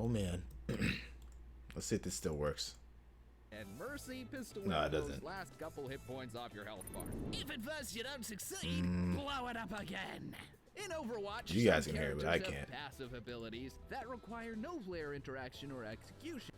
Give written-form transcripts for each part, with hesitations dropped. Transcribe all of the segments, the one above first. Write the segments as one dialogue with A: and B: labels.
A: Oh man. Let's see if this still works.
B: And mercy pistol
A: No, it
B: those
A: doesn't.
B: last couple hit points off your health bar.
C: If at first you don't succeed, blow it up again.
B: In Overwatch,
A: You guys
B: some
A: can hear it, but I
B: characters
A: can't.
B: have passive abilities that require no player interaction or execution.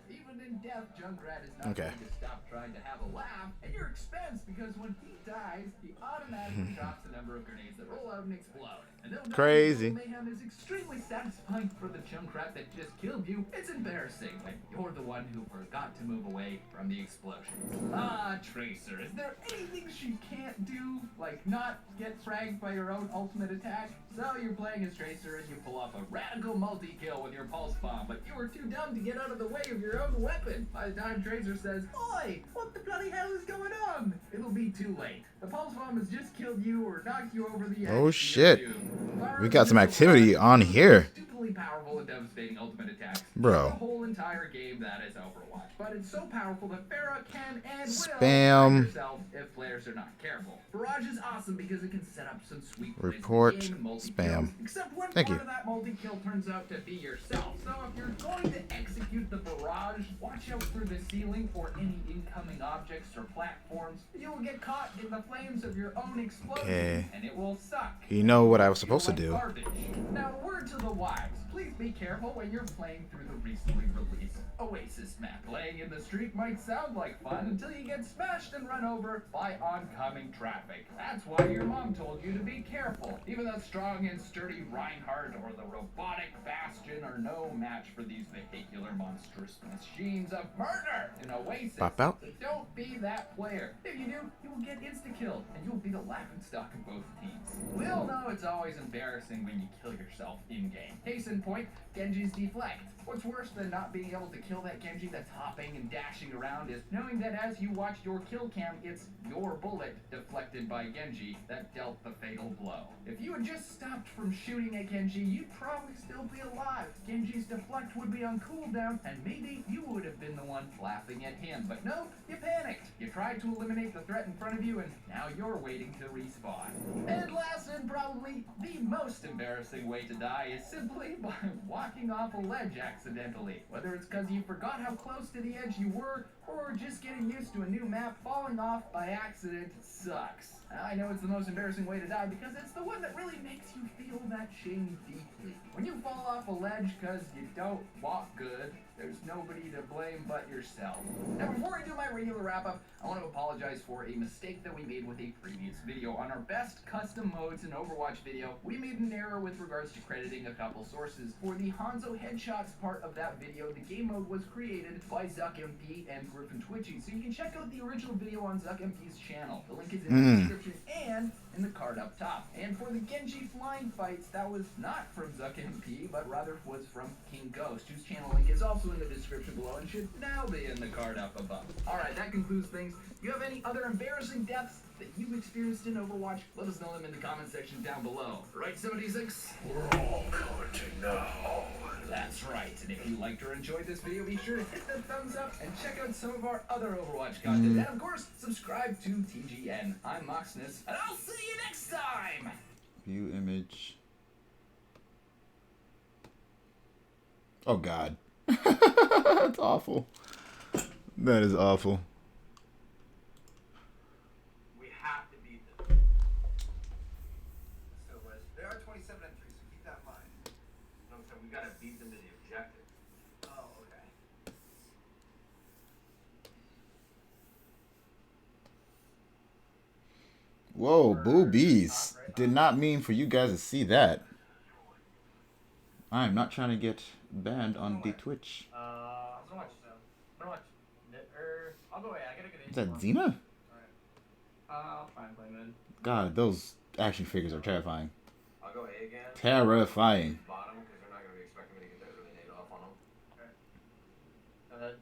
D: Even in death, Junkrat is not going to stop trying to have a laugh at your expense, because when he dies, he automatically drops a number of grenades that roll out and explode. And
A: Crazy.
D: Mayhem is extremely satisfying for the Junkrat that just killed you. It's embarrassing when you're the one who forgot to move away from the explosions. Ah, Tracer, is there anything she can't do? Like not get fragged by your own ultimate attack? So you're playing as Tracer and you pull off a radical multi-kill with your pulse bomb, but you were too dumb to get out of the way of your own weapon. By the time Tracer says, "Oi, what the bloody hell is going on?" it'll be too late. The pulse bomb has just killed you or knocked you over the edge.
A: Oh shit. We got some activity on here.
D: Stupidly powerful and devastating ultimate attacks.
A: Bro.
D: The whole entire game that is Overwatch. But it's so powerful that Pharah can and will
A: Spam.
D: fight herself if players are not careful. Barrage is awesome because it can set up some sweet plays in the
A: Report
D: game and multi-kills.
A: spam.
D: Except when
A: Thank
D: part
A: you.
D: of that multi-kill turns out to be yourself. So if you're going to execute the barrage, watch out for the ceiling or any incoming objects or platforms. You will get caught in the flames of your own explosion,
A: Okay.
D: and it will suck.
A: You know what I was supposed to do.
D: Garbage. Now, word to the wise. Please be careful when you're playing through the recently released Oasis map. Playing in the street might sound like fun until you get smashed and run over by oncoming traffic. That's why your mom told you to be careful. Even the strong and sturdy Reinhardt or the robotic Bastion are no match for these vehicular monstrous machines of murder in Oasis.
A: Pop out.
D: So don't be that player. If you do, you will get insta-killed, and you'll be the laughingstock of both teams. We all know it's always embarrassing when you kill yourself in-game. Case in point, Genji's deflect. What's worse than not being able to kill that Genji that's hopping and dashing around is knowing that as you watch your kill cam, it's your bullet deflected by Genji that dealt the fatal blow. If you had just stopped from shooting at Genji, you'd probably still be alive. Genji's deflect would be on cooldown, and maybe you would have been the one laughing at him. But no, you panicked. You tried to eliminate the threat in front of you, and now you're waiting to respawn. And last and probably the most embarrassing way to die is simply by walking off a ledge accidentally. Whether it's because you forgot how close to the edge you were, or just getting used to a new map, falling off by accident sucks. I know it's the most embarrassing way to die because it's the one that really makes you feel that shame deeply. When you fall off a ledge because you don't walk good, there's nobody to blame but yourself. Now before I do my regular wrap-up, I want to apologize for a mistake that we made with a previous video. On our best custom modes in Overwatch video, we made an error with regards to crediting a couple sources. For the Hanzo headshots part of that video, the game mode was created by ZuckMP and Griffin Twitchy, so you can check out the original video on ZuckMP's channel. The link is in the description and in the card up top. And for the Genji flying fights, that was not from ZuckMP, but rather was from King Ghost, whose channel link is also in the description below and should now be in the card up above. Alright, that concludes things. Do you have any other embarrassing deaths that you've experienced in Overwatch? Let us know them in the comment section down below. Right, 76?
E: We're all going to know.
D: That's right, and if you liked or enjoyed this video, be sure to hit the thumbs up and check out some of our other Overwatch content. And of course, subscribe to TGN. I'm Moxness, and I'll see you next time!
A: View image. Oh god. That's awful. That is awful.
E: We have to beat them. So they are 27-3, so keep that in mind. No, so we gotta beat them to the objective. Oh, okay.
A: Whoa, boobies. Did not mean for you guys to see that. I'm not trying to get banned on the Twitch.
E: So much. I'll go away. I gotta get
A: Is that Xena?
E: Alright. I'll try and play mid.
A: God, those action figures are terrifying.
E: I'll go A again.
A: Terrifying.
E: Bottom, because they're not gonna be expecting me to get that really nade off on them. Okay. Go ahead.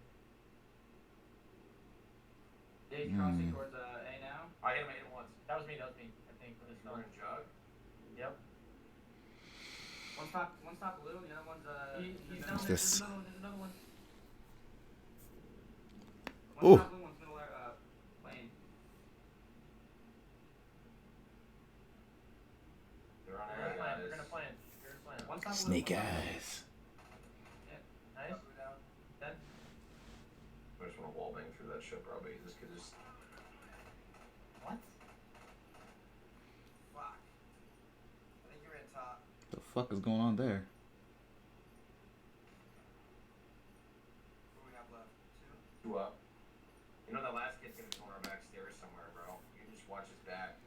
F: He's crossing towards A now.
E: I hit him once.
F: That was me, I think, for this
E: You're in jug.
F: Yep. One's top blue, and the other one's he's down
A: What's
F: there.
A: this?
F: There's another one.
A: Ooh.
F: One's top blue, one's middle lane.
E: They're on A.
A: Snake eyes.
F: Yeah, nice. Dead.
E: I just want to wall bang through that shit, probably. This kid is.
F: What?
G: Fuck. I think you're in top.
A: The fuck is going on there?
G: What do we have left? Two?
E: 2 up. You know that last kid's gonna be going our back stairs somewhere, bro. You can just watch his back.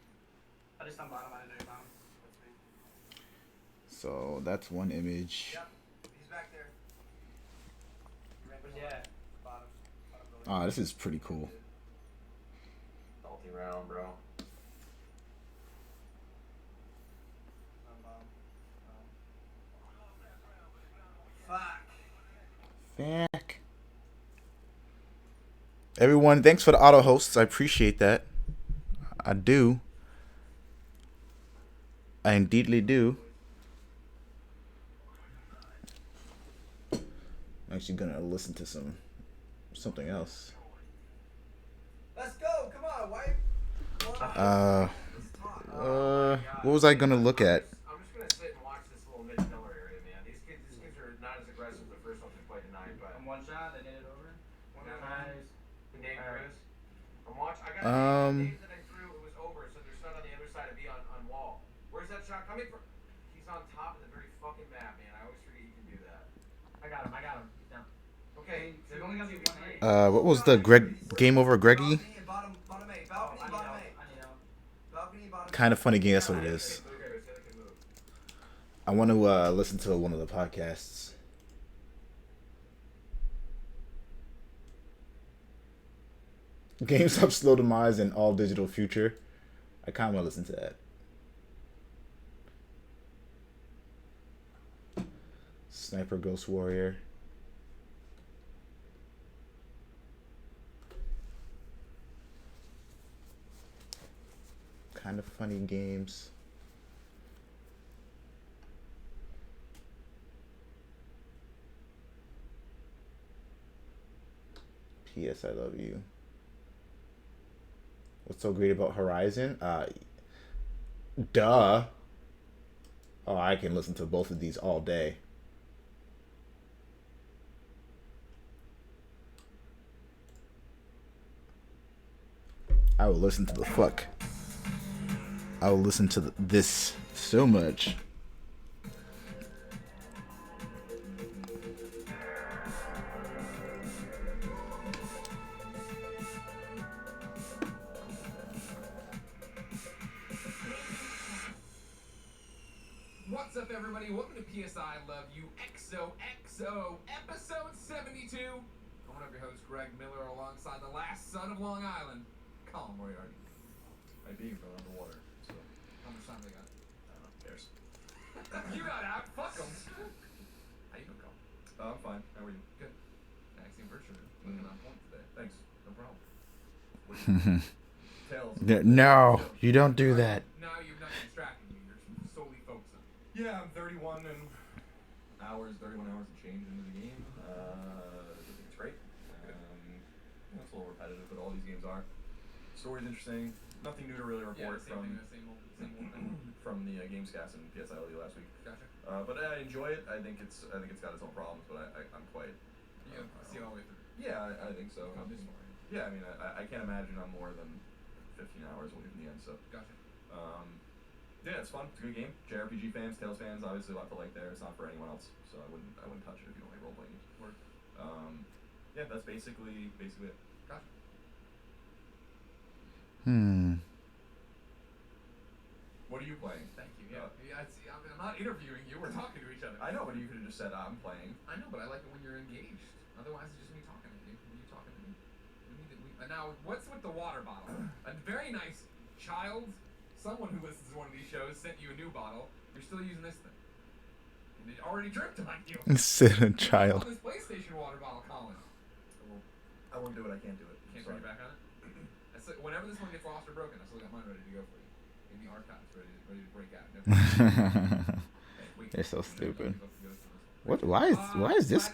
F: I just on bottom. I didn't know bottom.
G: That's me.
A: So that's one image.
G: Yep. He's back there. He ran
F: Where's
G: to
F: he at?
G: Bottom. Bottom building.
A: Ah, this is pretty cool.
E: Salty round, bro.
G: On bottom. Fuck.
A: Fuck. Everyone, thanks for the auto hosts. I appreciate that. I do. I indeedly do. I'm actually gonna listen to something else.
G: Let's go. Come on, wipe.
A: What was I gonna look at?
E: I'm just gonna sit and watch this little mid-pillar area, man. These kids are not as aggressive as the first one we played tonight, but.
F: I'm one shot. They did it over. Nice.
E: The name Chris. I'm watching. I got names that I threw. It was over, so there's none on the other side of me on wall. Where's that shot coming from? He's on top of the very fucking map, man. I always forget you can do that.
F: I got him. He's down.
E: Okay.
F: There's only gonna be one hit.
A: What was the game over Greggy?
G: Balcony and bottom A. Balcony,
F: I
G: bottom
F: need
G: A.
F: help.
G: Balcony, bottom A.
A: Kind of funny game. That's what it is.
E: Move, Chris. The other kid move.
A: I want to listen to one of the podcasts. GameStop slow demise and all digital future. I kind of want to listen to that. Sniper Ghost Warrior. Kind of funny games. P.S. I love you. What's so great about Horizon? Duh. Oh, I can listen to both of these all day. I will listen to the fuck. I will listen to this so much.
D: What's up, everybody? Welcome to PSI Love You XOXO episode 72. I'm one of your hosts, Greg Miller, alongside the last son of Long Island, Colin Moriarty.
E: Might be from underwater, so.
D: How much time they got?
E: I don't know. Bears.
D: You got out. Fuck them. How you doing, Colin?
E: I'm fine. How are you?
D: Good. Maxine Berkshire looking on point today.
E: Thanks.
D: No problem.
E: Tails.
A: No, you don't do that.
D: Now you're not distracting me. You're solely focused on.
E: Yeah, I'm 31 hours and change into the game. I think it's great. It's a little repetitive, but all these games are. Story's interesting. Nothing new to really report
D: Same old thing.
E: from the Gamescast and PSILD last week.
D: Gotcha.
E: But I enjoy it. I think it's got its own problems, but I'm quite.
D: Yeah, I see all the way through.
E: Yeah, I think so.
D: Come this far.
E: Yeah, I mean, I can't imagine I'm more than 15 hours away from the end. So.
D: Gotcha.
E: Yeah, it's fun. It's a good game. JRPG fans, Tales fans, obviously a lot to like there. It's not for anyone else, so I wouldn't touch it if you don't like role playing games.
D: Word.
E: Yeah, that's basically it.
D: Gotcha.
E: What are you playing?
D: Thank you. Yeah. See, I'm not interviewing you. We're talking to each other.
E: I know, but you could have just said I'm playing.
D: I know, but I like it when you're engaged. Otherwise, it's just me talking to you. When you talking to me. Now, what's with the water bottle? A very nice child, someone who listens to one of these shows, sent you a new bottle. You're still using this thing. And it already dripped on you.
A: Sit a child.
D: On this PlayStation water bottle, Colin.
E: I won't do it. I can't do it.
D: Can't put you back on it? Whenever this one gets lost or broken, I still got mine ready to go for you. In the archives, ready to break out.
A: They're so stupid. What? Why did this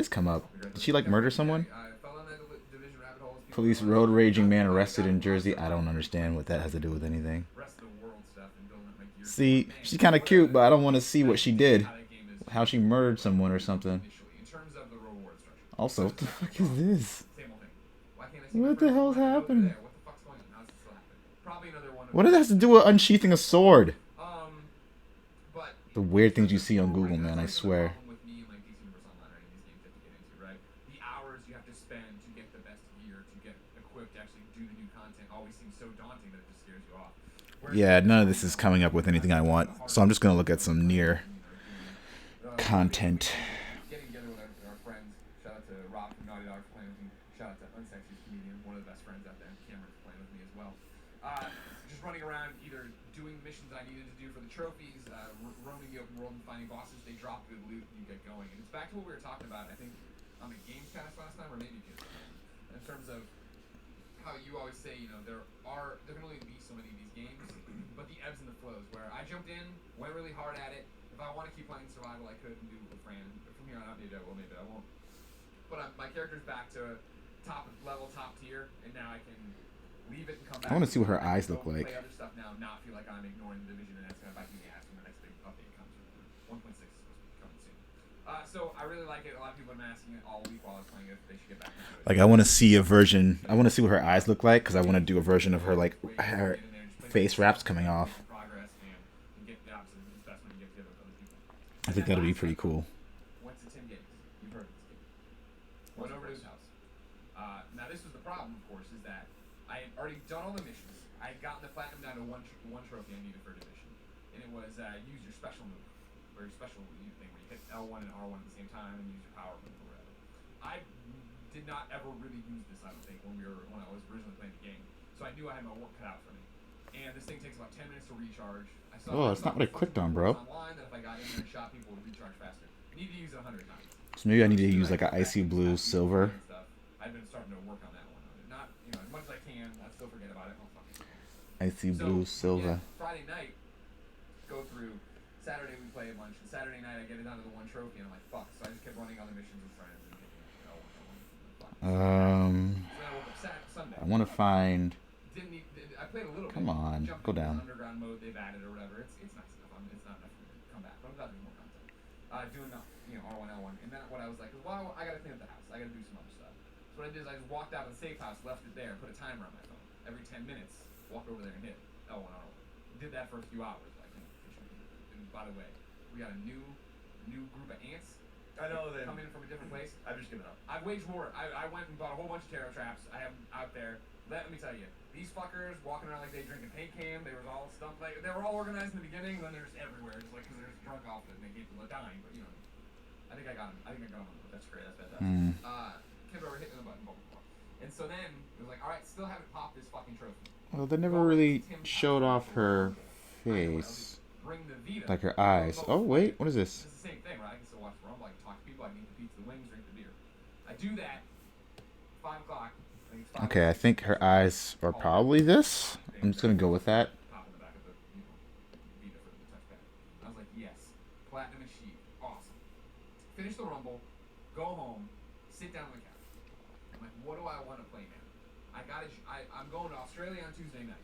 A: come up? Did she like murder someone? Police road raging man arrested in Jersey. I don't understand what that has to do with anything. See, she's kind of cute, but I don't want to see what she did. how she murdered someone or something.
E: Initially, in terms of the reward structure.
A: Also, what the fuck is this?
E: Same old thing. Why can't I see
A: What
E: my
A: the
E: friends?
A: hell's
E: Why can't I go
A: happening?
E: there? What the fuck's going on? How's this still happening? Probably another one of
A: What does that have to do with unsheathing a sword?
E: But
A: The weird things you see on Google, man, I swear.
E: with me and like DC Universe Online or any of these games that you get into, right? The hours you have to spend to get the best gear, to get equipped, to actually do the new content always seems so daunting that it just scares you off.
A: Yeah, none of this is coming up with anything I want, so I'm just gonna look at some Nier content.
E: Getting together with our friends. Shout out to Rob from Naughty Dog for playing with me. Shout out to Unsexy Comedian, one of the best friends out there. Cameron's playing with me as well. Just running around, either doing missions I needed to do for the trophies, roaming the open world and finding bosses. They drop good loot and you get going. And it's back to what we were talking about, I think, on the Games Cast last time, or maybe just in terms of how you always say, you know, there can only be so many of these games, but the ebbs and the flows, where I jumped in, went really hard at it. If I want to keep playing survival, I could and do it with Fran. But from here on out, maybe I will, maybe I won't. But my character's back to top level, top tier, and now I can leave it and come back.
A: I want to see what her eyes
E: go
A: look like.
E: Play other stuff now, not feel like I'm ignoring the division, and that's gonna bite me in the ass when the next big update comes. 1.6 is supposed to be coming soon. So I really like it. A lot of people have been asking it all week while I was playing it if they should get back into it.
A: Like, I want to see a version. I want to see what her eyes look like, because I want to do a version of her, like, her face wraps coming off.
E: Progress and get the absolute best when you get together with other people.
A: I think that'll be pretty cool.
E: Went to Tim Gates. You've heard of this kid. Went over to his house. Now this was the problem, of course, is that I had already done all the missions. I had gotten the platinum down to one trophy I needed for division, and it was use your special move, or your special thing where you hit L1 and R1 at the same time and use your power move or whatever. I did not ever really use this, I don't think, when I was originally playing the game. So I knew I had my work cut out for me. And this thing takes about 10 minutes to recharge.
A: Oh, that's not what I clicked on, bro.
E: Online that if I got in there and shot people, it would recharge faster. Need to use it 100 times.
A: So maybe I need to use, like, an icy blue silver.
E: I've been starting to work on that one. Not, you know, as much as I can. I still forget about it. Oh, fuck it.
A: Icy blue silver.
E: Yeah, Friday night, go through. Saturday we play a bunch. And Saturday night I get it down to the one trophy, and I'm like, fuck. So I just kept running other missions with friends and getting So then I woke up Sunday.
A: I want to find.
E: I played a little bit.
A: Come on, go down.
E: Underground mode they've added or whatever. It's nice enough. It's not enough for me to come back, but I'm glad there's more content. Doing R1, L1, and then what I was like, well, I gotta clean up the house. I gotta do some other stuff. So what I did is I just walked out of the safe house, left it there, put a timer on my phone. Every 10 minutes, walk over there and hit L1, R1. Did that for a few hours. Like, and by the way, we got a new group of ants.
G: I know they
E: come in from a different place.
G: I've just given up.
E: I've waged war. I went and bought a whole bunch of tarot traps. I have out there. Let me tell you, these fuckers walking around like they drinking paint can. They were all stumped. Like they were all organized in the beginning, then they're just everywhere, just like because they're just drunk off it and they keep dying. But you know, I think I got him. That's great. That's fantastic. Kept over hitting the button, and so then it was like, all right, still haven't popped this fucking trophy.
A: Well, they never really showed off her face, like her eyes. Oh wait, what is this?
E: It's the same thing, right? I can still watch the Rumble. I can talk to people. I can eat the pizza, the wings, drink the beer. I do that. 5 o'clock.
A: Okay, I think her eyes are probably this. I'm just gonna go with that.
E: Pop in the back of the Vita for the touchpad. I was like, yes, platinum achieved, awesome. Finish the Rumble, go home, sit down on the couch. I'm like, what do I want to play now? I'm going to Australia on Tuesday night.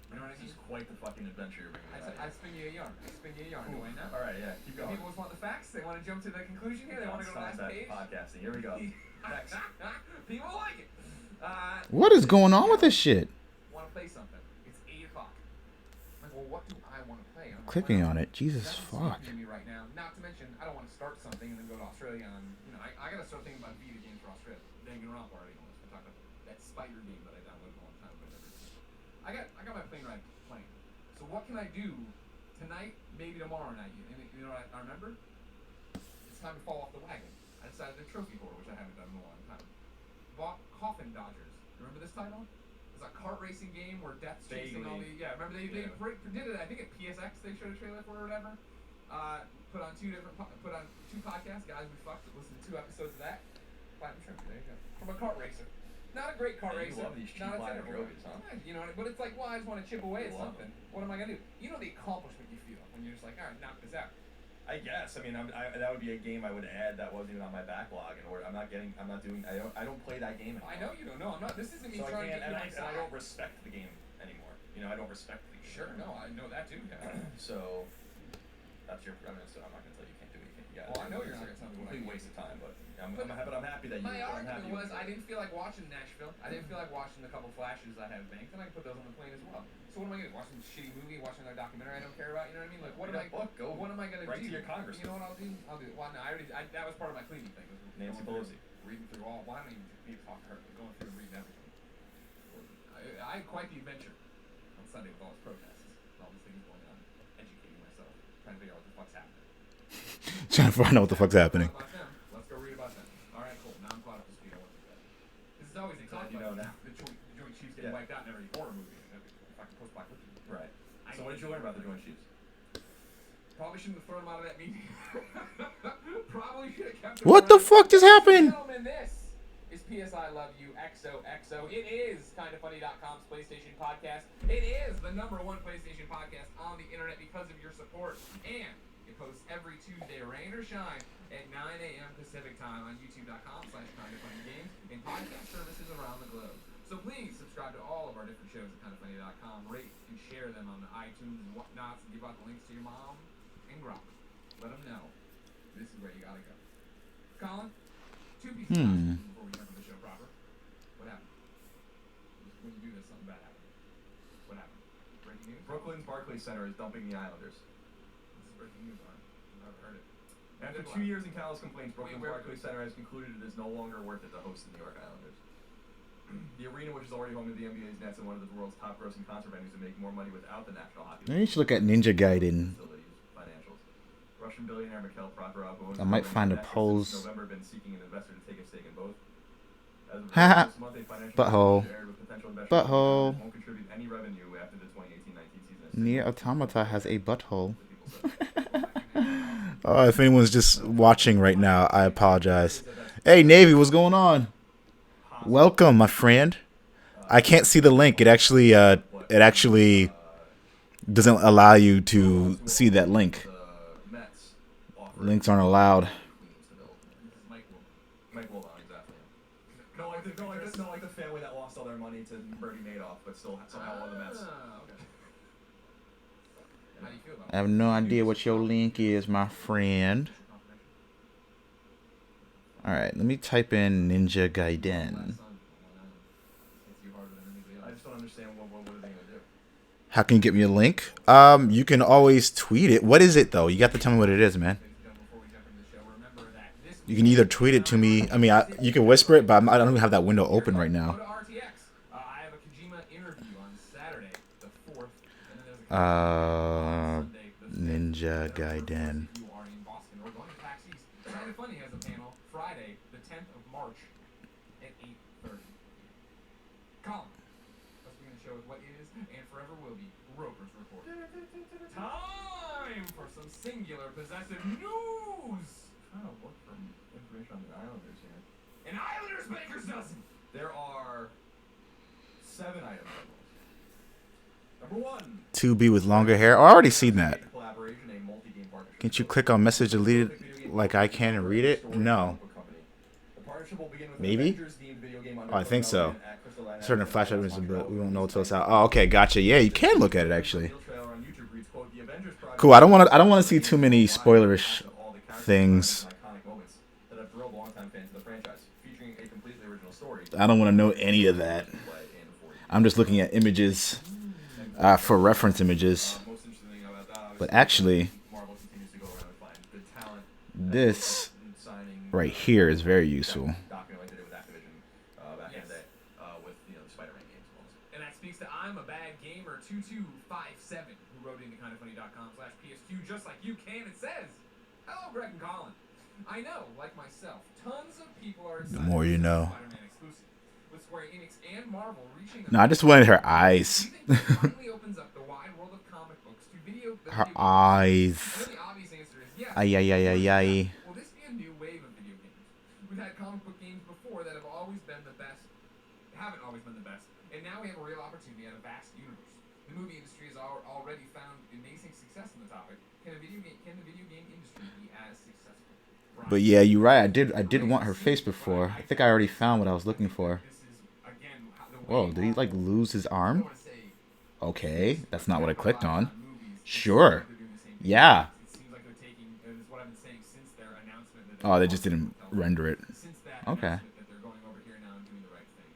E: You know what I mean?
G: This is quite the fucking adventure you're bringing.
E: I spin you a yarn. Do I know?
G: All right, yeah, keep going.
E: People just want the facts. They want to jump to the conclusion here. They want to go to the last page.
G: Podcasting. Here we go. Next.
E: People like it.
A: What is going on with this shit?
E: Want to play something? It's 8 o'clock. I'm like, well, what do I want to play?
A: Clicking on it, Jesus fuck.
E: Me right now. Not to mention, I don't want to start something and then go to Australia on. I gotta start thinking about Vita games for Australia. Danganronpa already. We talked about that spider game that I downloaded a long time ago. I got my plane ride playing. So what can I do tonight? Maybe tomorrow night. And you know what I remember? It's time to fall off the wagon. I decided to trophy horror, which I haven't done in a long time. Bought Coffin Dodgers. Remember this title? It's a kart racing game where Death's chasing all the. Yeah, remember they did it. I think at PSX they showed a trailer for it or whatever. Put on two podcasts. Guys, we fucked. Listen to 2 episodes of that. Platinum trophy. There you go. From a kart racer. Not a great kart racer.
G: You love these cheap
E: not a
G: platinum
E: terrible
G: trophies, huh?
E: Yeah, you know, but it's like, well, I just want to chip away at something. What am I gonna do? You know the accomplishment you feel when you're just like, all right, knock this out.
G: I guess. I mean, that would be a game I would add that wasn't even on my backlog, and I don't play that game anymore.
E: I know you don't know. I'm not. This isn't me
G: so
E: trying to get you on my
G: and
E: side.
G: I don't respect the game anymore. You know, I don't respect the game.
E: Sure, no, I know that too. Yeah.
G: So that's your. I'm not gonna tell you you can't do it. You
E: Yeah.
G: Well, I know you're not
E: it's
G: gonna tell me
E: a
G: what I
E: complete
G: can
E: waste of time, but
G: But
E: I'm happy that you.
G: My
E: I'm happy
G: argument
E: you
G: was I
E: enjoyed it.
G: didn't feel like watching Nashville. I didn't feel like watching the couple flashes I have banked, and I can put those on the plane as well. So what am I gonna do? Watching a shitty movie, watching another documentary I don't care about? You know what I mean? Like what am I?
E: Book, go
G: What am I gonna
E: right
G: do?
E: to your congressman.
G: You know what I'll do? I'll do. Well, no, that was part of my cleaning thing. Was
E: Nancy
G: going
E: Pelosi.
G: through, reading through all. Well, I don't even need to talk to her. But going through and reading everything. I had quite the adventure on Sunday with all his protests, and all these things going on, educating myself, trying to figure out what the fuck's happening.
A: Trying to find out what the fuck's happening.
G: About them. Let's go read about them. All right, cool. Now I'm caught up to speed on what they said. This is always exciting.
E: You know now.
G: The Joint Chiefs getting wiped out in every horror movie. Fucking post-black movie.
E: Right. So what did you learn about the Joint Chiefs?
G: Probably shouldn't have thrown him out of that meeting. Probably should have kept him.
A: What the fuck just happened?
G: Gentlemen, this is PSI Love You XOXO. It is KindaFunny.com's PlayStation podcast. It is the #1 PlayStation podcast on the internet because of your support. And it posts every Tuesday, rain or shine, at 9 a.m. Pacific time on YouTube.com/KindaFunnyGames and podcast services around the globe. So please subscribe to all of our different shows at KindaFunny.com. Rate and share them on the iTunes and whatnots, and give out the links to your mom and grandma. Let them know this is where you gotta go. Colin, 2 pieces of housekeeping before we jump into the show proper. What happened? When you do this, something bad happened. What happened? Breaking news?
E: Brooklyn's Barclays Center is dumping the Islanders.
G: This is breaking news, Arn. I've never heard it.
E: After
G: Good
E: 2
G: luck.
E: years in callous complaints, Brooklyn's
G: where-
E: Barclays Center has concluded it is no longer worth it to host the New York Islanders. The arena, which is already home to the NBA's Nets and one of the world's top-grossing concert venues, to make more money without the National Hockey League.
A: Maybe you should look at Ninja Gaiden.
E: Facilities, financials. Russian billionaire Mikhail Prokhorov owns
A: I might
E: the
A: find a
E: Nets,
A: pose.
E: since November been seeking an investor to take a stake in both. As of
A: Ha.
E: this month, a financial
A: Butthole.
E: report shared with potential investors
A: Butthole.
E: won't contribute any revenue after the 2018-19 season.
A: Nier Automata has a butthole.
E: The people said.
A: Oh, if anyone's just watching right now, I apologize. Hey, Navy, what's going on? Welcome, my friend. I can't see the link. It actually doesn't allow you to see that link.
E: The Mets offered
A: Links aren't allowed.
G: This is Mike Wilbon.
E: Mike Wilbon, exactly. No, like the family that lost all their money to Bernie Madoff, but still somehow won the Mets.
G: Okay. How do you feel about
A: I have no idea what your link is, my friend. Alright, let me type in Ninja Gaiden.
E: I just don't understand what are they gonna do.
A: How can you get me a link? You can always tweet it. What is it, though? You got to tell me what it is, man. You can either tweet it to me. I mean, you can whisper it, but I don't even have that window open right
G: Go
A: now.
G: to RTX. I have a Kojima interview on Saturday, the 4th, and then there's a Sunday, the 5th.
A: Ninja Gaiden.
G: If you are in Boston or going to PAX East, Kinda Funny has a panel Friday, the 10th of March at 8:30. Colin, let's begin the show with what is and forever will be Roper's Report. Time for some singular possessive news.
E: I'm trying to look for information on the Islanders here.
G: An Islanders baker's dozen.
E: There are 7 items. Number 1.
A: 2B with longer hair. Oh, I already seen that.
E: Collaboration, a multi-game partnership.
A: Can't you click on message deleted like I can and read it? No.
E: The partnership will begin with
A: Maybe?
E: Avengers-themed video game under
A: Oh, I think so.
E: development at Crystal Dynamics
A: Certain
E: and
A: flash
E: Atlas
A: evidence,
E: Montreal
A: but we won't
E: with
A: know
E: release
A: until it's
E: date.
A: out. Oh, okay, gotcha. Yeah, you can look at it actually.
E: Reveal trailer on YouTube reads, quote, "The Avengers project
A: Cool. I don't want to see too many spoilerish
E: all the characters
A: things.
E: and iconic moments that have thrilled longtime fans of the franchise, featuring a completely original story.
A: I don't want to know any of that.
E: Play in 4D.
A: I'm just looking at images for reference images.
E: Most interesting thing about that,
A: But
E: obviously,
A: actually,
E: Marvel continues to go around and find good talent.
A: this
E: Signing
A: right here is very useful.
E: document like they did with Activision back in the day with the Spider-Man games.
G: And that speaks to I'm a Bad Gamer 2257, who wrote into kindafunny.com/PSQ just like you can. It says, "Hello, Greg and Colin. I know, like myself, tons of people are excited
A: more you
G: for the
A: know."
G: Spider-Man exclusive. With Square Enix and Marvel reaching
A: No, I just wanted her eyes.
G: Do you think this finally opens up the wide world of comic books to
A: Her
G: video games?
A: eyes.
G: The really obvious answer is yes.
A: Ay, ay, ay, ay, ay.
G: Will this be a new wave of video games? We've had comic book games before that have always been the best, haven't always been the best, and now we have a real opportunity at a vast universe. The movie industry has already found amazing success in the topic. Can the video game industry be as successful? Brian?
A: But yeah, you're right. I did want her face before. I think I already found what I was looking for.
G: This is, again, the
A: Whoa,
G: way
A: did he like lose his
G: I don't
A: arm?
G: wanna say
A: Okay, that's not what I clicked on.
G: movies, it seems
A: Sure.
G: like they're doing the same thing.
A: Yeah.
G: It seems like they're taking, and it's what I've been saying since their
A: Oh, they just didn't render it.
G: Since that
A: Okay.
G: announcement that they're going over here now and doing the right thing.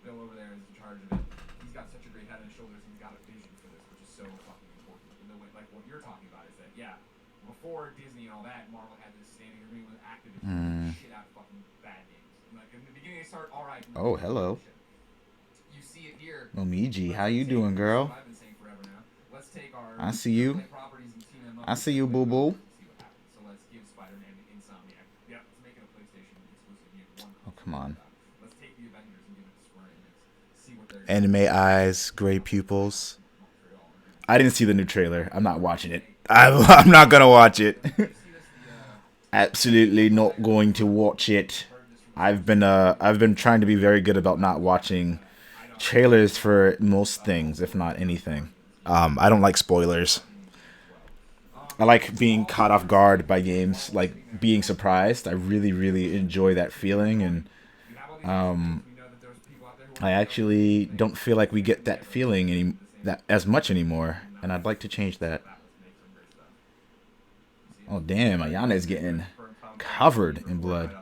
G: Bill over there is in charge of it. He's got such a great head on his shoulders. He's got a vision for this, which is so fucking important. And the way, like what you're talking about is that, yeah, before Disney and all that, Marvel had this standing agreement with Activision, shit out fucking bad games. And like in the beginning, they start all right.
A: Oh, hello.
G: You see it here.
A: Momiji, how you doing, girl?
G: I've been saying forever now. Let's take our
A: I see you.
G: properties and team them up.
A: I see you, boo boo.
G: See what happens. So let's give Spider-Man to Insomniac. Yep, let's make it a PlayStation exclusive. You have one.
A: Oh, come on.
G: Let's take the Avengers and give it to Square Enix. See what they're
A: Anime eyes, gray pupils. I didn't see the new trailer. I'm not watching it. I'm not gonna watch it. Absolutely not going to watch it. I've been trying to be very good about not watching trailers for most things, if not anything. I don't like spoilers. I like being caught off guard by games, like being surprised. I really, really enjoy that feeling, and I actually don't feel like we get that feeling as much anymore, and I'd like to change that. Oh damn, Ayana is getting covered in blood.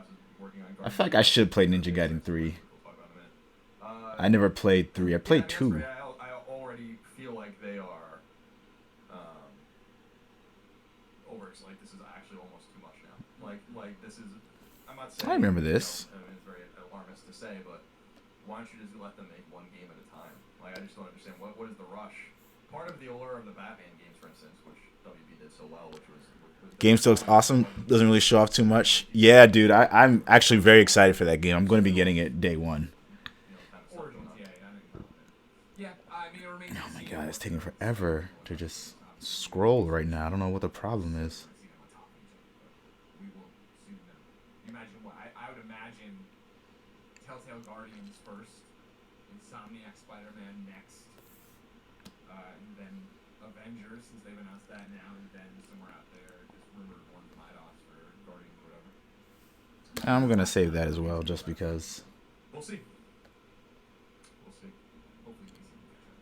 A: I feel like I should play Ninja Gaiden 3. I never played 3. I played 2.
E: I already feel like they are over. Like this is actually almost too much now. Like this is. I'm not saying.
A: I remember this.
E: I mean, it's very alarmist to say, but why don't you just let them make one game at a time? Like I just don't understand what is the rush. Part of the allure of the Batman games, for instance, which WB did so well, which was
A: game still looks awesome. Doesn't really show off too much. Yeah, dude, I'm actually very excited for that game. I'm going to be getting it day one. Oh my god, it's taking forever to just scroll right now. I don't know what the problem is.
G: Imagine what I would imagine. Telltale Guardians first, Insomniac Spider-Man next, and then Avengers, since they've announced that now, and then somewhere out there, just rumored one from IDOS for Guardians or whatever.
A: I'm gonna save that as well, just because.
E: We'll see. We'll see. Hopefully DC will catch up.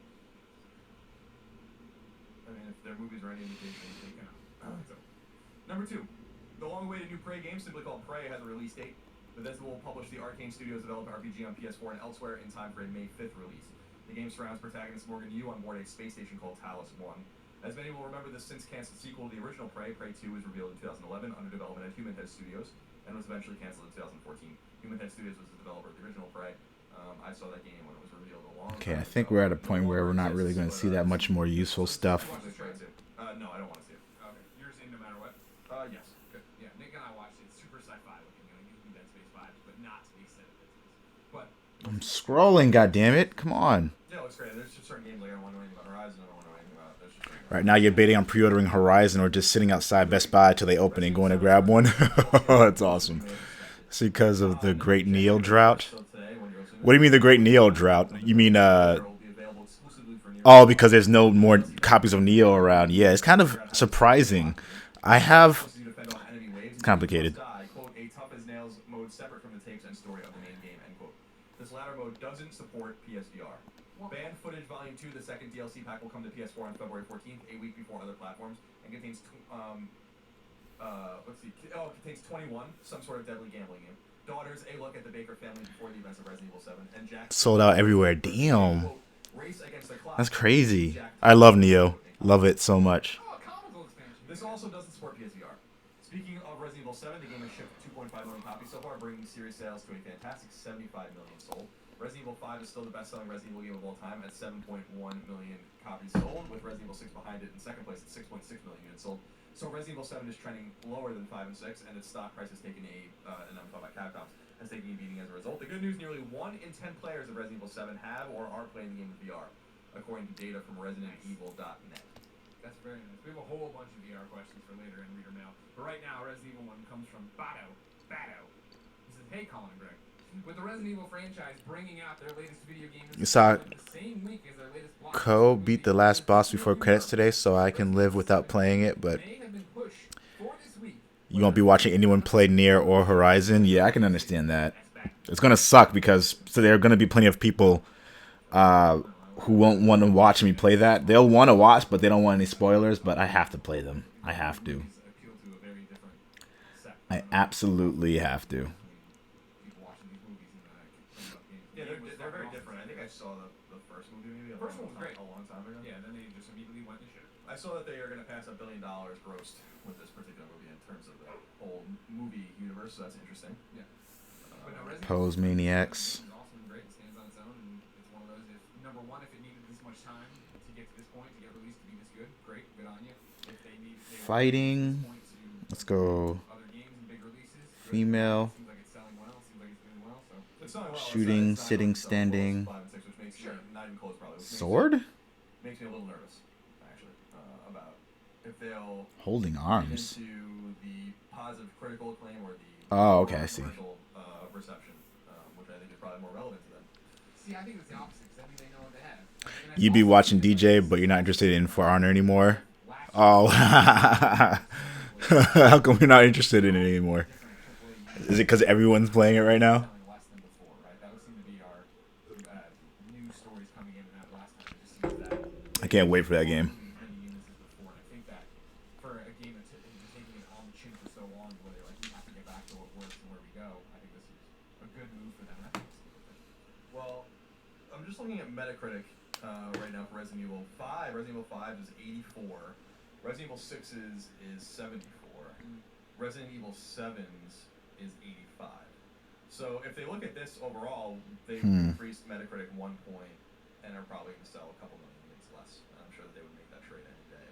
E: I mean, if their movies are any indication, they can. So, number 2, the long-awaited new Prey game, simply called Prey, has a release date. Bethesda will publish the Arcane Studios developed RPG on PS4 and elsewhere in time for a May 5th release. The game surrounds protagonist Morgan Yu on board a space station called Talos 1. As many will remember, the since-canceled sequel to the original Prey, Prey 2, was revealed in 2011 under development at Human Head Studios and was eventually canceled in 2014. Human Head Studios was the developer of the original Prey. I saw that game when it was revealed a long
A: Okay, I
E: time
A: think
E: ago.
A: we're at a point where we're not really going to see that much more useful stuff.
E: No, I don't want to see it.
G: Okay, yours in no matter what.
E: Yes.
G: Good. Yeah, Nick and I watched it. It's super sci-fi looking. It gives me Dead Space vibes, but not to the extent of Dead Space. But
A: I'm scrolling, goddammit. Come on.
E: Yeah, it looks great. There's just certain games like I don't want to know anything about Horizon. I don't want to know anything about. There's just certain
A: Right now, you're baiting on pre-ordering Horizon or just sitting outside Best Buy till they open and going to grab one. That's awesome. It's because of the Great Neo drought. What do you mean the Great Neo drought? You mean oh, because there's no more copies of Neo around. Yeah, it's kind of surprising. I have. It's complicated.
E: Quote, a tough as nails mode separate from the tapes and story of the main game, end quote. This latter mode doesn't support PSVR. Banned Footage Volume 2, the second DLC pack, will come to PS4 on February 14th, a week before other platforms, and contains it contains 21, some sort of deadly gambling game. Daughters, a look at the Baker family before the events of Resident Evil 7, and Jack
A: Sold out everywhere. Damn.
E: quote, race against the clock.
A: That's crazy. I love Neo. Love it so much.
E: This also doesn't support PSVR. Speaking of Resident Evil 7, the game has shipped 2.5 million copies so far, bringing series sales to a fantastic 75 million sold. Resident Evil 5 is still the best-selling Resident Evil game of all time at 7.1 million copies sold, with Resident Evil 6 behind it in second place at 6.6 million units sold. So Resident Evil 7 is trending lower than 5 and 6, and its stock price has taken and I'm talking about Capcom's, has taken a beating as a result. The good news, nearly 1 in 10 players of Resident Evil 7 have or are playing the game in VR, according to data from ResidentEvil.net.
G: that's very nice. We have a whole bunch of VR questions for later in Reader Mail. But right now, Resident Evil 1 comes from Bato. He says, hey, Colin and Greg. With the Resident Evil franchise bringing out their latest video game
A: You saw
G: the same week as their latest blockbuster
A: Ko beat the
G: movie,
A: last boss before credits today, so I can live without playing it, but
G: may have been pushed for this week.
A: you won't be watching anyone play Nier or Horizon. Yeah, I can understand that. It's gonna suck because there are gonna be plenty of people who won't want to watch me play that. They'll want to watch, but they don't want any spoilers. But I have to play them. I have to. I absolutely have to.
G: People watching these movies and games.
E: Yeah,
G: The game was
E: they're very
G: fucking
E: different. I
G: awesome.
E: think I saw the first movie maybe
G: First one was great.
E: a long time ago.
G: Yeah, then they just immediately went to shit.
E: I saw that they are going to pass $1 billion grossed with this particular movie in terms of the whole movie universe, so that's interesting.
G: Yeah. But no, Resident
A: Pose
G: Evil
A: Maniacs.
G: is awesome and great. It stands on its own, and it's one of those. If number one, if it needed this much time to get to this point to get released to be this good, great, good on you. If they need
A: Fighting. Let's go.
G: other games and big releases, good.
A: Female.
G: Seems like it's selling well. Seems like it's doing well. So
E: It's selling well.
A: Shooting,
E: It's not
A: sitting,
E: selling
A: standing.
E: close, 5 and 6, which makes
G: Sure.
E: not even close probably. Which
A: Sword?
E: Makes me a little nervous, actually, about if they'll
A: Holding
E: get
A: arms.
E: into the positive critical acclaim or the
A: Oh, okay, I see.
E: commercial reception, which I think is probably more relevant to them.
G: see, I think it's the opposite. 'Cause I think they know what they have. And I
A: You'd be
G: also
A: watching
G: think
A: DJ,
G: that
A: but you're not interested in For Honor anymore.
G: last
A: Oh. How come you're not interested in it anymore? Is it because everyone's playing it right now?
G: selling less than before, right? That would seem to be our news stories coming in that last time. It just seems that
A: I can't wait for that game.
G: many units as before, and I think that for a game that's been taking it on the chin for so long, where they're like, we have to get back to what works and where we go. I think this is a good move for them. And I think it's a good thing.
E: Well, I'm just looking at Metacritic right now for Resident Evil 5. Resident Evil 5 is 84. Resident Evil 6's is 74. Resident Evil 7's is 85. So if they look at this overall, they've increased Metacritic 1 point and are probably going to sell a couple million units less. And I'm sure that they would make that trade any day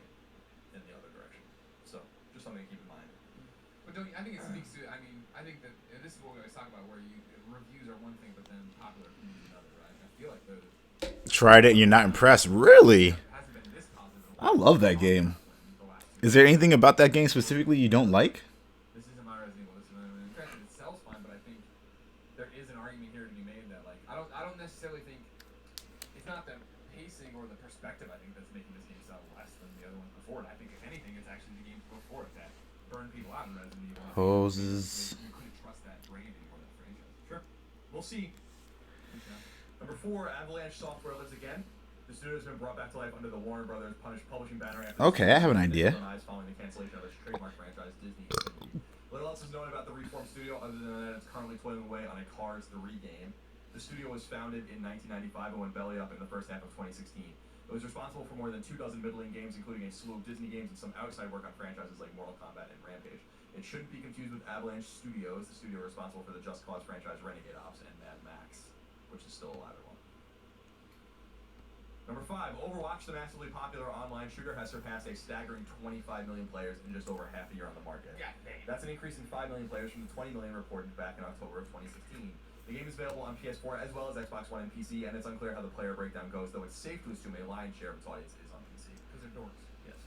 E: in the other direction. So just something to keep in mind.
G: But don't you, I think it speaks to. I mean, I think that this is what we always talk about, where reviews are one thing, but then popular opinion is another, right? I feel like the
A: Tried it and you're not impressed. Really?
G: hasn't been this positive.
A: I love that game.
G: The last two.
A: Is there anything about that game specifically you don't like?
G: This isn't my Resident Evil. This is in fact, it sells fine, but I think there is an argument here to be made that like I don't necessarily think it's not the pacing or the perspective. I think that's making this game sell less than the other ones before it. I think if anything, it's actually the games before it that burned people out in Resident Evil.
A: Poses.
G: You couldn't trust that branding or that franchise.
E: Sure. We'll see. Number 4, Avalanche Software lives again. The studio has been brought back to life under the Warner Brothers publishing banner after
A: Okay, I have an idea.
E: following the cancellation of its trademark franchise, Disney. Little else is known about the Reformed studio other than that it's currently toiling away on a Cars 3 game. The studio was founded in 1995 and went belly up in the first half of 2016. It was responsible for more than 2 dozen middling games, including a slew of Disney games and some outside work on franchises like Mortal Kombat and Rampage. It shouldn't be confused with Avalanche Studios, the studio responsible for the Just Cause franchise Renegade Ops and Mad Max, which is still alive at one. Number 5, Overwatch, the massively popular online shooter, has surpassed a staggering 25 million players in just over half a year on the market.
G: God damn.
E: That's an increase in 5 million players from the 20 million reported back in October of 2016. The game is available on PS4 as well as Xbox One and PC, and it's unclear how the player breakdown goes, though it's safe to assume a lion's share of its audience is on PC.
G: Because they're dorks.
E: Yes.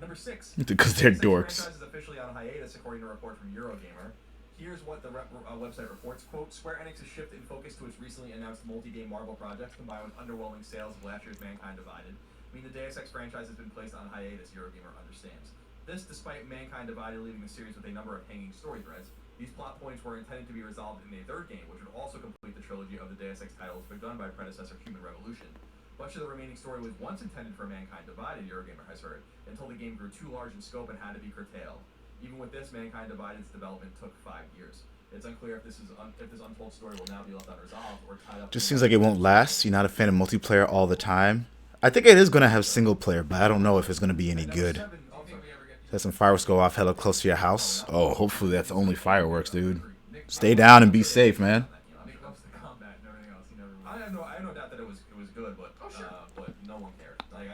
E: Number 6.
A: Because they're
E: The
A: dorks.
E: franchise is officially on hiatus, according to a report from Eurogamer. Here's what the website reports. Quote, Square Enix's shift in focus to its recently announced multi-game Marvel project, combined with underwhelming sales of last year's Mankind Divided, mean the Deus Ex franchise has been placed on hiatus, Eurogamer understands. This despite Mankind Divided leaving the series with a number of hanging story threads. These plot points were intended to be resolved in a third game, which would also complete the trilogy of the Deus Ex titles begun by predecessor Human Revolution. Much of the remaining story was once intended for Mankind Divided, Eurogamer has heard, until the game grew too large in scope and had to be curtailed. Even with this, Mankind Divided's development took 5 years. It's unclear if this untold story will now be left unresolved or tied up.
A: Just seems like it won't last. You're not a fan of multiplayer all the time. I think it is going to have single player, but I don't know if it's going to be any good. Let some fireworks go off hella close to your house. Oh, hopefully that's only fireworks, dude. Stay down and be safe, man.
G: Nick loves the combat and everything else. He never
E: I have no doubt that it was good, but but no one cared. Like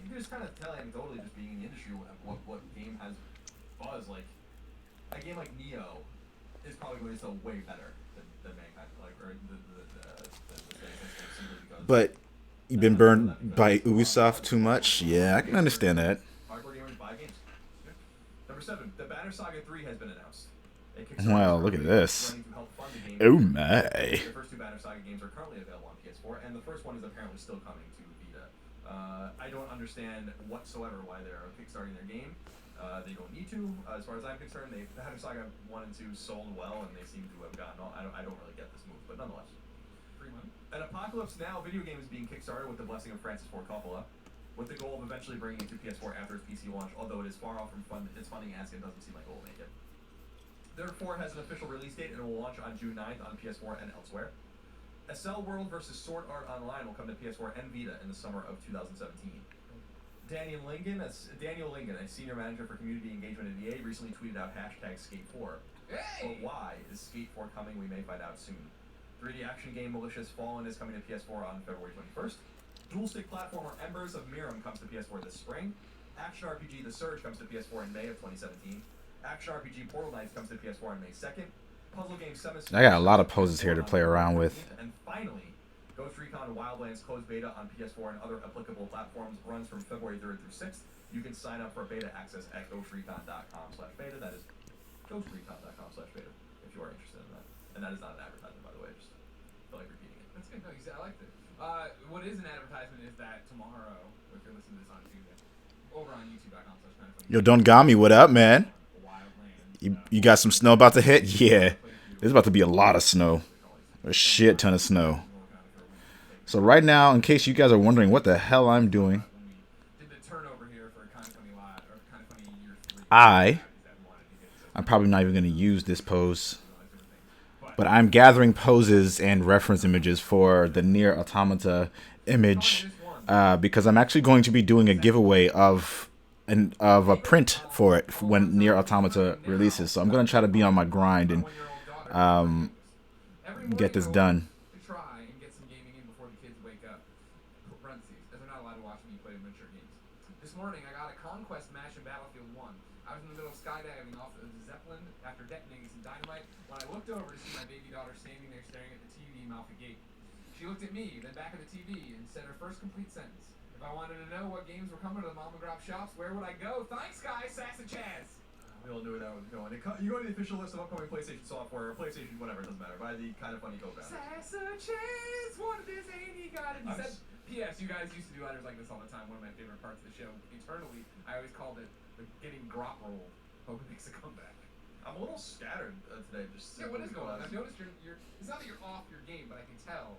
E: you can just kind of tell anecdotally, just being in the industry, what game has buzz. Like a game like Neo is probably going to sell way better than Mankind, like or the simply because.
A: But you've been burned by Ubisoft too much. Yeah, I can understand that.
E: Hardcore gamers buy games. Number 7, the Banner Saga 3 has been announced.
A: Wow, look at this.
E: Running to help fund the game.
A: Oh my.
E: The first 2 Banner Saga games are currently available on PS4, and the first one is apparently still coming to Vita. I don't understand whatsoever why they're kickstarting their game. They don't need to, as far as I'm concerned. The Banner Saga 1 and 2 sold well, and they seem to have gotten all. I don't really get this move, but nonetheless.
G: free money.
E: An Apocalypse Now video game is being kickstarted with the blessing of Francis Ford Coppola. with the goal of eventually bringing it to PS4 after its PC launch, although it is far off from its funding ask and doesn't seem like it will make it. Dirt 4 has an official release date and it will launch on June 9th on PS4 and elsewhere. SL World vs. Sword Art Online will come to PS4 and Vita in the summer of 2017. Daniel Lingen, a senior manager for community engagement at EA, recently tweeted out #Skate4. But why is Skate 4 coming? We may find out soon. 3D action game Malicious Fallen is coming to PS4 on February 21st. Dual-stick platformer Embers of Miram comes to PS4 this spring. Action RPG The Surge comes to PS4 in May of 2017. Action RPG Portal Knights comes to PS4 on May 2nd. Puzzle game
A: I got a lot of poses here to play around with.
E: And finally, Ghost Recon Wildlands closed beta on PS4 and other applicable platforms runs from February 3rd through 6th. You can sign up for beta access at ghostrecon.com/beta. That is ghostrecon.com/beta if you are interested in that. And that is not an advertisement, by the way. Just feel like repeating it.
G: That's good. No, you said I liked it. What is an advertisement is that tomorrow, if you're listening to this on Tuesday, over on youtube.com/kindoffunny.
A: Yo, Dongami, what up, man? You got some snow about to hit? Yeah. There's about to be a lot of snow. A shit ton of snow. So right now, in case you guys are wondering what the hell I'm doing, I'm probably not even going to use this pose. But I'm gathering poses and reference images for the Nier Automata image because I'm actually going to be doing a giveaway of a print for it when Nier Automata releases. So I'm going to try to be on my grind and get this done.
G: Try and get some gaming in before the kids wake up. Parentheses, as they're not allowed to watch me play adventure games. This morning I got a conquest match in Battlefield 1. I was in the middle of skydiving off of the Zeppelin after detonating some dynamite when I looked over to see my baby daughter standing there staring at the TV mouth agape. She looked at me, then back at the TV, and said her first complete sentence. If I wanted to know what games were coming to the Mama Grop shops, where would I go? Thanks, guys, Sass and Chaz!
E: We all knew where that was going. You go to the official list of upcoming PlayStation software, or PlayStation, whatever, it doesn't matter. Buy the Kind of Funny co-founder.
G: Sass and Chaz, what this ain't he got it? He said, P.S. You guys used to do letters like this all the time. One of my favorite parts of the show. Eternally, I always called it the getting grop rolled. Hope it makes a comeback.
E: I'm a little scattered today. Just
G: yeah, what is going on? I've noticed you're. It's not that you're off your game, but I can tell.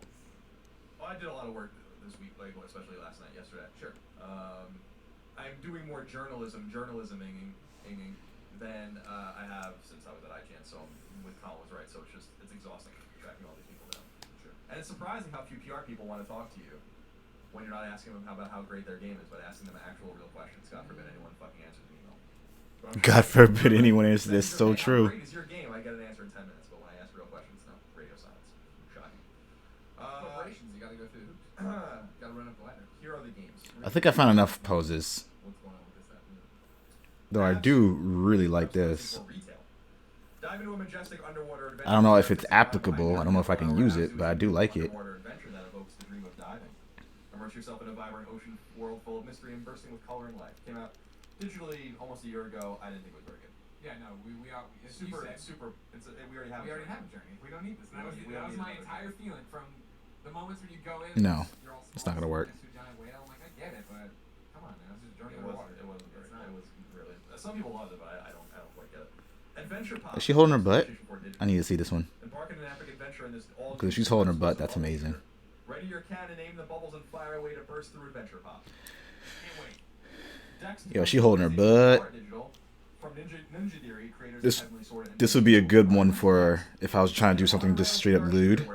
E: Well, I did a lot of work this week, like especially last night, yesterday.
G: Sure.
E: I'm doing more journalisming than I have since I was at IGN. So I'm with Colin was right. So it's exhausting tracking all these people down. Sure. And it's surprising how few PR people want to talk to you when you're not asking them about how great their game is, but asking them actual real questions. God forbid anyone fucking answers an email.
A: God forbid anyone answers this. So true.
E: How great is your game? I get an answer in 10 minutes, but when I ask real questions, no. Radio silence. Shocking.
G: Corporations, you gotta go through the hoops. Gotta run up the ladder.
E: Here are the games.
A: I think I found enough poses.
E: What's going on with this?
A: Though I do really like this.
E: Dive into a majestic underwater adventure.
A: I don't know if it's applicable. I don't know if I can use it, but I do like it.
E: Underwater adventure that evokes the dream of diving. Immerse yourself in a vibrant ocean world full of mystery and bursting with color and life. Came out digitally almost a year ago. I didn't think it was very good.
G: Yeah, no, we are
E: Super. We already have a
G: journey. We don't need this. That was my entire feeling from the moments when you go in.
A: No,
G: you're all
A: it's not gonna work.
G: next to a giant whale. I'm like, I get it, but come on, man, it's just a journey
E: It
G: underwater.
E: wasn't very. It was really. Some people loved it, but I don't quite get it. Adventure Pop.
A: Is she holding her butt? I need to see this one.
E: Embark on an epic adventure in this all.
A: Because if she's holding her butt, that's amazing.
E: Ready your cannon, aim the bubbles, and fire away to burst through Adventure Pop. Can't wait.
A: Yo, she holding her butt. This would be a good one for if I was trying to do something just straight up lewd.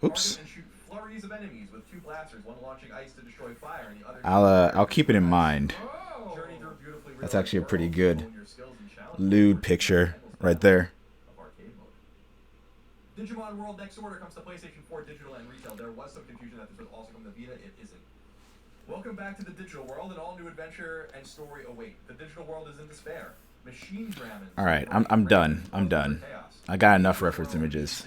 A: Oops. I'll keep it in mind. That's actually a pretty good lewd picture right there.
E: Digimon World Next Order comes to PlayStation 4 digital and retail. There was some confusion that this would also come to Vita. It isn't. Welcome back to the digital world. An all-new adventure and story await. The digital world is in despair. Machine Dramon.
A: All right, I'm done. I'm done. I got enough reference images.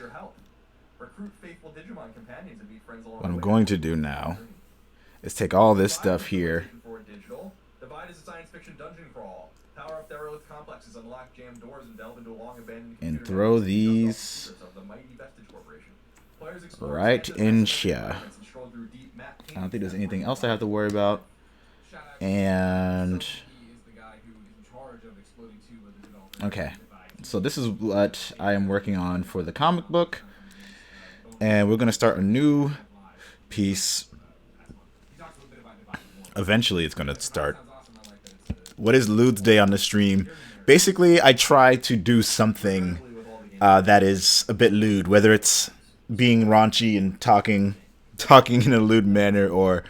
E: Recruit faithful Digimon companions and meet friends along
A: What I'm going to do now is take all this stuff here.
E: Divide is a science fiction dungeon crawl. Power up derelict complexes, unlock jammed doors, and delve into a long abandoned
A: And throw these right in here. I don't think there's anything else I have to worry about. And okay, so this is what I am working on for the comic book, and we're gonna start a new piece eventually it's gonna start.
G: Sounds awesome. I like that it's
A: What is Lude's Day on the stream? Basically, I try to do something that is a bit lewd, whether it's being raunchy and talking in a lewd manner, or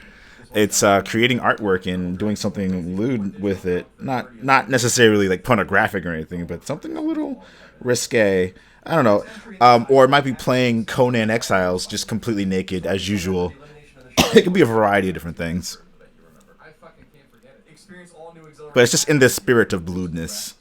A: it's creating artwork and doing something lewd with it. Not necessarily like pornographic or anything, but something a little risque. I don't know. Or it might be playing Conan Exiles just completely naked as usual. It could be a variety of different things.
G: I fucking can't forget it.
E: Experience all new exhilarating.
A: But it's just in the spirit of lewdness.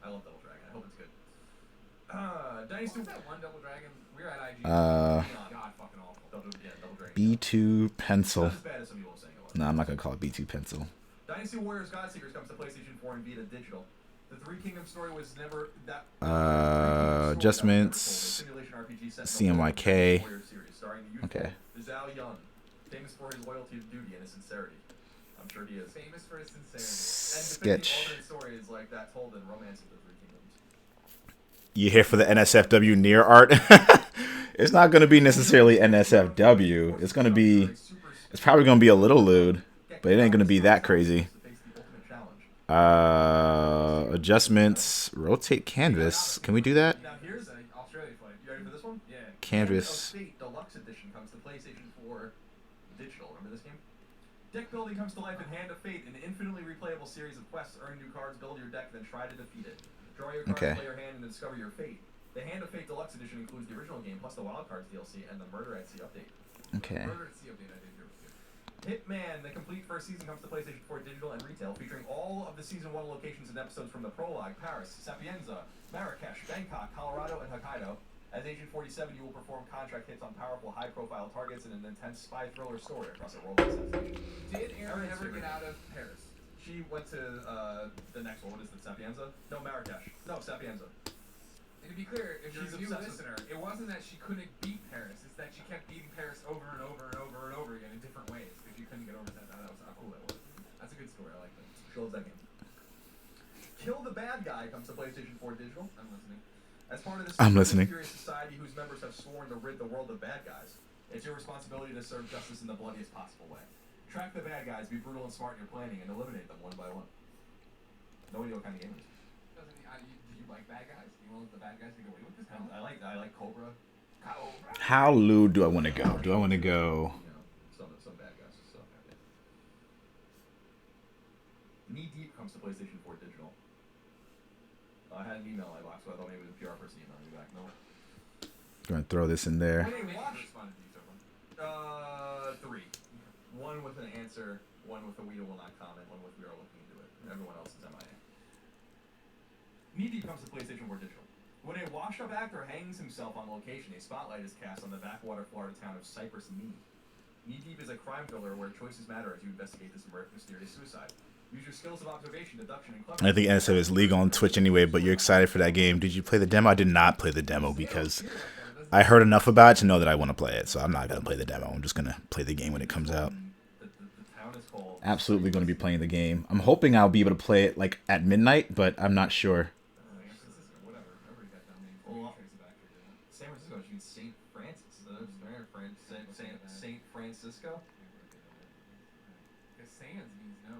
E: I love Double Dragon. I hope it's good. Dynasty.
G: What's that one Double Dragon? We were at IG.
A: Uh,
G: God, fucking awful.
E: Double Dragon.
A: B2 Pencil.
E: Not as bad as some people are saying it was.
A: No, I'm not gonna call it B2 Pencil.
E: Dynasty Warriors Godseekers comes to PlayStation 4 and Vita Digital. The Three Kingdoms story was never that.
A: Adjustments. CMYK. Okay.
E: Zhao Yun, famous for his loyalty to duty and his sincerity. I'm sure he is.
G: Famous for his sincerity.
E: And
A: Sketch.
E: alternate stories like that told in Romance of the Three Kingdoms.
A: You here for the NSFW Nier art? It's not gonna be necessarily NSFW. It's probably gonna be a little lewd, but it ain't gonna be that crazy. Adjustments. Rotate canvas. Can we do that?
E: Now here's
G: It's an Australia flight.
E: you ready for this one?
G: Yeah.
A: Canvas.
E: Hand of Fate Deluxe Edition comes to PlayStation 4 Digital. Remember this game? Deck building comes to life in Hand of Fate, an infinitely replayable series of quests. Earn new cards, build your deck, then try to defeat it. Draw your cards,
A: Okay.
E: play your hand, and discover your fate. The Hand of Fate Deluxe Edition includes the original game plus the Wild Cards DLC and the Murder at Sea update.
A: Okay.
G: Murder at Sea update, I did hear was good.
E: Hitman, the complete first season, comes to PlayStation 4 Digital and Retail, featuring all of the Season 1 locations and episodes from the prologue, Paris, Sapienza, Marrakesh, Bangkok, Colorado, and Hokkaido. As Agent 47, you will perform contract hits on powerful, high-profile targets in an intense spy thriller story across a world assassination.
G: Did Aaron ever get out of Paris?
E: She went to the next one. What is it, Sapienza? No, Marrakesh. No, Sapienza.
G: And to be clear, if you're
E: She's
G: a new
E: obsessed with-
G: listener, it wasn't that she couldn't beat Paris, it's that she kept beating Paris over and over and over and over again in different ways, because you couldn't get over that. That was how cool that was. That's a good story, I like that.
E: She loves that game. Kill the Bad Guy comes to PlayStation 4 Digital.
G: I'm listening.
E: As part of this
A: I'm listening.
E: mysterious society whose members have sworn to rid the world of bad guys, it's your responsibility to serve justice in the bloodiest possible way. Track the bad guys, be brutal and smart in your planning, and eliminate them one by one. No idea what kind of game it is.
G: Do you like bad guys? You want the bad guys to get away with this?
E: I like Cobra.
A: How lewd do I want to go? Do I want to go?
E: You know, some bad guys. So. Knee Deep comes to PlayStation 4 Digital. I had an email I box, so I thought maybe the PR person emailed me back. No.
A: Gonna throw this in there.
E: Hey, watch.
G: Responded to each other.
E: 3. One with an answer, one with a we will not comment, one with we are looking into it. Everyone else is MIA. Knee Deep comes to PlayStation 4 Digital. When a washed-up actor hangs himself on location, a spotlight is cast on the backwater Florida town of Cypress Knee. Knee Deep is a crime thriller where choices matter as you investigate this mysterious suicide. Use your skills of observation, deduction, and cleverness.
A: I think NSF is legal on Twitch anyway, but you're excited for that game. Did you play the demo? I did not play the demo because I heard enough about it to know that I want to play it. So I'm not going to play the demo. I'm just going to play the game when it comes out.
E: The town is called...
A: Absolutely going to be playing the game. I'm hoping I'll be able to play it like at midnight, but I'm not sure.
G: Whatever. Everybody got dumb names.
E: Well,
G: Trace it back to it.
E: San Francisco, which means St. Francis. St. Francisco?
G: Because sans means no.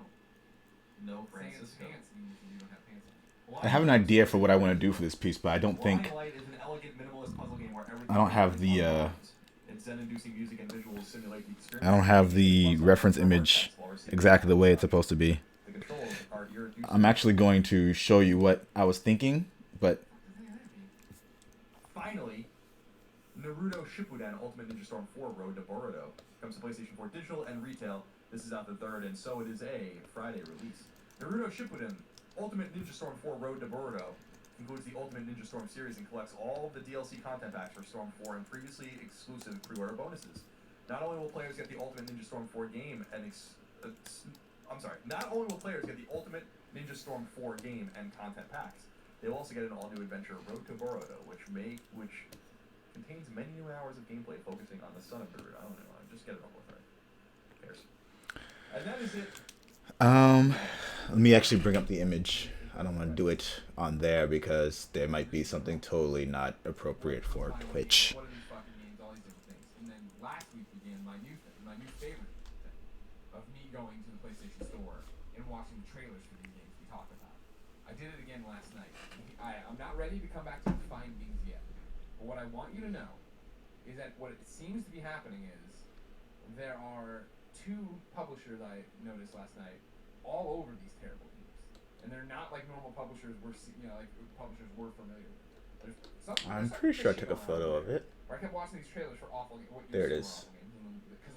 E: No,
G: Sans
E: Francisco.
G: pants means you don't have pants on.
A: I have an idea for what I want to do for this piece, but I don't think
E: Blind Light is an elegant minimalist puzzle game where everything
A: I don't have the
E: its zen-inducing music and visuals simulate the experience.
A: I don't have the reference image exactly the way it's supposed to be.
E: The controls are irreducible.
A: I'm actually going to show you what I was thinking, but
E: Finally, Naruto Shippuden Ultimate Ninja Storm 4 Road to Boruto comes to PlayStation 4 Digital and Retail. This is out the 3rd, and so it is a Friday release. Naruto Shippuden Ultimate Ninja Storm 4 Road to Boruto includes the Ultimate Ninja Storm series and collects all of the DLC content packs for Storm 4 and previously exclusive pre-order bonuses. Not only will players get the Ultimate Ninja Storm 4 game and not only will players get the Ultimate Ninja Storm 4 game and content packs, they will also get an all-new adventure, Road to Boruto, which contains many new hours of gameplay focusing on the son of Naruto. I don't know, just get it over with, right? Who cares? And that is it.
A: let me actually bring up the image. I don't want to do it on there because there might be something totally not appropriate for Twitch.
G: What are these fucking games? All these different things. And then last week began my new favorite thing. of me going to the PlayStation Store and watching the trailers for these games we talk about. I did it again last night. I'm not ready to come back to the findings yet. But what I want you to know is that what it seems to be happening is there are 2 publishers I noticed last night all over these terrible games. And they're not like normal publishers like publishers we're familiar with.
A: I'm pretty sure I took a photo of it.
G: Where I kept watching these trailers for awful games.
A: There it is.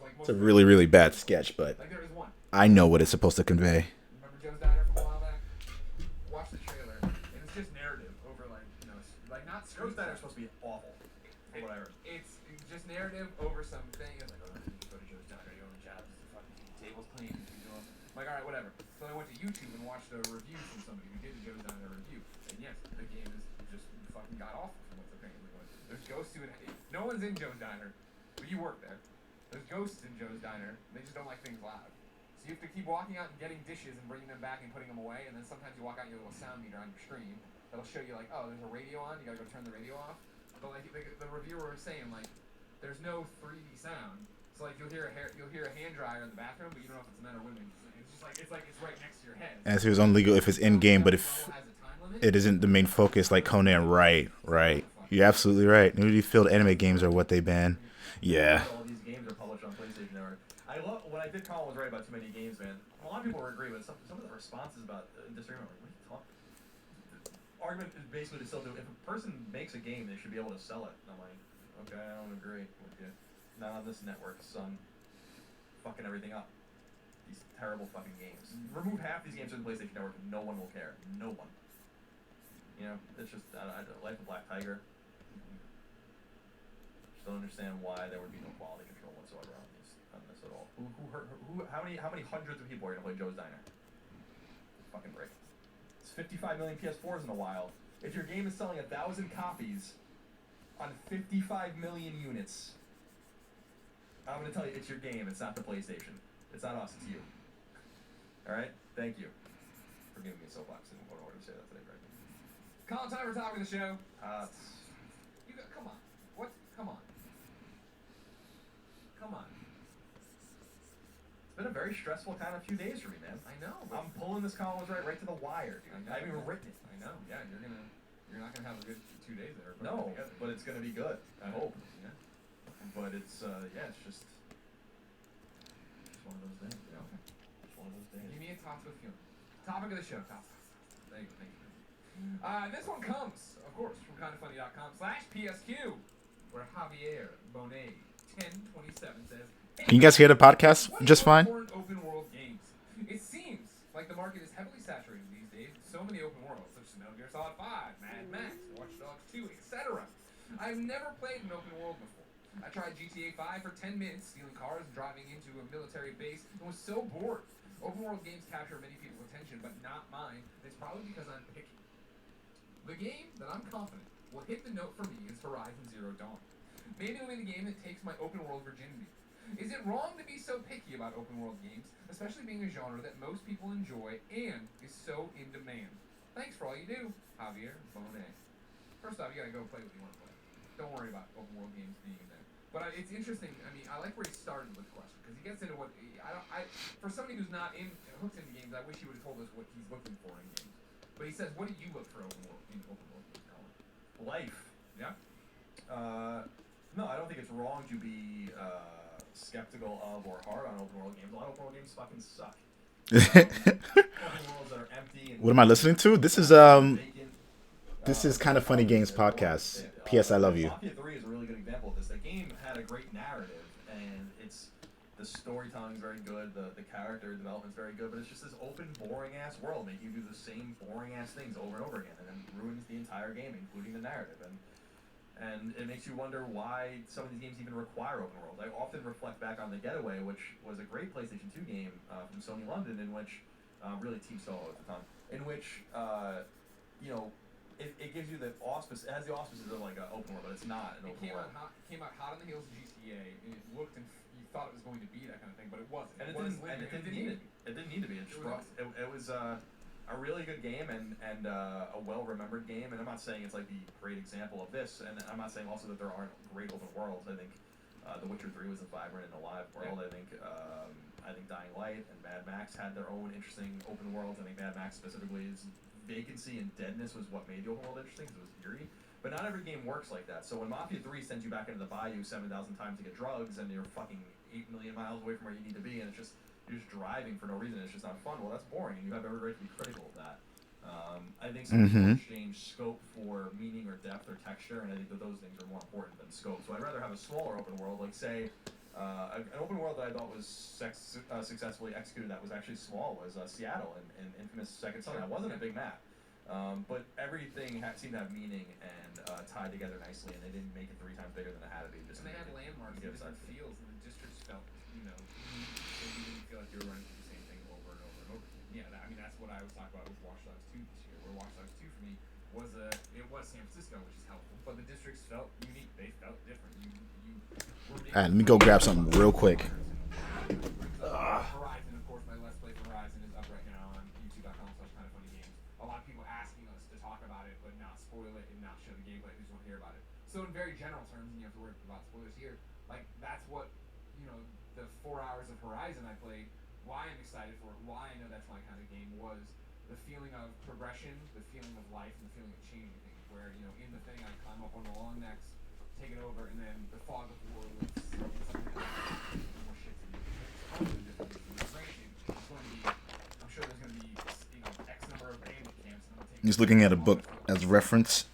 G: Like,
A: It's a really, really bad sketch, but
G: like there is one.
A: I know what it's supposed to convey.
G: Remember Joe's Diner from a while back? Watch the trailer, and it's just narrative over like not
E: Joe's Diner is supposed to be awful, from what I heard.
G: It's just narrative over something. It's like, oh, you go to Joe's Diner, you own the job, the fucking table's clean. I'm like, all right, whatever. So I went to YouTube and watched a review from somebody who did a Joe's Diner review, and yes, the game is just fucking god awful from what they're paying everyone. There's ghosts to it. No one's in Joe's Diner, but you work there. There's ghosts in Joe's Diner. They just don't like things loud. So you have to keep walking out and getting dishes and bringing them back and putting them away. And then sometimes you walk out and you have a little sound meter on your stream that'll show you like, oh, there's a radio on. You gotta go turn the radio off. But like the reviewer was saying, like, there's no 3D sound. So like you'll hear a hand dryer in the bathroom, but you don't know if it's men or women. It's just like it's right next to your head.
A: And so it's only legal if it's in game, but if it isn't the main focus, like Conan, right. You're absolutely right. Nudity-filled anime games are what they ban. Yeah.
E: All these games are published on PlayStation Network. I love when I did Colin was right about too many games, man. A lot of people were agreeing with some of the responses about disagreement. Like, what are you talking? The argument is basically to still do. If a person makes a game, they should be able to sell it. And I'm like, okay, I don't agree with you. Not on this network, son. Fucking everything up. These terrible fucking games. Remove half these games from the PlayStation Network, and no one will care. No one. You know, it's just Life of Black Tiger. Don't understand why there would be no quality control whatsoever on this at all. How many hundreds of people are gonna play Joe's Diner? Fucking break. It's 55 million PS4s in the wild. If your game is selling 1,000 copies on 55 million units, I'm gonna tell you, it's your game. It's not the PlayStation. It's not us. It's you. All right. Thank you for giving me a soapbox. I didn't want to say that today, Greg.
G: Colin, time for topic of the show. Come on. What? Come on.
E: It's been a very stressful kind of few days for me, man.
G: I know.
E: I'm pulling this Colin was right to the wire, dude. I haven't even written it.
G: I know. Yeah, you're not gonna have a good 2 days there.
E: No, but it's gonna be good. I hope.
G: Yeah.
E: But it's it's just one of those days.
G: Yeah, okay.
E: Just one of those days.
G: Give me a topic of feeling. Topic of the show. Topic. Thank you. This one comes, of course, from kindoffunny.com/PSQ, where Javier Bonet 1027 says,
A: Can you guys hear the podcast just fine?
G: Open world games. It seems like the market is heavily saturated these days with so many open worlds, such as Metal Gear Solid 5, Mad Max, Watch Dogs 2, etc. I've never played an open world before. I tried GTA 5 for 10 minutes, stealing cars and driving into a military base, and was so bored. Open world games capture many people's attention, but not mine. It's probably because I'm picky. The game that I'm confident will hit the note for me is Horizon Zero Dawn. Maybe it'll be the game that takes my open world virginity. Is it wrong to be so picky about open world games, especially being a genre that most people enjoy and is so in demand? Thanks for all you do, Javier Bonet. First off, you gotta go play what you want to play. Don't worry about open world games being in there. But it's interesting. I mean, I like where he started with the question because he gets into what for somebody who's not hooked into games, I wish he would have told us what he's looking for in games. But he says, "What do you look for in open world games, Colin?"
E: Life.
G: Yeah.
E: No, I don't think it's wrong to be skeptical of or hard on open world games. A lot of open world games fucking suck. Open worlds that are empty. And
A: What am I listening to? This is Kind of Funny Games podcast. P.S. I love you.
E: Mafia 3 is a really good example of this. The game had a great narrative, and the storytelling is very good, the character development is very good, but it's just this open, boring-ass world making you do the same boring-ass things over and over again, and then ruins the entire game, including the narrative. And it makes you wonder why some of these games even require open worlds. I often reflect back on The Getaway, which was a great PlayStation 2 game from Sony London, in which, really Team Solo at the time, in which, it gives you the auspice. It has the auspices of like an open world, but it's not an open world.
G: It came out hot on the heels of GTA, and it looked and you thought it was going to be that kind of thing, but it wasn't.
E: And it didn't need to be. It was a really good game and a well-remembered game. And I'm not saying it's like the great example of this, and I'm not saying also that there aren't great open worlds. I think The Witcher 3 was a vibrant and alive world. I think Dying Light and Mad Max had their own interesting open worlds. I think Mad Max specifically is vacancy and deadness was what made the open world interesting because it was eerie. But not every game works like that. So when Mafia 3 sends you back into the bayou 7,000 times to get drugs and you're fucking 8 million miles away from where you need to be and it's just you're just driving for no reason, it's just not fun, well, that's boring and you have every right to be critical of that. I think some people exchange scope for meaning or depth or texture, and I think that those things are more important than scope. So I'd rather have a smaller open world, like say, an open world that I thought was successfully executed that was actually small was Seattle in Infamous Second Son. That wasn't a big map, but everything seemed to have meaning and tied together nicely, and they didn't make it 3 times bigger than it had to be.
G: And they had landmarks and different fields, and the districts felt, you know, you didn't feel like you were running through the same thing over and over and over again. Yeah, I mean, that's what I was talking about with Watch Dogs 2 this year, where Watch Dogs 2 for me was it was San Francisco, which is helpful, but the districts felt unique. They felt different. You were
A: All right, let me go grab something real quick.
G: Horizon, of course, my Let's Play for Horizon is up right now on youtube.com/kindoffunnygames. A lot of people asking us to talk about it, but not spoil it and not show the gameplay. Who's want to hear about it? So in very general terms, and you have to worry about spoilers here. Like that's what the 4 hours of Horizon I played. Why I'm excited for it, why I know that's my kind of game was the feeling of progression, the feeling of life, and the feeling of changing things. Where in the thing I climb up on the long necks, take it over, and then the fog of war was something more shit to do. I'm sure there's going to be X number of bandit camps.
A: Just looking at a book as reference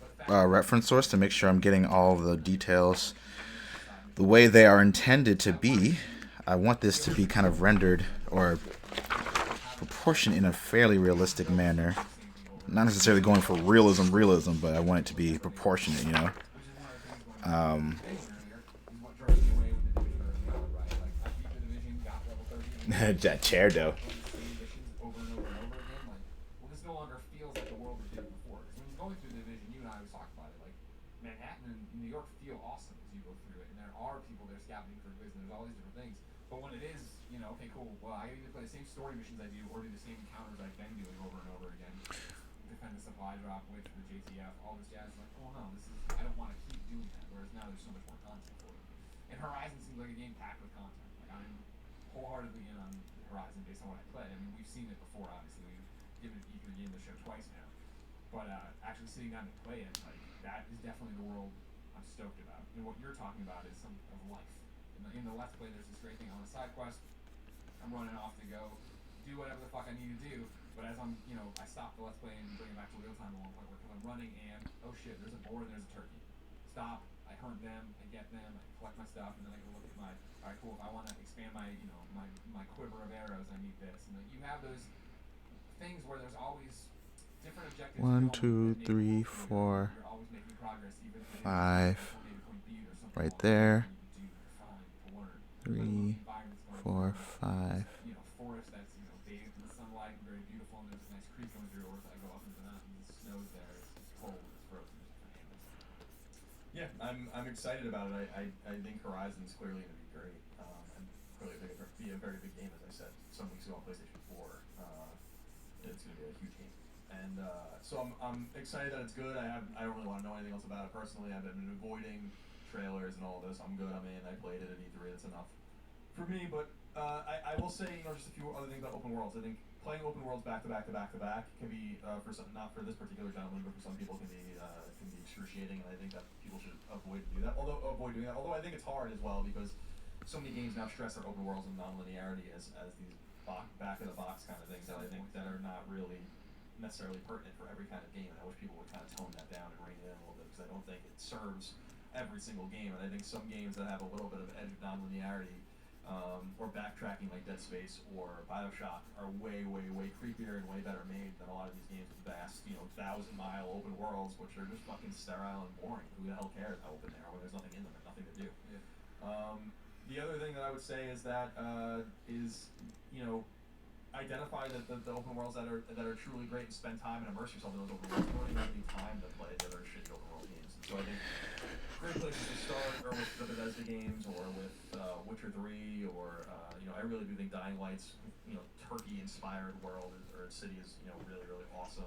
A: source to make sure I'm getting all the details the way they are intended to be. I want this to be kind of rendered or proportioned in a fairly realistic manner. Not necessarily going for realism, but I want it to be proportionate, That chair, though.
G: Story missions I do, or do the same encounters I've been doing over and over again. Defend the supply drop with the JTF, all this jazz. Like, oh no, I don't want to keep doing that. Whereas now there's so much more content for it. And Horizon seems like a game packed with content. Like I'm wholeheartedly in on Horizon based on what I play. I mean, we've seen it before. Obviously, we've given the game the show twice now. But actually sitting down to play it, like that is definitely the world I'm stoked about. And what you're talking about is some of life. In the Let's Play, there's this great thing on the side quest. I'm running off to go do whatever the fuck I need to do, but as I'm, I stop the Let's Play and bring it back to real time at one point because I'm running and, oh shit, there's a boar and there's a turkey. Stop, I hunt them, I get them, I collect my stuff, and then I go look at alright cool, if I want to expand my, my quiver of arrows, I need this. And you have those things where there's always different objectives.
A: 1, 2, 3, 4, 5, right there. 3, 4, 5.
G: Forest that's bathed in the sunlight, very beautiful, and there's a nice creek going through. Or if I go up into the mountains, it snows there, it's cold, it's frozen,
E: Yeah, I'm excited about it. I think Horizon's clearly going to be great, and clearly be a very big game, as I said some weeks ago on PlayStation 4. It's going to be a huge game, and so I'm excited that it's good. I don't really want to know anything else about it personally. I've been avoiding trailers and all this. I'm good. I'm in. I played it at E3. That's enough for me. But I will say, just a few other things about open worlds. I think playing open worlds back to back can be for some, not for this particular gentleman, but for some people can be excruciating, and I think that people should avoid doing that. Although I think it's hard as well because so many games now stress their open worlds and non-linearity as these back of the box kind of things that I think that are not really necessarily pertinent for every kind of game. And I wish people would kind of tone that down and rein it in a little bit because I don't think it serves every single game. And I think some games that have a little bit of edge of non-linearity. Or backtracking like Dead Space or Bioshock are way creepier and way better made than a lot of these games with vast, 1,000-mile open worlds, which are just fucking sterile and boring. Who the hell cares how open they are when there's nothing in them and nothing to do? Yeah. The other thing that I would say is that identify the open worlds that are truly great and spend time and immerse yourself in those open worlds. You don't even have any time to play the other shitty open world games. And so I think great places to start are with the Bethesda games or with Witcher 3 or I really do think Dying Light's turkey-inspired world or city is really awesome.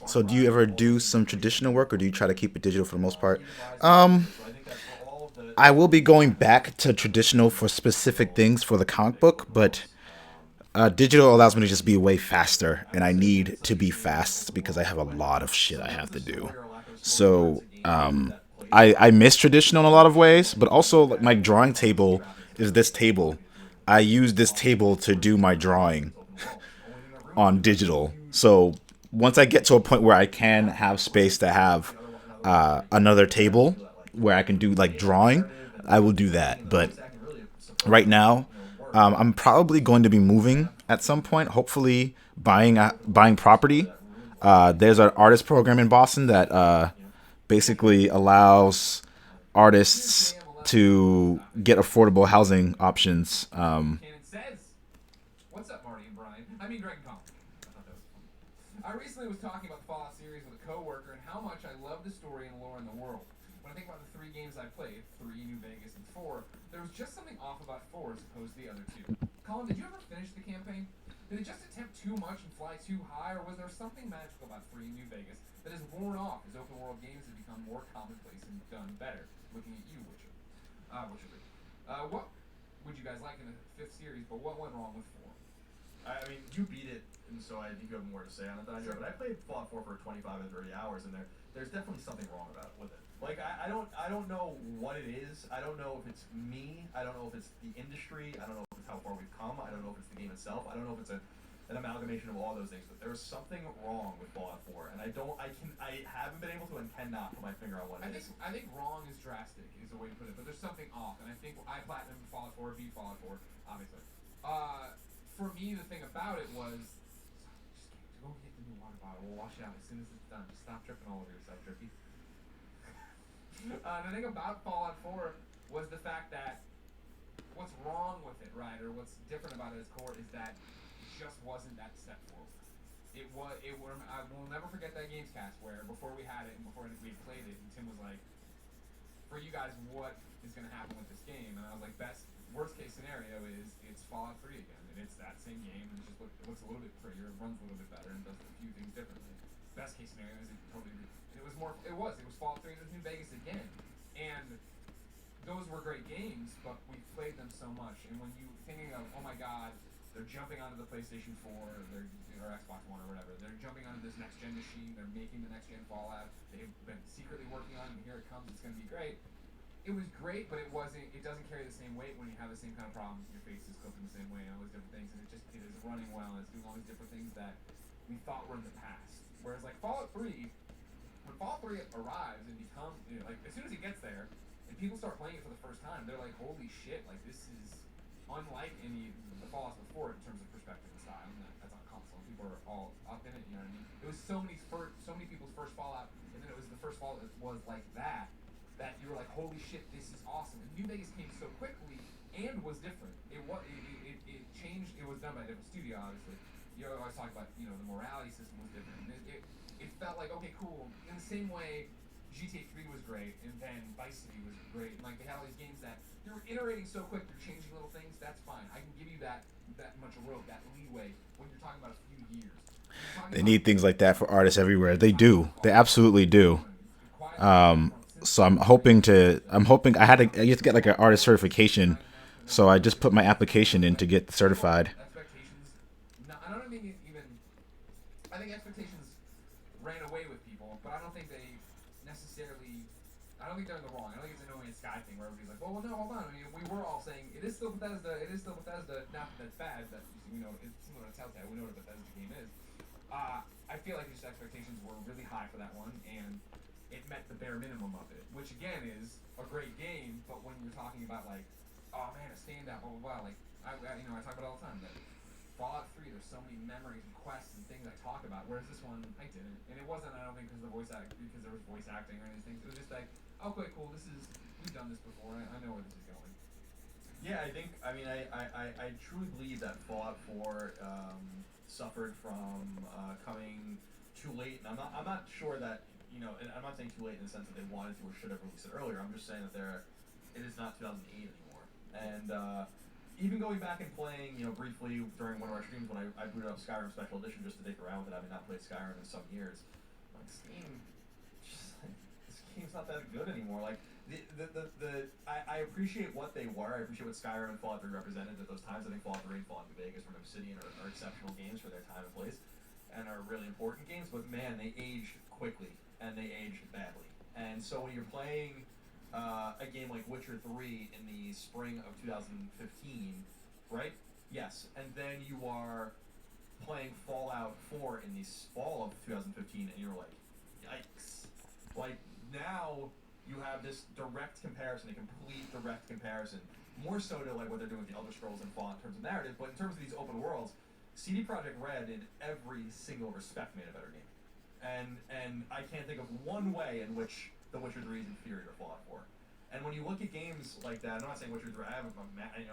A: So do you ever do some traditional work, or do you try to keep it digital for the most part?
E: So I think that for all of
A: I will be going back to traditional for specific things for the comic book, but digital allows me to just be way faster, and I need to be fast because I have a lot of shit I have to do. So I miss traditional in a lot of ways, but also like, my drawing table is this table. I use this table to do my drawing on digital. So once I get to a point where I can have space to have another table where I can do like drawing, I will do that. But right now, I'm probably going to be moving at some point. Hopefully, buying property. There's an artist program in Boston that basically allows artists to get affordable housing options.
G: Canon says. What's up, Marty and Brian? I mean, Greg and Colin. I thought that was funny. I recently was talking about the Fallout series with a coworker and how much I love the story and lore in the world. When I think about the 3 games I played, 3 New Vegas and 4, there was just something off about 4 as opposed to the other 2. Colin, did you ever finish the campaign? Did it just attempt too much and fly too high, or was there something magical about 3 New Vegas that has worn off as open world games have become more commonplace and done better? Looking at you, Witcher. What would you guys like in the 5th series, but what went wrong with 4?
E: I mean, you beat it, and so I think you have more to say on it than I do. But I played Fallout 4 for 25 and 30 hours, and there's definitely something wrong with it. Like I don't know what it is. I don't know if it's me. I don't know if it's the industry. I don't know if it's how far we've come. I don't know if it's the game itself. I don't know if it's an amalgamation of all those things. But there's something wrong with Fallout 4, and I haven't been able to and cannot put my finger on what it is.
G: I think wrong is drastic is the way to put it, but there's something off, and I think I platinum Fallout 4, beat Fallout 4, obviously. For me, the thing about it was, just go get the new water bottle. We'll wash it out as soon as it's done. Just stop dripping all over yourself, Drippy. The thing about Fallout 4 was the fact that what's wrong with it, right, or what's different about it at its core is that it just wasn't that step forward. I will never forget that Games Cast where before we had it and before we had played it, and Tim was like, for you guys, what is going to happen with this game? And I was like, worst case scenario is it's Fallout 3 again, and it's that same game, and it looks a little bit prettier, it runs a little bit better, and does a few things differently. Best case scenario is it was Fallout 3 in New Vegas again, and those were great games, but we played them so much, and when you thinking of, oh my god, they're jumping onto the PlayStation 4, or Xbox One or whatever, they're jumping onto this next-gen machine, they're making the next-gen Fallout, they've been secretly working on it, and here it comes, it's going to be great. It was great, but it doesn't carry the same weight when you have the same kind of problems, your face is cooking the same way, and all those different things, and it is running well, and it's doing all these different things that we thought were in the past. Whereas like Fallout 3, when Fallout 3 arrives and becomes, like as soon as it gets there, and people start playing it for the first time, they're like, holy shit, like this is unlike any of the Fallouts before in terms of perspective and style, and that's on console. People are all up in it, you know what I mean? It was so many people's first Fallout, and then it was the first Fallout that was like that you were like, holy shit, this is awesome. And New Vegas came so quickly and was different. It changed. It was done by a different studio, obviously. You always talk about, the morality system was different. And it felt like, okay, cool. In the same way, GTA 3 was great, and then Vice City was great. And like they had all these games that you're iterating so quick, you're changing little things. That's fine. I can give you that much rope, that leeway when you're talking about a few years.
A: They need things like that for artists everywhere. They do. They absolutely do. So you have to get like an artist certification. So I just put my application in to get certified.
G: I think expectations ran away with people, but I don't think they're in the wrong. I don't think it's a No Man's Sky thing where everybody's like, well, no, hold on. I mean, we were all saying, it is still Bethesda, not that that's bad, but, it's similar to Telltale, we know what a Bethesda game is. I feel like just expectations were really high for that one, and it met the bare minimum of it, which again is a great game, but when you're talking about like, oh man, a standout, blah blah blah, like I talk about it all the time that Fallout 3, there's so many memories and quests and things I talk about, whereas this one I didn't, and it wasn't, I don't think, because there was voice acting or anything. It was just like, okay, cool, we've done this before, I know where this is going.
E: Yeah, I truly believe that Fallout 4 suffered from coming too late, and I'm not sure that. And I'm not saying too late in the sense that they wanted to or should have released it earlier. I'm just saying that it is not 2008 anymore. And even going back and playing, briefly during one of our streams when I booted up Skyrim Special Edition just to dick around with it, having not played Skyrim in some years, like this game's not that good anymore. Like I appreciate what they were. I appreciate what Skyrim and Fallout 3 represented at those times. I think Fallout 3 and Fallout New Vegas from Obsidian are exceptional games for their time and place, and are really important games. But man, they age quickly and they age badly. And so when you're playing a game like Witcher 3 in the spring of 2015, right? Yes, and then you are playing Fallout 4 in the fall of 2015, and you're like, yikes! Like now. You have this direct comparison, a complete direct comparison, more so to like what they're doing with the Elder Scrolls and Fallout in terms of narrative, but in terms of these open worlds, CD Projekt Red in every single respect made a better game, and I can't think of one way in which The Witcher 3 is inferior to Fallout 4. And when you look at games like that, I'm not saying Witcher 3. I have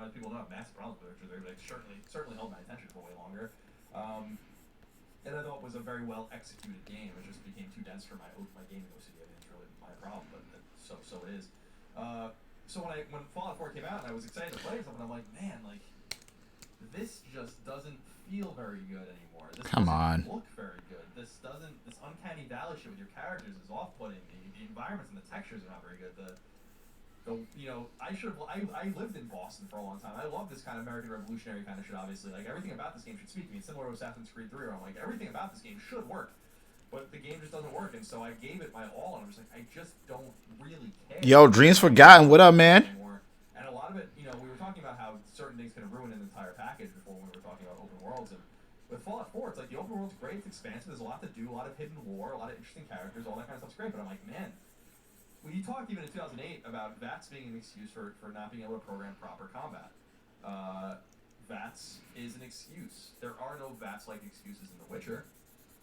E: people know I have massive problems with Witcher 3, but it certainly held my attention for way longer. And I thought it was a very well executed game. It just became too dense for my gaming OCD. I mean, it's really my problem, but so it is. So when Fallout 4 came out and I was excited to play something, I'm like, man, like this just doesn't feel very good anymore. This
A: Come on.
E: doesn't look very good. This uncanny valley shit with your characters is off-putting. The environments and the textures are not very good. I lived in Boston for a long time. I love this kind of American Revolutionary kind of shit, obviously. Like, everything about this game should speak to me. It's similar to Assassin's Creed 3, where I'm like, everything about this game should work. But the game just doesn't work, and so I gave it my all, and I'm just like, I just don't really care.
A: Yo, Dreams Forgotten, what up, man?
E: And a lot of it, we were talking about how certain things can ruin an entire package before when we were talking about open worlds, and with Fallout 4, it's like the open world's great, it's expansive, there's a lot to do, a lot of hidden lore, a lot of interesting characters, all that kind of stuff's great, but I'm like, man, when you talked even in 2008 about VATS being an excuse for not being able to program proper combat, VATS is an excuse. There are no VATS-like excuses in The Witcher.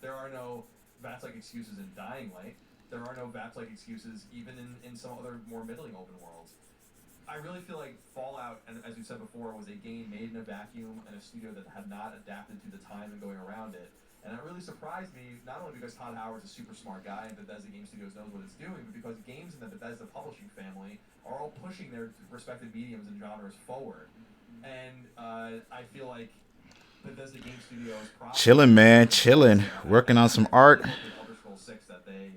E: There are no VATS-like excuses in Dying Light. There are no VATS-like excuses even in some other more middling open worlds. I really feel like Fallout, and as we said before, was a game made in a vacuum and a studio that had not adapted to the time and going around it. And it really surprised me, not only because Todd Howard's a super smart guy and Bethesda Game Studios knows what it's doing, but because games in the Bethesda publishing family are all pushing their respective mediums and genres forward. And I feel like Bethesda Game Studios
A: Chilling, man, chilling. Working on some art.
E: Elder Scrolls 6 that they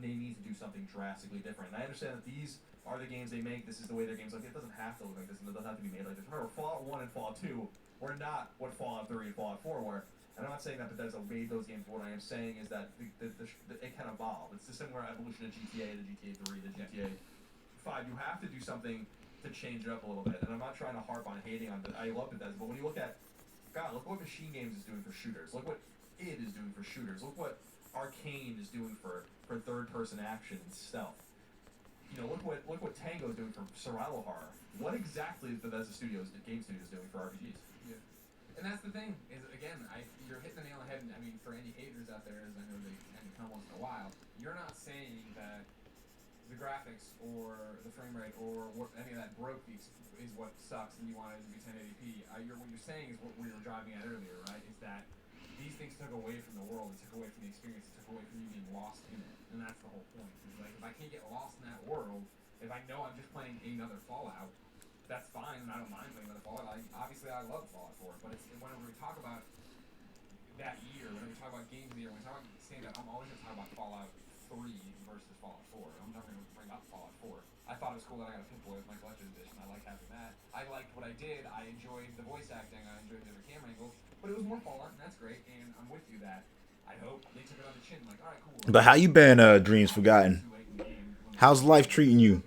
E: need to do something drastically different. And I understand that these are the games they make. This is the way their games look. It doesn't have to look like this, and it doesn't have to be made like this. Remember, Fallout 1 and Fallout 2 were not what Fallout 3 and Fallout 4 were. And I'm not saying that Bethesda made those games. What I am saying is that it can evolve. It's the similar evolution of GTA, the GTA 3, the GTA 5. You have to do something to change it up a little bit. And I'm not trying to harp on hating on it. I love Bethesda, but when you look at, God, look what Machine Games is doing for shooters. Look what id is doing for shooters. Look what Arcane is doing for third-person action and stealth. Look what Tango is doing for survival horror. What exactly is Bethesda Game Studios doing for RPGs?
G: Yeah. And that's the thing, is again, you're hitting the nail on the head. I mean, for any haters out there, as I know they tend to come once in a while, you're not saying that the graphics or the frame rate or any of that broke is what sucks and you want it to be 1080p. What you're saying is what we were driving at earlier, right? Is that these things took away from the world, it took away from the experience, it took away from you being lost in it. And that's the whole point. It's like, if I can't get lost in that world, if I know I'm just playing another Fallout, that's fine, and I don't mind playing another Fallout. Obviously, I love Fallout 4, but whenever we talk about that year, whenever we talk about games of the year, when we talk about stand-up, I'm always going to talk about Fallout 3 versus Fallout 4. I'm never going to bring up Fallout 4. I thought it was cool that I got a Pip-Boy with my collector's edition. I like having that. I liked what I did. I enjoyed the voice acting. I enjoyed the other camera angles. But it was more Fallout, and that's great, and I'm with you that I hope they took it on the chin, like, all right, cool.
A: But how you been, Dreams Forgotten? How's life treating you?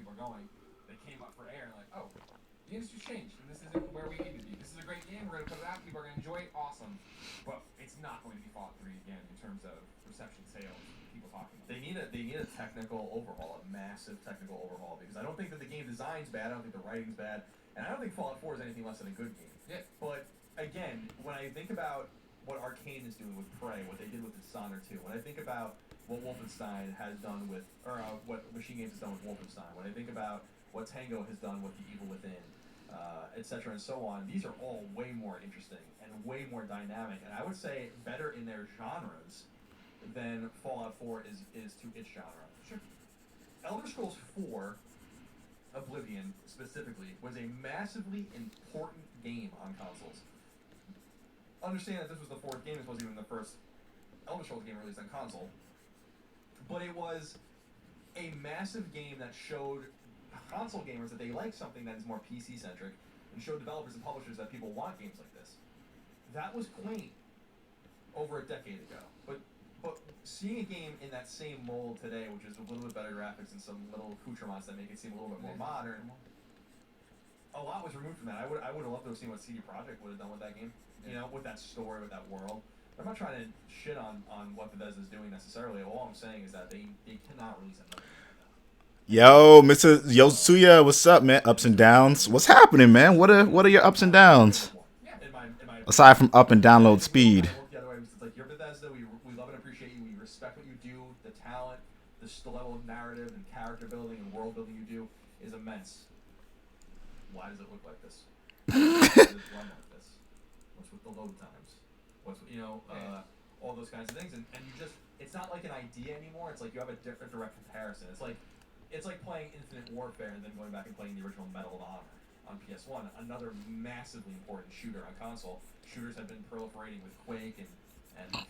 G: They came up for air, like, oh, the industry's changed, and this isn't where we need to be. This is a great game. We're going to put it out. People are going to enjoy it. Awesome. But it's not going to be Fallout 3 again in terms of reception, sales, people talking about it.
E: They need a technical overhaul, a massive technical overhaul, because I don't think that the game design's bad. I don't think the writing's bad. And I don't think Fallout 4 is anything less than a good game.
G: Yeah.
E: But, again, when I think about what Arcane is doing with Prey, what they did with Dishonored 2, when I think about what Wolfenstein has done with, what Machine Games has done with Wolfenstein, when I think about what Tango has done with The Evil Within, etc. and so on, these are all way more interesting and way more dynamic, and I would say better in their genres than Fallout 4 is to its genre.
G: Sure.
E: Elder Scrolls 4, Oblivion specifically, was a massively important game on consoles. Understand that this was the fourth game, this wasn't even the first Elder Scrolls game released on console, but it was a massive game that showed console gamers that they like something that is more PC centric, and showed developers and publishers that people want games like this. That was quaint over a decade ago. But seeing a game in that same mold today, which is a little bit better graphics and some little accoutrements that make it seem a little bit more modern, a lot was removed from that. I would have loved to have seen what CD Projekt would have done with that game. You know, with that story, with that world. I'm not trying to shit on what Bethesda's doing necessarily. All I'm saying is that they cannot release another game.
A: Yo, Mr. Yosuya, what's up, man? Ups and downs. What's happening, man? What are your ups and downs? Aside from up and download speed.
E: The other way, it's like, you're Bethesda. We love and appreciate you. We respect what you do. The talent, the level of narrative and character building and world building you do is immense. Why does it look like this? Why does it run like this? What's with the load times? What's with, all those kinds of things, and you just, it's not like an idea anymore. It's like you have a different direct comparison. It's like playing Infinite Warfare and then going back and playing the original Medal of Honor on PS1, another massively important shooter on console. Shooters have been proliferating with Quake and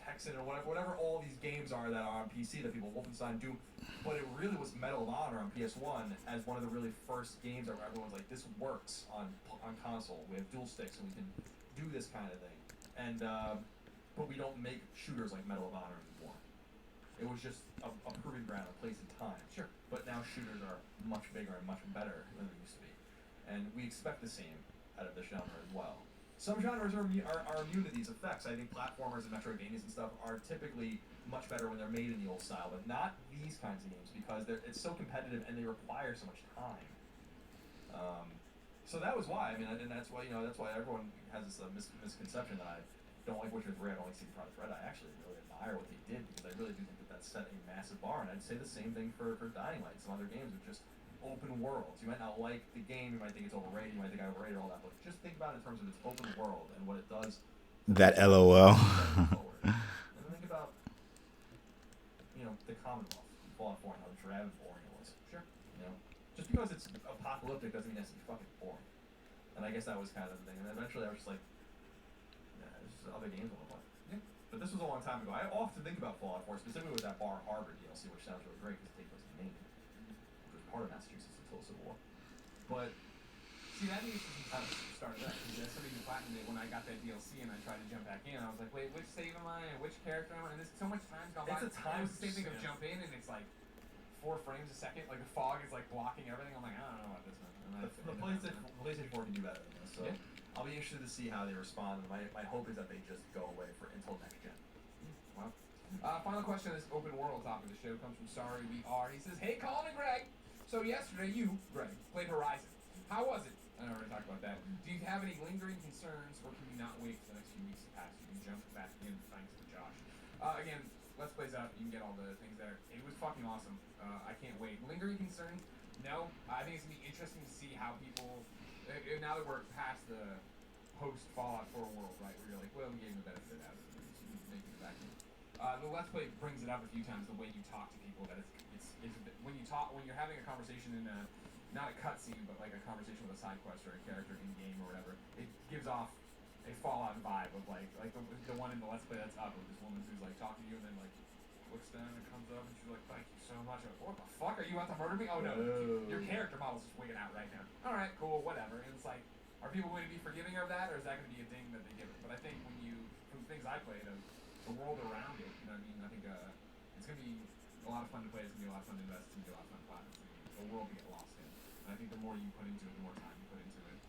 E: Hexen or whatever all these games are that are on PC that people Wolfenstein do, but it really was Medal of Honor on PS1 as one of the really first games where everyone's like, this works on console. We have dual sticks and we can do this kind of thing. And but we don't make shooters like Medal of Honor anymore. It was just a proving ground, a place and time. Sure. But now shooters are much bigger and much better than they used to be. And we expect the same out of this genre as well. Some genres are immune to these effects. I think platformers and Metroidvanias and stuff are typically much better when they're made in the old style, but not these kinds of games because it's so competitive and they require so much time. So that was why. I mean, and that's why everyone has this misconception that I don't like Witcher 3. I don't like CD Projekt Red. I actually really admire what they did because I really do think that set a massive bar. And I'd say the same thing for Dying Light. Some other games are just open worlds. You might not like the game, you might think it's overrated, you might think I overrated all that, but just think about it in terms of its open world and what it does.
A: That LOL.
E: And think about, the Commonwealth, Fallout 4, and how drab and boring it was. Sure. Just because it's apocalyptic doesn't mean it has to be fucking boring. And I guess that was kind of the thing. And eventually I was just like, there's other games I want to play. Yeah. But this was a long time ago. I often think about Fallout 4, specifically with that Bar Harbor DLC, which sounds really great because it takes place in Maine. Part of Massachusetts until the Civil War. But
G: see, that needs to be kind of started that because that's something that platinum did when I got that DLC and I tried to jump back in. I was like, wait, which save am I and which character am I? And there's so much time's gone by.
E: It's a time.
G: It's the same thing of jump in and it's like 4 frames a second. Like the fog is like blocking everything. I'm like, I don't know about this one.
E: The PlayStation 4 can do better than this. So yeah. I'll be interested to see how they respond. And my hope is that they just go away until next gen.
G: Well, final question on this open world topic of the show comes from Sorry We Are. He says, hey, Colin and Greg. So yesterday, you, Greg, played Horizon. How was it? I already talked about that. Do you have any lingering concerns, or can you not wait for the next few weeks to pass? You can jump back in thanks to Josh. Again, Let's Plays out. You can get all the things there. It was fucking awesome. I can't wait. Lingering concerns? No. I think it's going to be interesting to see how people... now that we're past the post-Fallout 4 world, right, where you're like, well, we gave them the benefit out of it, so we can make it back in. The Let's Play brings it up a few times, the way you talk to people, that it's when you're having a conversation in not a cutscene, but like a conversation with a side quest or a character in game or whatever, it gives off a Fallout vibe of like the one in the Let's Play that's up of this woman who's like talking to you and then like looks down and comes up and she's like, thank you so much. I'm like, what the fuck, are you about to murder me? Oh no, your character model's just wigging out right now. Alright, cool, whatever. And it's like, are people going to be forgiving of that, or is that going to be a ding that they give it? But I think from the things I played, the world around it, you know what I mean? I think it's going to be a lot of fun to play. It's going to be a lot of fun to invest. It's going to be a lot of fun to play. The world to get lost in. And I think the more you put into it, the more time you put into it,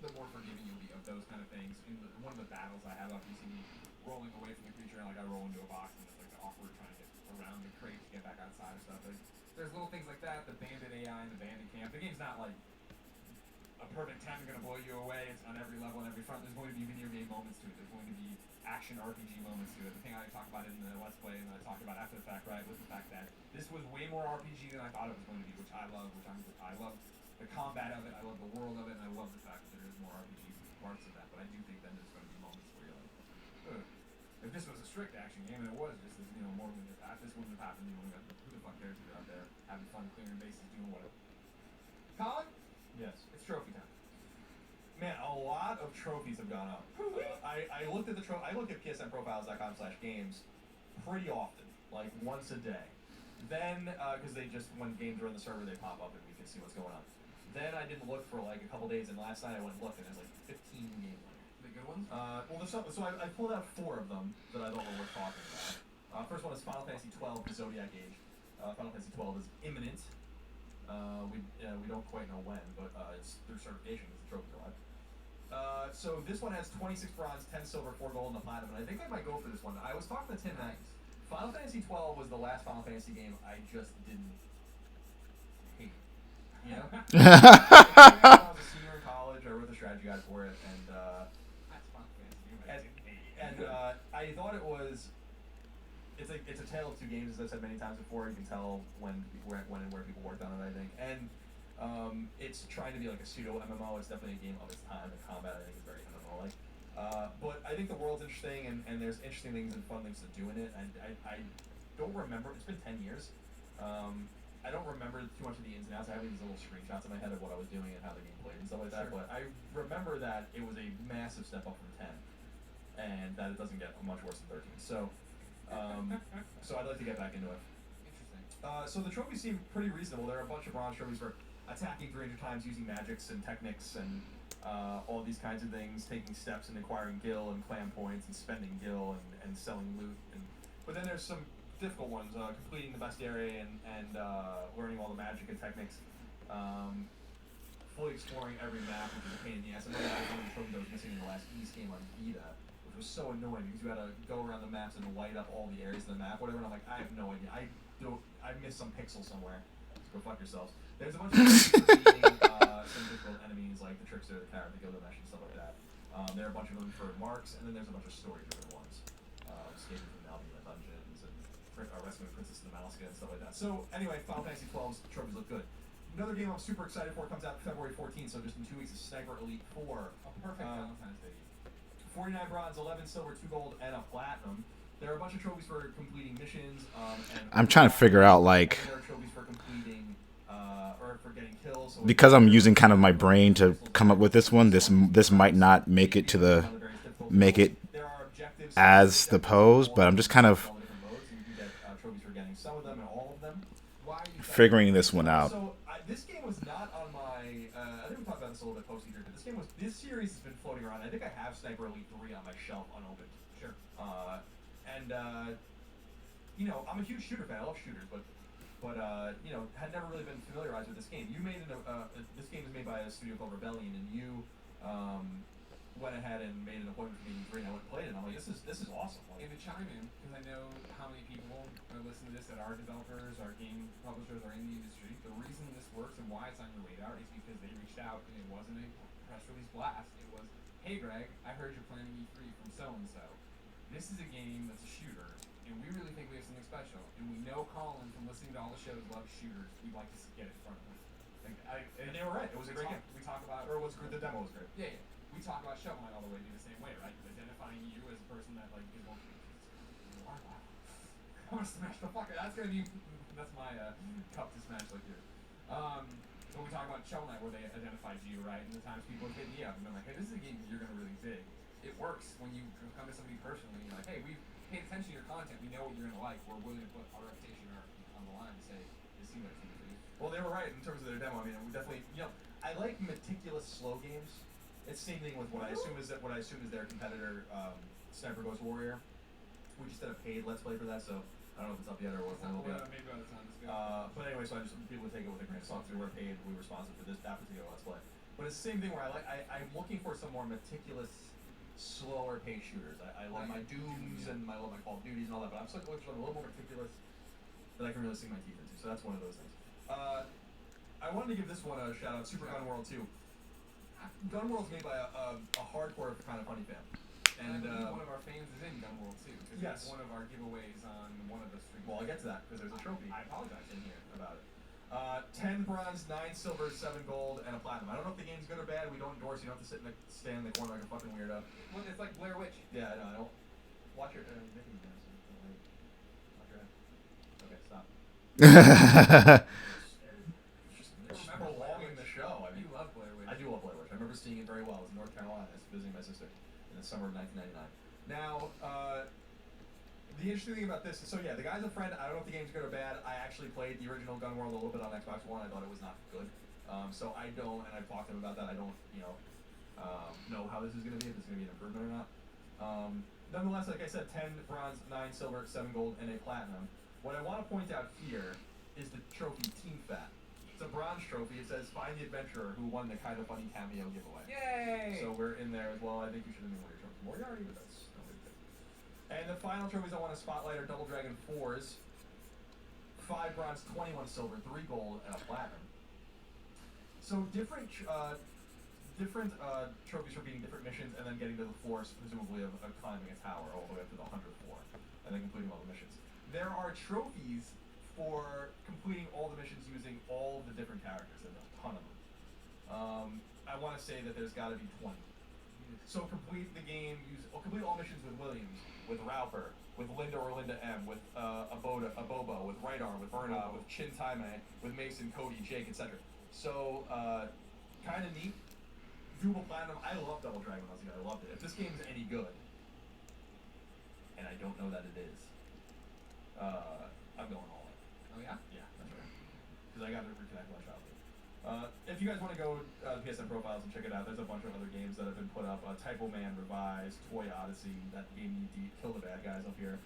G: the more forgiving you'll be of those kind of things. One of the battles I have up, you see me rolling away from the creature, and like I roll into a box, and it's like the awkward trying to get around the crate to get back outside or stuff. There's little things like that. The bandit AI and the bandit camp. The game's not like a perfect 10 going to blow you away. It's on every level and every front. There's going to be video game moments to it. There's going to be action RPG moments to it. The thing I talked about in the Let's Play and I talked about after the fact, right, was the fact that this was way more RPG than I thought it was going to be, which I love. I love the combat of it. I love the world of it, and I love the fact that there is more RPG parts of that. But I do think then there's going to be moments where you're like, ugh. If this was a strict action game and it was just more than that, this wouldn't have happened. You would have got who the fuck cares if you're out there having fun, clearing bases, doing whatever. Colin? Yes. It's trophy time.
E: Man, a lot of trophies have gone up. I looked at I look at PSNprofiles.com/games pretty often, like once a day. Then, because they just, when games are in the server, they pop up and we can see what's going on. Then I didn't look for like a couple days, and last night I went and looked, and there's like 15 games on here.
G: The good ones?
E: Well, there's some, so I pulled out 4 of them that I thought were worth talking about. First one is Final Fantasy 12, the Zodiac Age. Final Fantasy 12 is imminent. We don't quite know when, but it's through certification because the trophy's alive. So this one has 26 bronze, 10 silver, 4 gold, and a platinum, and I think I might go for this one. I was talking to Tim that Final Fantasy 12 was the last Final Fantasy game I just didn't hate. You know? I was a senior in college, I wrote the strategy guide for it, and
G: That's Final Fantasy.
E: I thought it was. It's a tale of two games, as I've said many times before. You can tell when and where people worked on it, I think. And it's trying to be like a pseudo MMO. It's definitely a game of its time. The combat, I think, is very MMO-like. But I think the world's interesting, and there's interesting things and fun things to do in it. And I don't remember. It's been 10 years. I don't remember too much of the ins and outs. I have these little screenshots in my head of what I was doing and how the game played and stuff like that.
G: Sure.
E: But I remember that it was a massive step up from 10, and that it doesn't get much worse than 13. So I'd like to get back into it.
G: Interesting.
E: So the trophies seem pretty reasonable. There are a bunch of bronze trophies for attacking 300 times using magics and techniques and all these kinds of things, taking steps and acquiring gil and clan points and spending gil and selling loot. But then there's some difficult ones, completing the bestiary and learning all the magic and techniques. Fully exploring every map, which is a pain in the ass. I know that was one of the trophies I was missing in the last East game on Vita, which was so annoying because you had to go around the maps and light up all the areas of the map, whatever. And I'm like, I have no idea. I missed some pixel somewhere. Just go fuck yourselves. There's a bunch of beating, some difficult enemies like the Trickster, the Carrot, the Gilgamesh, and stuff like that. There are a bunch of them for marks, and then there's a bunch of story-driven ones. Escaping from Albion dungeons and rescuing Princess and the Malska and stuff like that. So anyway, Final Fantasy 12's trophies look good. Another game I'm super excited for comes out February 14th, so just in 2 weeks, is Sniper Elite 4.
G: A perfect Valentine's Day.
E: 49 bronze, 11 silver, 2 gold, and a platinum. There are a bunch of trophies for completing missions.
A: I'm trying to figure out, like,
E: there are trophies for completing or for getting kills. So
A: because I'm using kind of my brain to come up with this one. This might not make it to the
E: there are objectives
A: as the pose, but I'm just kind of
E: all the different modes, and you can get trophies for getting some of them and all of them.
G: Why are you
A: figuring this one out.
E: So this game was not on my. I think we talked about this a little bit post here, but this series has been floating around. I think I have Sniper Elite 3 on my shelf unopened.
G: Sure.
E: You know, I'm a huge shooter fan. I love shooters, but you know, had never really been familiarized with this game. You made this game is made by a studio called Rebellion, and you went ahead and made an appointment for me in 3, and I went and played it. And I'm like, this is awesome. Like,
G: And to chime in, because I know how many people are listening to this that are developers, are game publishers, are in the industry. The reason this works and why it's on your radar is because they reached out and it wasn't a press release blast. It was, hey Greg, I heard you're planning E3 from so-and-so. This is a game that's a shooter, and we really think we have something special. And we know Colin from listening to all the shows loves shooters. We'd like to get it in front of him.
E: and they were right. It was a great game.
G: We talk about,
E: Or was the demo was great.
G: yeah. We talk about Shovel Knight all the way to the same way, right? Identifying you as a person that like is going to I'm gonna smash the fuck out. That's my cup to smash like here. When we talk about Shovel Knight, where they identified you, right? And the times people have hit me up and been like, hey, this is a game that you're gonna really dig. It works when you come to somebody personally and you're like, hey, we've paid attention to your content, we know what you're gonna like, we're willing to put our reputation on the line and say, this seems like something for you.
E: Well, they were right in terms of their demo. I mean, we definitely, you know, I like meticulous slow games. It's the same thing with what I assume is their competitor, Sniper Ghost Warrior. We just did a paid Let's Play for that, so I don't know if it's up yet or what it will be.
G: Maybe by the time this goes.
E: But anyway, so I just people take it with a grain of salt. We were paid, we were sponsored for that particular Let's Play. But it's the same thing where I'm looking for some more meticulous, slower paced shooters. I love my Dooms and I love my Call of Duties and all that, but I'm still looking for something a little more meticulous that I can really sink my teeth into. So that's one of those things. I wanted to give this one a shout out, Super Gun World 2. Gun World's made by a hardcore kind of funny fan.
G: And I believe one of our fans is in Gun World too, because
E: Yes.
G: it's one of our giveaways on one of the streams.
E: Well, I'll get to that because there's a trophy
G: I apologize.
E: in here about it. 10 bronze, 9 silver, 7 gold, and a platinum. I don't know if the game's good or bad. We don't endorse. You don't have to stand in the corner like a fucking weirdo.
G: Well, it's like Blair Witch.
E: Yeah, no, I don't. Watch your. Watch your head. Okay, stop. It's just prolonging the show. I mean,
G: You love Blair Witch.
E: I do love Blair Witch. I remember seeing it very well. I was in North Carolina. I was visiting my sister in the summer of 1999. Now, The interesting thing about this is, so yeah, the guy's a friend. I don't know if the game's good or bad. I actually played the original Gun World a little bit on Xbox One. I thought it was not good. So I don't, and I've talked to him about that. I don't, know how this is going to be, if it's going to be an improvement or not. Nonetheless, like I said, 10 bronze, 9 silver, 7 gold, and a platinum. What I want to point out here is the trophy Team Fat. It's a bronze trophy. It says, find the adventurer who won the Kind of Funny cameo giveaway.
G: Yay!
E: So we're in there as well. I think you should have been one of your trophies. Moriarty, but that's no big deal. And the final trophies I want to spotlight are Double Dragon 4s. 5 bronze, 21 silver, 3 gold, and a platinum. So different trophies for beating different missions and then getting to the floors, presumably of climbing a tower all the way up to the 100th floor, and then completing all the missions. There are trophies for completing all the missions using all the different characters. There's a ton of them. I want to say that there's got to be 20. So complete the game, complete all missions with Williams, with Rauper, with Linda or Linda M, with Abobo, with Right Arm, with Berna, with Chin Taime, with Mason, Cody, Jake, etc. So, kind of neat. Double Platinum. I love Double Dragon when I was a kid. I loved it. If this game's any good, and I don't know that it is, I'm going all in.
G: Oh yeah?
E: Yeah, that's right. Because I got to reconnect my childhood. If you guys want to go to PSN profiles and check it out, there's a bunch of other games that have been put up. Typo Man Revised, Toy Odyssey, that game you need to kill the bad guys up here.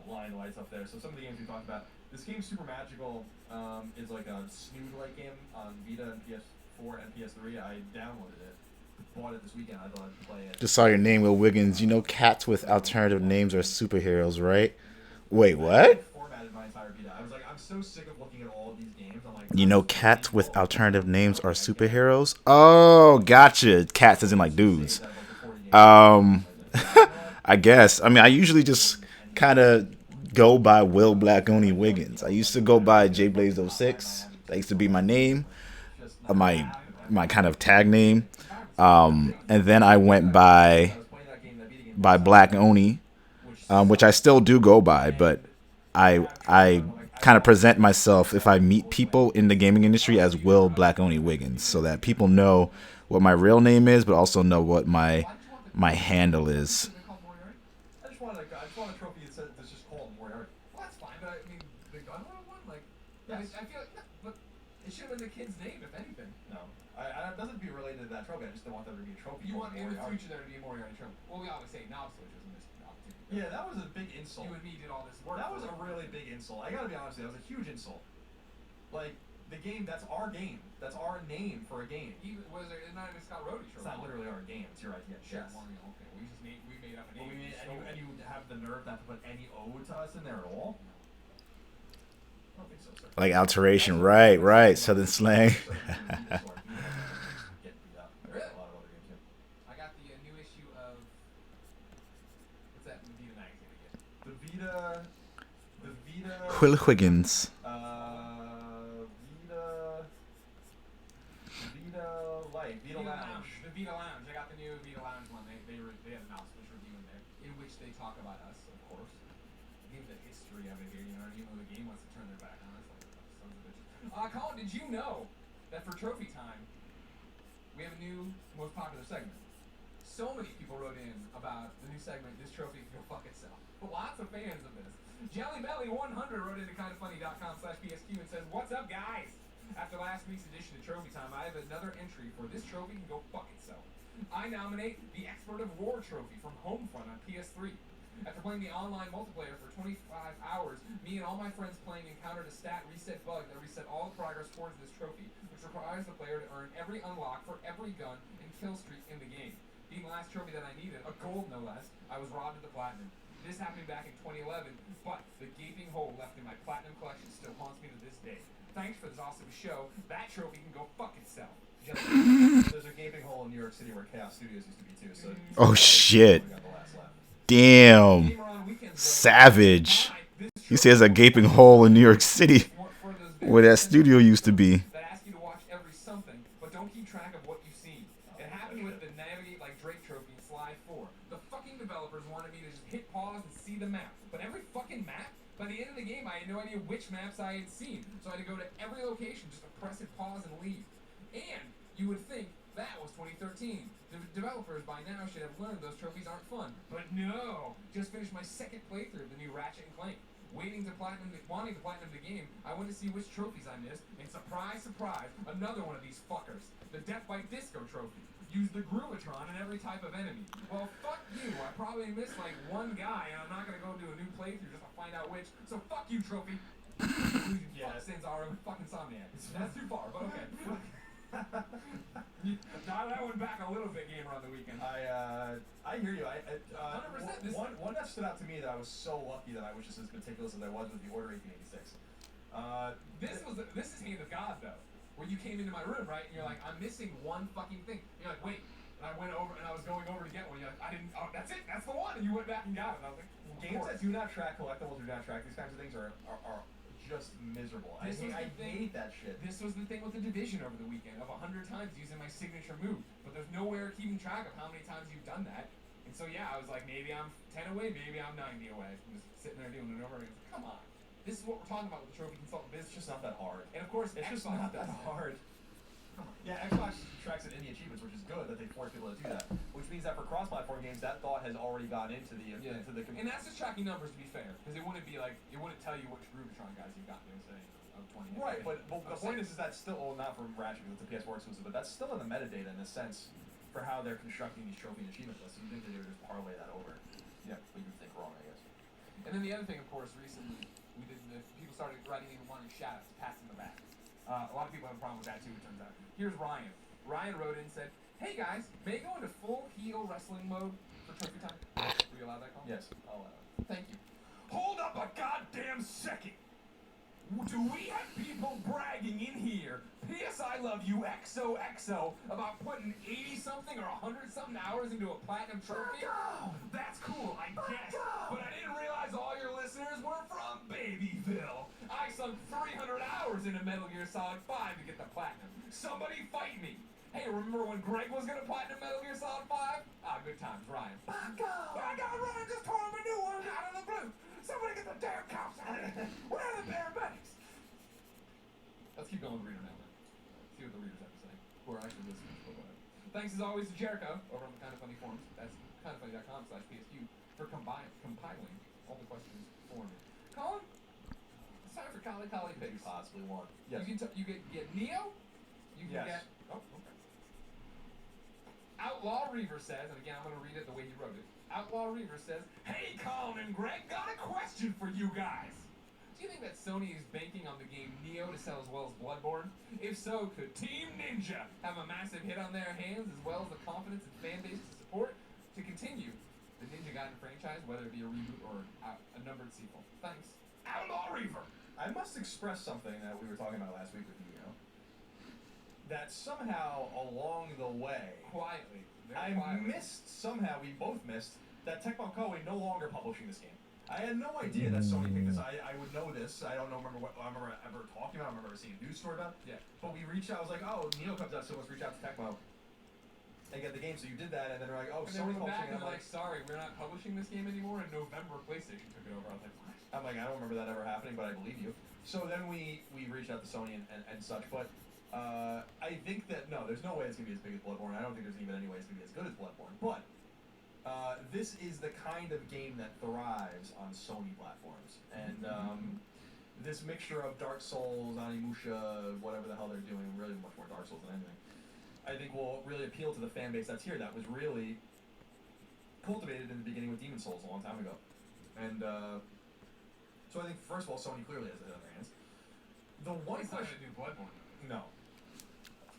E: Lion Lights up there. So some of the games we talked about. This game, Super Magical, is like a Snood-like game on Vita and PS4 and PS3. I downloaded it, bought it this weekend. I thought I'd play it.
A: Just saw your name, Will Wiggins. You know cats with alternative names are superheroes, right? Wait, what?
E: Formatted my entire Vita. I was like, I'm so sick of looking at all of these games. I'm like,
A: You know cats with alternative names are superheroes? Oh, gotcha. Cats as in like dudes. I guess. I mean, I usually just kind of go by Will Blackoni Wiggins. I used to go by JBlaze06. That used to be my name, my kind of tag name. And then I went by Black Oni, which I still do go by, but I kind of present myself if I meet people in the gaming industry as Will Blackoni Wiggins, so that people know what my real name is, but also know what my handle is.
E: I just want a trophy that's just called Moriarty.
G: Well, that's fine, but I mean, the gun one, like, I feel like, but it should have been the kid's name, if anything.
E: No, it doesn't be related to that trophy. I just don't want there to be a trophy.
G: You want in the
E: Moriarty.
G: future there to be a Moriarty trophy. Well, we always say Knob Switch was a missed opportunity.
E: Yeah, that was a big insult.
G: You and me did all this work.
E: That was a really big insult. I gotta be honest with you, that was a huge insult. Like, the game, that's our game. That's our name for a game.
G: Even, it's not even Scott Rhodey
E: It's not literally our game, it's your idea.
G: Sure.
E: Yes.
G: Okay, we made up a
E: Well,
G: name.
E: and you have the nerve not to put any O to us in there at all? I don't think so, sir.
A: Like alteration, right. Southern slang.
G: Really? I got the new issue of what's that Vita magazine again?
E: The Vita.
A: Will Wiggins.
E: Vita Light, Vita Lounge.
G: The Vita Lounge. I got the new Vita Lounge one. They had a mouse switch review in there, in which they talk about us, of course. Give the history of it here, you know, even though the game wants to turn their back on us, like sons of bitches. Colin, did you know that for Trophy Time, we have a new, most popular segment? So many people wrote in about the new segment, this trophy can go fuck itself. Lots of fans of this. JellyBelly100 wrote into kindoffunny.com/PSQ and says, "What's up, guys? After last week's edition of Trophy Time, I have another entry for this trophy can go fuck itself. I nominate the Expert of War trophy from Homefront on PS3. After playing the online multiplayer for 25 hours, me and all my friends playing encountered a stat reset bug that reset all the progress towards this trophy, which requires the player to earn every unlock for every gun and kill streak in the game. Being the last trophy that I needed, a gold no less, I was robbed of the platinum. This happened back in 2011, but the gaping hole left in my platinum collection still haunts me to this day. Thanks for this awesome show. That trophy can go fuck itself."
E: There's a gaping hole in New York City where Chaos Studios used to be too. So
A: Oh shit.
E: we got the last laugh.
A: Damn. Savage. He says a gaping hole in New York City where that studio used to be.
G: That ask you to watch every something, but don't keep track of what you've seen. It happened with the Navigate Like Drake trophy in Slide 4. The fucking developers wanted me to just hit pause and see the map. But every fucking map, by the end of the game, I had no idea which maps I had seen. So I had to go to every location just to press it, pause, and leave. And you would think that was 2013. The developers by now should have learned those trophies aren't fun. But no! Just finished my second playthrough of the new Ratchet & Clank. Wanting to platinum the game, I went to see which trophies I missed, and surprise, surprise, another one of these fuckers. The Death by Disco trophy. Use the Gruitron in every type of enemy. Well, fuck you. I probably missed like one guy, and I'm not gonna go do a new playthrough just to find out which. So fuck you, trophy. Fuck sins are fucking Insomniac. That's too far, but okay. Dial that one back a little bit, gamer on the weekend.
E: I hear you.
G: 100%.
E: One that stood out to me that I was so lucky that I was just as meticulous as I was with the Order 1886.
G: This is Hand of God though, where you came into my room, right, and you're like, I'm missing one fucking thing. And you're like, wait, and I went over and I was going over to get one. You're like, I didn't. Oh, that's it. That's the one. And you went back and got it. And I was like,
E: games that do not track collectibles, do not track these kinds of things are just miserable. I hate that shit.
G: This was the thing with the Division over the weekend of 100 times using my signature move, but there's nowhere keeping track of how many times you've done that. And so yeah, I was like, maybe I'm 10 away, maybe I'm 90 away. I'm just sitting there doing it over again. Come on. This is what we're talking about with the trophy consultant business.
E: It's just not that hard.
G: And of course,
E: it's
G: Xbox
E: just not that
G: does it.
E: hard. Yeah, Xbox tracks it in the achievements, which is good that they force people to do that. Which means that for cross-platform games, that thought has already gone into the
G: And that's just tracking numbers, to be fair, because it wouldn't tell you which Rubicon guys you've gotten in, say, of 20.
E: Right, but the point is that still, well, not from Ratchet, because it's a PS4 exclusive, but that's still in the metadata in a sense for how they're constructing these trophy and achievement lists. You think that they would just parlay that over? Yeah, but you think wrong, I guess.
G: And then the other thing, of course, recently people started writing in wanting shout-outs, passing the back. A lot of people have a problem with that too, it turns out. Here's Ryan. Ryan wrote in and said, "Hey guys, may I go into full heel wrestling mode for trophy time?" Will you allow that call?
E: Yes, I'll allow it.
G: Thank you. Hold up a goddamn second. Do we have people bragging in here, P.S. I love you XOXO, about putting 80-something or 100-something hours into a platinum trophy? That's cool, I guess. But I didn't realize all your listeners were from Babyville. I sunk 300 hours into Metal Gear Solid 5 to get the platinum. Somebody fight me. Hey, remember when Greg was gonna platinum Metal Gear Solid 5? Ah, good times, Ryan. My God, Ryan just tore him a new one out of the blue. Somebody get the damn cops out of here. Where are the paramedics? Let's keep going with the reader now, man. See what the readers have to say. Who are actually listeners, but whatever. Thanks as always to Jericho over on the Kinda Funny forums. That's kindoffunny.com/PSQ for compiling all the questions for me. Colin, it's time for Collie picks.
E: Possibly one. Yes.
G: You get Neo. You can
E: Yes.
G: get. Oh, okay. Outlaw Reaver says, and again I'm going to read it the way he wrote it. Outlaw Reaver says, "Hey Colin and Greg, got a question for you guys. Do you think that Sony is banking on the game Neo to sell as well as Bloodborne? If so, could Team Ninja have a massive hit on their hands as well as the confidence and fan base to support to continue the Ninja Gaiden franchise, whether it be a reboot or a numbered sequel? Thanks, Outlaw Reaver."
E: I must express something that we were talking about last week with you, that somehow along the way,
G: Quietly.
E: we both missed, that Tecmo Koei no longer publishing this game. I had no idea that Sony picked this. I would know this. I don't remember ever talking about it. I remember seeing a news story about it.
G: Yeah.
E: But we reached out. I was like, oh, Neo comes out, so let's reach out to Tecmo and get the game. So you did that, and then they're like, oh,
G: And then
E: Sony's
G: we're back
E: publishing it.
G: and
E: I'm
G: they're like, sorry, we're not publishing this game anymore. In November, PlayStation took it over. I was like, what?
E: I'm like, I don't remember that ever happening, but I believe you. So then we reached out to Sony and such, but I think that, no, there's no way it's going to be as big as Bloodborne. I don't think there's even any way it's going to be as good as Bloodborne, but this is the kind of game that thrives on Sony platforms, and this mixture of Dark Souls, Onimusha, whatever the hell they're doing, really much more Dark Souls than anything, I think will really appeal to the fan base that's here, that was really cultivated in the beginning with Demon Souls a long time ago. And so I think, first of all, Sony clearly has it in their hands. The one
G: It's not
E: question...
G: going to do Bloodborne.
E: No.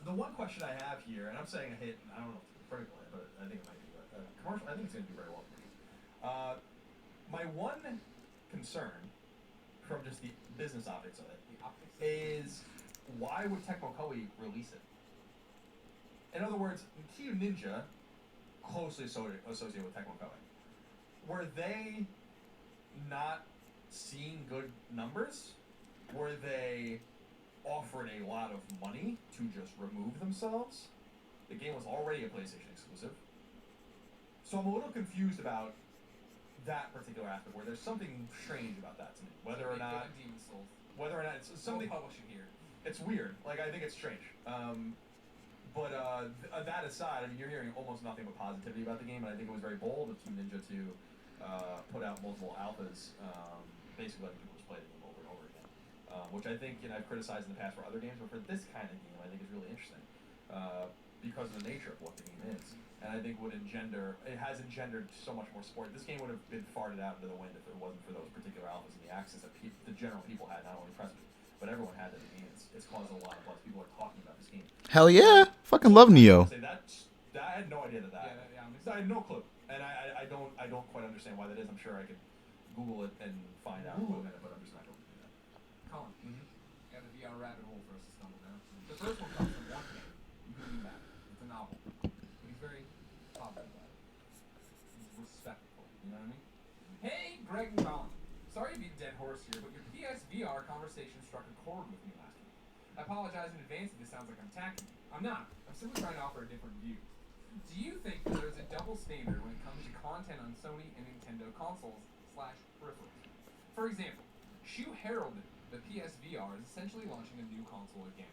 E: The one question I have here, and I'm saying a hit, and I don't know if it's a critical hit, but I think it might be, but commercial, I think it's going to do very well for me. My one concern, from just the business optics of it, is why would Tecmo Koei release it? In other words, Team Ninja, closely associated with Tecmo Koei, were they not seeing good numbers? Were they offered a lot of money to just remove themselves? The game was already a PlayStation exclusive. So I'm a little confused about that particular aspect, where there's something strange about that to me. Whether or not
G: Demon Souls.
E: it's something
G: publishing here.
E: it's weird. Like, I think it's strange. But That aside, I mean, you're hearing almost nothing but positivity about the game, and I think it was very bold of Team Ninja to put out multiple alphas, basically letting people just play the game over and over again. Which I think, I've criticized in the past for other games, but for this kind of game, I think is really interesting because of the nature of what the game is. And I think it has engendered so much more support. This game would have been farted out into the wind if it wasn't for those particular alphas and the access that the general people had, not only press, but everyone had to the game. It's caused a lot of buzz. People are talking about this game.
A: Hell yeah. Fucking love Neo.
E: I had no idea that. I had no clue, and I don't quite understand why that is. I'm sure I could Google it and find out, but I'm just not going to do that.
G: Colin, got a VR rabbit hole for us to stumble down. The first one comes from one game. You can read that. It's a novel. But he's very positive about it. He's respectful. You know what I mean? Hey, Greg and Colin. Sorry to be a dead horse here, but your PSVR conversation struck a chord with me last week. I apologize in advance if this sounds like I'm attacking you. I'm not. I'm simply trying to offer a different view. Do you think that there's a double standard when it comes to content on Sony and Nintendo consoles / peripherals? For example, Shu heralded the PSVR is essentially launching a new console again.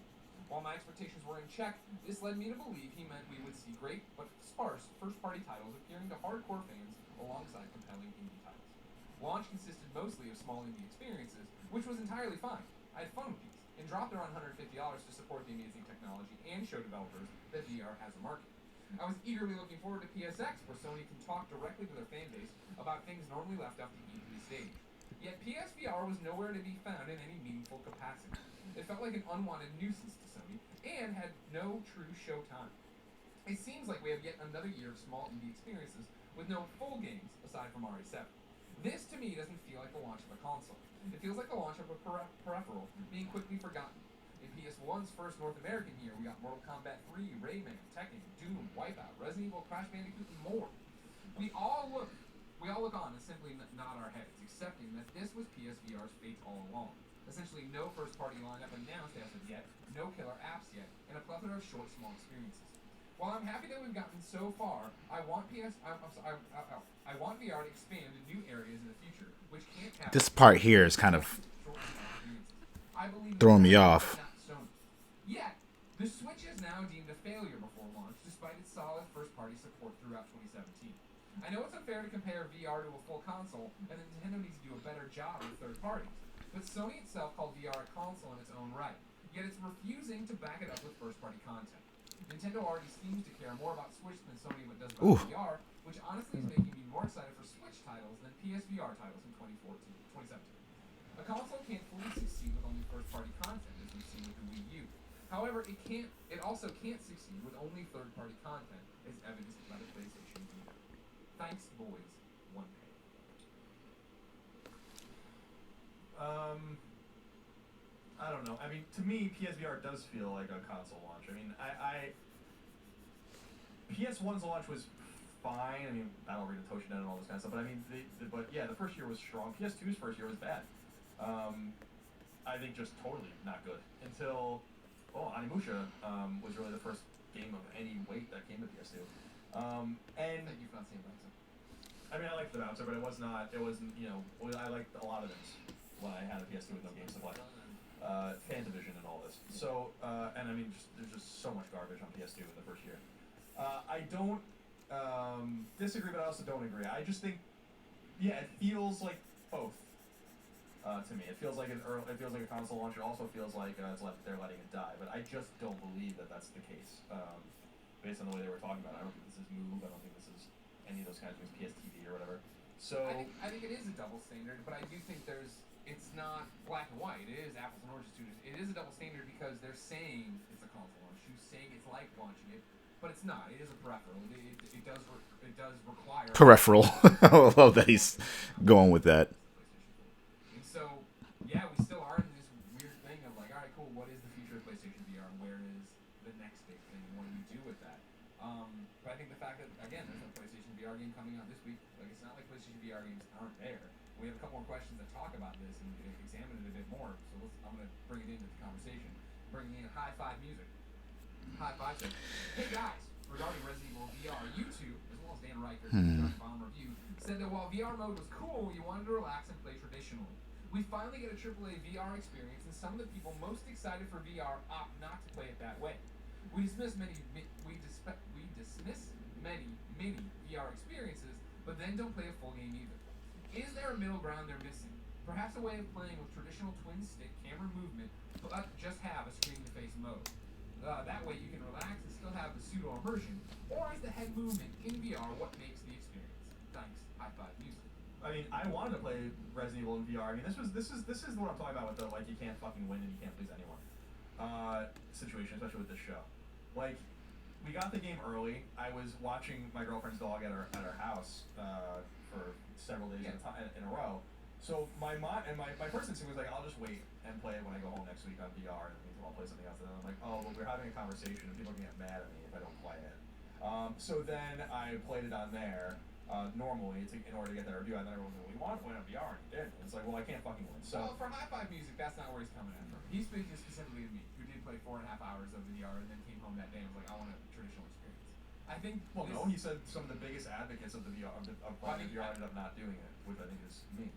G: While my expectations were in check, this led me to believe he meant we would see great but sparse first-party titles appearing to hardcore fans alongside compelling indie titles. Launch consisted mostly of small indie experiences, which was entirely fine. I had fun with these, and dropped around $150 to support the amazing technology and show developers that VR has a market. I was eagerly looking forward to PSX, where Sony can talk directly to their fan base about things normally left off the E3 stage. Yet PSVR was nowhere to be found in any meaningful capacity. It felt like an unwanted nuisance to Sony, and had no true show time. It seems like we have yet another year of small indie experiences with no full games aside from RE7. This, to me, doesn't feel like the launch of a console. It feels like the launch of a peripheral being quickly forgotten. In PS1's first North American year, we got Mortal Kombat 3, Rayman, Tekken, Doom, Wipeout, Resident Evil, Crash Bandicoot, and more. We all look on and simply nod our heads, accepting that this was PSVR's fate all along. Essentially no first-party lineup announced as of yet, no killer apps yet, and a plethora of short, small experiences. While I'm happy that we've gotten so far, I want VR to expand to new areas in the future, which can't happen.
A: This part here is kind of throwing me off.
G: Yet, the Switch is now deemed a failure before launch, despite its solid first-party support throughout 2017. I know it's unfair to compare VR to a full console, and that Nintendo needs to do a better job with third parties. But Sony itself called VR a console in its own right, yet it's refusing to back it up with first-party content. Nintendo already seems to care more about Switch than Sony does about VR, which honestly is making me more excited for Switch titles than PSVR titles in 2017. A console can't fully succeed with only first-party content, as we've seen with the Wii U. However, it also can't succeed with only third-party content, as evidenced by the PlayStation Vita. Thanks, boys. One pay.
E: I don't know. I mean, to me, PSVR does feel like a console launch. I mean, PS1's launch was fine. I mean, Battle Arena, Toshinden, and all this kind of stuff. But I mean, the first year was strong. PS2's first year was bad. I think just totally not good until Onimusha was really the first game of any weight that came to PS2. And
G: Thank you for not seeing that.
E: I mean, I liked the bouncer, but it wasn't, I liked a lot of things when I had a PS2 with no games to play. Fan Division and all this. So, and I mean, there's just so much garbage on PS2 in the first year. I don't disagree, but I also don't agree. I just think, it feels like both to me. It feels like it feels like a console launch. It also feels like they're letting it die. But I just don't believe that that's the case. Based on the way they were talking about it, I don't think this is Move. I don't think this is any of those kinds of things, PSTV or whatever. So
G: I think it is a double standard, but I do think it's not black and white. It is apples and oranges. It is a double standard because they're saying it's a console launch. You're saying it's like launching it, but it's not. It is a peripheral. It does require
A: Peripheral. I love that he's going with that.
G: And so, yeah, we still are in this weird thing of like, all right, cool. What is the future of PlayStation VR? Where is the next big thing? What do we do with that? But I think the fact that again, there's a PlayStation VR game coming out this week. Like, it's not like PlayStation VR games aren't there. We have a couple more questions that talk about this and examine it a bit more. So I'm going to bring it into the conversation. Bringing in high five music. High five says, hey guys, regarding Resident Evil VR, you two, as well as Dan Reichert, John Bomb Review, said that while VR mode was cool, you wanted to relax and play traditionally. We finally get a AAA VR experience, and some of the people most excited for VR opt not to play it that way. We dismiss many VR experiences, but then don't play a full game either. Is there a middle ground they're missing? Perhaps a way of playing with traditional twin stick camera movement, but just have a screen-to-face mode. That way you can relax and still have the pseudo immersion, or is the head movement in VR what makes the experience? Thanks. High five music.
E: I mean, I wanted to play Resident Evil in VR. I mean, this is what I'm talking about with the like you can't fucking win and you can't please anyone situation, especially with this show. Like, we got the game early. I was watching my girlfriend's dog at her house for several days in a row. So my first instinct was like, I'll just wait and play it when I go home next week on VR, and then I'll play something else. And then I'm like, oh, well, we're having a conversation, and people are gonna get mad at me if I don't play it. So then I played it on there normally in order to get that review. And then everyone's like, well, you want to play it on VR, and you didn't. It's like, well, I can't fucking win. So
G: well, for High Five Music, that's not where he's coming at from. He's speaking specifically to me, who did play 4.5 hours of VR and then came home that day and was like, I want a traditional experience. I think.
E: Well, no, he said some of the biggest advocates of the VR of playing VR ended up not doing it, which I think is me,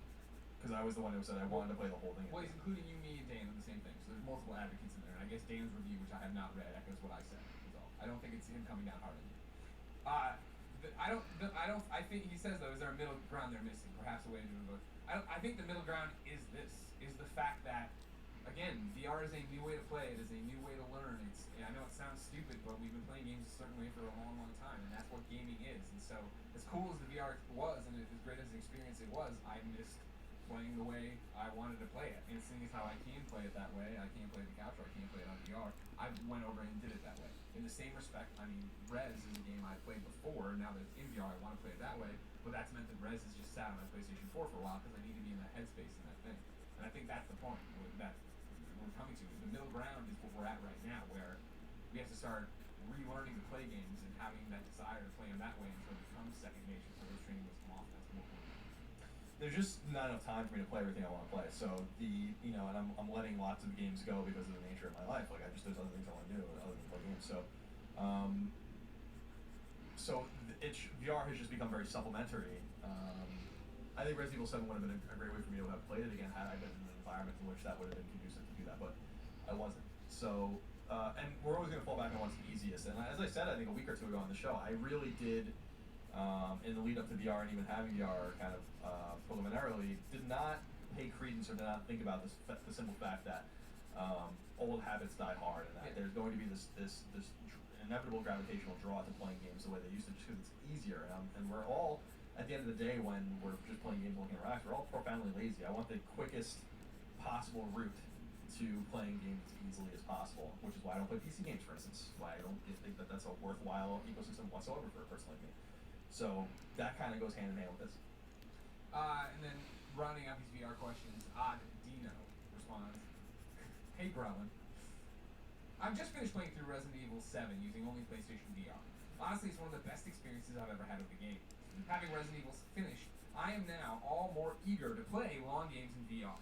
E: because I was the one who said I wanted to play the whole thing.
G: Well, he's including you, me, and Dan in the same thing. So there's multiple advocates in there. And I guess Dan's review, which I have not read, echoes what I said. Is all. I don't think it's him coming down hard on you. I think he says though, is there a middle ground they're missing? Perhaps a way to do both. I think the middle ground is the fact that, again, VR is a new way to play. It is a new way to learn. I know it sounds stupid, but we've been playing games a certain way for a long, long time, and that's what gaming is. And so, as cool as the VR was, and as great as an experience it was, I missed playing the way I wanted to play it. And seeing as how I can play it that way, I can't play it on the couch or I can't play it on VR, I went over and did it that way. In the same respect, I mean, Rez is a game I played before. Now that it's in VR, I want to play it that way. But that's meant that Rez has just sat on my PlayStation 4 for a while because I need to be in that headspace and that thing. And I think that's the point that we're coming to. The middle ground is what we're at right now, where we have to start relearning to play games and having that desire to play them that way until it becomes second nature. So those training was come off. That's more important.
E: There's just not enough time for me to play everything I want to play. So and I'm letting lots of games go because of the nature of my life. Like there's other things I want to do other than play games. So, VR has just become very supplementary. I think Resident Evil 7 would have been a great way for me to have played it again had I been in an environment in which that would have been conducive to do that, but I wasn't. So, and we're always going to fall back on what's the easiest. And as I said, I think a week or two ago on the show, I really did, in the lead up to VR and even having VR kind of preliminarily, did not pay credence or did not think about the simple fact that old habits die hard, and that there's going to be this inevitable gravitational draw to playing games the way they used to, just because it's easier. And we're all, at the end of the day, when we're just playing games looking at racks, we're all profoundly lazy. I want the quickest possible route to playing games as easily as possible, which is why I don't play PC games, for instance. Why I don't think that that's a worthwhile ecosystem whatsoever for a person like me. So that kind of goes hand in hand with this.
G: And then rounding out these VR questions, Odd Dino responds, Hey Growlin, I've just finished playing through Resident Evil 7 using only PlayStation VR. Honestly, it's one of the best experiences I've ever had with the game. Having Resident Evil finished, I am now all more eager to play long games in VR.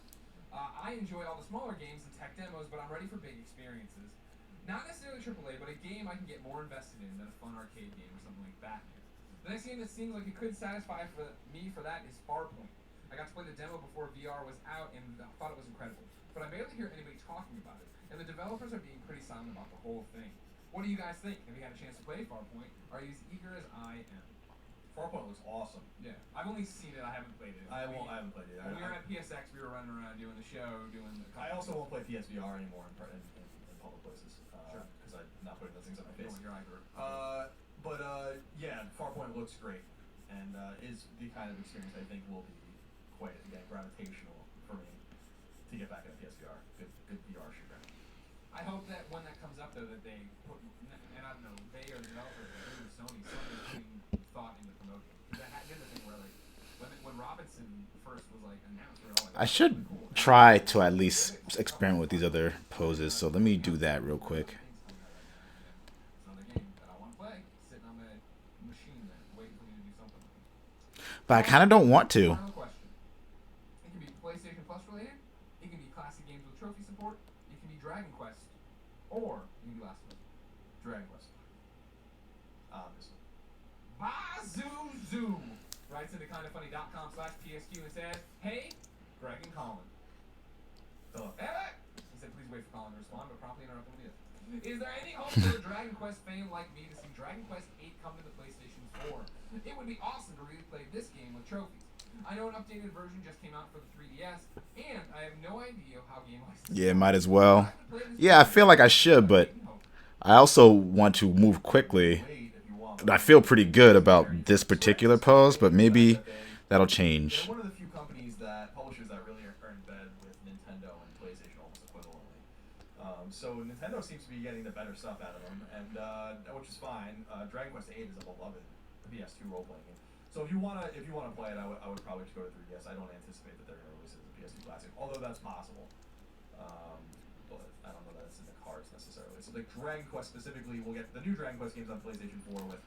G: I enjoy all the smaller games and tech demos, but I'm ready for big experiences. Not necessarily AAA, but a game I can get more invested in than a fun arcade game or something like Batman. The next game that seems like it could satisfy me for that is Farpoint. I got to play the demo before VR was out and thought it was incredible, but I barely hear anybody talking about it, and the developers are being pretty silent about the whole thing. What do you guys think? Have you had a chance to play Farpoint? Are you as eager as I am?
E: Farpoint looks awesome.
G: Yeah, I've only seen it. I haven't played it.
E: I haven't played it.
G: When we were at PSX, we were running around doing the show, doing the.
E: I also won't play PSVR anymore in public places because I'm not putting those things on my face.
G: You're either.
E: Yeah, Farpoint looks great, and is the kind of experience I think will be quite again gravitational for me to get back into PSVR. Good VR shooter.
G: I hope that when that comes up though, that they put, and I don't know, they or the developers, or Sony, putting thought into promoting. Because I did the thing where like when Robinson first was like announced, we were all like,
A: I should try to at least experiment with these other poses, so let me do that real quick.
G: It's another game that I want to play, sitting on the machine there, waiting for me to do something.
A: But I kind of don't want to.
G: Final question. It can be PlayStation Plus related. It can be classic games with trophy support. It can be Dragon Quest, or it can be Last of Us.
E: Dragon Quest. Obviously.
G: Bazoo writes into kindafunny.com/PSQ and says, Hey, Greg and Colin.
E: Hello.
G: He said, please wait for Colin to respond, but promptly interrupt him with Is there any hope for a Dragon Quest fan like me to see Dragon Quest 8 come to the PlayStation 4? It would be awesome to replay this game with trophies. I know an updated version just came out for the 3DS, and I have no idea how game licenses
A: Yeah,
G: work.
A: might as well.
G: I could play this
A: Yeah, I
G: game
A: feel like I should, but
G: in hope.
A: I also want to move quickly.
E: Wait if you want.
A: I feel pretty good about this particular pose, but maybe that'll change.
E: They're one of the few companies that publishers that really are in bed with Nintendo and PlayStation almost equivalently. So Nintendo seems to be getting the better stuff out of them, and which is fine. Dragon Quest 8 is a beloved PS2 role playing game. So if you wanna play it, I would probably just go to 3DS. I don't anticipate that they're gonna release it as a PS2 classic, although that's possible. But I don't know that it's in the cards necessarily. So like Dragon Quest specifically, we'll get the new Dragon Quest games on PlayStation 4 with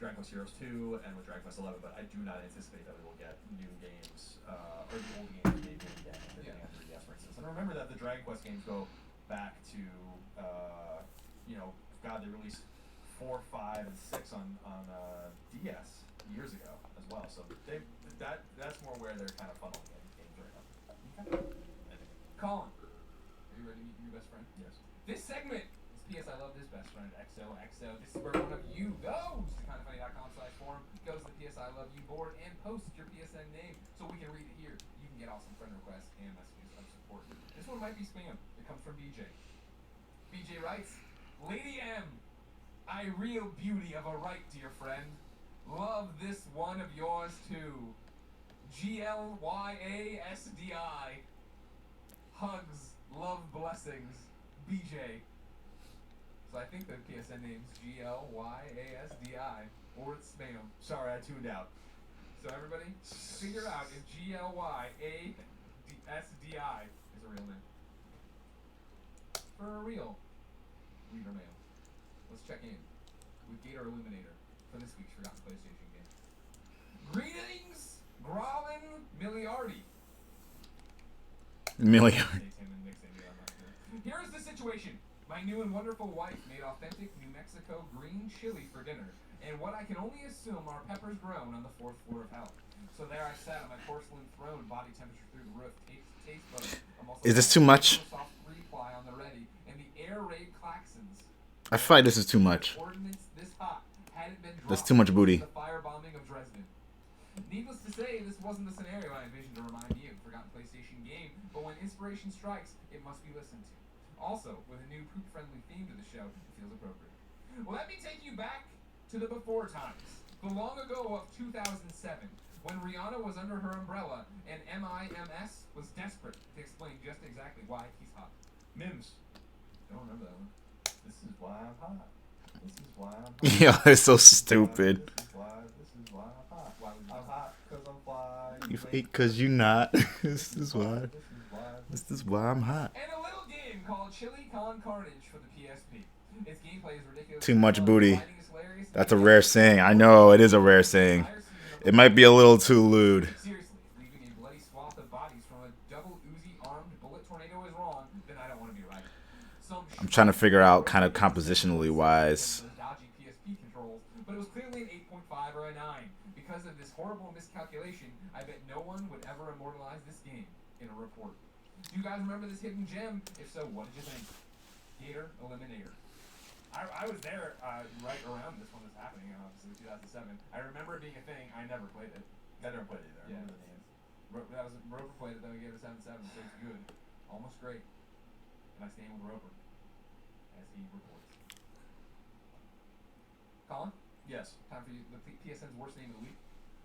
E: Dragon Quest Heroes 2 and with Dragon Quest 11, but I do not anticipate that we will get new games, or the old games maybe again on 3DS, for instance. And remember that the Dragon Quest games go back to, God, they released 4, 5, and 6 on DS years ago as well. So that's more where they're kind of funneling games right now. Okay.
G: Colin, are you ready to meet your best friend?
E: Yes.
G: This segment is P.S. I love this best friend, XOXO. This is where one of you goes to kindoffunny.com/forum, goes to the P.S. I love you board, and posts your PSN name so we can read it here. You can get awesome friend requests and messages of support. This one might be spam. It comes from BJ. BJ writes, Lady M, I real beauty of a right, dear friend. Love this one of yours too. GLYASDI. Hugs, love, blessings, BJ. So I think the PSN name's GLYASDI, or it's spam.
E: Sorry, I tuned out.
G: So everybody, figure out if GLYASDI is a real name. For real, reader mail. Let's check in with Gator Illuminator for this week's Forgotten PlayStation game. Greetings, Growlin Miliardi. Here's the situation. My new and wonderful wife made authentic New Mexico green chili for dinner, and what I can only assume are peppers grown on the 4th floor of hell. So there I sat on my porcelain throne, body temperature through the roof, taste buds.
A: Is this too much?
G: Soft reply on the ready, and the air raid klaxons.
A: I feel like this is too much.
G: Ordnance this hot hadn't been
A: That's
G: dropped
A: too much booty.
G: since the firebombing of Dresden. Needless to say, this wasn't the scenario I envisioned to remind me of a forgotten PlayStation game, but when inspiration strikes, it must be listened to. Also, with a new poop-friendly theme to the show, it feels appropriate. Well, let me take you back to the before times, the long ago of 2007, when Rihanna was under her umbrella and MIMS was desperate to explain just exactly why he's hot.
E: Mims.
G: Don't remember that one.
E: This is why I'm hot. This is why I'm hot.
A: Yeah, it's so stupid.
E: This is why I'm hot.
G: Why would you
E: I'm hot because I'm fly.
A: You fake cause you not. This is why. This is why I'm hot.
G: And a little game called Chili Con Carnage for the PSP. Its gameplay is ridiculous.
A: Too much booty.
G: Lighting is hilarious.
A: That's a rare saying. I know it is a rare saying. It might be a little too lewd.
G: Seriously, leaving a bloody swath of bodies from a double Uzi armed bullet tornado is wrong, then I don't want to be right.
A: I'm trying to figure out kind of compositionally wise.
G: Dodgy PSP controls, but it was clearly an 8.5 or a 9. Because of this horrible miscalculation, I bet no one would ever immortalize this game in a report. Do you guys remember this hidden gem? If so, what did you think? Gator Eliminator. I was there right around this one was happening, obviously 2007. I remember it being a thing. I never played it.
E: I never played it either.
G: Yeah.
E: I remember the names.
G: Roper played it, then we gave it a 7.7, so it's good. Almost great. And I stand with Roper, as he reports. Colin?
E: Yes.
G: Time for you, the PSN's worst name of the week.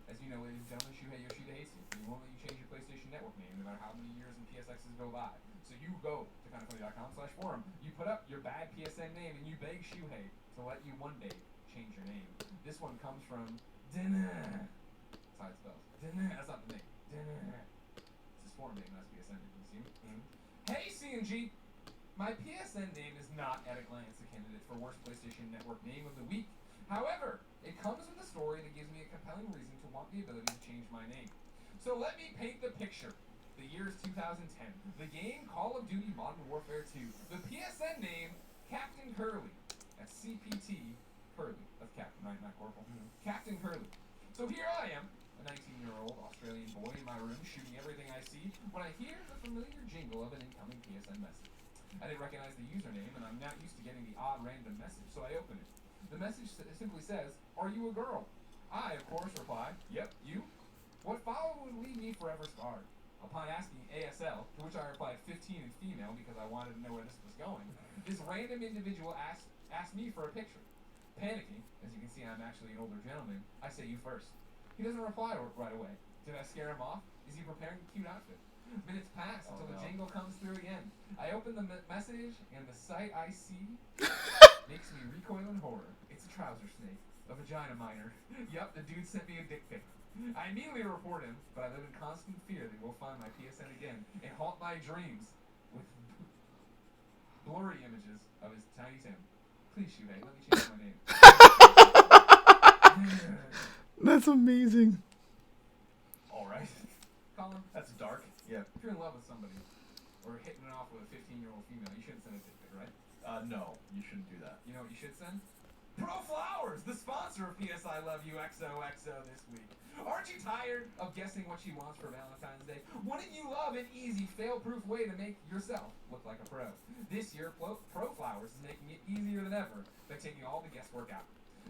G: As you know, ladies and gentlemen, Shuhei Yoshida hates you. He won't let you change your PlayStation Network name no matter how many years and PSXs go by. So you go to kindoffunny.com/forum, you put up your bad PSN name, and you beg Shuhei to let you one day change your name. This one comes from Dinner. That's how it spells. Dinner. That's not the name. Dinner. It's his forum name, that's PSN name. You see me? Hey, CNG! My PSN name is not at a glance a candidate for worst PlayStation Network name of the week. However, it comes with a story that gives me a compelling reason to want the ability to change my name. So let me paint the picture. The year is 2010. The game Call of Duty Modern Warfare 2. The PSN name, Captain Curly. That's CPT Curly. That's Captain, not Corporal. Captain Curly. So here I am, a 19-year-old Australian boy in my room shooting everything I see when I hear the familiar jingle of an incoming PSN message. I didn't recognize the username, and I'm not used to getting the odd random message, so I open it. The message simply says, "Are you a girl?" I, of course, reply, "Yep, you?" What followed would leave me forever scarred. Upon asking ASL, to which I replied 15 and female because I wanted to know where this was going, this random individual asked me for a picture. Panicking, as you can see I'm actually an older gentleman, I say, "You first." He doesn't reply right away. Did I scare him off? Is he preparing a cute outfit? Minutes pass until the jingle comes through again. I open the message, and the sight I see makes me recoil in horror. It's a trouser snake, a vagina miner. Yup, the dude sent me a dick pic. I immediately report him, but I live in constant fear that he will find my PSN again and haunt my dreams with blurry images of his tiny Tim. Please, Shuhei, let me change my name.
A: That's amazing.
E: All right.
G: Colin,
E: That's dark. Yeah.
G: if you're in love with somebody or hitting it off with a 15-year-old female, you shouldn't send a dick pic, right?
E: No, you shouldn't do that.
G: You know what you should send? Pro Flowers, the sponsor of PS I Love You XOXO this week. Aren't you tired of guessing what she wants for Valentine's Day? Wouldn't you love an easy, fail-proof way to make yourself look like a pro? This year, Pro Flowers is making it easier than ever by taking all the guesswork out.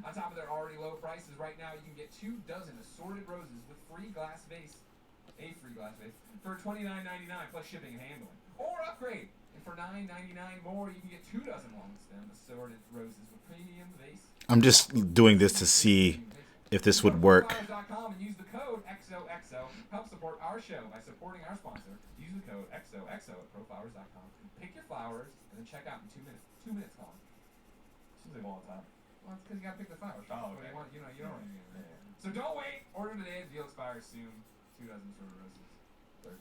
G: On top of their already low prices, right now you can get 2 dozen assorted roses with a free glass vase, for $29.99 plus shipping and handling. Or upgrade, and for $9.99 more, you can get 2 dozen long stem assorted roses with premium vase.
A: I'm just doing this to see if this would work.
G: Flowers.com and use the code XOXO. Help support our show by supporting our sponsor. Use the code XOXO at proflowers.com. Pick your flowers and then check out in 2 minutes. 2 minutes, Colin.
E: Seems like a long time.
G: Well, it's because you gotta pick the flowers.
E: Oh,
G: What do
E: okay.
G: you want? You don't.
E: Yeah.
G: So don't wait. Order today. The deal expires soon. 2 dozen sort of roses. $30.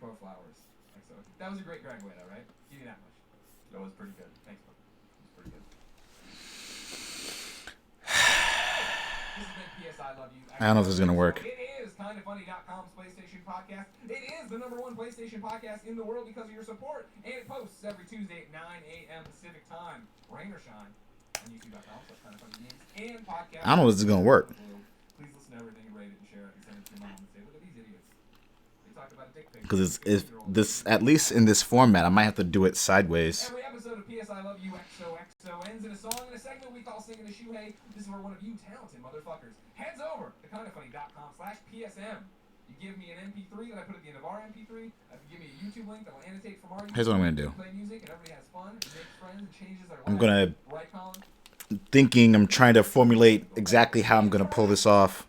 G: Pro Flowers. XO. That was a great graduate, right? Give you that much.
E: That was pretty good.
G: Thanks, bro.
E: It was pretty good.
G: This has been PS I Love You.
A: I don't know if this is gonna work.
G: It is KindaFunny.com's PlayStation podcast. It is the #1 PlayStation podcast in the world because of your support. And it posts every Tuesday at 9 a.m. Pacific time. Rain or shine. On YouTube.com/KindaFunnyGames and podcast.
A: I don't know if this is gonna work.
G: Please listen to everything and rate it and share it and send it to your mom and say, "Look at these idiots. They talked about a dick pic."
A: Because if this, at least in this format, I might have to do it sideways.
G: Every episode of PS I Love You XOXO ends in a song and a segment we call Singing to Shuhei. This is where one of you talented motherfuckers heads over to KindaFunny.com/PSM. You give me an MP3 that I put at the end of our MP3. You give me a YouTube link that will annotate from our YouTube.
A: Here's what I'm gonna do.
G: Play music and everybody has fun. It makes friends and changes their
A: I'm
G: lives.
A: gonna
G: Right, Colin?
A: I'm trying to formulate exactly how I'm gonna pull this off.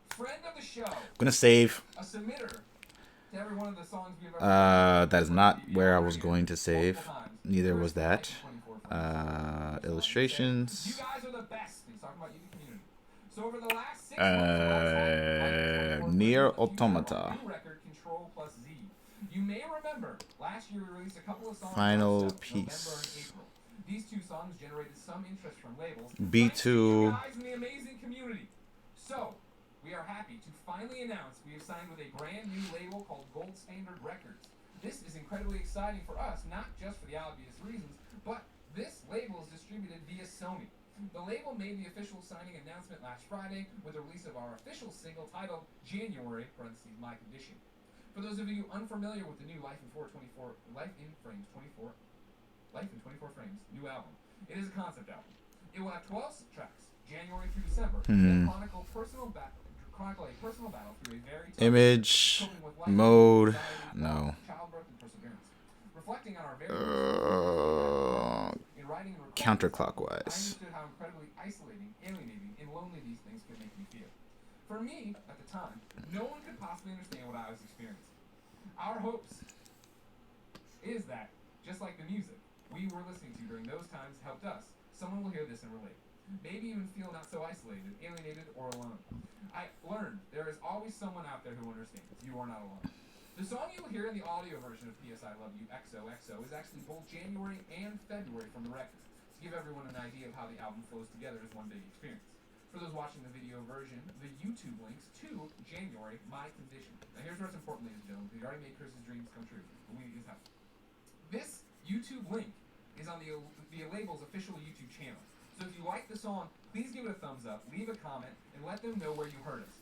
G: Friend of the show.
A: I'm gonna save.
G: A submitter to every one of the songs we've ever
A: That is not where I was going to save. Neither was that. Illustrations.
G: You guys are the best. He's talking about you, the community. So over the last 6 months,
A: Nier Automata.
G: New record Control plus Z. You may remember last year we released a couple of songs.
A: Final
G: November
A: piece.
G: and April. These 2 songs generated some interest from labels.
A: B2.
G: Thanks to you guys in the amazing community. So we are happy to finally announce we have signed with a brand new label called Gold Standard Records. This is incredibly exciting for us, not just for the obvious reasons, but this label is distributed via Sony. The label made the official signing announcement last Friday with the release of our official single titled January, My Condition. For those of you unfamiliar with the new Life in 24 Frames new album, it is a concept album. It will have 12 tracks, January through December, that chronicle a personal battle through a very tough
A: Image
G: coping with life,
A: mode.
G: anxiety,
A: No.
G: childbirth, and perseverance. Reflecting on our very in writing and recording, I
A: Counterclockwise.
G: understood how incredibly isolating, alienating, and lonely these things could make me feel. For me, at the time, no one could possibly understand what I was experiencing. Our hopes is that, just like the music we were listening to during those times helped us, someone will hear this and relate. Maybe even feel not so isolated, alienated, or alone. I learned there is always someone out there who understands. You are not alone. The song you will hear in the audio version of PS I Love You XOXO is actually both January and February from the record, to give everyone an idea of how the album flows together as one big experience. For those watching the video version, the YouTube links to January, My Condition. Now here's where it's important, ladies and gentlemen, because you already made Chris's dreams come true, but we need his help. This YouTube link is on the label's official YouTube channel. So if you like the song, please give it a thumbs up, leave a comment, and let them know where you heard us.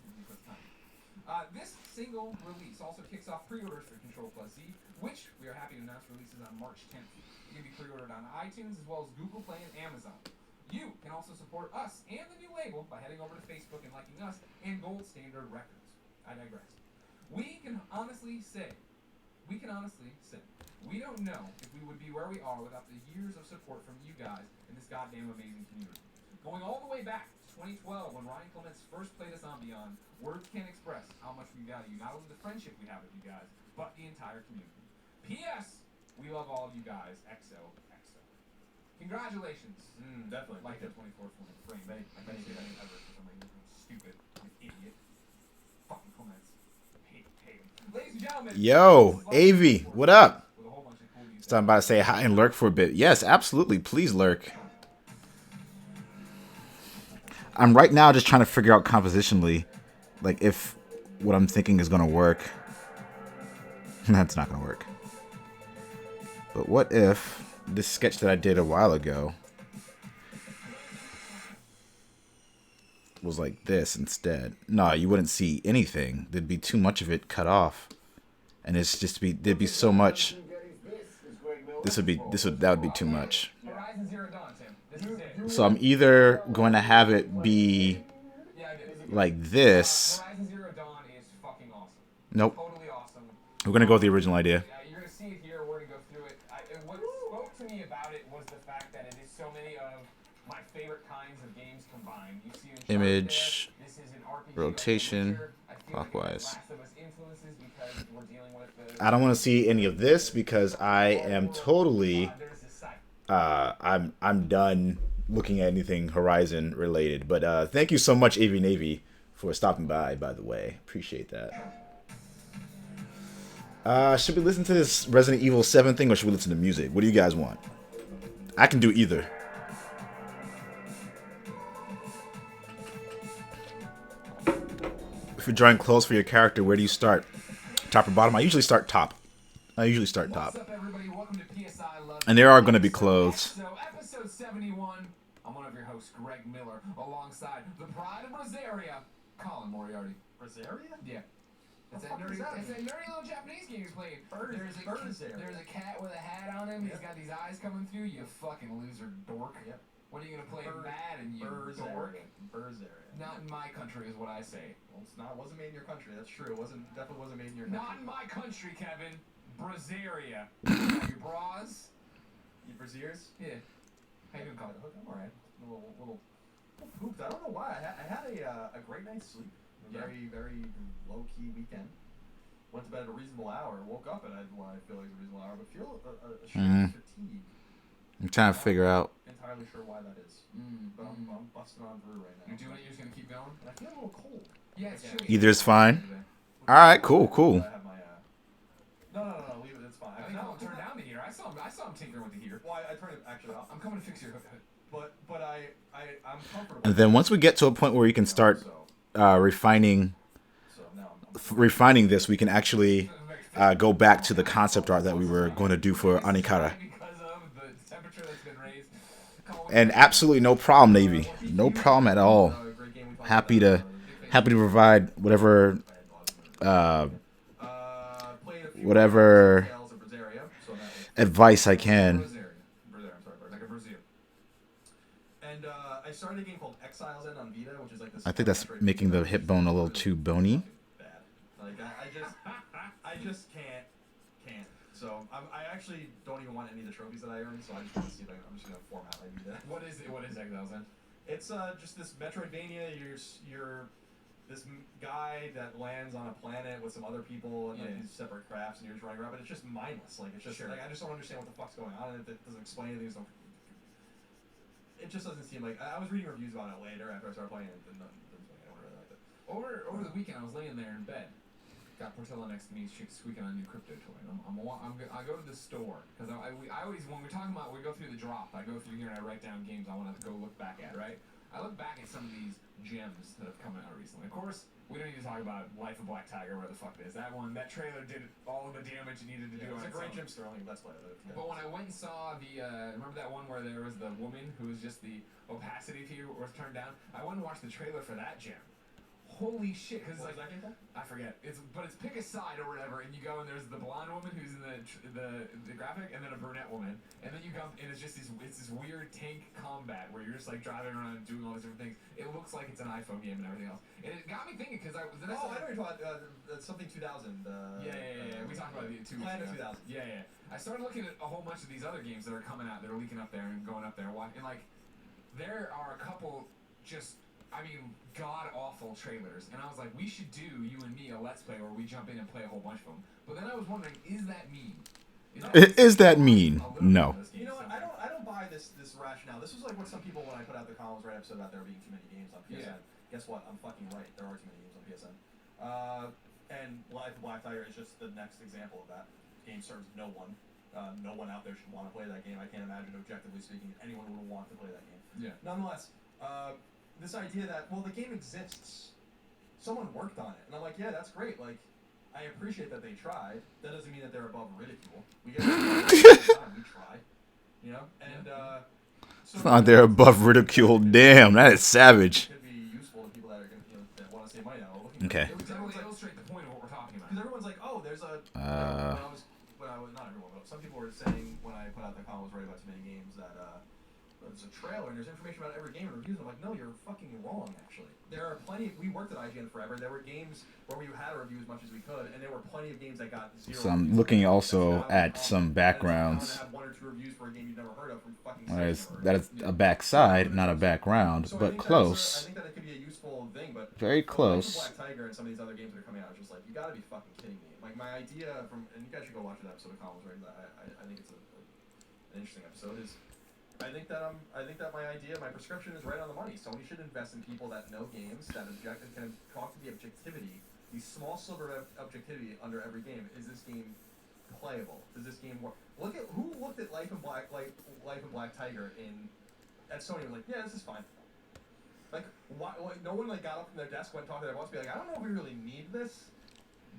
G: This single release also kicks off pre-orders for Control Plus Z, which we are happy to announce releases on March 10th. It can be pre-ordered on iTunes as well as Google Play and Amazon. You can also support us and the new label by heading over to Facebook and liking us and Gold Standard Records. I digress. We can honestly say, we don't know if we would be where we are without the years of support from you guys in this goddamn amazing community. Going all the way back to 2012 when Ryan Clements first played us on Beyond, words can't express how much we value not only the friendship we have with you guys, but the entire community. P.S. We love all of you guys. XOXO. Congratulations.
E: Definitely.
G: Like the 24th frame. I can't say that ever for some reason. Stupid. I'm an idiot. Fucking Clements. Hate him. Ladies and gentlemen.
A: Yo, Avi, what up?
G: With a whole bunch of cool music.
A: So I'm about to say hi and lurk for a bit. Yes, absolutely. Please lurk. I'm right now just trying to figure out compositionally, like if what I'm thinking is gonna work. That's not gonna work. But what if this sketch that I did a while ago was like this instead? No, you wouldn't see anything. There'd be too much of it cut off, and there'd be so much. That would be too much.
G: Horizon Zero Dawn, Tim. This is it.
A: So I'm either going to have it be like this.
G: Horizon Zero Dawn is fucking awesome.
A: Nope.
G: Totally awesome.
A: We're going to go with the original idea.
G: Yeah, you're gonna see it here. We're gonna go through it. What spoke to me about it was the fact that it is so many of my favorite kinds of games combined. You see Uncharted
A: Image,
G: there. This is an RPG
A: rotation,
G: like The Witcher. I feel like
A: clockwise.
G: Last of Us influences because we're dealing with the.
A: I don't want to see any of this because I am totally
G: There's this site.
A: I'm done looking at anything Horizon related. But thank you so much, Avi Navy, for stopping by the way. Appreciate that. Should we listen to this Resident Evil 7 thing or should we listen to music? What do you guys want? I can do either. If you're drawing clothes for your character, where do you start? Top or bottom? I usually start top. Top.
G: What's up, everybody? Welcome to PSI Love.
A: And there are going to be clothes.
G: So, episode 71. I'm one of your hosts, Greg Miller, alongside the pride of Brazaria, Colin Moriarty.
E: Brazaria?
G: Yeah. It's that
E: fuck
G: nerdy,
E: is that?
G: it's that nerdy little Japanese game he's playing. There's a cat with a hat on him. He's got these eyes coming through. You fucking loser dork.
E: Yep.
G: What are you gonna play Madden, you dork?
E: Berzaria.
G: Not in my country is what I say.
E: Well, it wasn't made in your country. That's true. Definitely wasn't made in your country.
G: Not in my country, Kevin. Brazaria. Your bras?
E: You Braziers?
G: Yeah. How you doing, Colin?
E: I'm alright. A little pooped. I don't know why. I had a great night's sleep. A very, very low key weekend. Went to bed at a reasonable hour. Woke up at what I feel like is a reasonable hour, but feel a strange fatigue.
A: I'm trying to figure out.
E: Entirely sure why that is. But I'm busting on through right now.
G: You're doing it. You're just gonna keep going.
E: And I feel a little cold.
G: Yeah, it's chilly.
A: Either is fine. All right, cool.
E: I have my No, leave it. It's fine.
G: I think Colin turned down the heater. I saw him tinkering with the heater.
E: Well, I turned it actually off.
G: I'm coming to fix your hood.
E: But I'm comfortable.
A: And then once we get to a point where you can start refining this, we can actually go back to the concept art that we were going to do for Anikara.
G: Because of the temperature that's been raised.
A: And absolutely no problem, Navy. No problem at all. Happy to provide whatever advice I can.
E: And I started a game called Exiles End on Vita, which is like this.
A: I think that's making the hip bone a little too bony.
E: Bad. Like I just can't. So I actually don't even want any of the trophies that I earned. So I just want to see if I'm just gonna format my Vita.
G: What is Exiles End?
E: It's just this Metroidvania. You're this guy that lands on a planet with some other people and like these separate crafts, and you're just running around. But it's just mindless. Like it's just like I just don't understand what the fuck's going on. It doesn't explain anything. It just doesn't seem like I was reading reviews about it later after I started playing it. And I don't really like it.
G: Over the weekend, I was laying there in bed. Got Portella next to me, she's squeaking on a new crypto toy. I go to the store because I always, when we're talking about, we go through the drop. I go through here and I write down games I want to go look back at. Right? I look back at some of these gems that have come out recently. Of course, we don't need to talk about Life of Black Tiger, where the fuck it is. That trailer did all of the damage it needed to do.
E: It's a great gem store. Only let's play it.
G: But when I went and saw remember that one where there was the woman who was just the opacity was turned down? I went and watched the trailer for that gem. holy shit, because
E: What
G: like
E: was that game called?
G: I forget. But it's pick a side or whatever, and you go and there's the blonde woman who's in the graphic, and then a brunette woman, and then you come and it's this weird tank combat where you're just like driving around and doing all these different things. It looks like it's an iPhone game and everything else, and it got me thinking because I was.
E: Oh, I know you're talking about something 2000.
G: Yeah. We talked about it 2 weeks
E: Planet
G: ago.
E: 2000.
G: Yeah. I started looking at a whole bunch of these other games that are coming out, that are leaking up there and going up there, and like there are a couple just. I mean, god-awful trailers. And I was like, we should do, you and me, a Let's Play where we jump in and play a whole bunch of them. But then I was wondering, is that mean?
A: Is that mean? No.
E: You know what? I don't buy this rationale. This was like what some people, when I put out the Collins Right episode about there being too many games on PSN.
G: Yeah.
E: Guess what? I'm fucking right. There are too many games on PSN. And Life of Black Tiger is just the next example of that. Game serves no one. No one out there should want to play that game. I can't imagine, objectively speaking, anyone would want to play that game.
G: Yeah.
E: Nonetheless, this idea that, well, the game exists. Someone worked on it. And I'm like, yeah, that's great. Like, I appreciate that they tried. That doesn't mean that they're above ridicule. We get we try. You know? And, so
A: They're above ridicule. Damn, that is savage.
E: Could be useful to people that are going to, that want to save money now. Looking
A: Okay.
G: It would definitely illustrate the point of what we're talking about.
E: Because everyone's like, oh, there's a. When I was not everyone, but some people were saying when I put out the column was right about too many games that there's a trailer and there's information about every game and reviews. I'm like, no, you're fucking wrong. Actually, there are plenty. We worked at IGN forever. There were games where we had a review as much as we could, and there were plenty of games that got zero.
A: So I'm looking also at some backgrounds.
E: Have 1 or 2 reviews for a game you've never heard of from fucking.
A: That is a backside, not a background,
E: So
A: but
E: I
A: close.
E: think that it could be a useful thing, but
A: Very close.
E: Black Tiger and some of these other games that are coming out, it's just like, you gotta be fucking kidding me. Like, my idea from, and you guys should go watch that episode of Collins, right? I think it's an interesting episode. I think that my idea, my prescription is right on the money. Sony should invest in people that know games, that can talk to the objectivity, the small sliver of objectivity under every game. Is this game playable? Does this game work? Look at who looked at Life of Black Tiger at Sony and was like, yeah, this is fine. Like, why? Like, no one like got up from their desk, went and talked to their boss, and be like, I don't know if we really need this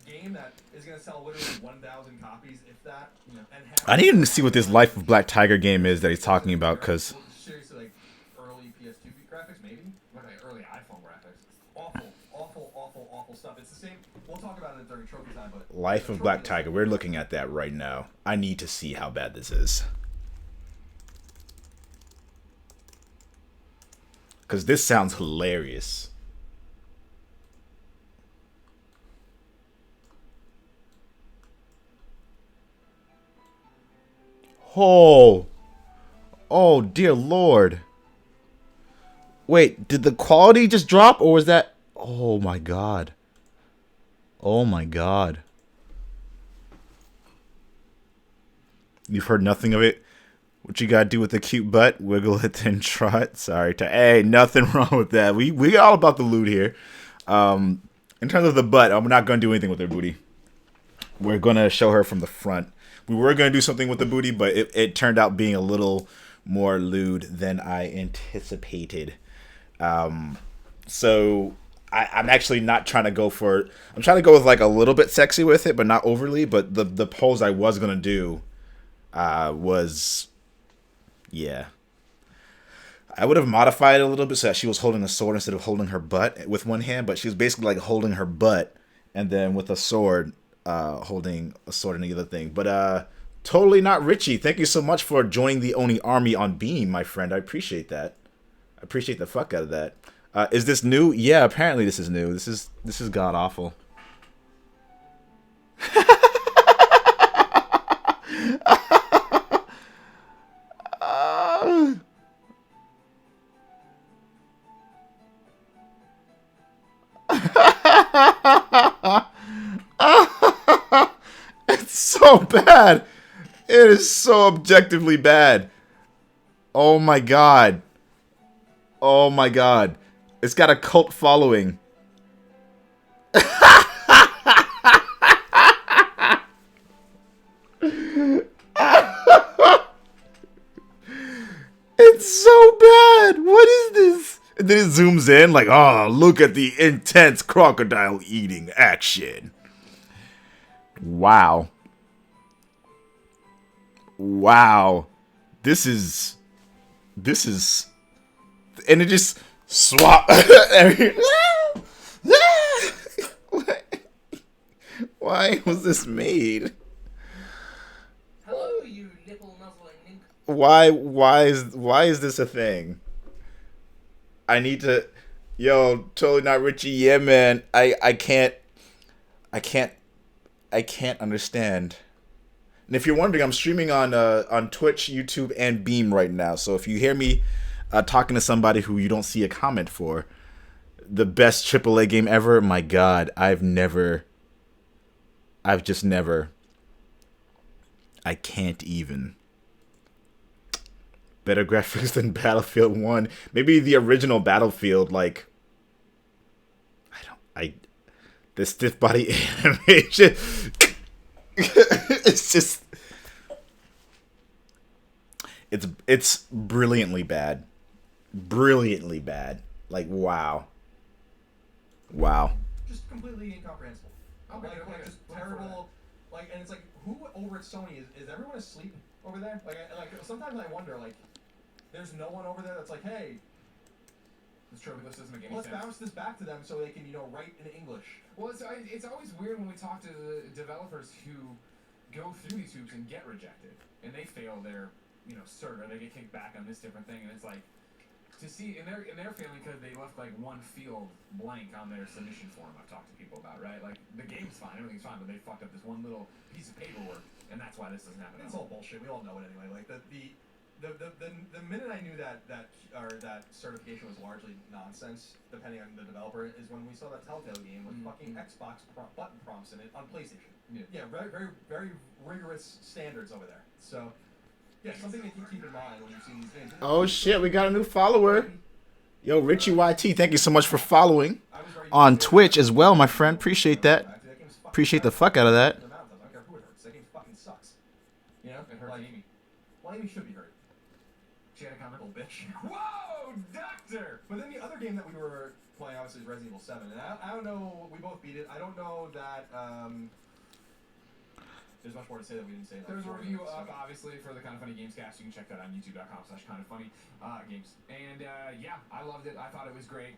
E: game that is going to sell literally 1,000 copies, if that. You know, and
A: I need to see what this Life of Black Tiger game is that he's talking about, because
E: seriously, like early PS2 graphics, maybe
G: Like early iPhone graphics.
E: awful stuff. It's the same. We'll talk about it during trophy time, but
A: Life of Black Tiger, we're looking at that right now. I need to see how bad this is. Because this sounds hilarious. Oh. Oh, dear Lord. Wait, did the quality just drop, or was that... Oh, my God. Oh, my God. You've heard nothing of it? What you gotta do with the cute butt? Wiggle it, then trot. Sorry. Hey, nothing wrong with that. We all about the loot here. In terms of the butt, I'm not gonna do anything with her booty. We're gonna show her from the front. We were gonna do something with the booty, but it turned out being a little more lewd than I anticipated. So I'm actually not trying to go for... I'm trying to go with like a little bit sexy with it, but not overly. But the pose I was gonna do was... Yeah. I would have modified it a little bit so that she was holding a sword instead of holding her butt with one hand, but she was basically like holding her butt and then with a sword, holding a sword in the other thing. But totally not Richie. Thank you so much for joining the Oni army on Beam, my friend. I appreciate that. I appreciate the fuck out of that. Is this new? Yeah, apparently this is new. This is god awful. It's so bad. It is so objectively bad. Oh my god. Oh my god. It's got a cult following. It's so bad. What is this? And then it zooms in like, oh, look at the intense crocodile eating action. Wow. Wow. This is... And it just swap. Why was this made?
F: Hello, you nipple nuzzling nink.
A: Why is this a thing? I need to. Yo, totally not Richie. Yeah, man. I can't understand. And if you're wondering, I'm streaming on Twitch, YouTube, and Beam right now. So if you hear me talking to somebody who you don't see a comment for, the best AAA game ever. My God, I've just never. I can't even. Better graphics than Battlefield 1. Maybe the original Battlefield, like the stiff body animation. It's just it's brilliantly bad. Brilliantly bad. Like wow.
E: Just completely incomprehensible. Like just terrible. Like, and it's like, who over at Sony is everyone asleep over there? Like sometimes I wonder, like, there's no one over there that's like, hey,
G: This trophy list doesn't make any
E: let's
G: sense.
E: bounce this back to them so they can, write in English.
G: Well, it's always weird when we talk to the developers who go through these hoops and get rejected, and they fail their, cert, or they get kicked back on this different thing, and it's like, to see in their feeling, because they left like one field blank on their submission form. I've talked to people about, right? Like the game's fine, everything's fine, but they fucked up this one little piece of paperwork, and that's why this doesn't happen.
E: It's all bullshit. We all know it anyway. Like the minute I knew that certification was largely nonsense, depending on the developer, is when we saw that Telltale game with fucking Xbox button prompts in it on PlayStation. Yeah, very, very, very rigorous standards over there. So. Yeah, something to keep in mind when you've seen these games.
A: Oh shit, we got a new follower. Yo, Richie YT, thank you so much for following on Twitch as well, my friend. Appreciate that. Appreciate the fuck out of that.
E: I don't care who it hurts. That game fucking sucks.
G: It hurt Amy.
E: Well, Amy should be hurt.
G: She had a comment.
E: Little bitch.
G: Whoa, doctor!
E: But then the other game that we were playing, obviously, is Resident Evil 7. And I don't know, we both beat it. I don't know that, there's much more to say that we didn't say.
G: There's a review up, obviously, for the Kind of Funny Games cast. You can check that on youtube.com/kindoffunny games. And yeah, I loved it. I thought it was great.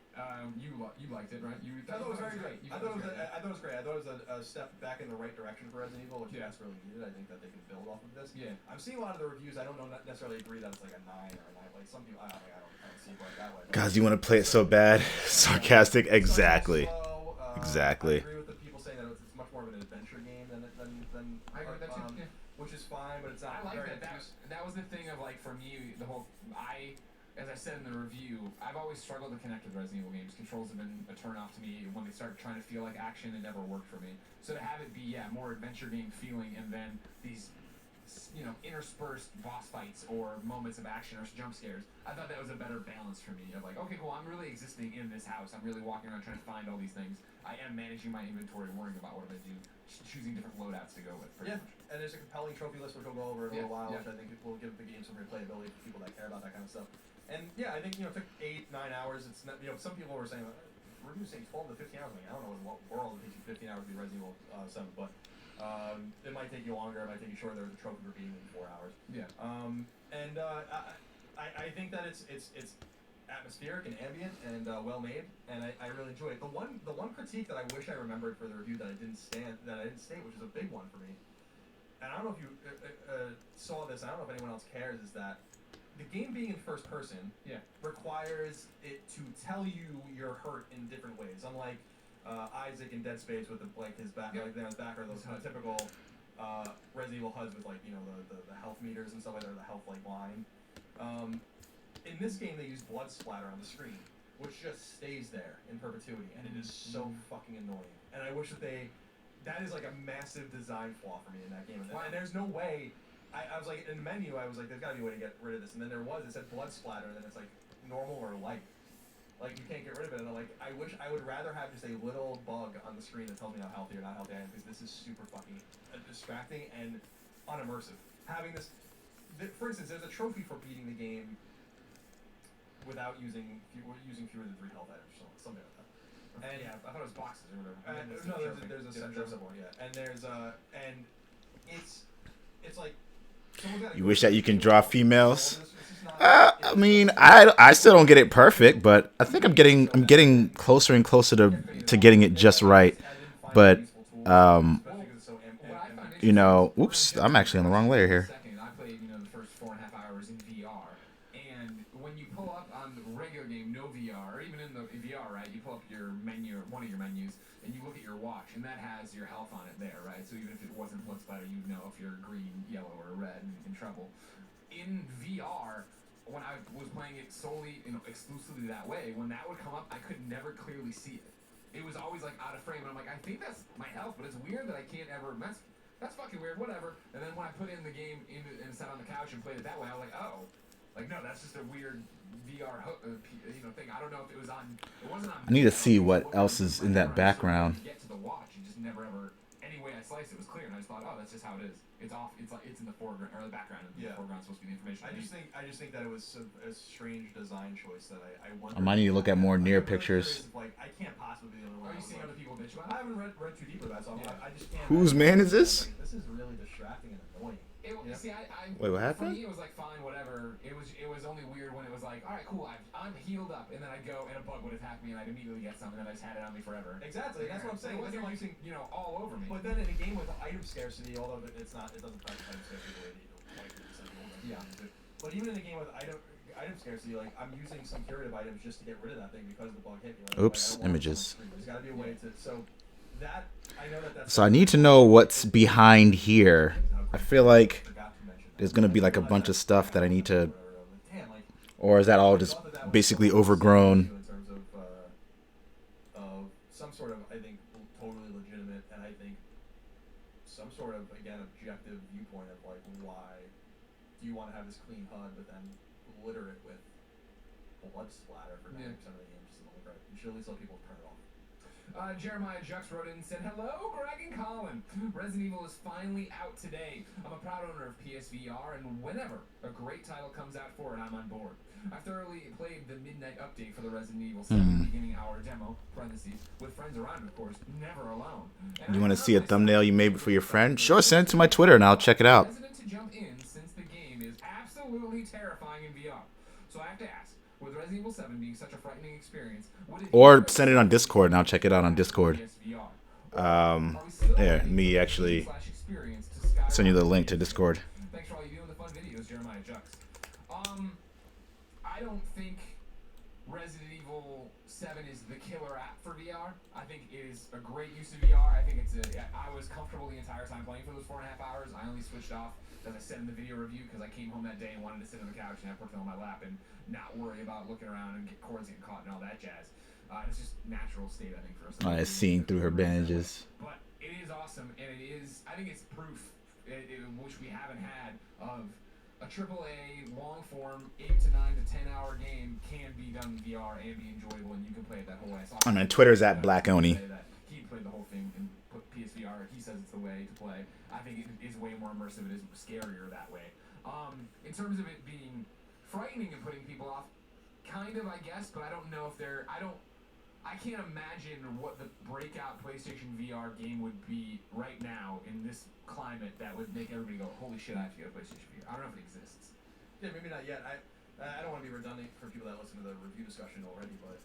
G: You liked it, right?
E: I thought it was very great. I thought it was great. I thought it was a step back in the right direction for Resident Evil, which that's really needed. I think that they can build off of this.
G: Yeah.
E: I'm seeing a lot of the reviews. I don't necessarily agree that it's like a 9 or a 9. Like some people, I don't see it that way.
A: Guys, you want to play it so bad? Sarcastic? Exactly. Exactly.
E: I agree with the people saying that it's much more of an adventure game than
G: I agree with that too. Yeah.
E: Which is fine, but it's not.
G: I like that. That was the thing of like for me, the whole as I said in the review, I've always struggled to connect with Resident Evil games. Controls have been a turn off to me when they start trying to feel like action. It never worked for me. So to have it be more adventure game feeling, and then these interspersed boss fights or moments of action or jump scares, I thought that was a better balance for me. Of like, okay, cool, I'm really existing in this house. I'm really walking around trying to find all these things. I am managing my inventory, worrying about what I'm gonna do, choosing different loadouts to go with. Pretty much.
E: And there's a compelling trophy list which we'll go over in a little while, which I think will give the game some replayability for people that care about that kind of stuff. And yeah, I think it took 8-9 hours. It's not, some people were saying reviews saying 12 to 15 hours. I don't know what world it takes you 15 hours to be Resident Evil 7, but it might take you longer. It might take you shorter. There was a trophy for beating in 4 hours.
G: Yeah.
E: I think that it's atmospheric and ambient and well made, and I really enjoy it. The one critique that I wish I remembered for the review that I didn't state, which is a big one for me, and I don't know if you saw this. I don't know if anyone else cares. Is that the game being in first person requires it to tell you you're hurt in different ways, unlike Isaac in Dead Space with his back, like there on his back are those typical Resident Evil HUDs with the health meters and stuff like that, or the health line. In this game, they use blood splatter on the screen, which just stays there in perpetuity, and it is so fucking annoying. And I wish that that is like a massive design flaw for me in that game. And there's no way. I was like, in the menu, I was like, there's got to be a way to get rid of this. And then there was. It said blood splatter, and then it's like normal or light. Like, you can't get rid of it. And I'm like, I would rather have just a little bug on the screen that tells me how healthy or not healthy I am, because this is super fucking distracting and unimmersive. Having this, for instance, there's a trophy for beating the game without using fewer than 3 health items, or something like that. And
G: I thought it was boxes or whatever.
E: There's a one, and there's and it's like.
A: You wish that you can draw females. I mean, I still don't get it perfect, but I think I'm getting closer and closer to getting it just right. But you know, oops, I'm actually on the wrong layer here.
G: Second, I played, the first 4.5 hours in VR, and when you pull up on the regular game, no VR, or even in the VR, right? You pull up your menu, one of your menus, and you look at your watch, and that has your health on it there, right? So even if it wasn't Blood Splatter, you'd know if you're green, yellow, or red and in trouble. In VR, when I was playing it solely, exclusively that way, when that would come up, I could never clearly see it. It was always like out of frame, and I'm like, I think that's my health, but it's weird that I can't ever. That's fucking weird. Whatever. And then when I put in the game and sat on the couch and played it that way, I was like, oh, like no, that's just a weird VR thing. I don't know if it was on. It wasn't on.
A: I need to see what else is in that background.
G: Get to the watch, you just never ever. Any way I sliced it was clear, and I just thought, oh, that's just how it is. It's off. It's like it's in the foreground or the background. And the foreground's supposed to be the information.
E: I just think that it was a strange design choice that I wonder.
A: I might need to look at more Nier pictures.
E: Like I can't possibly be the only one.
G: Are you seeing other people bitch about it?
E: I haven't read too deep about that, so I just can't.
A: Whose man is this?
E: This is really distracting and annoying.
G: See,
A: Wait, what happened?
G: For me, it was like fine, whatever. It was only weird when it was like, all right, cool, I'm healed up, and then I'd go and a bug would attack me, and I'd immediately get something, and I just had it on me forever.
E: Exactly, that's what I'm saying.
G: It wasn't like all over me.
E: But then in a game with item scarcity, although it doesn't practice item scarcity the way that but even in a game with item scarcity, like I'm using some curative items just to get rid of that thing because the bug hit me. Like,
A: Oops, images.
E: There's got to be a way to that I know that's.
A: So I need to know what's behind here. I feel like there's gonna be like a bunch of stuff that I need to, or is that all just basically overgrown?
E: In terms of some sort of, I think, totally legitimate, and I think some sort of, again, objective viewpoint of like, why do you want to have this clean HUD but then litter it with blood splatter for 90% of the game? Just doesn't look right. You should at least let people turn it off.
G: Jeremiah Jux wrote in and said, hello, Greg and Colin. Resident Evil is finally out today. I'm a proud owner of PSVR, and whenever a great title comes out for it, I'm on board. I thoroughly played the midnight update for the Resident Evil 7 beginning hour demo, parentheses, with friends around, of course, never alone. And
A: You want to see a thumbnail you made for your friend? Sure, send it to my Twitter and I'll check it out.
G: Hesitant to jump in since the game is absolutely terrifying in VR. So I have to ask, with Resident Evil 7 being such a frightening experience, would it
A: Or send it on Discord and I'll check it out on Discord. There, me actually send you the link to Discord.
G: Thanks for all you do in the fun videos, Jeremiah Jux. I don't think Resident Evil 7 is the killer app for VR. I think it is a great use of VR. I think I was comfortable the entire time playing for those 4.5 hours. I only switched off, as I said in the video review, because I came home that day and wanted to sit on the couch and have Portal on my lap and not worry about looking around and get cords getting caught and all that jazz. It's just natural state, I think, for us.
A: I seeing through her bandages.
G: But it is awesome, and I think it's proof, which we haven't had, of a AAA, long-form, 8 to 9 to 10 hour game can be done in VR and be enjoyable, and you can play it that whole way.
A: I mean, Twitter's at Black Oni.
G: He played the whole thing and put PSVR. He says it's the way to play. I think it is way more immersive. It is scarier that way. In terms of it being frightening and putting people off, kind of, I guess, but I don't know if I can't imagine what the breakout PlayStation VR game would be right now in this climate that would make everybody go, holy shit, I have to get a PlayStation VR. I don't know if it exists.
E: Yeah, maybe not yet. I don't want to be redundant for people that listen to the review discussion already, but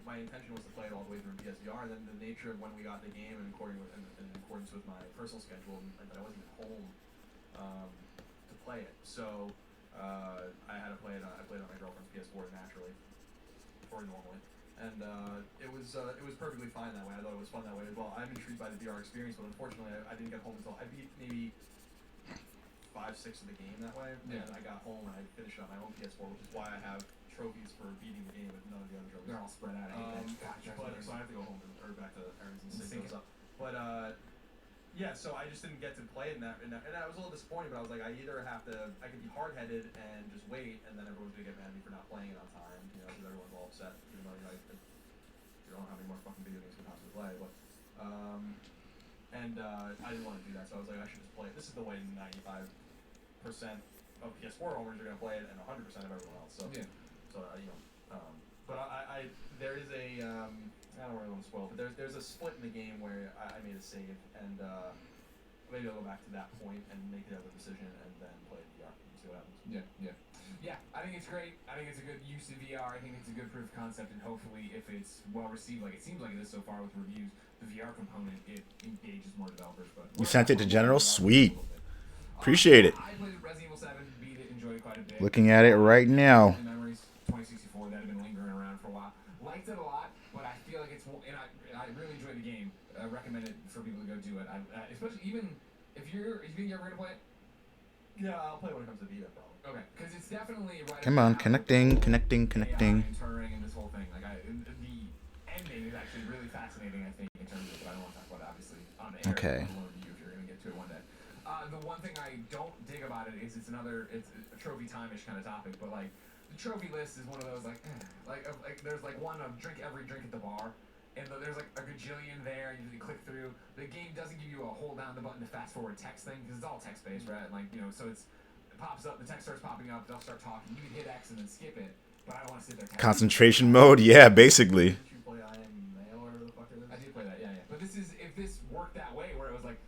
E: my intention was to play it all the way through PSVR. And then the nature of when we got the game in accordance with my personal schedule, and that I wasn't at home to play it. So I had to play it. I played it on my girlfriend's PS4 naturally, or normally. And it was perfectly fine that way. I thought it was fun that way as well. I'm intrigued by the VR experience, but unfortunately, I didn't get home until I beat maybe 5-6 of the game that way. Yeah. And I got home and I finished it on my own PS4, which is why I have trophies for beating the game with none of the other trophies.
G: They're all spread out.
E: So I have to go home or back to Aaron's and sync those up. But yeah, so I just didn't get to play it and I was a little disappointed. But I was like, I could be hard-headed and just wait, and then everyone's gonna get mad at me for not playing it on time. Because everyone's all upset, even though I don't know how many more fucking video games we can possibly play. But I didn't want to do that, so I was like, I should just play it. This is the way 95% of PS4 owners are gonna play it, and 100% of everyone else. So yeah. But there is a I don't really want to spoil, but there's a split in the game where I made a save, and maybe I'll go back to that point and make the other decision, and then play VR and see what happens.
G: Yeah. Yeah, I think it's great. I think it's a good use of VR. I think it's a good proof of concept, and hopefully, if it's well received, like it seems like it is so far with reviews, the VR component it engages more developers. But
A: You sent it to General? Sweet. Appreciate it.
G: I played Resident Evil 7, beat it, enjoyed it quite a bit.
A: Looking at it right now.
G: Memories 2064 that have been lingering around for a while. Liked it a lot, but I feel like it's and I really enjoyed the game. I recommend it for people to go do it. Especially even if you think you're ever gonna play it.
E: Yeah, I'll play when it comes to Vita, probably.
G: Okay, because it's definitely right.
A: Come on, connecting.
G: AI and Turing and this whole thing. Like the ending is actually really fascinating. I think in terms of, but I don't want to talk about it obviously on air.
A: Okay.
G: I want to review if you're gonna get to it one day. The one thing I don't dig about it is it's a trophy time-ish kind of topic, but like the trophy list is one of those like there's like one of drink every drink at the bar. And there's like a gajillion there, and you click through. The game doesn't give you a hold down the button to fast forward text thing because it's all text based, right? Like so it pops up, the text starts popping up, they'll start talking. You can hit X and then skip it, but I don't want to sit there.
A: Concentration mode? Yeah, basically.
E: Did you play I Am Mayo or whatever the fuck it is?
G: I did play that, yeah. But if this worked that way, where it was like,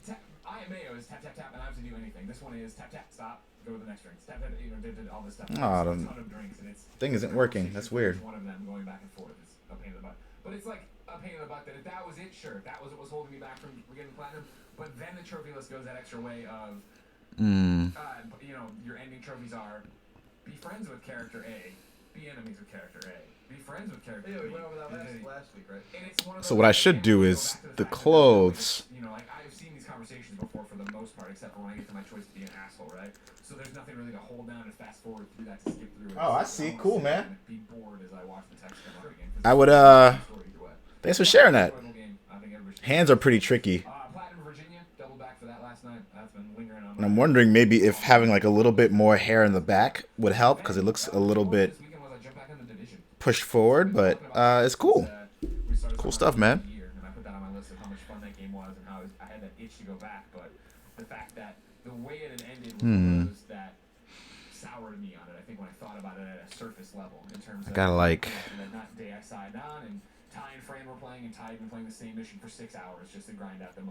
G: I Am Mayo is tap tap tap, and I don't have to do anything. This one is tap tap stop, go to the next drink. Tap tap, did all this stuff.
A: Oh,
G: a ton of drinks, and it's
A: thing isn't working. That's weird.
G: One of them going back and forth is a pain in the butt. But it's like a pain in the butt that if that was it, sure, that was what was holding me back from getting platinum. But then the trophy list goes that extra way of, your ending trophies are be friends with character A, be enemies with character A, be friends with character B.
E: Yeah, we went over that last week, right?
G: And it's one of
A: So what I should do is the clothes.
G: Like I've seen these conversations before for the most part, except for when I get to my choice to be an asshole, right? So there's nothing really to hold down and fast forward through that to skip through.
A: Oh, I see. Cool, man.
G: Be bored as I watch the text come up again.
A: I would, thanks for sharing that. Hands are pretty tricky.
G: Platinum Virginia, double back for that last night. That's been lingering on.
A: And I'm wondering maybe if having like a little bit more hair in the back would help because it looks a little bit pushed forward, but it's cool. Cool stuff, man.
G: And I put that on my list of how much fun that game was and how I had that itch to go back, but the fact that the way it had ended was one of those that soured me on it. I think when I thought about it at a surface level in terms of
A: gotta like
G: that day I signed on and Ty and Fran were playing, and Ty had been playing the same mission for 6 hours just to grind out the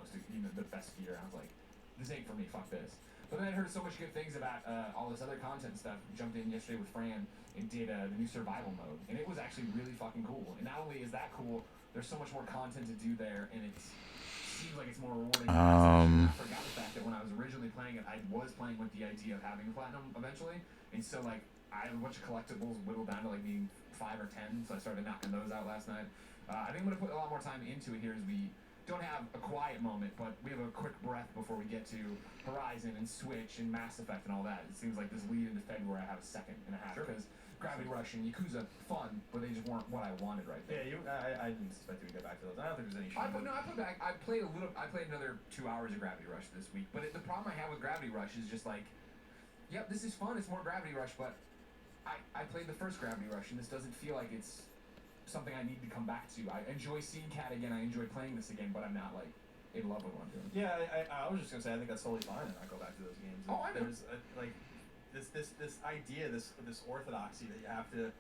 G: best gear. I was like, this ain't for me. Fuck this. But then I heard so much good things about all this other content stuff. Jumped in yesterday with Fran and did the new survival mode, and it was actually really fucking cool. And not only is that cool, there's so much more content to do there, and it seems like it's more rewarding. I forgot the fact that when I was originally playing it, I was playing with the idea of having platinum eventually, and so like I have a bunch of collectibles whittled down to like being 5 or 10, so I started knocking those out last night. I think I'm going to put a lot more time into it here as we don't have a quiet moment, but we have a quick breath before we get to Horizon and Switch and Mass Effect and all that. It seems like this lead into February I have a second and a half because Gravity Rush and Yakuza fun, but they just weren't what I wanted right there.
E: Yeah, I didn't expect you to get back to those. I don't think there's any shame.
G: I put back. I played another 2 hours of Gravity Rush this week, but the problem I have with Gravity Rush is just like, yep, this is fun. It's more Gravity Rush, but I played the first Gravity Rush, and this doesn't feel like it's something I need to come back to. I enjoy seeing Cat again. I enjoy playing this again, but I'm not like in love with what I'm doing.
E: Yeah, I was just gonna say I think that's totally fine to not go back to those games.
G: Oh, I know.
E: There's like this idea, this orthodoxy that you have to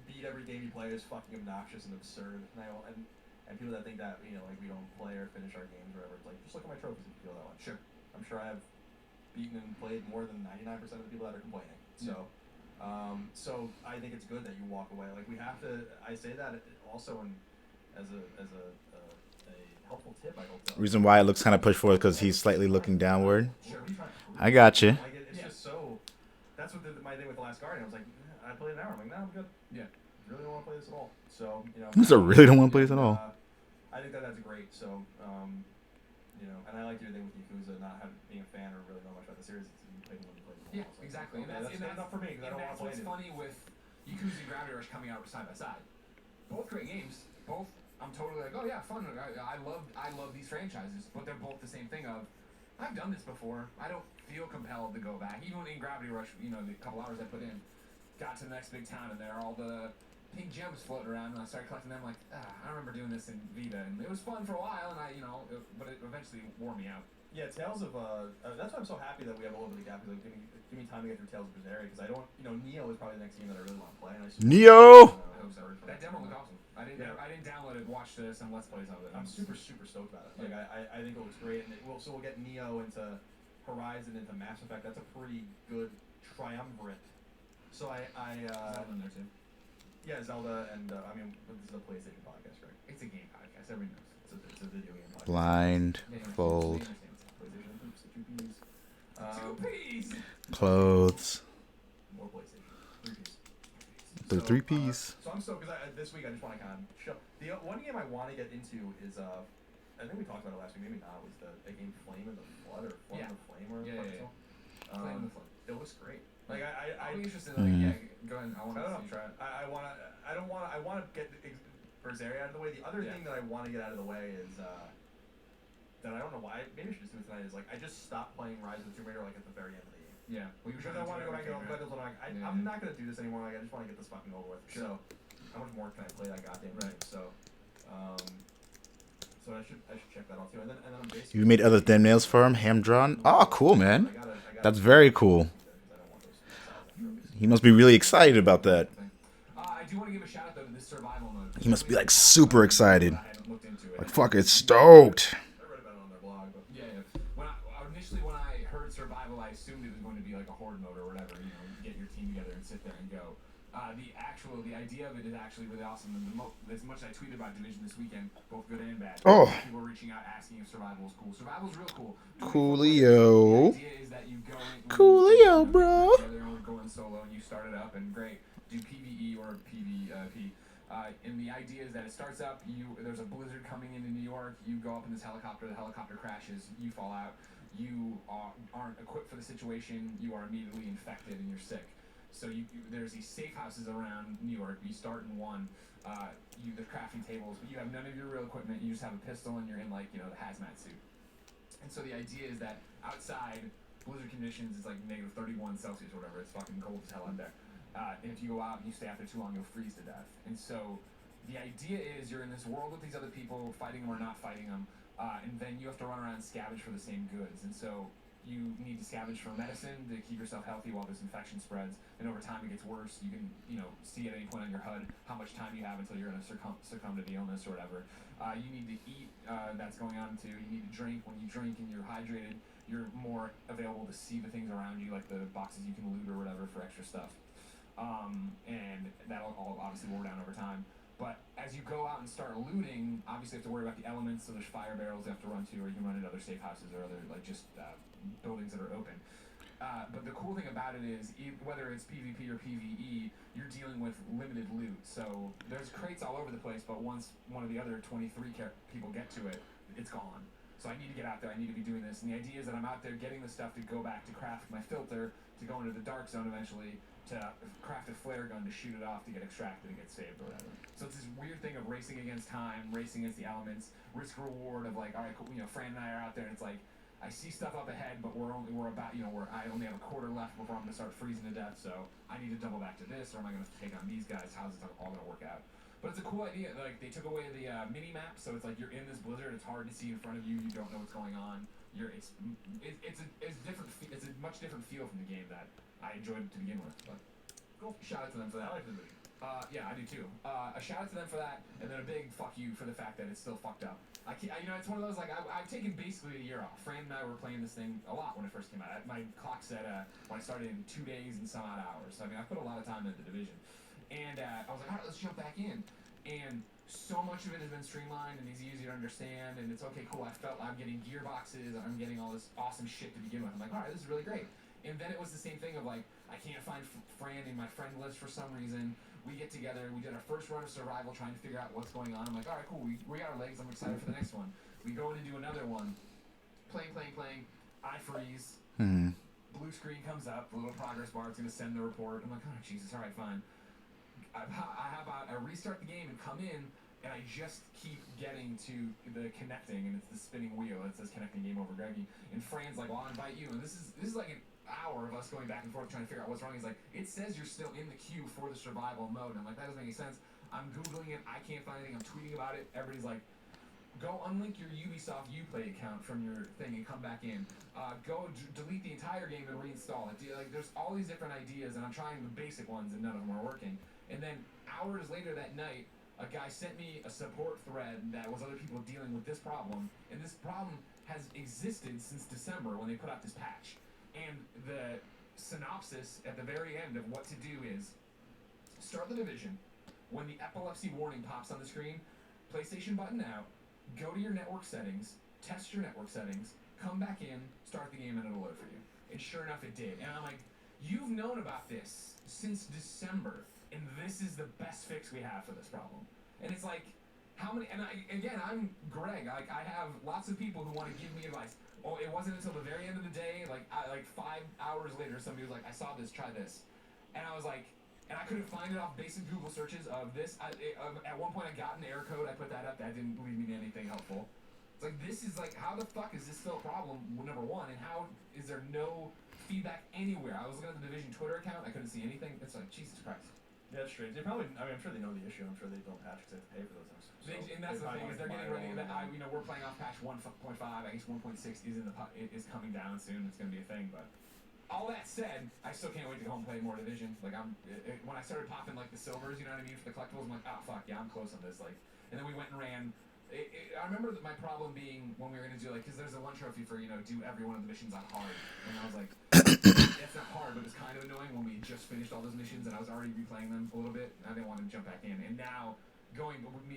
E: beat every game you play is fucking obnoxious and absurd. And people that think that like we don't play or finish our games or whatever, it's like just look at my trophies if you feel that way.
G: Sure.
E: I'm sure I have beaten and played more than 99% of the people that are complaining. So. So I think it's good that you walk away. Like we have to. I say that also as a helpful tip. I hope.
A: Reason why it looks kind of pushed forward because he's slightly looking downward.
E: Sure.
A: I got you.
E: Like it's just so. That's what my thing with The Last Guardian. I was like, I played an hour. I'm like, no, I'm good.
G: Yeah.
E: Really don't want to play this at all. So
A: I really don't want to play this at all.
E: I think that's great. So and I like your thing with Yakuza, not being a fan or really know much about the series.
G: Yeah, exactly.
E: And that's enough for me because I don't want to play
G: anything. What's funny with Yakuza and Gravity Rush coming out side by side. Both great games. Both, I'm totally like, oh yeah, fun. I love these franchises, but they're both the same thing of, I've done this before. I don't feel compelled to go back. Even in Gravity Rush, the couple hours I put in, got to the next big town and there are all the pink gems floating around, and I started collecting them. Like, I remember doing this in Vita, and it was fun for a while, and but it eventually wore me out.
E: Yeah, Tales of that's why I'm so happy that we have a little bit of gap. Like, give me time to get through Tales of Berseria because I don't, Neo is probably the next game that I really want to play. And
A: Neo.
G: I hope so. That demo looked awesome. I didn't download it. Watch some Let's Plays of it.
E: I'm super stoked about it. Like I think it looks great, and we'll get Neo into Horizon into Mass Effect. That's a pretty good triumvirate. So
G: Zelda in there too.
E: yeah, Zelda and I mean, this is a PlayStation podcast, right?
G: It's a game podcast. Everyone knows.
E: It's a video game podcast.
A: Blindfold.
E: PlayStation. Oops, 2 Ps.
G: 2 Ps.
A: Clothes.
E: More PlayStation. 3 Ps.
A: The 3 Ps.
E: So I'm stoked because this week I just want to kind of show. The one game I want to get into is I think we talked about it last week. Maybe not. Was the game Flame in the Flood or Flood in the Flame or
G: Yeah,
E: what
G: yeah,
E: it's called?
G: Flame in the Flood.
E: It looks great. Like
G: I'd be interested. Go ahead. I want
E: I
G: to
E: don't know. I'm trying. I want to get Berseria out of the way. The other thing that I want to get out of the way is that I don't know why. Maybe I should just do it tonight. Is like I just stopped playing Rise of the Tomb Raider like at the very end of the game.
G: Yeah. Well,
E: Because I want to go back and I'm like, I'm not gonna do this anymore. Like I just want to get this fucking over with.
G: Sure.
E: So how much more can I play that goddamn game? So so I should check that out too. And then I'm basically.
A: You made other thumbnails for him, hand drawn. Oh, cool, man. That's very cool. He must be really excited about that.
G: I do want to give a shout out though to this survival mode.
A: He must be like super excited.
G: I haven't looked into it.
A: Like fucking stoked.
E: I read about it on their blog, but
G: Yeah. When I heard survival, I assumed it was going to be like a horde mode or whatever. You know, get your team together and sit there and go. The idea of it is actually really awesome. And as much as I tweeted about Division this weekend, both good and bad.
A: Oh.
G: People were reaching out asking if survival is cool. Survival is real cool.
A: Coolio.
G: The idea is that you go in,
A: Coolio, bro.
G: Together or going solo and you start it up and great. Do PvE or PvP. And the idea is that it starts up. There's a blizzard coming into New York. You go up in this helicopter. The helicopter crashes. You fall out. You aren't equipped for the situation. You are immediately infected and you're sick. So there's these safe houses around New York. You start in one. The crafting tables, but you have none of your real equipment. You just have a pistol and you're in the hazmat suit. And so the idea is that outside, blizzard conditions is like negative 31 Celsius or whatever. It's fucking cold as hell out there. And if you go out and you stay out there too long, you'll freeze to death. And so the idea is you're in this world with these other people, fighting them or not fighting them, and then you have to run around and scavenge for the same goods. And so you need to scavenge for medicine to keep yourself healthy while this infection spreads. And over time it gets worse. You can, see at any point on your HUD how much time you have until you're going to succumb to the illness or whatever. You need to eat. That's going on too. You need to drink. When you drink and you're hydrated, you're more available to see the things around you, like the boxes you can loot or whatever for extra stuff. And that'll all obviously wear down over time. But as you go out and start looting, obviously you have to worry about the elements. So there's fire barrels you have to run to, or you can run into other safe houses or other buildings that are open. But the cool thing about it is, whether it's PvP or PvE, you're dealing with limited loot. So there's crates all over the place, but once one of the other 23 people get to it, it's gone. So I need to get out there. I need to be doing this. And the idea is that I'm out there getting the stuff to go back to craft my filter, to go into the dark zone eventually, to craft a flare gun to shoot it off to get extracted and get saved or whatever. So it's this weird thing of racing against time, racing against the elements, risk reward of like, all right, cool, Fran and I are out there and it's like, I see stuff up ahead, but I only have a quarter left before I'm gonna start freezing to death. So I need to double back to this, or am I gonna take on these guys? How's it all gonna work out? But it's a cool idea. Like they took away the mini map, so it's like you're in this blizzard. It's hard to see in front of you. You don't know what's going on. It's different. It's a much different feel from the game that I enjoyed to begin with. But cool. Shout out to them for that.
E: I like the movie.
G: Yeah, I do too. A shout out to them for that, and then a big fuck you for the fact that it's still fucked up. It's one of those I've taken basically a year off. Fran and I were playing this thing a lot when it first came out. My clock said when I started in 2 days and some odd hours. So I put a lot of time into the Division, and I was like, all right, let's jump back in. And so much of it has been streamlined and it's easier to understand, and it's okay, cool. I felt I'm getting gearboxes, I'm getting all this awesome shit to begin with. I'm like, all right, this is really great. And then it was the same thing of like, I can't find Fran in my friend list for some reason. We get together, we did our first run of survival trying to figure out what's going on. I'm like, all right, cool, we got our legs, I'm excited for the next one. We go in and do another one. Playing. I freeze. Blue screen comes up, the little progress bar, it's going to send the report. I'm like, oh, Jesus, all right, fine. I restart the game and come in, and I just keep getting to the connecting, and it's the spinning wheel. It says connecting game over Greggy. And Fran's like, well, I'll invite you. And this is like an hour of us going back and forth trying to figure out what's wrong. He's like, it says you're still in the queue for the survival mode. And I'm like, that doesn't make any sense. I'm Googling it. I can't find anything. I'm tweeting about it. Everybody's like, go unlink your Ubisoft Uplay account from your thing and come back in. Go delete the entire game and reinstall it. There's all these different ideas, and I'm trying the basic ones, and none of them are working. And then hours later that night, a guy sent me a support thread that was other people dealing with this problem, and this problem has existed since December when they put out this patch. And the synopsis at the very end of what to do is start the division. When the epilepsy warning pops on the screen, PlayStation button out, go to your network settings, test your network settings, come back in, start the game, and it'll load for you. And sure enough, it did. And I'm like, you've known about this since December, and this is the best fix we have for this problem. And it's like, how many? And I'm Greg. Like, I have lots of people who want to give me advice. Oh, it wasn't until the very end of the day, like 5 hours later, somebody was like, I saw this, try this. And I was like, and I couldn't find it off basic Google searches of this. At one point, I got an error code. I put that up. That didn't lead me to anything helpful. It's like, this is like, how the fuck is this still a problem, number one? And how is there no feedback anywhere? I was looking at the Division Twitter account. I couldn't see anything. It's like, Jesus Christ.
E: Yeah, it's strange. They probably, I mean, I'm sure they know the issue. I'm sure they don't patch because they have to pay for those things. So
G: And that's the thing, is they're getting ready. We're playing off patch 1.5. I guess 1.6 is coming down soon. It's going to be a thing. But all that said, I still can't wait to go home and play more Division. Like, when I started popping like the silvers, you know what I mean, for the collectibles, I'm like, oh fuck yeah, I'm close on this. Like, and then we went and ran. I remember my problem being when we were gonna do like, because there's a one trophy for do every one of the missions on hard, and I was like, it's not hard, but it's kind of annoying when we just finished all those missions and I was already replaying them a little bit. And I didn't want to jump back in, and now.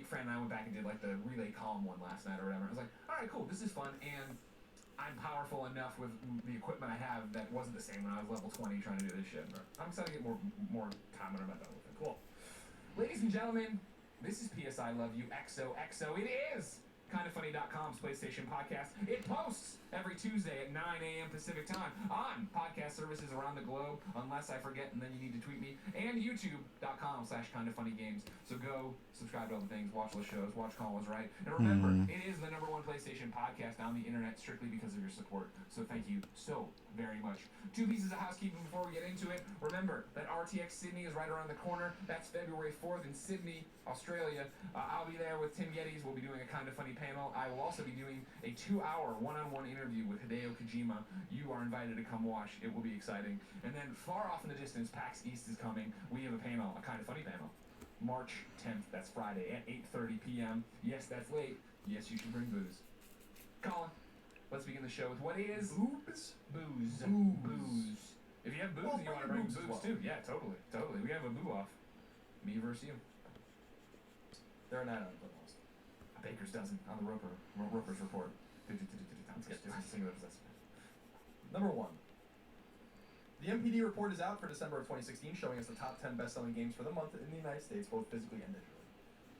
G: Fran and I went back and did like the relay column one last night or whatever. I was like, all right, cool, this is fun, and I'm powerful enough with the equipment I have that wasn't the same when I was level 20 trying to do this shit. I'm excited to get more time under my belt with it. Cool. Ladies and gentlemen, this is PSI Love You XOXO. It is KindaFunny.com's PlayStation podcast. It posts every Tuesday at 9 a.m. Pacific time on podcast services around the globe, unless I forget and then you need to tweet me, and YouTube.com/KindaFunnyGames. So go subscribe to all the things, watch those shows, watch Call Was Right. And remember, it is the #1 PlayStation podcast on the internet strictly because of your support. So thank you so very much. 2 pieces of housekeeping before we get into it. Remember that RTX Sydney is right around the corner. That's February 4th in Sydney, Australia. I'll be there with Tim Geddes. We'll be doing a Kinda Funny panel. I will also be doing a 2-hour one-on-one interview with Hideo Kojima. You are invited to come watch. It will be exciting. And then far off in the distance, PAX East is coming. We have a panel, a Kinda Funny panel. March 10th, that's Friday at 8:30 p.m. Yes, that's late. Yes, you should bring booze. Colin, let's begin the show with what is...
E: Boobs?
G: Booze. If you have booze,
E: Well,
G: you want to
E: bring
G: bring
E: booze
G: booze
E: as well.
G: too. Yeah, totally. We have a boo off. Me versus you.
E: They're an add-on, but almost.
G: A baker's dozen on the Roper's report. Let's get this.
E: Number 1. The MPD report is out for December of 2016, showing us the top 10 best-selling games for the month in the United States, both physically and digitally.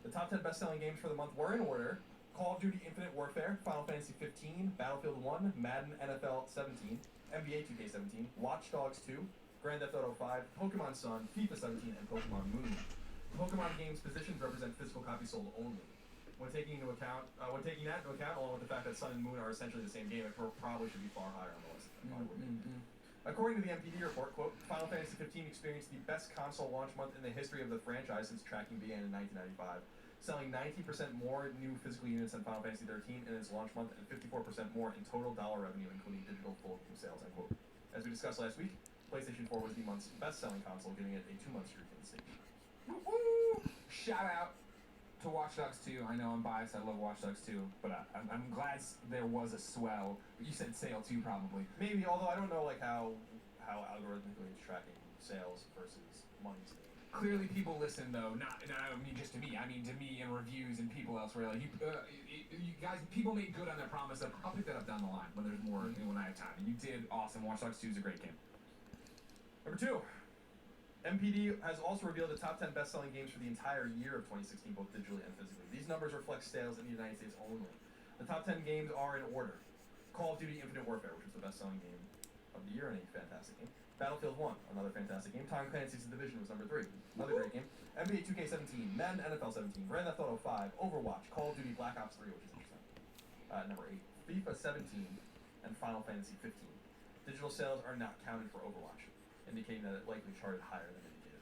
E: The top 10 best-selling games for the month were in order: Call of Duty Infinite Warfare, Final Fantasy 15, Battlefield 1, Madden NFL 17, NBA 2K17, Watch Dogs 2, Grand Theft Auto 5, Pokemon Sun, FIFA 17, and Pokemon Moon. Pokemon games positions represent physical copies sold only. When taking that into account, along with the fact that Sun and Moon are essentially the same game, it probably should be far higher on the list. It probably would be. According to the MPD report, quote, Final Fantasy 15 experienced the best console launch month in the history of the franchise since tracking began in 1995, selling 90% more new physical units than Final Fantasy 13 in its launch month and 54% more in total dollar revenue, including digital full game sales, end quote. As we discussed last week, PlayStation 4 was the month's best-selling console, giving it a 2-month streak in the stage.
G: Woo! Shout out to Watch Dogs 2. I know I'm biased. I love Watch Dogs 2, but I'm glad there was a swell. You said sale too, probably.
E: Maybe, although I don't know like how algorithmically it's tracking sales versus money saved.
G: Clearly, people listen though. Not I don't mean just to me. I mean to me and reviews and people elsewhere. Like you guys, people made good on their promise of I'll pick that up down the line when there's more when I have time. And you did awesome. Watch Dogs 2 is a great game.
E: Number 2. MPD has also revealed the top 10 best-selling games for the entire year of 2016, both digitally and physically. These numbers reflect sales in the United States only. The top 10 games are in order: Call of Duty Infinite Warfare, which was the best-selling game of the year and a fantastic game. Battlefield 1, another fantastic game. Tom Clancy's The Division was number 3, another great game. NBA 2K17, Madden NFL 17, Grand Theft Auto 5, Overwatch, Call of Duty Black Ops 3, which is interesting. Number 8, FIFA 17, and Final Fantasy 15. Digital sales are not counted for Overwatch, indicating that it likely charted higher than indicated.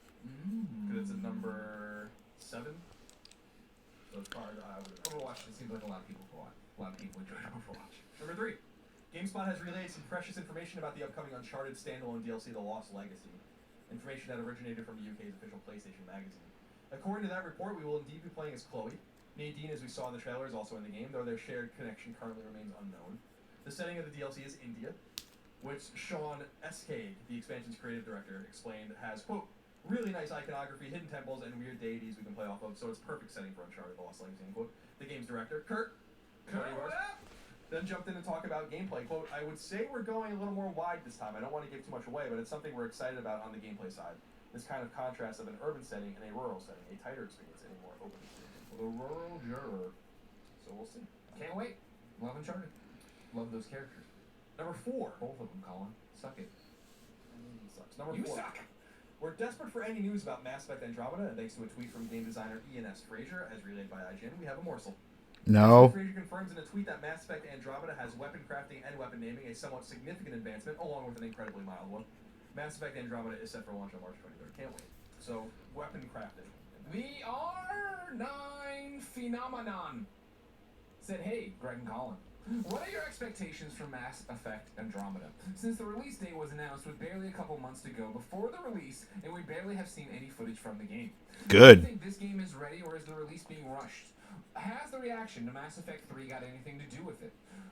E: Because it's a number 7. So it's hard.
G: Overwatch. It seems like a lot of people enjoy Overwatch.
E: Number 3. GameSpot has relayed some precious information about the upcoming Uncharted standalone DLC, The Lost Legacy. Information that originated from the UK's official PlayStation magazine. According to that report, we will indeed be playing as Chloe. Nadine, as we saw in the trailer, is also in the game, though their shared connection currently remains unknown. The setting of the DLC is India. which Sean Eskay, the expansion's creative director, explained has, quote, really nice iconography, hidden temples, and weird deities we can play off of, so it's perfect setting for Uncharted: The Lost Legacy, end quote. The game's director, Kurt, then jumped in to talk about gameplay. Quote, I would say we're going a little more wide this time. I don't want to give too much away, but it's something we're excited about on the gameplay side. This kind of contrast of an urban setting and a rural setting, a tighter experience and a more open experience. The rural juror. So we'll see.
G: Can't wait. Love Uncharted. Love those characters.
E: Number 4.
G: Both of them, Colin. Suck it.
E: Sucks. Number
G: You
E: 4.
G: suck.
E: We're desperate for any news about Mass Effect Andromeda, and thanks to a tweet from game designer Ian S. Fraser, as relayed by IGN, we have a morsel.
A: No.
E: Fraser confirms in a tweet that Mass Effect Andromeda has weapon crafting and weapon naming, a somewhat significant advancement, along with an incredibly mild one. Mass Effect Andromeda is set for launch on March 23rd. Can't wait. So, weapon crafting.
G: The R9 phenomenon said, hey, Greg and Colin, what are your expectations for Mass Effect Andromeda? Since the release date was announced with barely a couple months to go before the release, and we barely have seen any footage from the game.
A: Good.
G: Do you think this game is ready, or is the release being rushed? Has the reaction to Mass Effect 3 got anything to do with it?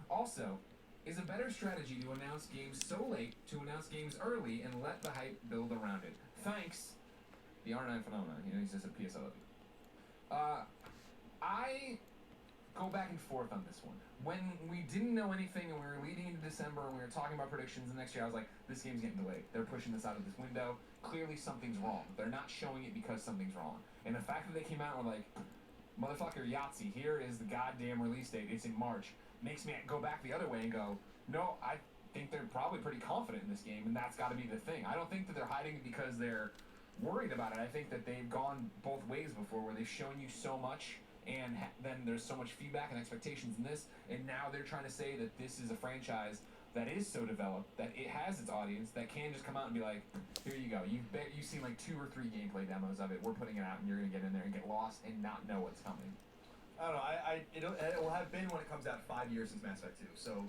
G: Also, is a better strategy to announce games so late to announce games early and let the hype build around it? Thanks. The R9 phenomenon. He's just a PS I love you. I go back and forth on this one. When we didn't know anything and we were leading into December and we were talking about predictions the next year, I was like, this game's getting delayed. They're pushing this out of this window. Clearly something's wrong. They're not showing it because something's wrong. And the fact that they came out and were like, motherfucker, Yahtzee, here is the goddamn release date. It's in March. Makes me go back the other way and go, no, I think they're probably pretty confident in this game, and that's got to be the thing. I don't think that they're hiding it because they're worried about it. I think that they've gone both ways before, where they've shown you so much, and then there's so much feedback and expectations in this, and now they're trying to say that this is a franchise that is so developed, that it has its audience, that can just come out and be like, here you go. You've seen like 2 or 3 gameplay demos of it. We're putting it out, and you're going to get in there and get lost and not know what's coming.
E: I don't know. It will have been when it comes out 5 years since Mass Effect 2. So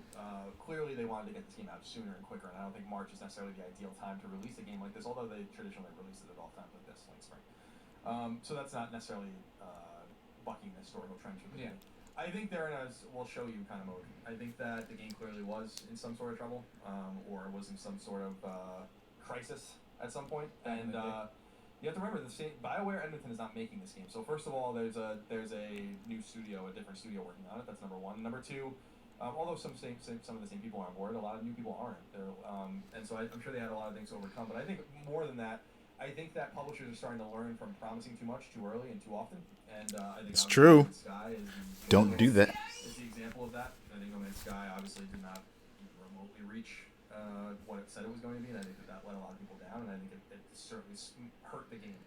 E: clearly they wanted to get this game out sooner and quicker, and I don't think March is necessarily the ideal time to release a game like this, although they traditionally release it at all times like this, late spring. So that's not necessarily bucking the historical trends for the game. I think they're in a we'll show you kind of mode. I think that the game clearly was in some sort of trouble, or was in some sort of crisis at some point, and you have to remember, BioWare Edmonton is not making this game. So first of all, there's a new studio, a different studio working on it. That's number one. Number two, although some of the same people are on board, a lot of new people aren't. And so I'm sure they had a lot of things to overcome. But I think more than that, I think that publishers are starting to learn from promising too much too early and too often. And I think
A: it's true.
E: Sky is
A: Don't do that.
E: It's the example of that. I think No Man's Sky obviously did not remotely reach what it said it was going to be, and I think that let a lot of people down, and I think it certainly hurt the game.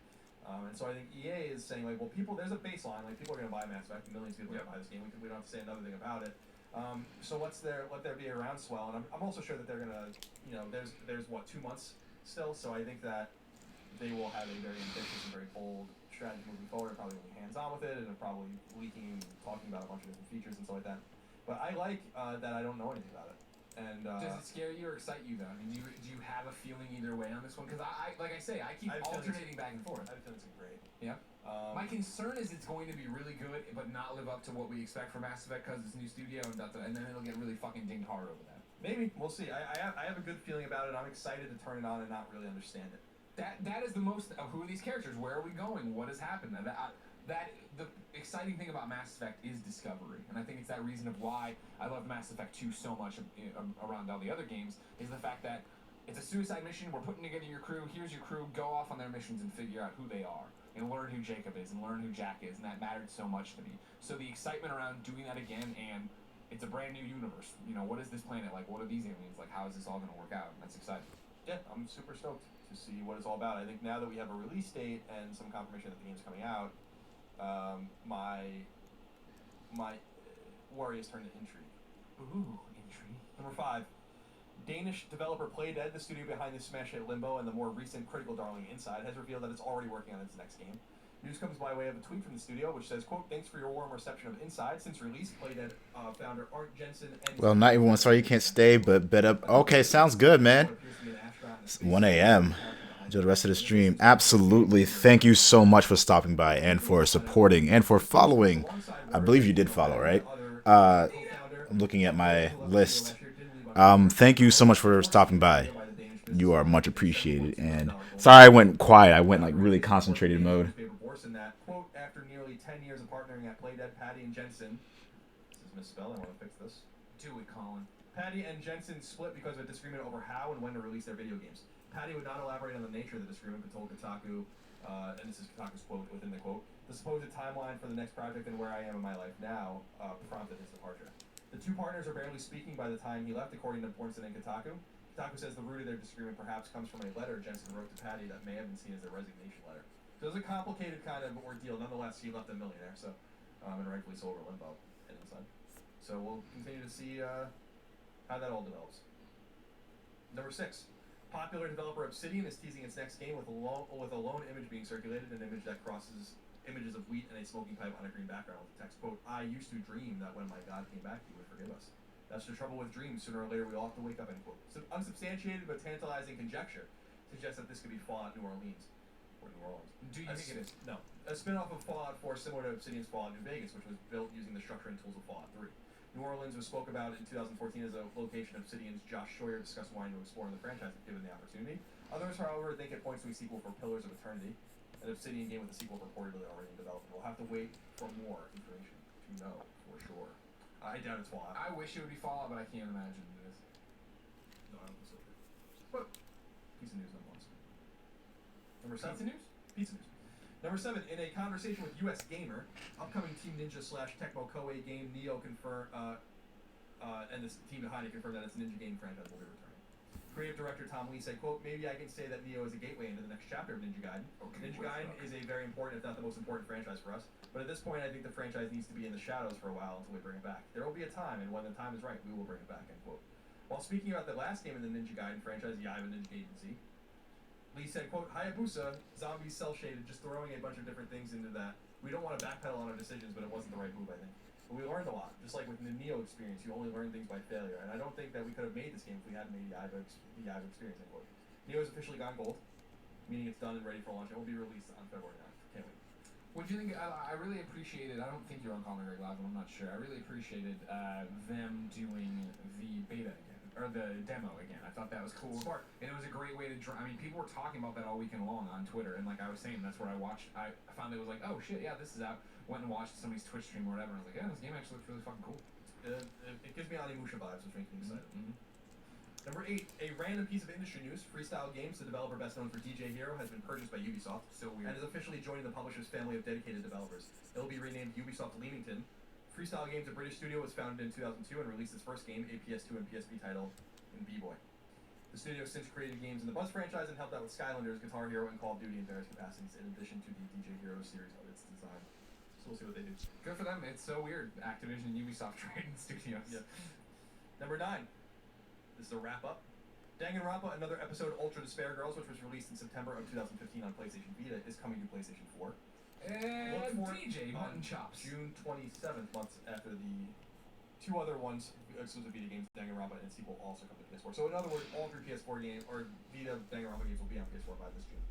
E: And so I think EA is saying, like, well, there's a baseline, like, people are going to buy Mass Effect, millions of people are going to buy this game, we don't have to say another thing about it. So let there be a groundswell, and I'm also sure that they're going to, there's what, 2 months still, so I think that they will have a very ambitious and very bold strategy moving forward. They're probably going to be hands-on with it, and they're probably leaking and talking about a bunch of different features and stuff like that. But I like that I don't know anything about it. And
G: does it scare you or excite you, though? I mean, do you have a feeling either way on this one? Because I like I say, I keep alternating back and forth.
E: I feel it's great.
G: Yeah. My concern is it's going to be really good, but not live up to what we expect from Mass Effect because it's a new studio and then it'll get really fucking dinged hard over that.
E: Maybe we'll see. I have a good feeling about it. I'm excited to turn it on and not really understand it.
G: That is the most. Who are these characters? Where are we going? What has happened? The exciting thing about Mass Effect is discovery, and I think it's that reason of why I love Mass Effect 2 so much around all the other games, is the fact that it's a suicide mission, we're putting together your crew, here's your crew, go off on their missions and figure out who they are, and learn who Jacob is, and learn who Jack is, and that mattered so much to me. So the excitement around doing that again, and it's a brand new universe, what is this planet like, what are these aliens like, how is this all going to work out, and that's exciting.
E: Yeah, I'm super stoked to see what it's all about. I think now that we have a release date and some confirmation that the game's coming out, my worry has turned to intrigue.
G: Ooh, intrigue.
E: Number 5, Danish developer Playdead, the studio behind the smash hit Limbo and the more recent critical darling Inside, has revealed that it's already working on its next game. News comes by way of a tweet from the studio, which says, quote, thanks for your warm reception of Inside. Since release, Playdead founder Art Jensen and...
A: Well, not everyone. Sorry you can't stay, but bet up. Okay, sounds good, man. It's 1 a.m. Enjoy the rest of the stream. Absolutely. Thank you so much for stopping by and for supporting and for following. I believe you did follow, right? I'm looking at my list. Thank you so much for stopping by. You are much appreciated. And sorry I went quiet. I went like really concentrated mode.
E: That quote, after nearly 10 years of partnering at Playdead, Patty and Jensen. This is misspelled. I want to fix this.
G: Do it, Colin.
E: Patty and Jensen split because of a disagreement over how and when to release their video games. Patty would not elaborate on the nature of the disagreement, but told Kotaku, and this is Kotaku's quote within the quote, the supposed timeline for the next project and where I am in my life now prompted his departure. The two partners are barely speaking by the time he left, according to Pornson and Kotaku. Kotaku says the root of their disagreement perhaps comes from a letter Jensen wrote to Patty that may have been seen as a resignation letter. So it was a complicated kind of ordeal. Nonetheless, he left a millionaire, so and rightfully so over limbo and inside. So we'll continue to see how that all develops. Number 6. Popular developer Obsidian is teasing its next game with a lone image being circulated, an image that crosses images of wheat and a smoking pipe on a green background with the text, quote, I used to dream that when my God came back, he would forgive us. That's the trouble with dreams. Sooner or later, we all have to wake up, end quote. So unsubstantiated but tantalizing conjecture suggests that this could be Fallout New Orleans. Or New Orleans.
G: Do you think it is?
E: No. A spin-off of Fallout 4 similar to Obsidian's Fallout New Vegas, which was built using the structure and tools of Fallout 3. New Orleans was spoke about in 2014 as a location Obsidian's Josh Scheuer discussed wanting to explore in the franchise if given the opportunity. Others, however, think it points to a sequel for Pillars of Eternity, an Obsidian game with a sequel reportedly already in development. We'll have to wait for more information to know for sure. I doubt it's Fallout.
G: I wish it would be Fallout, but I can't imagine it is.
E: No, I don't think so. But piece of news nonetheless. Number 7.
G: Pizza news?
E: Pizza news. Number 7. In a conversation with US Gamer, upcoming Team Ninja / Tecmo Koei game Neo and this team behind it confirmed that its Ninja game franchise will be returning. Creative director Tom Lee said, quote, maybe I can say that Neo is a gateway into the next chapter of Ninja Gaiden. Okay, Ninja Gaiden is a very important, if not the most important franchise for us. But at this point, I think the franchise needs to be in the shadows for a while until we bring it back. There will be a time, and when the time is right, we will bring it back, end quote. While speaking about the last game in the Ninja Gaiden franchise, Yaiba Ninja Agency, Lee said, quote, Hayabusa, zombies cel-shaded, just throwing a bunch of different things into that. We don't want to backpedal on our decisions, but it wasn't the right move, I think. But we learned a lot. Just like with the Neo experience, you only learn things by failure. And I don't think that we could have made this game if we hadn't made the Yaiba experience, end quote. Neo has officially gone gold, meaning it's done and ready for launch. It will be released on February 9th. Can't wait.
G: What do you think? I really appreciated, I don't think you're on Calling Greg Live, I'm not sure. I really appreciated them doing the beta again, or the demo again. I thought that was cool.
E: Smart.
G: And it was a great way to, I mean, people were talking about that all weekend long on Twitter, and like I was saying, that's where I watched, I found it was like, oh shit, yeah, this is out. Went and watched somebody's Twitch stream or whatever, and I was like, yeah, this game actually looks really fucking cool.
E: It gives me Onimusha vibes, which makes me excited.
G: Mm-hmm.
E: Number 8, a random piece of industry news. Freestyle Games, the developer best known for DJ Hero, has been purchased by Ubisoft.
G: So weird.
E: And is officially joining the publisher's family of dedicated developers. It will be renamed Ubisoft Leamington. Freestyle Games, a British studio, was founded in 2002 and released its first game, a PS2 and PSP title, in B-Boy. The studio has since created games in the Buzz franchise and helped out with Skylanders, Guitar Hero, and Call of Duty in various capacities, in addition to the DJ Hero series of its design. So we'll see what they do.
G: Good for them. It's so weird. Activision and Ubisoft trading studios.
E: Yeah. Number 9. This is a wrap-up. Danganronpa, another episode, Ultra Despair Girls, which was released in September of 2015 on PlayStation Vita, is coming to PlayStation 4.
G: And
E: Look for
G: DJ
E: it
G: Mutton
E: on
G: Chops.
E: June 27th, months after the 2 other ones, exclusive Vita games, Danganronpa and sequel, also come to PS4. So in other words, all 3 PS4 games, or Vita Danganronpa games will be on PS4 by this June.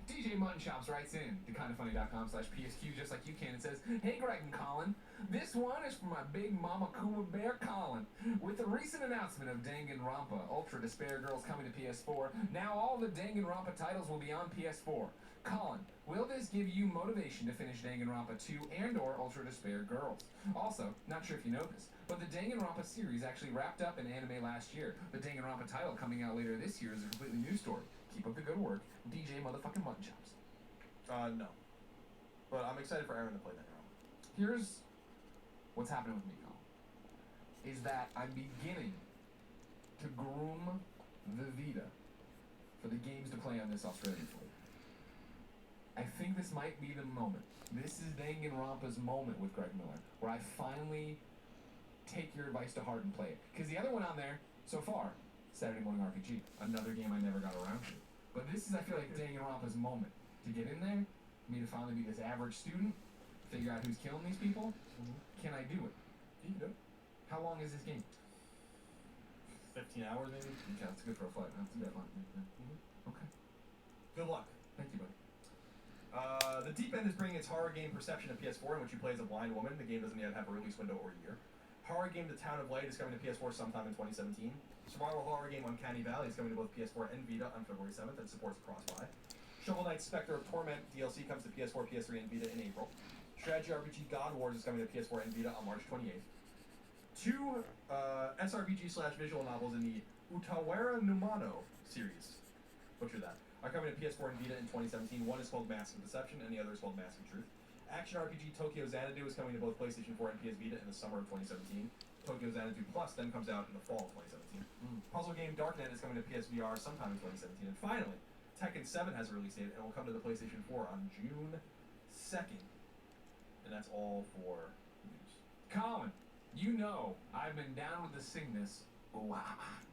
G: DJ Mutton Chops writes in to kindoffunny.com/PSQ just like you can. It says, hey Greg and Colin, this one is for my big mama Kuma Bear Colin. With the recent announcement of Danganronpa Ultra Despair Girls coming to PS4, now all the Danganronpa titles will be on PS4. Colin, will this give you motivation to finish Danganronpa 2 and or Ultra Despair Girls? Also, not sure if you know this, but the Danganronpa series actually wrapped up in anime last year. The Danganronpa title coming out later this year is a completely new story. Keep up the good work, DJ motherfucking Mutton Chops.
E: No. But I'm excited for Aaron to play Danganronpa.
G: Here's what's happening with me, Colin. Is that I'm beginning to groom the Vita for the games to play on this Australian flight. I think this might be the moment. This is Danganronpa's moment with Greg Miller, where I finally take your advice to heart and play it. Because the other one on there, so far, Saturday Morning RPG, another game I never got around to. But this is, I feel like, Danganronpa's moment to get in there, me to finally be this average student, figure out who's killing these people.
E: Mm-hmm.
G: Can I do it?
E: You can do it.
G: How long is this game?
E: 15 hours maybe?
G: Okay, that's good for a flight. That's a bit long. Okay.
E: Good luck.
G: Thank you, buddy.
E: The Deep End is bringing its horror game Perception to PS4, in which you play as a blind woman. The game doesn't yet have a release window or year. Horror game The Town of Light is coming to PS4 sometime in 2017. Survival horror game Uncanny Valley is coming to both PS4 and Vita on February 7th and supports cross-buy. Shovel Knight Spectre of Torment DLC comes to PS4, PS3, and Vita in April. Strategy RPG God Wars is coming to PS4 and Vita on March 28th. Two SRPG/visual novels in the Utawara Numano series, butcher that, are coming to PS4 and Vita in 2017. One is called Mask of Deception, and the other is called Mask of Truth. Action RPG Tokyo Xanadu is coming to both PlayStation 4 and PS Vita in the summer of 2017. Tokyo Xanadu Plus then comes out in the fall of 2017. Puzzle game Darknet is coming to PSVR sometime in 2017. And finally, Tekken 7 has a release date and will come to the PlayStation 4 on June 2nd. And that's all for news.
G: Colin, you know I've been down with the sickness. Wow.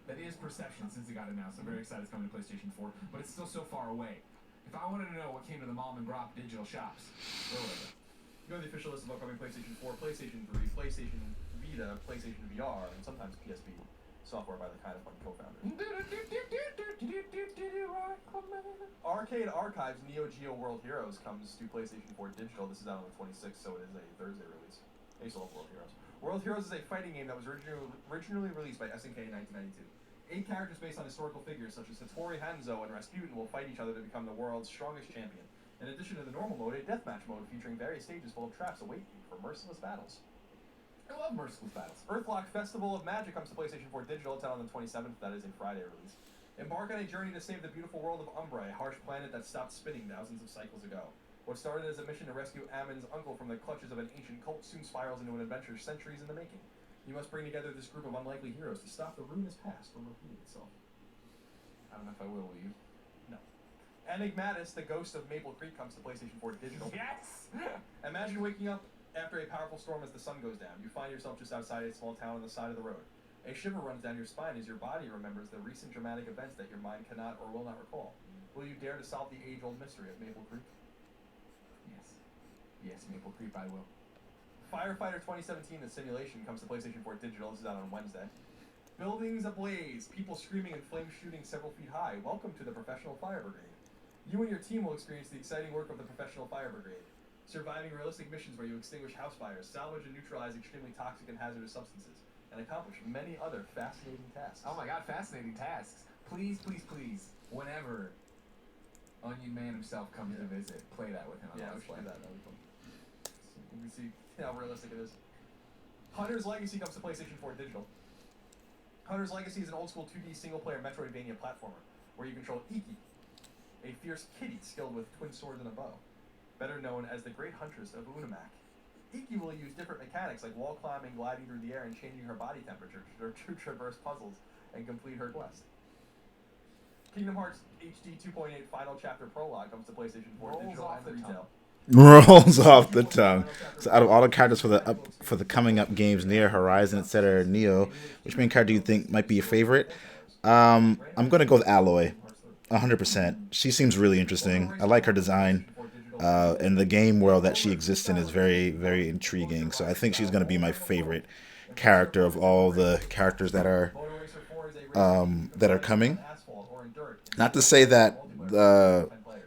G: That is Perception since it got announced. I'm very excited it's coming to PlayStation 4, but it's still so far away. If I wanted to know what came to the mom and pop digital shops, where would I go?
E: Go to the official list of upcoming PlayStation 4, PlayStation 3, PlayStation Vita, PlayStation VR, and sometimes PSP. Software by the Kind of Fun co-founders. Arcade Archives Neo Geo World Heroes comes to PlayStation 4 Digital. This is out on the 26th, so it is a Thursday release. I used to love World Heroes. World Heroes is a fighting game that was originally released by SNK in 1992. 8 characters based on historical figures such as Hattori Hanzo and Rasputin will fight each other to become the world's strongest champion. In addition to the normal mode, a deathmatch mode featuring various stages full of traps await you for merciless battles.
G: I love merciless battles.
E: Earthlock Festival of Magic comes to PlayStation 4 Digital. It's out on the 27th. That is a Friday release. Embark on a journey to save the beautiful world of Umbra, a harsh planet that stopped spinning thousands of cycles ago. What started as a mission to rescue Ammon's uncle from the clutches of an ancient cult soon spirals into an adventure centuries in the making. You must bring together this group of unlikely heroes to stop the ruinous past from repeating itself.
G: I don't know if I will you?
E: No. Enigmatis, the Ghost of Maple Creek, comes to PlayStation 4 Digital.
G: Yes!
E: Imagine waking up after a powerful storm as the sun goes down. You find yourself just outside a small town on the side of the road. A shiver runs down your spine as your body remembers the recent dramatic events that your mind cannot or will not recall. Will you dare to solve the age-old mystery of Maple Creek?
G: Yes. Yes, Maple Creek, I will.
E: Firefighter 2017, The Simulation, comes to PlayStation 4 Digital. This is out on Wednesday. Buildings ablaze, people screaming and flames shooting several feet high. Welcome to the Professional Fire Brigade. You and your team will experience the exciting work of the Professional Fire Brigade, surviving realistic missions where you extinguish house fires, salvage and neutralize extremely toxic and hazardous substances, and accomplish many other fascinating tasks.
G: Oh my god, fascinating tasks. Please, please, please, whenever Onion Man himself comes to visit, play that with him.
E: Yeah, let's play that. That would be fun. You can see how realistic it is. Hunter's Legacy comes to PlayStation 4 Digital. Hunter's Legacy is an old-school 2D single-player Metroidvania platformer where you control Iki, a fierce kitty skilled with twin swords and a bow, better known as the Great Huntress of Unamak. Iki will use different mechanics like wall climbing, gliding through the air, and changing her body temperature to traverse puzzles and complete her quest. Kingdom Hearts HD 2.8 Final Chapter Prologue comes to PlayStation 4 Digital and Retail.
A: Rolls off the tongue. So out of all the characters for the coming up games, Nier, Horizon, etc., Neo, which main character do you think might be your favorite? I'm gonna go with Aloy, 100%. She seems really interesting. I like her design, and the game world that she exists in is very, very intriguing. So I think she's gonna be my favorite character of all the characters that are coming. Not to say that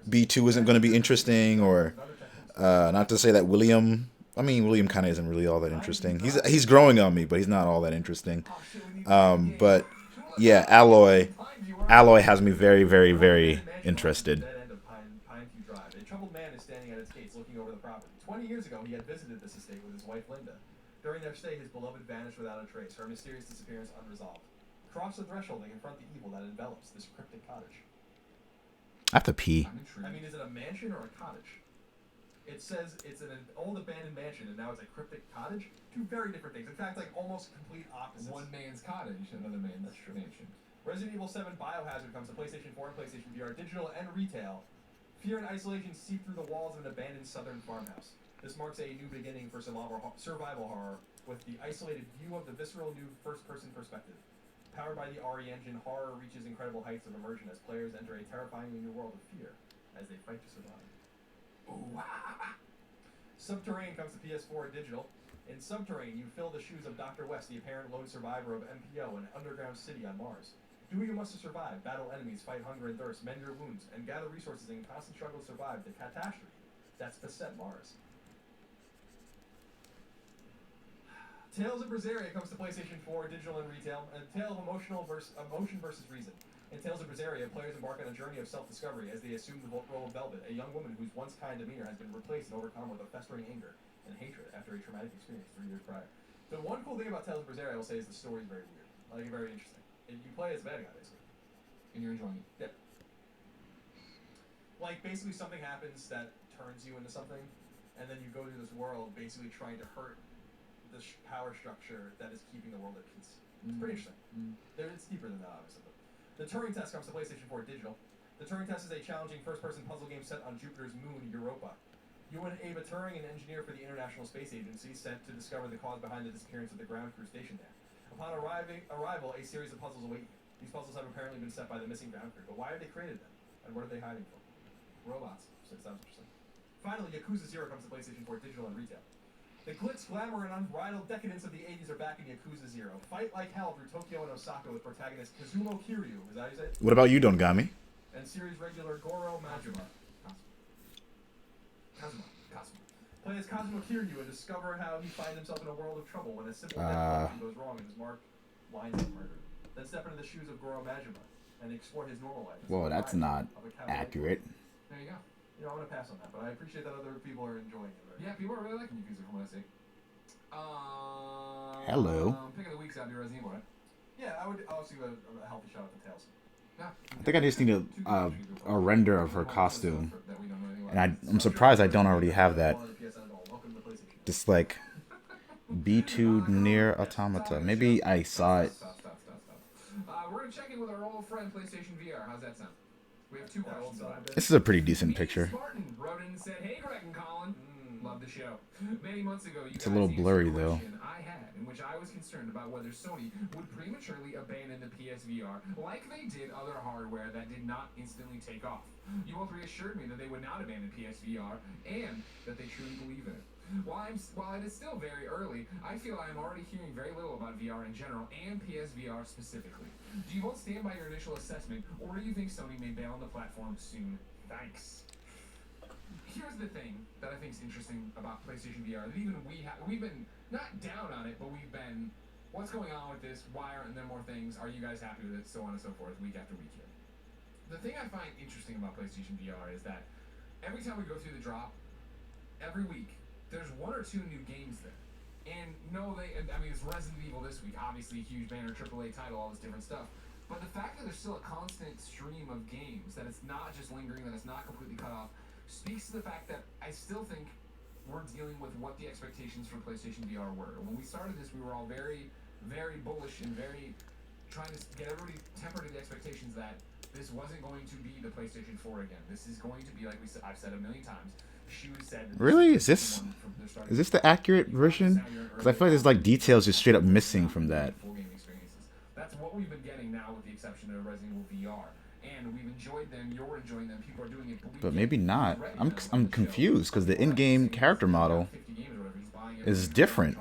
A: B2 isn't going to be interesting, or not to say that William kind of isn't really all that interesting. He's growing on me, but he's not all that interesting. But yeah, Aloy has me very, very, very interested.
E: A troubled man is standing at its gates looking over the property. 20 years ago, he had visited this estate with his wife Linda. During their stay, his beloved vanished without a trace, her mysterious disappearance unresolved. Cross the threshold and confront the evil that envelops this cryptic cottage.
A: I have to pee.
E: I mean, is it a mansion or a cottage? It says it's an old abandoned mansion, and now it's a cryptic cottage. Two very different things. In fact, like almost complete opposites.
G: One man's cottage, another man's mansion.
E: Resident Evil 7 Biohazard comes to PlayStation 4 and PlayStation VR Digital and Retail. Fear and isolation seep through the walls of an abandoned southern farmhouse. This marks a new beginning for survival horror, with the isolated view of the visceral new first-person perspective. Powered by the RE engine, horror reaches incredible heights of immersion as players enter a terrifyingly new world of fear as they fight to survive. Ooh, Subterranean comes to PS4 Digital. In Subterranean, you fill the shoes of Dr. West, the apparent lone survivor of MPO, an underground city on Mars. Do what you must to survive, battle enemies, fight hunger and thirst, mend your wounds, and gather resources in constant struggle to survive the catastrophe that's beset Mars. Tales of Berseria comes to PlayStation 4, digital and retail. A tale of emotion versus reason. In Tales of Berseria, players embark on a journey of self-discovery as they assume the role of Velvet, a young woman whose once kind demeanor has been replaced and overcome with a festering anger and hatred after a traumatic experience 3 years prior. The one cool thing about Tales of Berseria, I will say, is the story is very weird. I think it's very interesting. And you play as a bad guy, basically.
G: And you're enjoying it.
E: Yep. Like, basically something happens that turns you into something, and then you go through this world basically trying to hurt the power structure that is keeping the world at peace. It's pretty interesting. It's deeper than that, obviously. The Turing Test comes to PlayStation 4 digital. The Turing Test is a challenging first-person puzzle game set on Jupiter's moon, Europa. You and Ava Turing, an engineer for the International Space Agency, sent to discover the cause behind the disappearance of the ground crew stationed there. Upon arrival, a series of puzzles await you. These puzzles have apparently been set by the missing ground crew, but why have they created them? And what are they hiding from? Robots. So it sounds interesting. Finally, Yakuza 0 comes to PlayStation 4 digital and retail. The glitz, glamour, and unbridled decadence of the 80s are back in Yakuza 0. Fight like hell through Tokyo and Osaka with protagonist Kazumo Kiryu, is that how you say it?
A: What about you, Dongami?
E: And series regular Goro Majima. Kazuma. Play as Kazumo Kiryu and discover how he finds himself in a world of trouble when a simple death goes wrong and his mark lines up murder. Then step into the shoes of Goro Majima and explore his normal life.
A: Well, that's not accurate.
G: There you go.
E: You know, I'm going to pass on that, but I appreciate that other people are enjoying it. Right?
G: Yeah, people are really liking Yakuza from what I see.
A: Hello.
G: Pick of the week's out to Resident Evil, right?
E: Yeah, I would also give a healthy shout out to Tales.
G: Yeah.
A: I think I just need a render of her costume. And I'm surprised I don't already have that. Just like B2 Nier Automata. Maybe I saw it.
G: Stop. We're going to check in with our old friend PlayStation VR. How's that sound? We have 2 questions about it.
A: This is a pretty decent picture.
G: Spartan wrote in and said, "Hey, Greg and Colin, love the show. Many months ago, you
A: It's a
G: guys
A: little
G: answered
A: blurry,
G: a
A: though.
G: question I had, in which I was concerned about whether Sony would prematurely abandon the PSVR like they did other hardware that did not instantly take off. You both reassured me that they would not abandon PSVR and that they truly believe in it. While it is still very early, I feel I am already hearing very little about VR in general and PSVR specifically. Do you both stand by your initial assessment, or do you think Sony may bail on the platform soon? Thanks." Here's the thing that I think is interesting about PlayStation VR. That even we've been not down on it, but we've been, what's going on with this? Why aren't there more things? Are you guys happy with it? So on and so forth, week after week here. The thing I find interesting about PlayStation VR is that every time we go through the drop, every week, there's 1 or 2 new games there. And it's Resident Evil this week, obviously a huge banner, AAA title, all this different stuff. But the fact that there's still a constant stream of games, that it's not just lingering, that it's not completely cut off, speaks to the fact that I still think we're dealing with what the expectations for PlayStation VR were. When we started this, we were all very, very bullish and very trying to get everybody tempered to the expectations that this wasn't going to be the PlayStation 4 again. This is going to be, like I've said a million times,
A: Really? Is this the accurate version? Because I feel like there's like details just straight up missing from that.
G: That's what we've been getting now, with the exception of Resident Evil VR. And we've enjoyed them. You're enjoying them. People are doing it.
A: But maybe not. I'm confused because the in-game character model is different.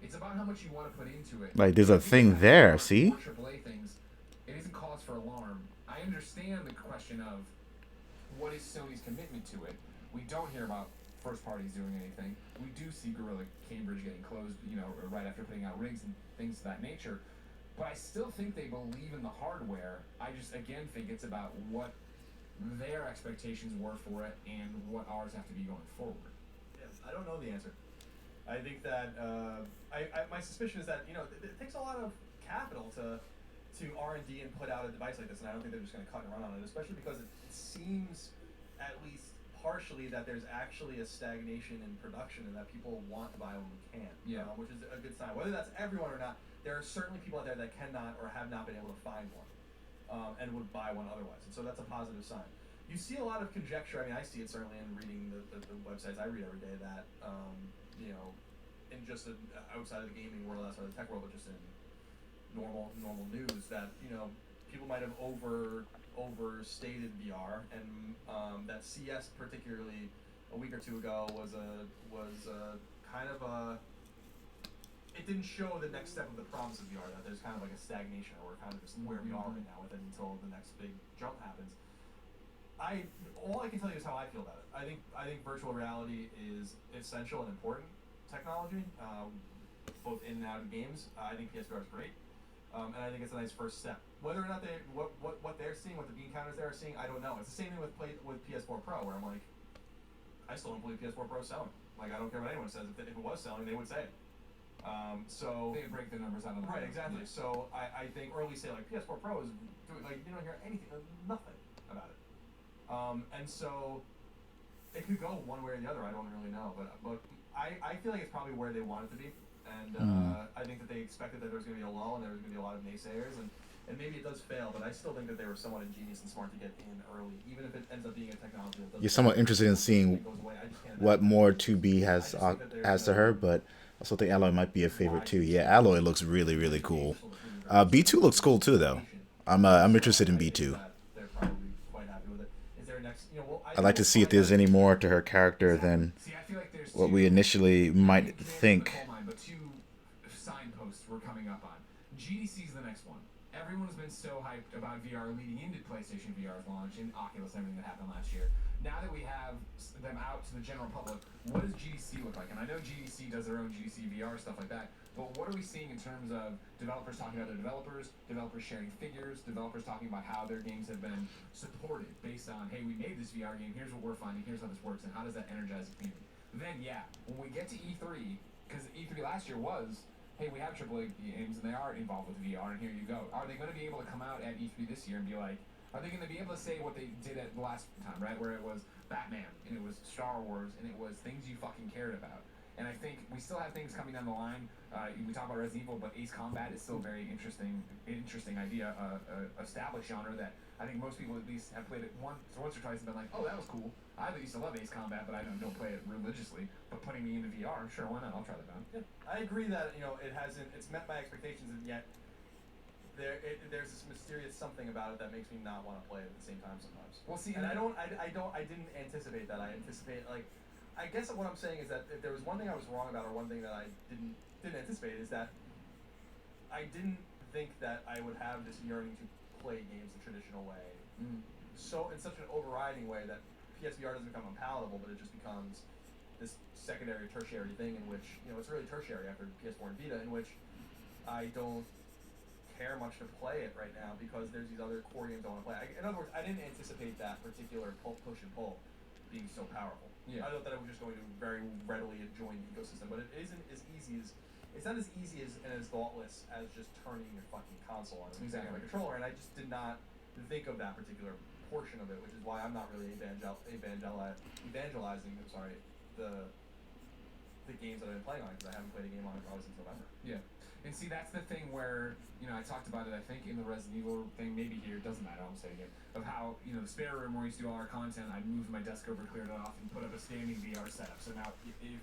G: It's about how much you want to put into it.
A: Like there's a thing there. See?
G: It isn't cause for alarm. I understand the question of what is Sony's commitment to it. We don't hear about first parties doing anything. We do see Gorilla Cambridge getting closed, right after putting out rigs and things of that nature. But I still think they believe in the hardware. I just, again, think it's about what their expectations were for it and what ours have to be going forward.
E: Yeah, I don't know the answer. I think that my suspicion is that it takes a lot of capital to R&D and put out a device like this, and I don't think they're just going to cut and run on it, especially because it seems, at least partially, that there's actually a stagnation in production and that people want to buy when we can, which is a good sign. Whether that's everyone or not, there are certainly people out there that cannot or have not been able to find one and would buy one otherwise, and so that's a positive sign. You see a lot of conjecture. I mean, I see it certainly in reading the websites I read every day that, in just outside of the gaming world, outside of the tech world, but just in normal news, that people might have overstated VR, and that CS particularly a week or 2 ago was kind of a, it didn't show the next step of the promise of VR, that there's kind of like a stagnation, or we're kind of just where we are right now with it until the next big jump happens. All I can tell you is how I feel about it. I think virtual reality is essential and important technology, both in and out of games. I think PSVR is great, and I think it's a nice first step. Whether or not what they're seeing, what the bean counters they're seeing, I don't know. It's the same thing with PS4 Pro, where I'm like, I still don't believe PS4 Pro is selling. Like, I don't care what anyone says. If it was selling, they would say it. So
G: they break the numbers out of the
E: right, exactly. Yeah. So I think, or at least say like PS4 Pro is doing, like, you don't hear anything, nothing about it. And so it could go one way or the other. I don't really know, but I feel like it's probably where they want it to be, and I think that they expected that there was going to be a lull and there was going to be a lot of naysayers, and maybe it does fail, but I still think that they were somewhat ingenious and smart to get in early, even if it ends up being a technology that doesn't.
A: You're somewhat interested in seeing what more 2B has to her, but I also think Alloy might be a favorite too. Yeah, Alloy looks really, really cool. B2 looks cool too, though. I'm interested in B2. I'd like to see if there's any more to her character than what we initially might think.
G: But two signposts we're coming up on. GDC's the next one. Everyone has been so hyped about VR leading into PlayStation VR's launch and Oculus and everything that happened last year. Now that we have them out to the general public, what does GDC look like? And I know GDC does their own GDC VR, stuff like that, but what are we seeing in terms of developers talking about their developers sharing figures, developers talking about how their games have been supported based on, hey, we made this VR game, here's what we're finding, here's how this works, and how does that energize the community? Then, yeah, when we get to E3, because E3 last year was, hey, we have AAA games and they are involved with VR, and here you go. Are they going to be able to come out at E3 this year and be like, are they going to be able to say what they did at the last time, right? Where it was Batman, and it was Star Wars, and it was things you fucking cared about. And I think we still have things coming down the line. We talk about Resident Evil, but Ace Combat is still a very interesting idea, established genre that I think most people at least have played it once or twice and been like, oh, that was cool. I used to love Ace Combat, but I don't play it religiously. But putting me into VR, sure, why not? I'll try that out.
E: Yeah, I agree that it's met my expectations, and yet there's this mysterious something about it that makes me not want to play it at the same time sometimes.
G: Well, see,
E: and I didn't anticipate that. I anticipate, like, I guess what I'm saying is that if there was one thing I was wrong about, or one thing that I didn't anticipate, is that I didn't think that I would have this yearning to play games the traditional way. So in such an overriding way that PSVR doesn't become unpalatable, but it just becomes this secondary, tertiary thing in which, it's really tertiary after PS4 and Vita, in which I don't care much to play it right now because there's these other core games I want to play. In other words, I didn't anticipate that particular push and pull being so powerful.
G: Yeah.
E: I thought that I was just going to very readily join the ecosystem, but it isn't as easy as, it's not as easy as and as thoughtless as just turning your fucking console on and exactly. A controller, and I just did not think of that particular portion of it, which is why I'm not really evangelizing, the games that I've been playing on, because I haven't played a game on it probably since November.
G: Yeah. And see, that's the thing where, I talked about it, I think, in the Resident Evil thing, maybe here, it doesn't matter, I'm saying it, of how, the spare room where we used to do all our content, I'd moved my desk over, cleared it off, and put up a standing VR setup. So now,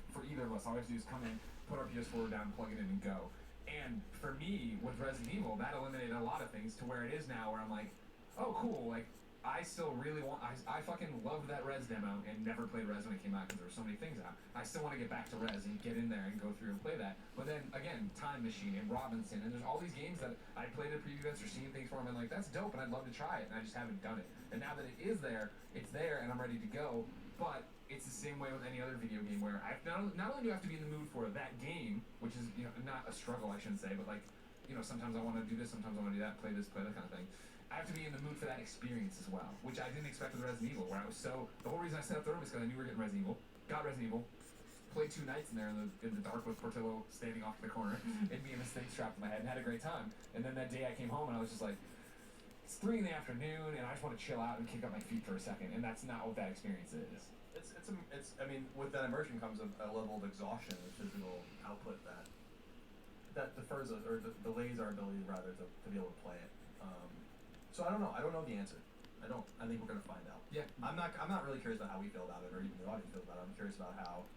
G: for either of us, all we have to do is come in, put our PS4 down, plug it in, and go. And for me, with Resident Evil, that eliminated a lot of things to where it is now, where I'm like, oh, cool, like, I still really want, I fucking loved that Res demo and never played Res when it came out because there were so many things out. I still want to get back to Res and get in there and go through and play that. But then, again, Time Machine and Robinson, and there's all these games that I played at preview events or seen things for them, and like, that's dope, and I'd love to try it, and I just haven't done it. And now that it is there, it's there, and I'm ready to go, but it's the same way with any other video game where I not only do I have to be in the mood for that game, which is, not a struggle, I shouldn't say, but like, sometimes I want to do this, sometimes I want to do that, play this, play that kind of thing. I have to be in the mood for that experience as well, which I didn't expect with Resident Evil, where I was the whole reason I set up the room is because I knew we were getting Resident Evil, got Resident Evil, played 2 nights in there in the dark with Portillo standing off in the corner, and me and this thing strapped to my head, and had a great time. And then that day I came home and I was just like, it's 3 in the afternoon, and I just want to chill out and kick up my feet for a second, and that's not what that experience is.
E: I mean, with that immersion comes a level of exhaustion and physical output that defers, or delays our ability, rather, to be able to play it. So I don't know. I don't know the answer. I think we're gonna find out.
G: Yeah.
E: I'm not really curious about how we feel about it, or even the audience feels about it. I'm curious about how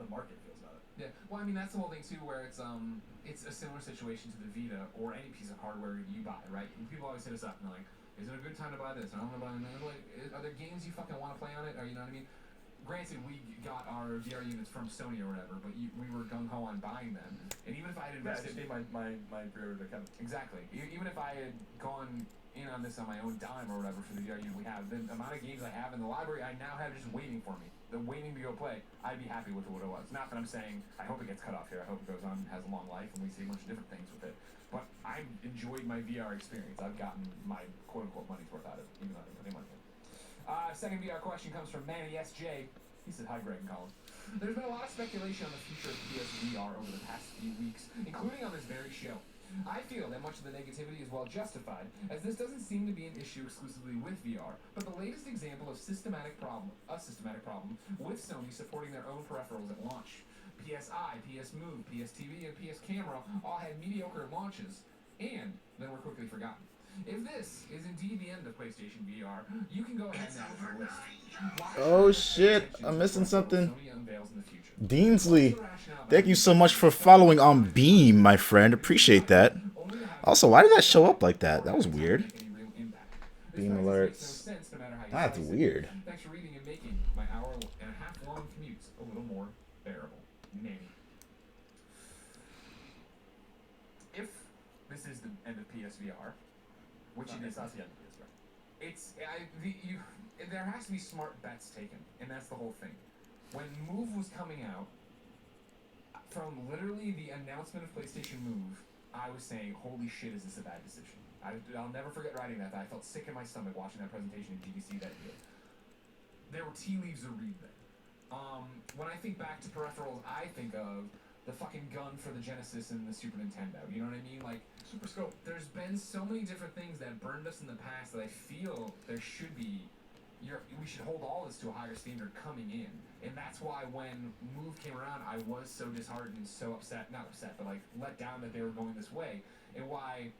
E: the market feels about it.
G: Yeah. Well, I mean, that's the whole thing too, where it's a similar situation to the Vita or any piece of hardware you buy, right? And people always hit us up and they're like, "Is it a good time to buy this?" And I'm gonna buy it. And they're like, "Are there games you fucking want to play on it?" Or you know what I mean? Granted, we got our VR units from Sony or whatever, but we were gung ho on buying them, And even if I had
E: Yeah, I
G: invested,
E: just gave my pre-order to Kevin.
G: exactly. Even if I had gone in on this on my own dime or whatever for the VR we have, the amount of games I have in the library I now have just waiting for me. They're waiting to go play. I'd be happy with what it was. Not that I'm saying I hope it gets cut off here. I hope it goes on, has a long life, and we see a bunch of different things with it. But I've enjoyed my VR experience. I've gotten my quote-unquote money's worth out of it, even though I didn't put any money in. Second VR question comes from Manny SJ. He said, hi, Greg and Colin. There's been a lot of speculation on the future of PSVR over the past few weeks, including on this very show. I feel that much of the negativity is well justified, as this doesn't seem to be an issue exclusively with VR, but the latest example of a systematic problem with Sony supporting their own peripherals at launch. PSI, PS Move, PS TV, and PS Camera all had mediocre launches, and then were quickly forgotten. If this is indeed the end of PlayStation VR, you can go ahead now with your list.
A: Oh shit, I'm missing something. Deansley, thank you so much for following on Beam, my friend. Appreciate that. Also, why did that show up like that? That was weird. Beam alerts. That's weird.
G: Thanks for reading and making my hour and a half long commutes a little more bearable. Maybe. If this is the end of PSVR, which it is,
E: Not the end of PSVR.
G: there has to be smart bets taken, and that's the whole thing. When Move was coming out, from literally the announcement of PlayStation Move, I was saying, holy shit, is this a bad decision? I'll never forget writing that. I felt sick in my stomach watching that presentation in GDC that year. There were tea leaves to read there. When I think back to peripherals, I think of the fucking gun for the Genesis and the Super Nintendo. You know what I mean? Like,
E: Super Scope.
G: there's been so many different things that burned us in the past that I feel there should be. We should hold all this to a higher standard coming in, and that's why when Move came around, I was so disheartened, so not upset, but like let down that they were going this way, and why.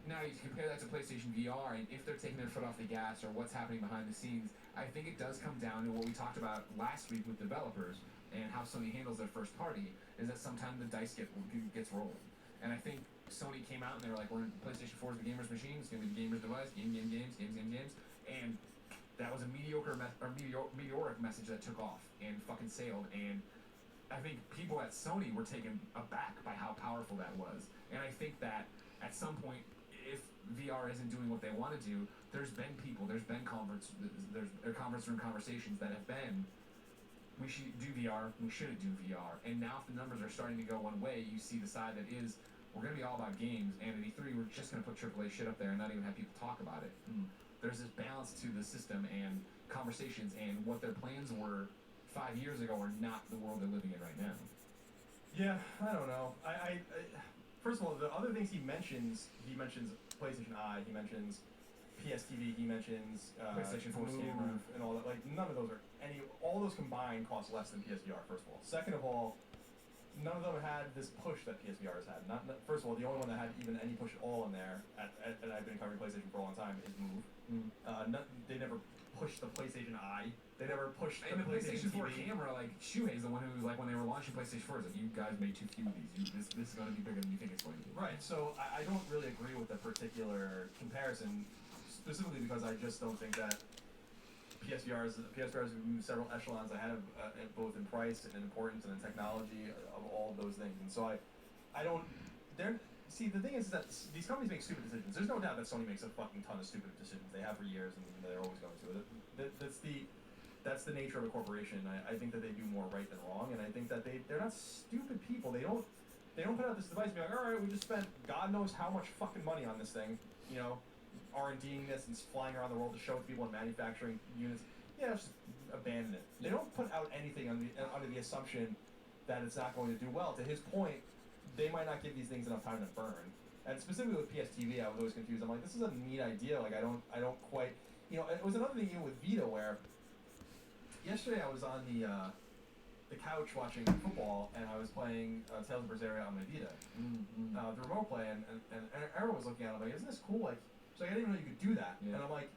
G: Now you compare that to PlayStation VR, and if they're taking their foot off the gas or what's happening behind the scenes, I think it does come down to what we talked about last week with developers and how Sony handles their first party. Is that sometimes the dice gets rolled, and I think Sony came out and they were like, PlayStation 4 is the gamer's machine, it's gonna be the gamer's device, games, and that was a meteoric message that took off and fucking sailed. And I think people at Sony were taken aback by how powerful that was. And I think that at some point, if VR isn't doing what they want to do, there's been conference room conversations that have been, we should do VR, we shouldn't do VR. And now if the numbers are starting to go one way, you see the side that is, we're going to be all about games, and at E3 we're just going to put AAA shit up there and not even have people talk about it. There's this balance to the system and conversations, and what their plans were 5 years ago are not the world they're living in right now.
E: Yeah, I don't know. I first of all, the other things he mentions PlayStation Eye, he mentions PS TV, he mentions
G: PlayStation 4
E: Move
G: camera,
E: and all that. Like, none of those are all those combined cost less than PSVR. First of all, second of all, none of them had this push that PSVR has had. First of all, the only one that had even any push at all in there, and I've been covering PlayStation for a long time, is Move. They never pushed the PlayStation Eye. They never pushed
G: and the PlayStation 4
E: TV.
G: camera, like Shuhei's the one who was like, when they were launching PlayStation 4, it's like, you guys made too few of these. This is going to be bigger than you think it's going to be.
E: Right. So I don't really agree with the particular comparison, specifically because I just don't think that PSVR has moved several echelons ahead of both in price and in importance and in technology of all of those things. And so I don't. See, the thing is that these companies make stupid decisions. There's no doubt that Sony makes a fucking ton of stupid decisions. They have for years, and they're always going to. That's the nature of a corporation. I think that they do more right than wrong, and I think that they're not stupid people. They don't put out this device and be like, all right, we just spent God knows how much fucking money on this thing, R&Ding this and flying around the world to show it to people and manufacturing units. Yeah, just abandon it. They don't put out anything under the assumption that it's not going to do well. To his point, they might not give these things enough time to burn. And specifically with PS TV, I was always confused. I'm like, this is a neat idea. Like, I don't quite, it was another thing even with Vita where yesterday I was on the couch watching football and I was playing Tales of Berseria on my Vita, the remote play, and Aaron was looking at it like, isn't this cool? Like, so I didn't even know you could do that. Yeah. And I'm like,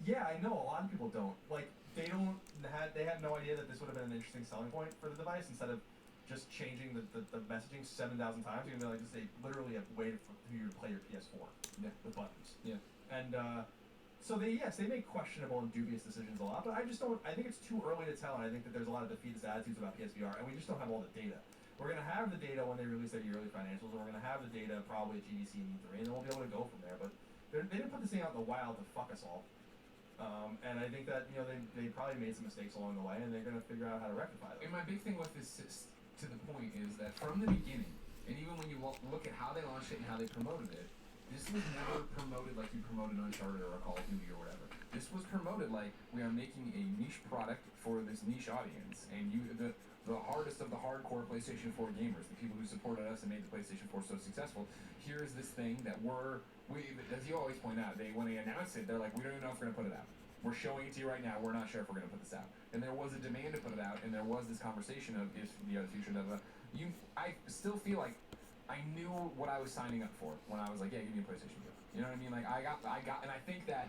E: yeah, I know a lot of people don't. Like, they had no idea that this would have been an interesting selling point for the device. Instead of just changing the messaging 7,000 times, you're gonna be like, just literally a way for you to play your PS4 with buttons. Yeah. And so they make questionable and dubious decisions a lot, but I think it's too early to tell, and I think that there's a lot of defeatist attitudes about PSVR, and we just don't have all the data. we're going to have the data when they release their yearly financials, and we're going to have the data probably at GDC and E3, and then we'll be able to go from there. But they didn't put this thing out in the wild to fuck us all. And I think that, they probably made some mistakes along the way, and they're going to figure out how to rectify them.
G: And my big thing with this is, to the point, is that from the beginning, and even when you look at how they launched it and how they promoted it, this was never promoted like you promoted Uncharted or a Call of Duty or whatever. This was promoted like we are making a niche product for this niche audience, and the hardest of the hardcore PlayStation 4 gamers, the people who supported us and made the PlayStation 4 so successful. Here's this thing that as you always point out, when they announced it, they're like, we don't even know if we're gonna put it out. We're showing it to you right now. We're not sure if we're gonna put this out. And there was a demand to put it out, and there was this conversation of if the future of I still feel like I knew what I was signing up for when I was like, yeah, give me a PlayStation 4. You know what I mean? Like I got, and I think that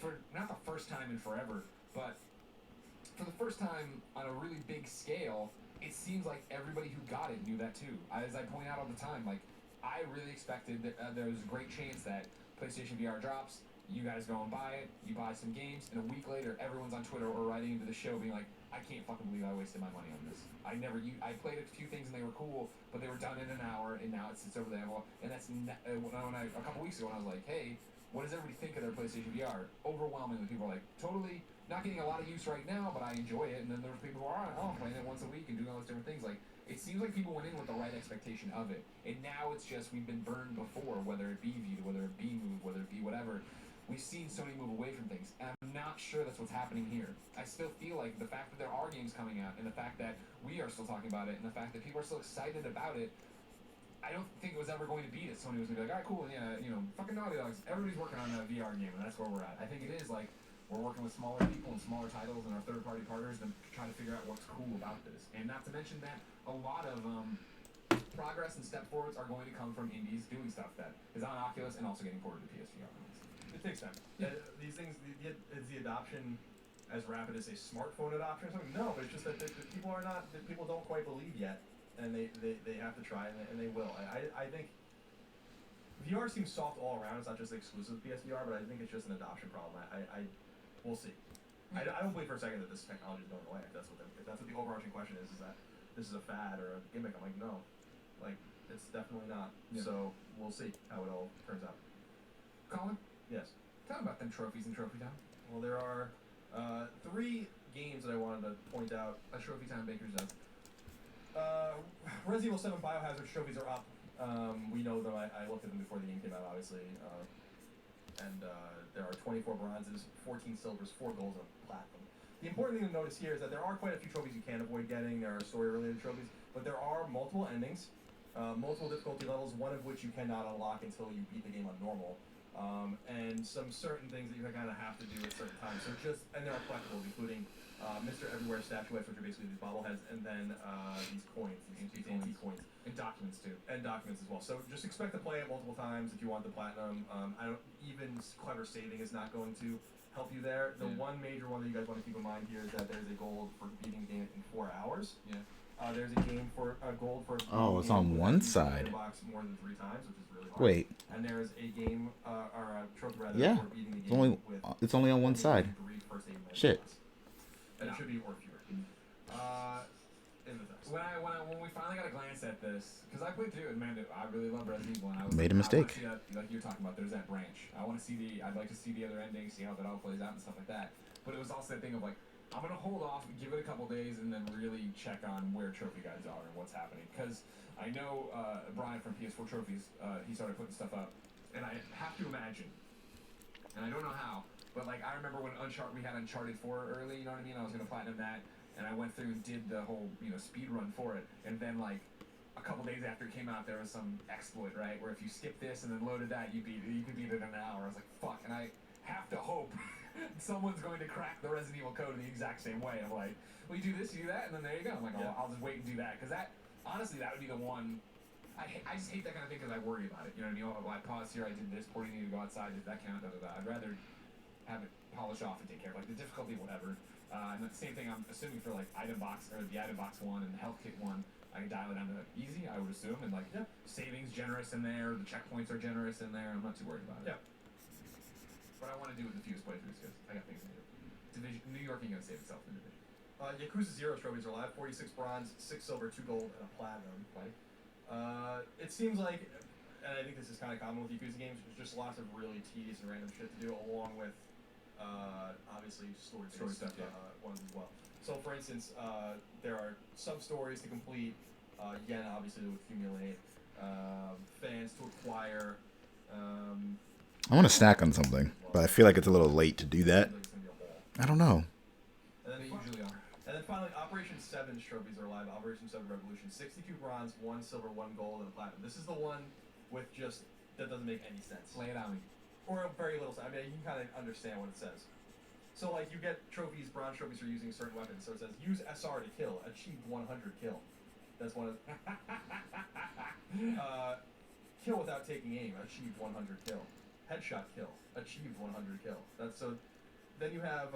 G: for not the first time in forever, but for the first time on a really big scale, it seems like everybody who got it knew that too. As I point out all the time, like I really expected that there was a great chance that PlayStation VR drops, you guys go and buy it, you buy some games, and a week later, everyone's on Twitter or writing into the show being like, I can't fucking believe I wasted my money on this. I played a few things and they were cool, but they were done in an hour, and now it sits over there. And that's a couple weeks ago when I was like, hey, what does everybody think of their PlayStation VR? Overwhelmingly, people are like, totally not getting a lot of use right now, but I enjoy it. And then there's people who are, I'm playing it once a week and doing all those different things. Like, it seems like people went in with the right expectation of it. And now it's just, we've been burned before, whether it be Vita, whether it be Move, whether it be whatever. We've seen Sony move away from things, and I'm not sure that's what's happening here. I still feel like the fact that there are games coming out, and the fact that we are still talking about it, and the fact that people are still excited about it, I don't think it was ever going to be that Sony was going to be like, all right, cool, yeah, fucking Naughty Dogs, everybody's working on a VR game, and that's where we're at. I think it is like, we're working with smaller people and smaller titles and our third-party partners to try to figure out what's cool about this. And not to mention that a lot of progress and step forwards are going to come from indies doing stuff that is on Oculus and also getting ported to PSVR.
E: It takes time. Yeah. These things, is the adoption as rapid as a smartphone adoption or something? No, but it's just that people don't quite believe yet, and they have to try, and they will. I think VR seems soft all around. It's not just exclusive to PSVR, but I think it's just an adoption problem. We'll see. I don't believe for a second that this technology is going away. If that's what the overarching question is that this is a fad or a gimmick. I'm like, no, like it's definitely not. Yeah. So we'll see how it all turns out.
G: Colin?
E: Yes.
G: Tell me about them trophies in Trophy Time.
E: Well, there are 3 games that I wanted to point out.
G: A Trophy Time Baker's does.
E: Resident Evil 7 Biohazard trophies are up. We know them. I looked at them before the game came out, obviously. And there are 24 bronzes, 14 silvers, 4 golds, and a platinum. The important thing to notice here is that there are quite a few trophies you can avoid getting. There are story-related trophies, but there are multiple endings, multiple difficulty levels, one of which you cannot unlock until you beat the game on normal. And some certain things that you kind of have to do at certain times. And there are collectibles, including Mr. Everywhere statuettes, which are basically these bobbleheads, and then these coins, these antique coins.
G: And documents too.
E: And documents as well. So just expect to play it multiple times if you want the platinum. Even clever saving is not going to help you there. The one major one that you guys want to keep in mind here is that there's a gold for beating the game in 4 hours.
G: Yeah.
E: There's a game for a gold for.
A: Oh, it's on one side.
E: Box more than 3 times, which is really hard.
A: Wait.
E: And there is a game or a trophy rather
A: Yeah.
E: for beating the game
A: It's only on one side. Shit.
E: And it should be or fewer.
G: When we finally got a glance at this, because I played through it, man, I really love Resident Evil, and I was
A: Made a mistake.
G: I wanna see that, like you're talking about, there's that branch. I'd like to see the other ending, see how that all plays out and stuff like that. But it was also that thing of like, I'm gonna hold off, give it a couple days, and then really check on where trophy guides are and what's happening. Because I know Brian from PS4 Trophies, he started putting stuff up, and I have to imagine, and I don't know how, but like I remember when we had Uncharted 4 early, you know what I mean? I was gonna platinum that. And I went through and did the whole, speed run for it. And then, like, a couple days after it came out, there was some exploit, right? Where if you skip this and then loaded that, you could beat it in an hour. I was like, fuck. And I have to hope someone's going to crack the Resident Evil code in the exact same way. I'm like, well, you do this, you do that, and then there you go. I'm like, oh, I'll just wait and do that. Because honestly, that would be the one. I just hate that kind of thing because I worry about it. You know what I mean? Oh, I paused here, I did this, porting need to go outside, did that count, da-da-da. I'd rather have it polish off and take care of, like, the difficulty, whatever. And the same thing I'm assuming for like item box or the item box one and the health kit one, I can dial it down to easy, I would assume, and like savings generous in there, the checkpoints are generous in there. I'm not too worried about it. Yeah. But I want to do it with the fewest playthroughs because I got things to do. Division, New York ain't gonna save itself in Division.
E: Yakuza 0 trophies are live. 46 bronze, 6 silver, 2 gold, and a platinum. It seems like, and I think this is kind of common with Yakuza games, there's just lots of really tedious and random shit to do, along with, obviously, story stuff, ones as well. So, for instance, there are sub-stories to complete, yen, obviously, to accumulate, fans to acquire.
A: I want to snack on something, but I feel like it's a little late to do that. I don't know.
E: And then they usually are. And then finally, Operation 7's trophies are live. Operation 7 Revolution. 62 bronze, 1 silver, 1 gold, and a platinum. This is the one with just, that doesn't make any sense.
G: Lay it on me.
E: Or very little sense. I mean, you can kind of understand what it says. So, like, you get trophies, bronze trophies for using certain weapons. So it says, use SR to kill. Achieve 100 kill. That's one of... kill without taking aim. Achieve 100 kill. Headshot kill. Achieve 100 kill. That's so... Then you have,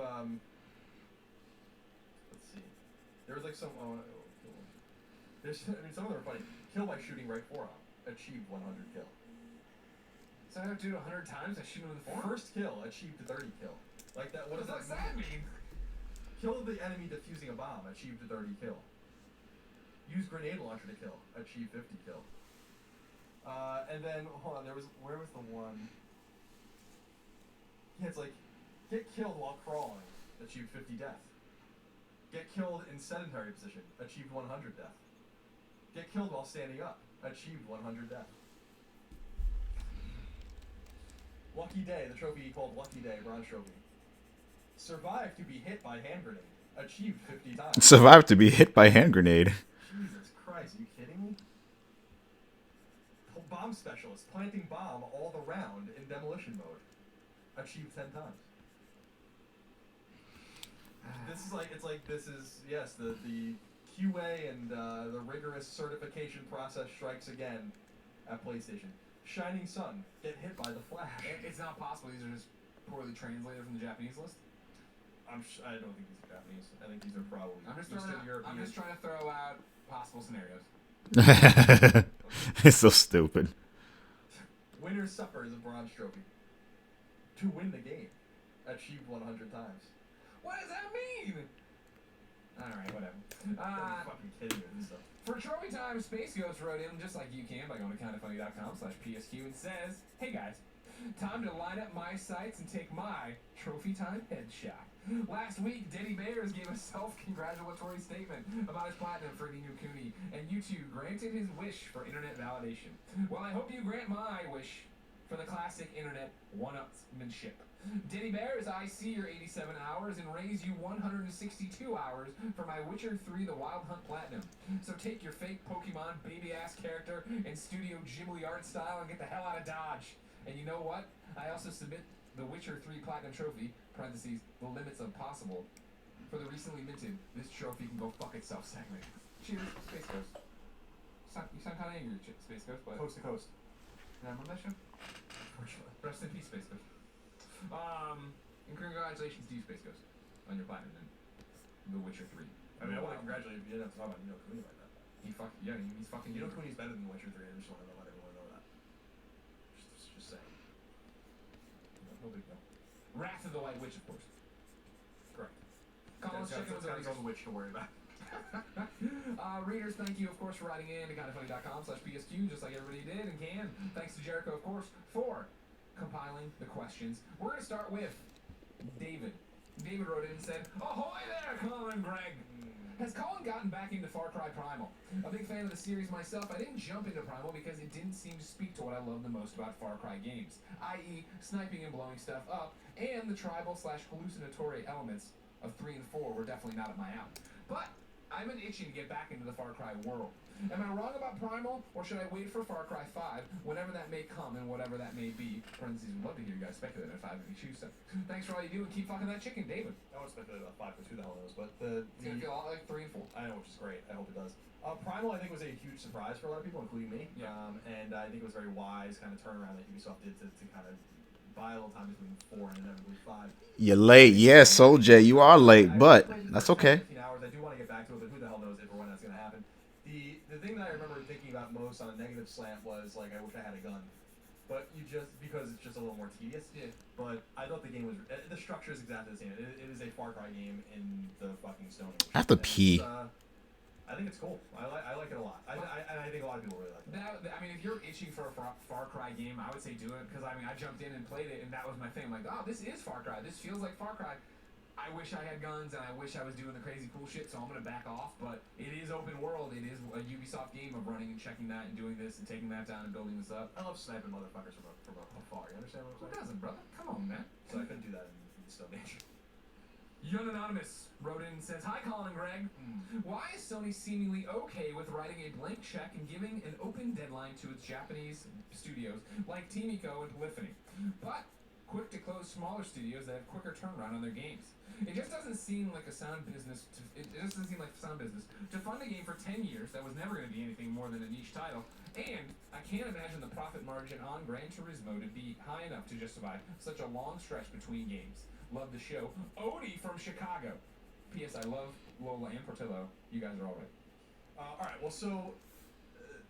E: let's see. There was like some, there's, I mean, some of them are funny. Kill by shooting right forearm. Achieved 100 kill.
G: So I have to do it 100 times? I shoot him in the forearm?
E: First kill, achieved 30 kill. Like that, what does
G: that mean?
E: Kill the enemy defusing a bomb. Achieved 30 kill. Use grenade launcher to kill. Achieve 50 kill. And then, hold on, where was the one? Yeah, it's like, get killed while crawling, achieved 50 death. Get killed in sedentary position, achieved 100 death. Get killed while standing up, achieved 100 death. Lucky Day, the trophy called Lucky Day, bronze trophy. Survive to be hit by hand grenade, achieved 50 times.
A: Survive to be hit by hand grenade.
E: Jesus Christ, are you kidding me? Bomb specialist, planting bomb all the round in demolition mode, achieved 10 times. This is like, yes, the QA and the rigorous certification process strikes again at PlayStation. Shining Sun, get hit by the Flash.
G: It's not possible. These are just poorly translated from the Japanese list.
E: I don't think these are Japanese. I think these are probably
G: Eastern European. I'm just trying to throw out possible scenarios.
A: It's so stupid.
E: Winner's Supper is a bronze trophy. To win the game, achieved 100 times.
G: What does that mean? Alright, whatever.
E: Fucking kidding me with this stuff.
G: For Trophy Time, Space Ghost wrote in, just like you can, by going to kindoffunny.com/PSQ, and says, hey guys, time to line up my sights and take my Trophy Time headshot. Last week, Denny Bears gave a self-congratulatory statement about his platinum for Ni no Kuni, and you two granted his wish for internet validation. Well, I hope you grant my wish for the classic internet one-upsmanship. Denny Bears, I see your 87 hours and raise you 162 hours for my Witcher 3 The Wild Hunt Platinum. So take your fake Pokemon baby-ass character and Studio Ghibli art style and get the hell out of Dodge. And you know what? I also submit the Witcher 3 Platinum Trophy, parentheses, the limits of possible, for the recently minted This Trophy Can Go Fuck Itself segment. Cheers, Space Ghost. You sound kind of angry, Space Ghost, but...
E: Coast to coast.
G: Did I remember that show? Rest in peace, Space Ghost. And congratulations to you, Space Ghost, on your platinum in The Witcher 3.
E: I mean, I want to congratulate you. You didn't have to talk about Ni no Kuni like that.
G: He's fucking...
E: Ni no Kuni's better than The Witcher 3. I just want to let everyone know that. Just saying. No big deal.
G: Wrath of the White Witch, of course.
E: Correct.
G: Colin's checking with the
E: got his own witch to worry about.
G: Readers, thank you, of course, for writing in to kindoffunny.com/PSQ, just like everybody did and can. Thanks to Jericho, of course, for compiling the questions. We're going to start with David. David wrote in and said, ahoy there, Colin and Greg! Has Colin gotten back into Far Cry Primal? A big fan of the series myself, I didn't jump into Primal because it didn't seem to speak to what I love the most about Far Cry games, i.e. sniping and blowing stuff up, and the tribal/hallucinatory elements of 3 and 4 were definitely not at my out. But I've been itching to get back into the Far Cry world. Am I wrong about Primal, or should I wait for Far Cry 5, whenever that may come and whatever that may be? Parentheses, would love to hear you guys speculate on 5 if you choose to. Thanks for all you do and keep fucking that chicken, David.
E: I want to speculate about 5 because who the hell knows, but
G: It's gonna feel a lot like 3 and 4.
E: I know, which is great. I hope it does. Primal, I think, was a huge surprise for a lot of people, including me.
G: Yeah.
E: And I think it was a very wise kind of turnaround that Ubisoft did to kind of buy a little time between 4 and inevitably 5.
A: You're late. Yes, Soulja, you are late, but that's okay.
E: 15 hours. I do want to get back to it, but who the hell knows if or when that's going to happen. The thing that I remember thinking about most on a negative slant was, like, I wish I had a gun. but because it's just a little more tedious.
G: Yeah.
E: But I thought the game was the structure is exactly the same. It is a Far Cry game in the fucking Stone Age.
A: I have to
E: And
A: pee.
E: I think it's cool. I like it a lot. I think a lot of people really like it.
G: I mean, if you're itching for a Far Cry game, I would say do it, because I mean, I jumped in and played it, and that was my thing. I'm like, oh, this is Far Cry. This feels like Far Cry. I wish I had guns, and I wish I was doing the crazy cool shit, so I'm gonna back off. But it is open world. It is a Ubisoft game of running and checking that and doing this and taking that down and building this up.
E: I love sniping motherfuckers from afar. You understand what I'm
G: Who
E: saying?
G: doesn't, brother? Come on, man.
E: So I couldn't do that in the Stone Age.
G: Young Anonymous wrote in and says, "Hi, Colin and Greg. Why is Sony seemingly okay with writing a blank check and giving an open deadline to its Japanese studios like Team Ico and Polyphony, but quick to close smaller studios that have quicker turnaround on their games? It just doesn't seem like a sound business. It just doesn't seem like sound business to fund a game for 10 years that was never going to be anything more than a niche title. And I can't imagine the profit margin on Gran Turismo to be high enough to justify such a long stretch between games. Love the show. Odie from Chicago. P.S. I love Lola and Portillo. You guys are all right."
E: All right. Well, so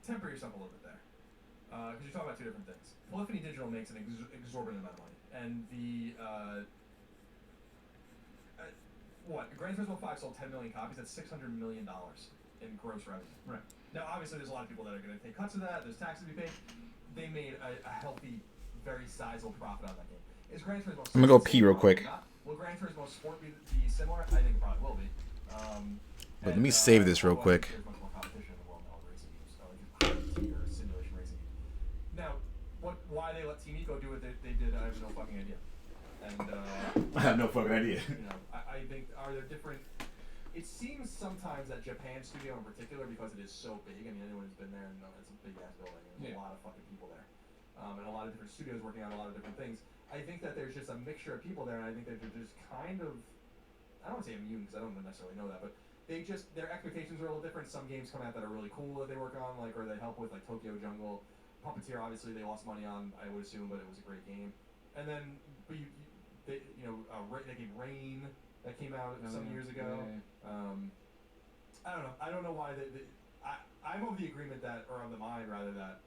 E: temper yourself a little bit there, because you're talking about two different things. Polyphony Digital makes an exorbitant amount of money, and the Gran Turismo 5 sold 10 million copies. That's $600 million in gross revenue.
G: Right.
E: Now, obviously, there's a lot of people that are going to take cuts of that. There's taxes to be paid. They made a healthy, very sizable profit on that game. Is Gran Turismo?
A: I'm gonna go pee real quick.
E: Will Gran Turismo Sport be similar? I think it probably will be.
A: But let me save this real quick.
E: There's much more competition in the world now with racing games. Or simulation racing games. Now, why they let Team Ico do what they did, I have no fucking idea. And
A: I have no fucking idea.
E: you know, I think are there different. It seems sometimes that Japan studio in particular, because it is so big. I mean, anyone who's been there knows it's a big ass building. There's a lot of fucking people there, and a lot of different studios working on a lot of different things. I think that there's just a mixture of people there, and I think that they're just kind of, I don't want to say immune because I don't necessarily know that, but their expectations are a little different. Some games come out that are really cool that they work on, like, or they help with, like Tokyo Jungle. Puppeteer, obviously they lost money on, I would assume, but it was a great game. And then, they gave Rain that came out some years ago. I don't know. I don't know why I'm of the agreement that, or of the mind rather, that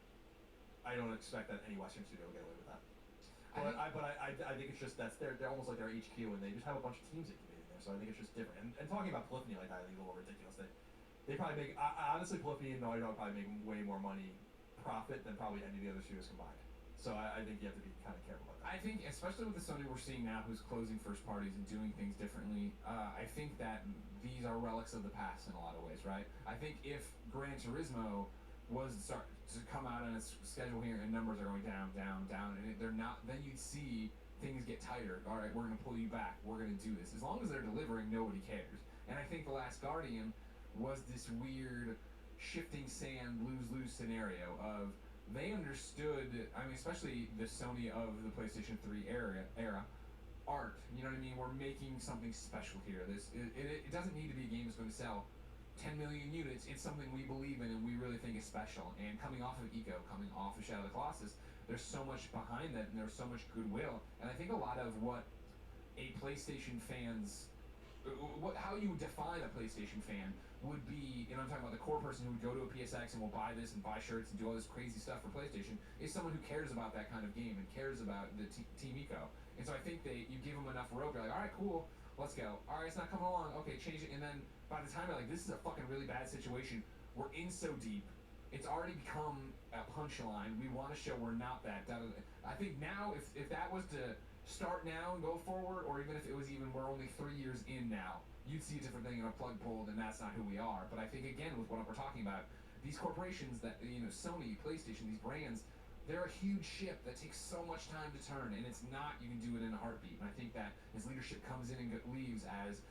E: I don't expect that any Western studio will get away with that. But I think it's just they're almost like their HQ, and they just have a bunch of teams incubating there. So I think it's just different. And talking about Polyphony like that, I think is a little ridiculous. They probably make honestly Polyphony and Naughty Dog probably make way more money profit than probably any of the other studios combined. So I think you have to be kind of careful about that.
G: I think, especially with the Sony we're seeing now, who's closing first parties and doing things differently, I think that these are relics of the past in a lot of ways, right? I think if Gran Turismo was to start to come out on its schedule here and numbers are going down, and they're not, then you'd see things get tighter. All right, we're going to pull you back. We're going to do this. As long as they're delivering, nobody cares. And I think The Last Guardian was this weird shifting sand lose-lose scenario of they understood, I mean, especially the Sony of the PlayStation 3 era, art, you know what I mean? We're making something special here. It doesn't need to be a game that's going to sell 10 million units. It's something we believe in and we really think is special. And coming off of Ico, coming off of Shadow of the Colossus, there's so much behind that and there's so much goodwill. And I think a lot of what a PlayStation fan's, how you define a PlayStation fan would be, I'm talking about the core person who would go to a PSX and will buy this and buy shirts and do all this crazy stuff for PlayStation, is someone who cares about that kind of game and cares about the Team Ico. And so I think you give them enough rope, you're like, all right, cool, let's go. All right, it's not coming along, okay, change it. And then by the time you're like, this is a fucking really bad situation, we're in so deep, it's already become a punchline, we want to show we're not that. I think now, if that was to start now and go forward, or even if it was we're only 3 years in now, you'd see a different thing in a plug pulled, and that's not who we are. But I think, again, with what we're talking about, these corporations that, Sony, PlayStation, these brands, they're a huge ship that takes so much time to turn, and it's not, you can do it in a heartbeat. And I think that as leadership comes in and leaves, as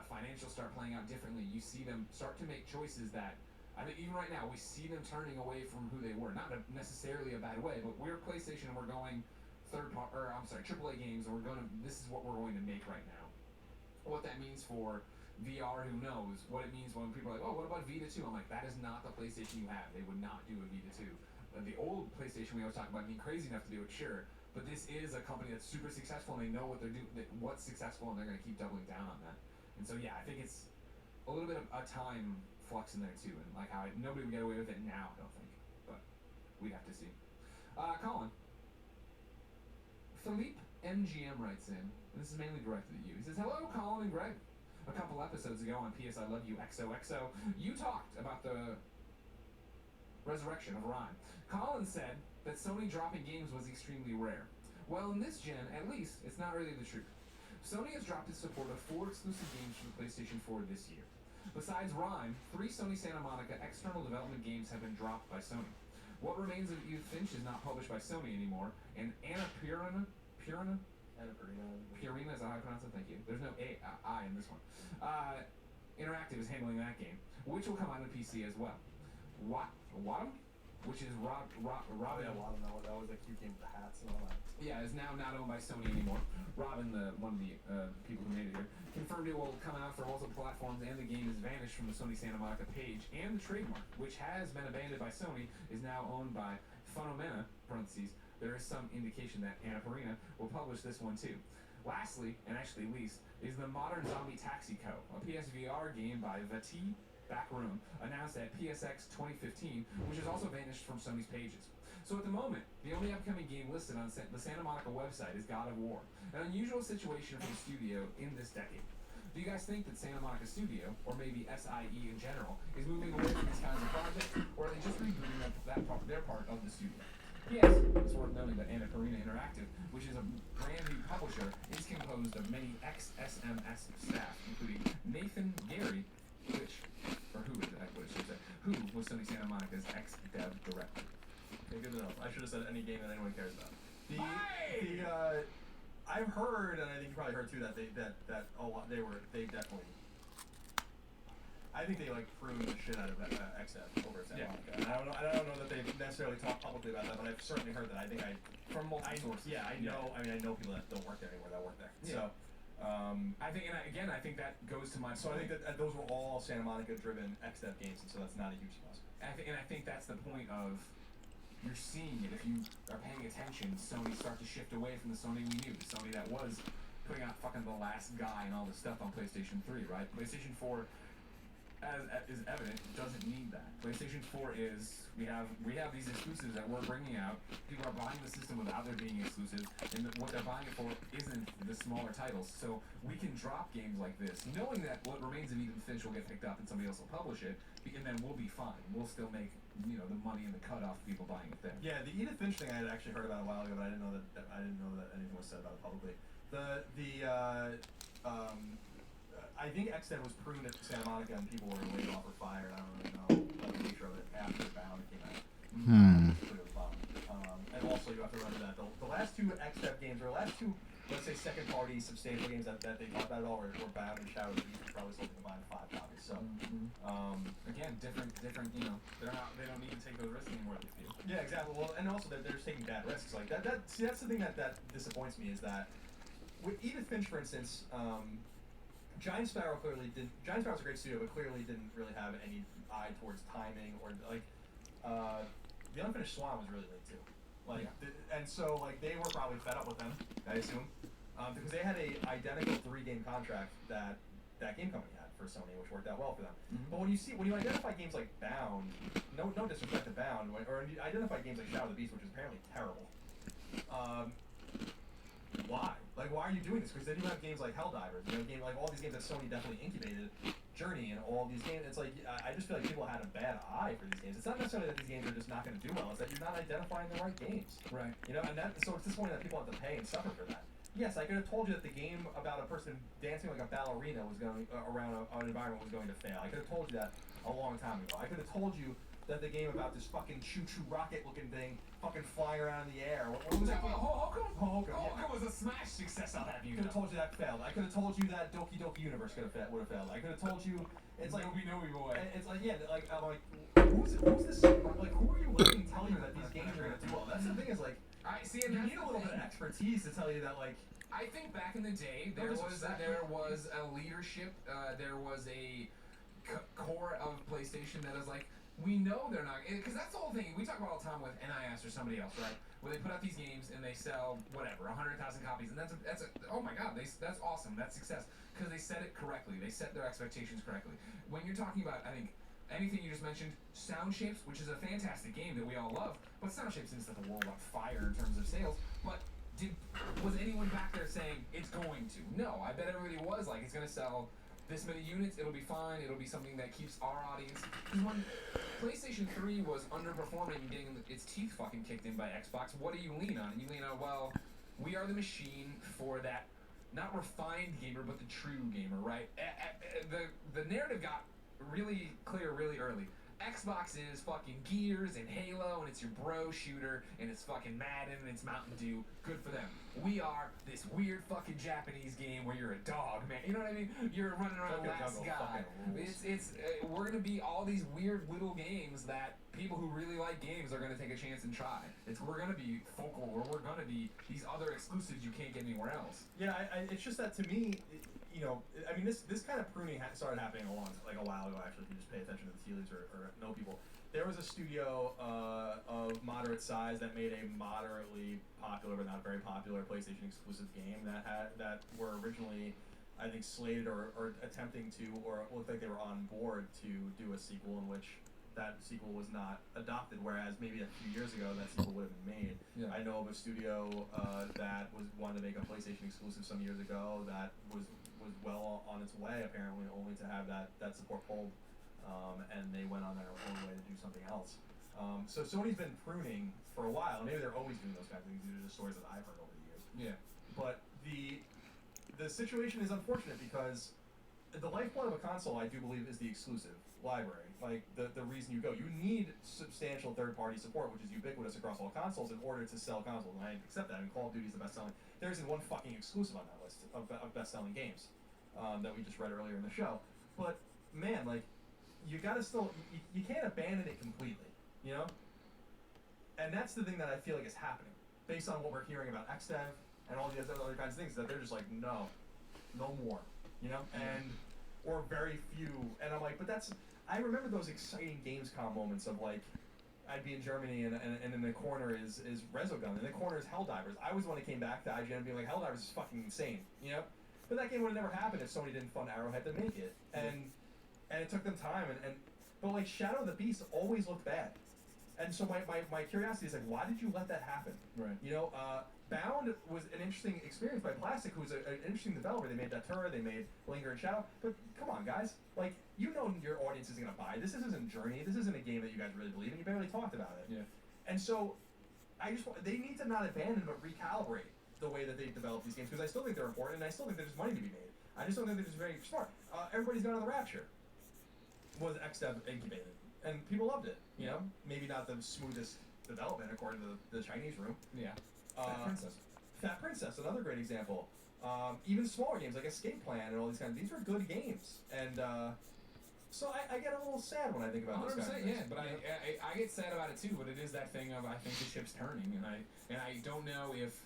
G: financials start playing out differently, you see them start to make choices that, I think even right now, we see them turning away from who they were. Not necessarily a bad way, but we're PlayStation and we're going AAA games, and this is what we're going to make right now. What that means for VR, who knows? What it means when people are like, oh, what about Vita 2? I'm like, that is not the PlayStation you have. They would not do a Vita 2. The old PlayStation we always talk about being crazy enough to do it, sure. But this is a company that's super successful, and they know what they're doing, what's successful, and they're going to keep doubling down on that. And so, yeah, I think it's a little bit of a time flux in there, too. And like how nobody would get away with it now, I don't think. But we'd have to see. Colin, Philippe MGM writes in, and this is mainly directed at you. He says, "Hello, Colin and Greg. A couple episodes ago on PS I Love You XOXO, you talked about the resurrection of Rhyme. Colin said that Sony dropping games was extremely rare. Well, in this gen, at least, it's not really the truth. Sony has dropped its support of 4 exclusive games for the PlayStation 4 this year. Besides Rhyme, 3 Sony Santa Monica external development games have been dropped by Sony. What Remains of Edith Finch is not published by Sony anymore, and Annapurna is how I pronounce it, thank you. There's no I in this one. Interactive is handling that game, which will come out on PC as well. Wadham? Which is Robin.
E: Yeah, well, I don't know. That was a cute game with the hats and all that.
G: Yeah, is now not owned by Sony anymore. Robin, one of the people who made it here, confirmed it will come out for multiple platforms, and the game has vanished from the Sony Santa Monica page, and the trademark, which has been abandoned by Sony, is now owned by Phenomena, parentheses. There is some indication that Annapurna will publish this one too. Lastly, and actually least, is the Modern Zombie Taxi Co., a PSVR game by Vati Backroom, announced at PSX 2015, which has also vanished from Sony's pages. So at the moment, the only upcoming game listed on the Santa Monica website is God of War, an unusual situation for the studio in this decade. Do you guys think that Santa Monica Studio, or maybe SIE in general, is moving away from these kinds of projects, or are they just rebooting their part of the studio? Yes, it's worth noting that Annapurna Interactive, which is a brand new publisher, is composed of many ex-SMS staff, including Nathan Gary, who was Sony Santa Monica's ex-dev director.
E: Okay, good enough. I should have said any game that anyone cares about. I've heard, and I think you probably heard too, that they definitely. I think they like pruned the shit out of XF over at Santa Monica. And I don't know that they've necessarily talked publicly about that, but I've certainly heard that. From multiple sources. Yeah, I know. I mean, I know people that don't work there anymore that work there. Yeah. So.
G: I think that goes to my.
E: So I think that those were all Santa Monica-driven XDev games, and so that's not a huge loss.
G: I think that's the point of you're seeing it. If you are paying attention, Sony start to shift away from the Sony we knew, the Sony that was putting out fucking The Last Guy and all this stuff on PlayStation 3, right? PlayStation 4, as is evident, doesn't need that. PlayStation 4 is we have these exclusives that we're bringing out. People are buying the system without there being exclusives, and what they're buying it for isn't the smaller titles. So we can drop games like this, knowing that What Remains of Edith Finch will get picked up and somebody else will publish it, and then we'll be fine. We'll still make the money and the cut off people buying it there.
E: Yeah, the Edith Finch thing I had actually heard about a while ago, but I didn't know that anything was said about it publicly. I think XDev was pruned at Santa Monica and people were laid off or fired. I don't really know the nature of it after Bound came out. And also you have to remember that the last 2 XDev games, or the last 2, let's say second-party substantial games that they talked about at all were Bound and Shadow of the Beast, probably sold combined 5 copies. So
G: again, different. They don't need to take those risks anymore. They feel.
E: Yeah, exactly. Well, and also they're just taking bad risks like that. See, that's the thing that disappoints me is that with Edith Finch, for instance. Giant Sparrow's a great studio, but clearly didn't really have any eye towards timing or like. The Unfinished Swan was really late too, and so they were probably fed up with them, I assume, because they had a identical 3-game contract that game company had for Sony, which worked out well for them. But when you identify games like Bound, no disrespect to Bound, or you identify games like Shadow of the Beast, which is apparently terrible. Why? Why are you doing this? Because they do have games like Helldivers, all these games that Sony definitely incubated, Journey, and all these games. It's I just feel like people had a bad eye for these games. It's not necessarily that these games are just not going to do well. It's that you're not identifying the right games.
G: Right.
E: So it's disappointing that people have to pay and suffer for that. Yes, I could have told you that the game about a person dancing like a ballerina was going around an environment was going to fail. I could have told you that a long time ago. I could have told you that the game about this fucking choo-choo rocket-looking thing fucking flying around in the air. What was that?
G: Hokum was a smash success. I'll have you.
E: Could have told you that failed. I could have told you that Doki Doki Universe would have failed. I could have told you. It's like
G: Nobi boy.
E: It's I'm who's this? Who are you letting tell you that these games are gonna do well? That's the thing is
G: I see. And
E: you need a little bit of expertise to tell you that
G: I think back in the day there was a leadership. There was a core of PlayStation that is we know they're not, because that's the whole thing. We talk about all the time with NIS or somebody else, right? Where they put out these games and they sell 100,000 copies, and that's oh my god, that's awesome, that's success, because they set it correctly, they set their expectations correctly. When you're talking about, I think anything you just mentioned, Sound Shapes, which is a fantastic game that we all love, but Sound Shapes didn't set the world on fire in terms of sales, but Was anyone back there saying it's going to? No, I bet everybody was like, it's going to sell this many units, it'll be fine, it'll be something that keeps our audience. Because when PlayStation 3 was underperforming and getting its teeth fucking kicked in by Xbox, what do you lean on? You lean on, well, we are the machine for that, not refined gamer, but the true gamer, right? The narrative got really clear really early. Xbox is fucking Gears and Halo, and it's your bro shooter, and it's fucking Madden, and it's Mountain Dew. Good for them. We are this weird fucking Japanese game where you're a dog, man. You know what I mean? You're running around last guy. We're gonna be all these weird little games that people who really like games are gonna take a chance and try. We're gonna be focal, or we're gonna be these other exclusives you can't get anywhere else.
E: Yeah, it's just that to me, you know, I mean, this kind of pruning started happening a while ago. Actually, if you just pay attention to the tea leaves or know people, there was a studio of moderate size that made a moderately popular but not very popular PlayStation exclusive game that were originally, I think, slated or attempting to, or it looked like they were on board to do a sequel in which that sequel was not adopted, whereas maybe a few years ago that sequel would have been made. Yeah. I know of a studio that wanted to make a PlayStation exclusive some years ago that was well on its way, apparently, only to have that support pulled, and they went on their own way to do something else. So Sony's been pruning for a while. Maybe they're always doing those kinds of things. These are just stories that I've heard over the years.
G: Yeah.
E: But the situation is unfortunate because the lifeblood of a console, I do believe, is the exclusive library. Like, the reason you go. You need substantial third-party support, which is ubiquitous across all consoles, in order to sell consoles. And I accept that. And Call of Duty is the best-selling. There isn't one fucking exclusive on that list of best-selling games that we just read earlier in the show. But, man, like, you gotta still... You can't abandon it completely, you know? And that's the thing that I feel like is happening. Based on what we're hearing about XDev and all these other kinds of things, that they're just like, no more, you know? And... or very few, and I'm like, but that's... I remember those exciting Gamescom moments of, like, I'd be in Germany, and in the corner is Resogun, and in the corner is Helldivers. I was the one that came back to IGN being like, Helldivers is fucking insane, you know? But that game would have never happened if Sony didn't fund Arrowhead to make it. And it took them time, but, like, Shadow of the Beast always looked bad. And so my curiosity is, like, why did you let that happen? Right. You know, Bound was an interesting experience by Plastic, who's an interesting developer. They made Datura, they made Linger and Shadow. But come on, guys. Like, you know your audience isn't going to buy. This isn't Journey. This isn't a game that you guys really believe in. You barely talked about it. Yeah. And so, they need to not abandon, but recalibrate the way that they develop these games. Because I still think they're important, and I still think there's money to be made. I just don't think they're just very smart. Everybody's Gone on the Rapture was XDev incubated. And people loved it, you know? Maybe not the smoothest development according to the Chinese room. Yeah. Fat Princess, another great example. Even smaller games like Escape Plan and all these kinds of these were good games. And so I get a little sad when I think about those kinds of things.
G: Yeah, but I get sad about it too, but it is that thing of I think the ship's turning, and I don't know if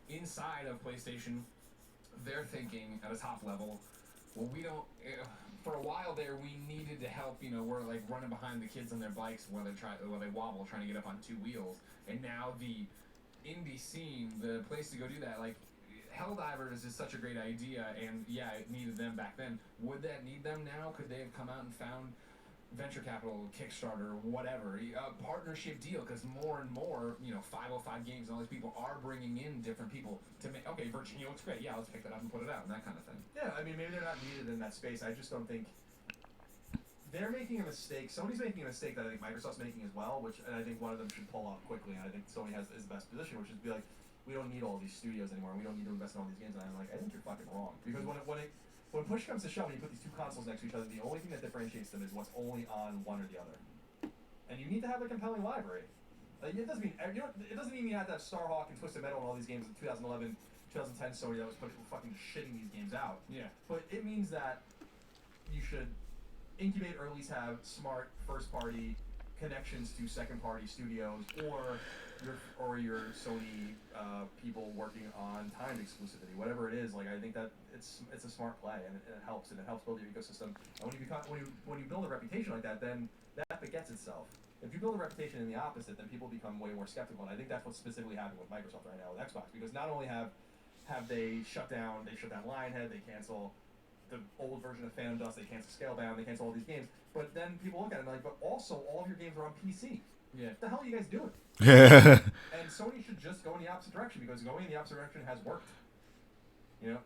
G: inside of PlayStation they're thinking at a top level, well, we don't... for a while there, we needed to help, you know, we're like running behind the kids on their bikes while they wobble, trying to get up on two wheels. And now the indie scene, the place to go do that, like, Helldivers is such a great idea, and yeah, it needed them back then. Would that need them now? Could they have come out and found venture capital, Kickstarter, whatever, a partnership deal? Because more and more, you know, 505 Games and all these people are bringing in different people to make, okay, Virginia looks great, yeah, let's pick that up and put it out, and that kind of thing.
E: Yeah, I mean, maybe they're not needed in that space. I just don't think... They're making a mistake. Sony's making a mistake that I think Microsoft's making as well, and I think one of them should pull off quickly, and I think Sony is the best position, which is to be like, we don't need all these studios anymore, we don't need to invest in all these games, and I'm like, I think you're fucking wrong. Because when push comes to shove, when you put these two consoles next to each other, the only thing that differentiates them is what's only on one or the other. And you need to have a compelling library. Like, it doesn't mean you have to have Starhawk and Twisted Metal and all these games in 2011, 2010 Sony that was fucking shitting these games out. Yeah. But it means that you should incubate or at least have smart first-party connections to second-party studios or your Sony people working on timed exclusivity, whatever it is. Like, I think that it's a smart play, and it helps build your ecosystem. And when you build a reputation like that, then that begets itself. If you build a reputation in the opposite, then people become way more skeptical. And I think that's what's specifically happening with Microsoft right now with Xbox, because not only have they shut down Lionhead, they cancel the old version of Phantom Dust, they cancel Scalebound, they cancel all these games. But then people look at it and like, but also all of your games are on PC. Yeah. What the hell are you guys doing? And and Sony should just go in the opposite direction, because going in the opposite direction has worked. You know,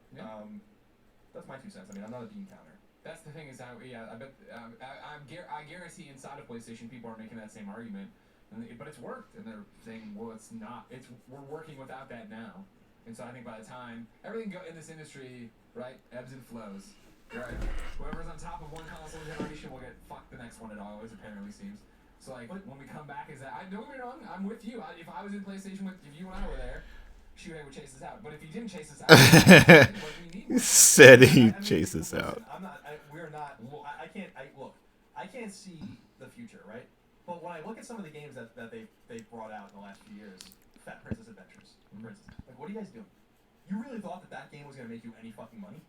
E: that's my 2 cents. I mean, I'm not a bean counter.
G: That's the thing is, I bet I guarantee inside of PlayStation people are making that same argument, but it's worked, and they're saying, well, it's not. We're working without that now, and so I think by the time everything in this industry, right, ebbs and flows. Right, whoever's on top of one console generation will get fucked the next one. It always apparently seems. So like when we come back, is that don't get me wrong, I'm with you. If I was in PlayStation if you and I were there, Shuhei would chase us out. But if he didn't chase us out,
A: said he chase us out.
E: I'm not. We're not. I can't. Look. I can't see the future, right? But when I look at some of the games that they've brought out in the last few years, Fat Princess Adventures, for instance, like what are you guys doing? You really thought that game was gonna make you any fucking money?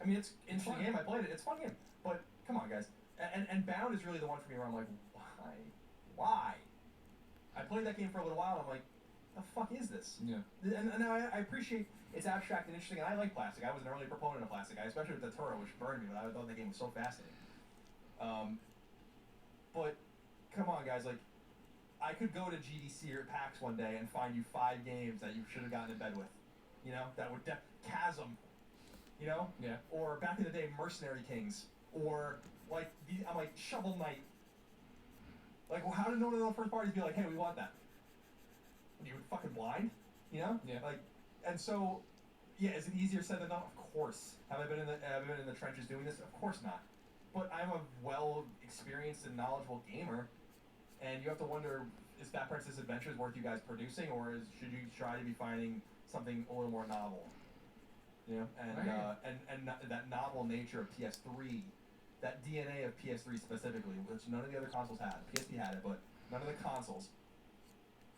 E: I mean, it's an interesting game. I played it. It's a fun game. But come on, guys. And Bound is really the one for me where I'm like, why? I played that game for a little while. And I'm like, the fuck is this? Yeah. And now I appreciate it's abstract and interesting, and I like plastic. I was an early proponent of plastic, especially with the Turo, which burned me. But I thought that game was so fascinating. But come on, guys. Like, I could go to GDC or PAX one day and find you 5 games that you should have gotten in bed with. You know, that would Chasm. You know? Yeah. Or back in the day, Mercenary Kings. Or, like, I'm like, Shovel Knight. Like, well, how did one of the first parties be like, hey, we want that? You were fucking blind? You know? Yeah. Like, and so, yeah, is it easier said than done? Of course. Have I been in the trenches doing this? Of course not. But I'm a well-experienced and knowledgeable gamer, and you have to wonder, is Fat Princess Adventures worth you guys producing, or should you try to be finding something a little more novel? You know, and that novel nature of PS3, that DNA of PS3 specifically, which none of the other consoles had. PSP had it, but none of the consoles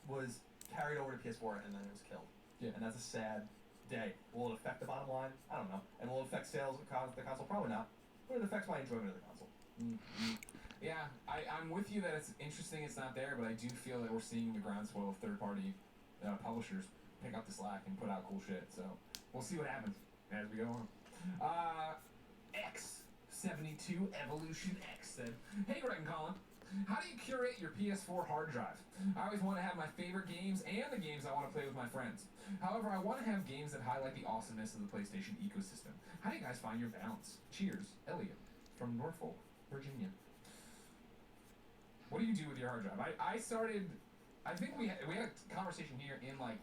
E: was carried over to PS4, and then it was killed. Yeah. And that's a sad day. Will it affect the bottom line? I don't know. And will it affect sales of the console? Probably not. But it affects my enjoyment of the console. Mm-hmm. Yeah, I'm with you that it's interesting it's not there, but I do feel that we're seeing the groundswell of third-party publishers pick up the slack and put out cool shit. So we'll see what happens as we go on. X72 Evolution X said, "Hey Greg and Colin, how do you curate your PS4 hard drive? I always want to have my favorite games and the games I want to play with my friends. However, I want to have games that highlight the awesomeness of the PlayStation ecosystem. How do you guys find your balance? Cheers, Elliot from Norfolk, Virginia." What do you do with your hard drive? I think we had a conversation here in like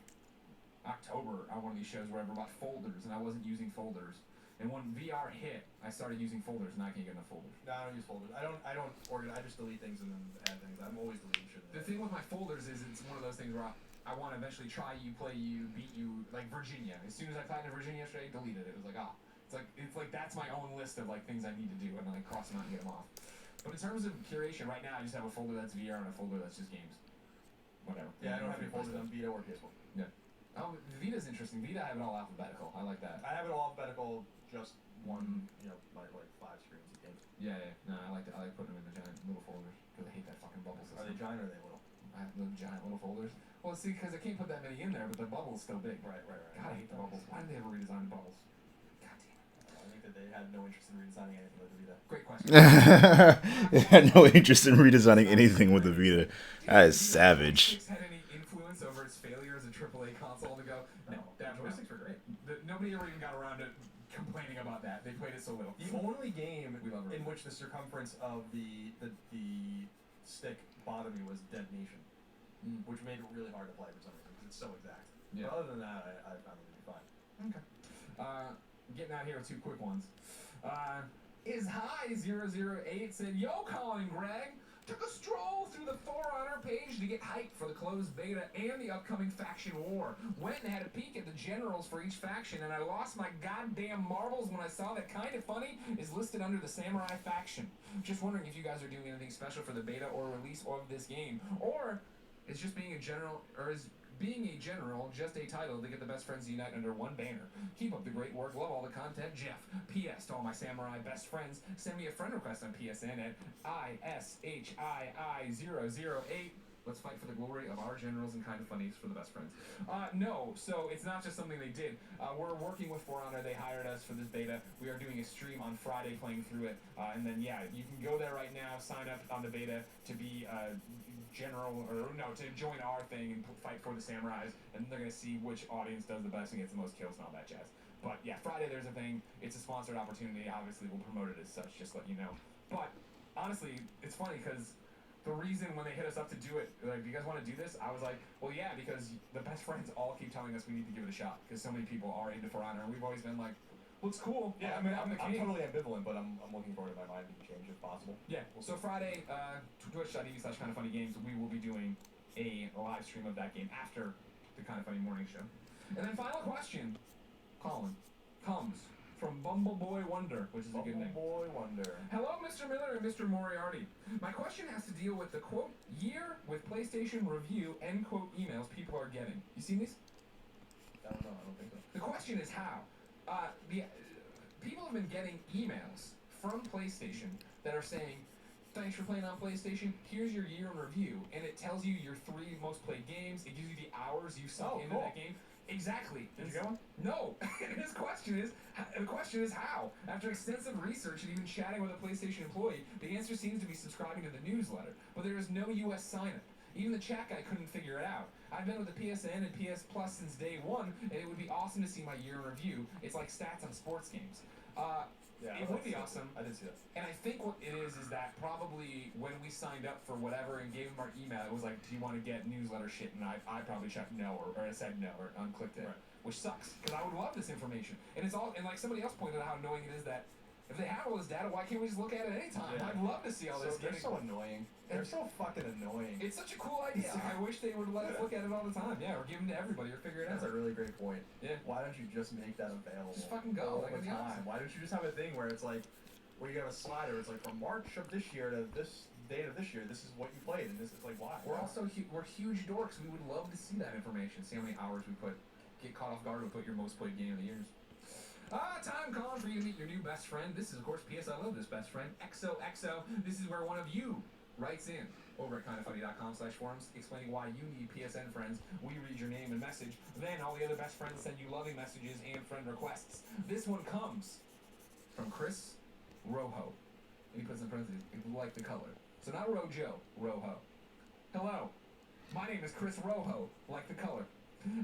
E: October on one of these shows where I about folders, and I wasn't using folders. And when VR hit, I started using folders, and I can't get enough folders. No, I don't use folders. I don't organize. I just delete things and then add things. I'm always deleting shit. The thing with my folders is it's one of those things where I want to eventually try you, play you, beat you, like Virginia. As soon as I platinum Virginia yesterday, deleted it. It was like, it's like that's my own list of like things I need to do, and then I cross them out and get them off. But in terms of curation, right now I just have a folder that's VR and a folder that's just games. Whatever. Yeah, I don't have any folders on Vita or PS1. Yeah. Oh, Vita's interesting. Vita, I have it all alphabetical. I like that. I have it all alphabetical, just one, like 5 screens of games. Yeah. No, I like that. I like putting them in the giant little folders because I hate that fucking bubble system. Are they giant or are they little? I have the giant little folders. Well, see, because I can't put that many in there, but the bubble's still big. Right. God, I hate the bubbles. Why did they ever redesign the bubbles? God damn it. I think that they had no interest in redesigning anything with the Vita. Great question.
A: They had no interest in redesigning anything with the Vita. That is savage.
G: Had any influence over its failure as a AAA console to go? No, joysticks were great. Nobody ever even got around to complaining about that. They played it so little. The only game in which the circumference of the stick bothered me was Dead Nation, which made it really hard to play for some reason because it's so exact. Yeah. But other than that, I found it to be fine. Okay. Getting out here with 2 quick ones. Is High 008 said, "Yo, Colin and Greg, took a stroll through the For Honor page to get hyped for the closed beta and the upcoming faction war. Went and had a peek at the generals for each faction, and I lost my goddamn marbles when I saw that Kinda Funny is listed under the Samurai faction. Just wondering if you guys are doing anything special for the beta or release of this game, or is just being a general, or is being a general just a title to get the best friends to unite under one banner. Keep up the great work. Love all the content, Jeff. P.S. to all my samurai best friends, send me a friend request on PSN at ISHII008. Let's fight for the glory of our generals and Kinda Funnies for the best friends." No, so it's not just something they did. We're working with For Honor. They hired us for this beta. We are doing a stream on Friday playing through it. And then, yeah, you can go there right now, sign up on the beta to be general, or no, to join our thing and fight for the samurais, and they're gonna see which audience does the best and gets the most kills and all that jazz. But yeah, Friday there's a thing. It's a sponsored opportunity. Obviously, we'll promote it as such. Just let you know. But honestly, it's funny because the reason when they hit us up to do it, like, do you guys want to do this? I was like, well, yeah, because the best friends all keep telling us we need to give it a shot because so many people are into For Honor, and we've always been like, looks cool.
E: Yeah, I mean, I'm totally ambivalent, but I'm looking forward to my mind being changed if possible.
G: Yeah. So Friday, twitch.tv/kindoffunnygames, we will be doing a live stream of that game after the Kind of Funny morning show. And then final question, Colin, comes from Bumbleboy Wonder, which is a good name.
E: Bumbleboy Wonder.
G: Hello, Mr. Miller and Mr. Moriarty. My question has to deal with the quote year with PlayStation review end quote emails people are getting. You seen these?
E: I don't know. I don't think so.
G: The question is how. People have been getting emails from PlayStation that are saying, thanks for playing on PlayStation, here's your year in review, and it tells you your 3 most played games, it gives you the hours you sunk into that game. Exactly.
E: Did you get one?
G: No. The question is how? After extensive research and even chatting with a PlayStation employee, the answer seems to be subscribing to the newsletter, but there is no US sign-up. Even the chat guy couldn't figure it out. I've been with the PSN and PS Plus since day one, and it would be awesome to see my year in review. It's like stats on sports games.
E: Yeah,
G: it would be awesome.
E: I did see that.
G: And I think what it is that probably when we signed up for whatever and gave them our email, it was like, do you want to get newsletter shit? And I probably checked no, or I said no, or unclicked it,
E: Right.
G: which sucks, because I would love this information. And it's all, and like somebody else pointed out how annoying it is that if they have all this data, why can't we just look at it anytime?
E: Yeah.
G: I'd love to see all this.
E: They're so annoying. They're so fucking annoying.
G: It's such a cool idea. I wish they would let us look at it all the time. Yeah, or give them to everybody, or figure it out.
E: That's a really great point.
G: Yeah.
E: Why don't you just make that available?
G: Just fucking go,
E: all
G: like,
E: the
G: it'd be
E: time.
G: awesome.
E: Why don't you just have a thing where it's like, where you have a slider, it's like from March of this year to this date of this year, this is what you played, and this is like why.
G: We're also we're huge dorks. We would love to see that information. See how many hours we get caught off guard. We put your most played game of the years. Time calling for you to meet your new best friend. This is, of course, P.S. I love this best friend. XOXO. This is where one of you writes in over at kindoffunny.com/forums explaining why you need PSN friends. We read your name and message. Then all the other best friends send you loving messages and friend requests. This one comes from Chris Rojo. And he puts in parentheses, like the color. So not Rojo, Rojo. Hello. My name is Chris Rojo, like the color.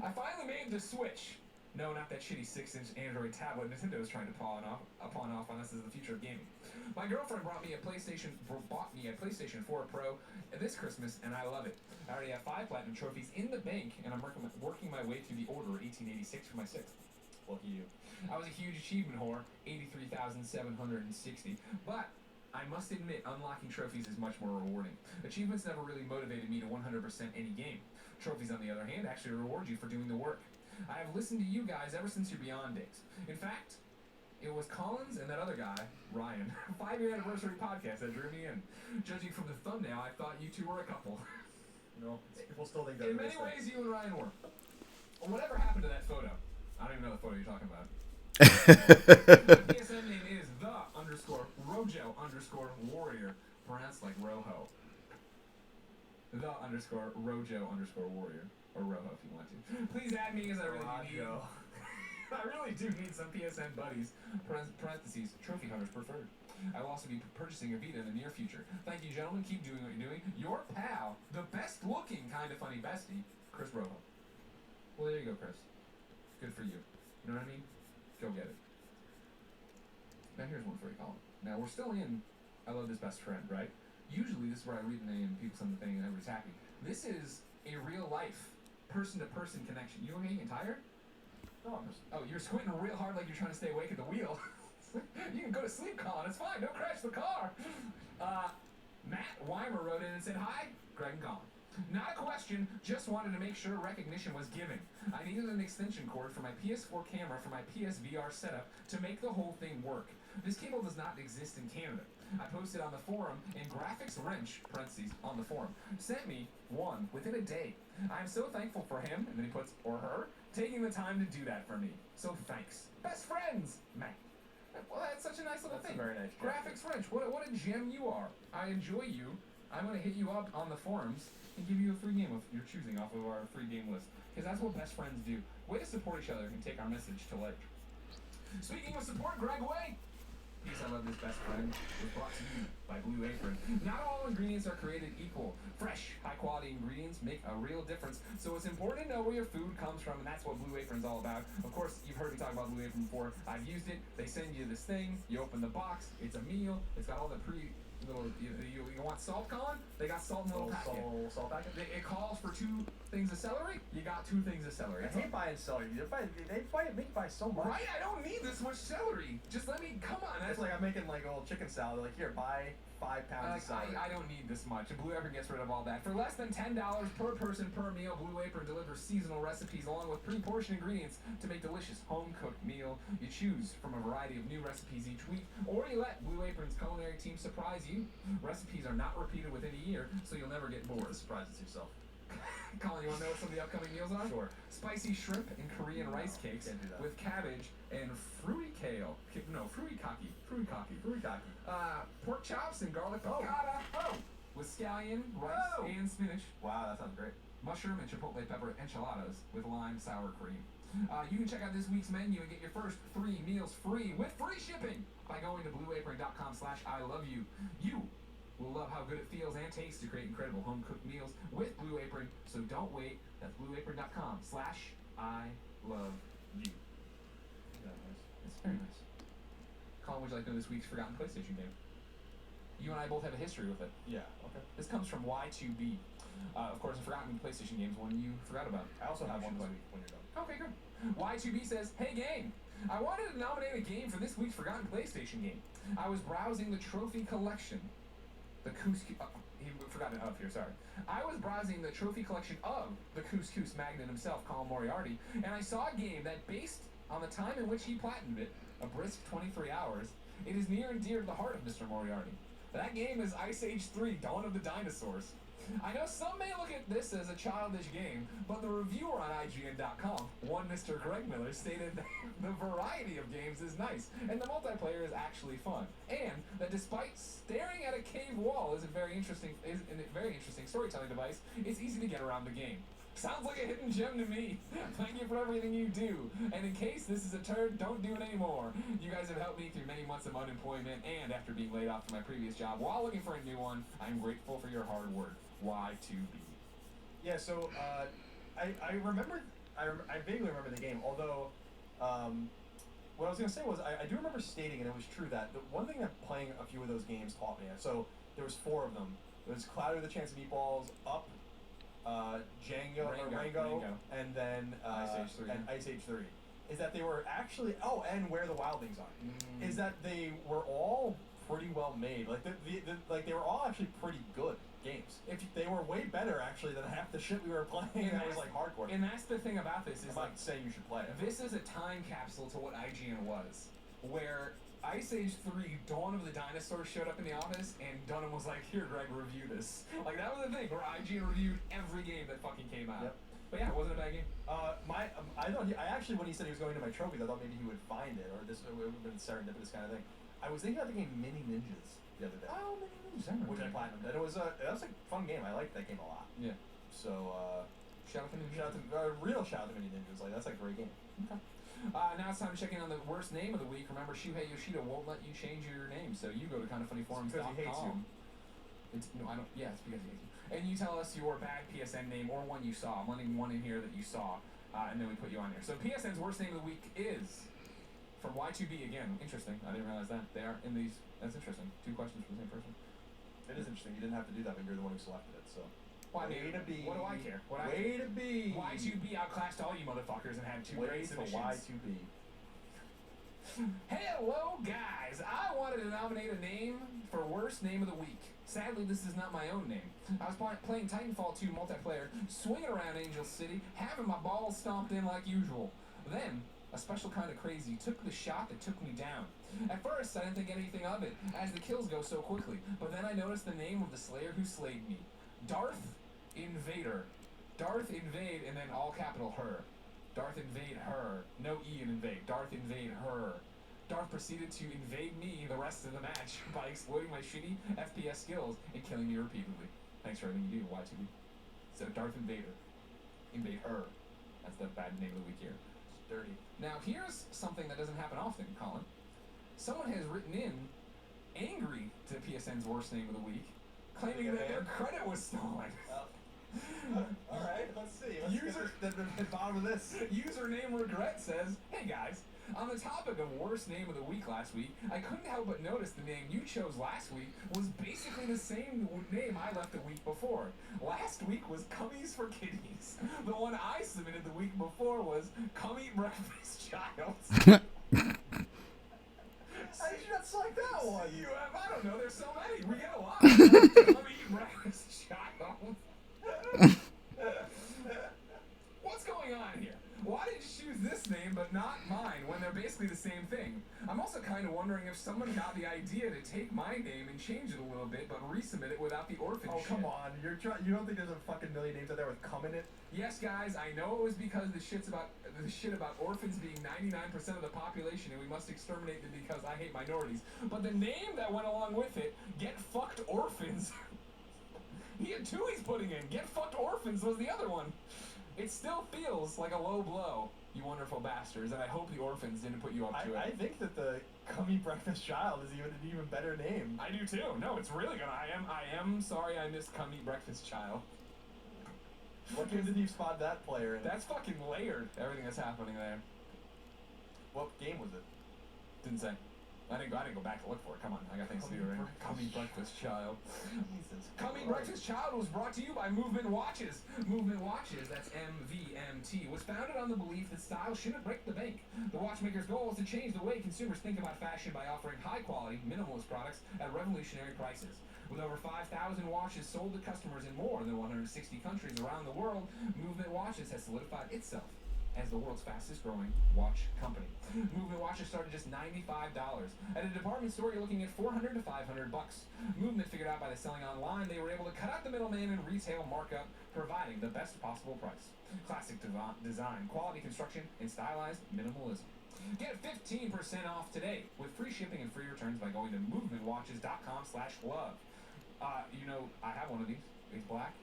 G: I finally made the switch. No, not that shitty 6-inch Android tablet Nintendo is trying to pawn off on us as the future of gaming. My girlfriend bought me a PlayStation 4 Pro this Christmas, and I love it. I already have 5 platinum trophies in the bank, and I'm working my way through the Order 1886 for my 6th.
E: Lucky you.
G: I was a huge achievement whore, 83,760, but I must admit, unlocking trophies is much more rewarding. Achievements never really motivated me to 100% any game. Trophies, on the other hand, actually reward you for doing the work. I have listened to you guys ever since your Beyond days. In fact, it was Collins and that other guy, Ryan, 5-year anniversary podcast that drew me in. Judging from the thumbnail, I thought you two were a couple.
E: No, people still think that.
G: In many ways, you and Ryan were. Well, whatever happened to that photo? I don't even know the photo you're talking about. The PSN name is the_Rojo_warrior, pronounced like Rojo. The_Rojo_warrior. Or Rojo if you want to. Please add me as I really need. I really do need some PSN buddies. Parentheses, trophy hunters preferred. I will also be purchasing a Vita in the near future. Thank you, gentlemen. Keep doing what you're doing. Your pal, the best looking kind of funny bestie, Chris Rojo. Well, there you go, Chris. Good for you. You know what I mean? Go get it. Now here's one for you, Colin. Now we're still in I love this best friend, right? Usually this is where I read the name, people send the thing, and everybody's happy. This is a real life person-to-person connection. You okay? Getting tired?
E: No,
G: You're squinting real hard like you're trying to stay awake at the wheel. You can go to sleep, Colin. It's fine. Don't crash the car. Matt Weimer wrote in and said, hi, Greg and Colin. Not a question, just wanted to make sure recognition was given. I needed an extension cord for my PS4 camera for my PSVR setup to make the whole thing work. This cable does not exist in Canada. I posted on the forum, and Graphics Wrench, parentheses, on the forum, sent me one within a day. I am so thankful for him, and then he puts, or her, taking the time to do that for me. So thanks. Best friends, Matt. Well, that's such a nice little thing.
E: Very nice.
G: Graphics Wrench, what a gem you are. I enjoy you. I'm going to hit you up on the forums and give you a free game of your choosing off of our free game list. Because that's what best friends do. Way to support each other and take our message to life. Speaking of support, Greg Way. Peace, I Love This Best Friend was brought to you by Blue Apron. Not all ingredients are created equal. Fresh, high-quality ingredients make a real difference, so it's important to know where your food comes from, and that's what Blue Apron's all about. Of course, you've heard me talk about Blue Apron before. I've used it. They send you this thing. You open the box. It's a meal. It's got all the little, you want salt, Colin? They got salt in a little packet.
E: Salt packet?
G: It calls for 2 things of celery. You got 2 things of celery.
E: I hate buying celery. They make you buy so much.
G: Right? I don't need this much celery. Just let me, come on.
E: It's like I'm making like a little chicken salad. They're like, here, buy 5 pounds of celery.
G: I don't need this much. Blue Apron gets rid of all that. For less than $10 per person per meal, Blue Apron delivers seasonal recipes along with pre-portioned ingredients to make delicious home-cooked meal. You choose from a variety of new recipes each week, or you let Blue Apron's culinary team surprise you. Recipes are not repeated within a year, so you'll never get bored.
E: Surprise it yourself.
G: Colin, you want to know what some of the upcoming meals are?
E: Sure.
G: Spicy shrimp and Korean rice cakes
E: can't do that.
G: with cabbage and fruity kale. No, fruity-kaki. Pork chops and garlic piccata. With scallion, rice, and spinach.
E: Wow, that sounds great.
G: Mushroom and chipotle pepper enchiladas with lime sour cream. You can check out this week's menu and get your first 3 meals free with free shipping by going to blueapron.com/ILoveYou. You will love how good it feels and tastes to create incredible home-cooked meals with Blue Apron, so don't wait. That's blueapron.com/ILoveYou.
E: Yeah, nice.
G: It's very nice. Colin, would you like to know this week's forgotten PlayStation game? You and I both have a history with it.
E: Yeah, okay.
G: This comes from Y2B. Of course, a forgotten PlayStation games, one you forgot about.
E: I also have one this week when you're done.
G: Okay, good. Y2B says, hey gang, I wanted to nominate a game for this week's forgotten PlayStation game. I was browsing the trophy collection. The Couscous, he forgot it up here, sorry. I was browsing the trophy collection of the Couscous magnate himself, Colin Moriarty, and I saw a game that, based on the time in which he platinumed it, a brisk 23 hours, it is near and dear to the heart of Mr. Moriarty. That game is Ice Age 3, Dawn of the Dinosaurs. I know some may look at this as a childish game, but the reviewer on IGN.com, one Mr. Greg Miller, stated that the variety of games is nice, and the multiplayer is actually fun, and that despite staring at a cave wall is a very interesting storytelling device, it's easy to get around the game. Sounds like a hidden gem to me. Thank you for everything you do. And in case this is a turd, don't do it anymore. You guys have helped me through many months of unemployment, and after being laid off from my previous job while looking for a new one, I'm grateful for your hard work. Y2B.
E: Yeah, so I vaguely remember the game, although what I was going to say was I do remember stating, and it was true, that the one thing that playing a few of those games taught me, so there was 4 of them. It was Cloudy with a Chance of Meatballs, Up, Rango, and then Ice Age 3. Is that they were actually, and Where the Wildlings Are. Is that they were all pretty well made. Like they were all actually pretty good games. If they were way better actually than half the shit we were playing. That was like hardcore.
G: And that's the thing about this is
E: I'm not saying you should play it.
G: This is a time capsule to what IGN was, where Ice Age 3, Dawn of the Dinosaurs showed up in the office, and Dunham was like, here, Greg, review this. Like, that was the thing, where IGN reviewed every game that fucking came out.
E: Yep.
G: But yeah, it wasn't a bad game.
E: I thought I actually, when he said he was going to my trophies, I thought maybe he would find it, or this would have been serendipitous kind of thing. I was thinking about the game Mini Ninjas the other day.
G: Oh, Mini Ninjas.
E: Which I platinumed. And it was a fun game. I liked that game a lot.
G: Yeah.
E: So,
G: shout out to Mini Ninjas.
E: Real shout out to Mini Ninjas. Like, that's a great game.
G: Okay. Now it's time to check in on the worst name of the week. Remember, Shuhei Yoshida won't let you change your name, so you go to kindoffunnyforums.com.
E: Because he hates you.
G: It's because he hates you. And you tell us your bad PSN name or one you saw. I'm letting one in here that you saw, and then we put you on here. So PSN's worst name of the week is from Y2B again. Interesting. I didn't realize that. They are in these. That's interesting. 2 questions from the same person.
E: It is interesting. You didn't have to do that, but you're the one who selected it, so.
G: Well,
E: Way to be.
G: What do I care?
E: Way to be.
G: Y2B outclassed all you motherfuckers and had 2 great submissions.
E: Y2B.
G: Hello, guys! I wanted to nominate a name for worst name of the week. Sadly, this is not my own name. I was playing Titanfall 2 multiplayer, swinging around Angel City, having my balls stomped in like usual. Then, a special kind of crazy took the shot that took me down. At first, I didn't think anything of it, as the kills go so quickly, but then I noticed the name of the slayer who slayed me. Darth Invader. Darth Invade, and then all capital her. Darth invade her. No E in invade. Darth invade her. Darth proceeded to invade me the rest of the match by exploiting my shitty FPS skills and killing me repeatedly. Thanks for everything you do, Y2B. So Darth Invader. Invade her. That's the bad name of the week here.
E: It's dirty.
G: Now here's something that doesn't happen often, Colin. someone has written in angry to PSN's worst name of the week, claiming that their credit was stolen.
E: All right, let's see.
G: User-
E: Let's get the bottom of this.
G: Username Regret says, "Hey guys, on the topic of worst name of the week last week, I couldn't help but notice the name you chose last week was basically the same name I left the week before. Last week was Cummies for Kitties. The one I submitted the week before was Come Eat Breakfast Child."
E: How did you not select that one?
G: I don't know, there's so many. We get a lot. Come Eat Breakfast Child. What's going on here? Why did you choose this name but not mine when they're basically the same thing? I'm also kind of wondering if someone got the idea to take my name and change it a little bit but resubmit it without the orphan
E: Oh,
G: shit.
E: come on. You don't think there's a fucking million names out there with cum in it?
G: Yes, guys, I know it was because the shit about orphans being 99% of the population and we must exterminate them because I hate minorities. But the name that went along with it, Get Fucked Orphans. He had two he's putting in. Get Fucked Orphans was the other one. It still feels like a low blow, you wonderful bastards, and I hope the orphans didn't put you up to it.
E: I think that the Cummy Breakfast Child is an even better name.
G: I do too. No, it's really good. I am sorry I missed Come Eat Breakfast Child.
E: What game did you spot that player in?
G: That's fucking layered, everything that's happening there.
E: What game was it?
G: Didn't say. I didn't go back to look for it. Come on, I got things to do right. Come Eat Breakfast Child.
E: Jesus
G: Come Eat
E: Christ.
G: Breakfast Child was brought to you by Movement Watches. Movement Watches, that's MVMT, was founded on the belief that style shouldn't break the bank. The watchmaker's goal is to change the way consumers think about fashion by offering high-quality, minimalist products at revolutionary prices. With over 5,000 watches sold to customers in more than 160 countries around the world, Movement Watches has solidified itself as the world's fastest growing watch company. Movement watches start at just $95. At a department store, you're looking at $400 to $500. Movement figured out by the selling online, they were able to cut out the middleman and retail markup, providing the best possible price. Classic design, quality construction, and stylized minimalism. Get 15% off today with free shipping and free returns by going to movementwatches.com/love. I have one of these. It's black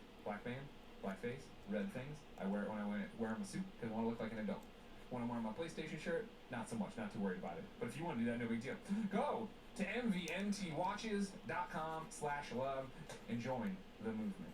G: band, black face, red things. I wear it when I wear my suit because I want to look like an adult. When I'm wearing my PlayStation shirt, not so much, not too worried about it. But if you want to do that, no big deal. Go to mvmtwatches.com/love and join the movement.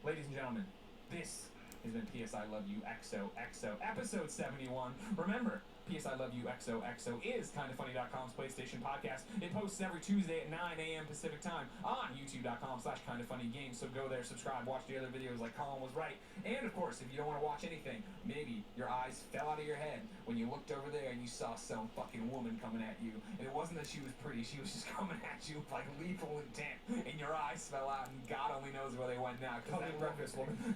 G: Ladies and gentlemen, this has been PS I Love You XOXO, episode 71. Remember, PS I Love You XOXO is KindaFunny.com's PlayStation podcast. It posts every Tuesday at 9 a.m. Pacific time on YouTube.com/KindaFunnyGames. So go there, subscribe, watch the other videos like Colin was right. And of course, if you don't want to watch anything, maybe your eyes fell out of your head when you looked over there and you saw some fucking woman coming at you. And it wasn't that she was pretty, she was just coming at you with like lethal intent. And your eyes fell out and God only knows where they went now. Because that breakfast woman.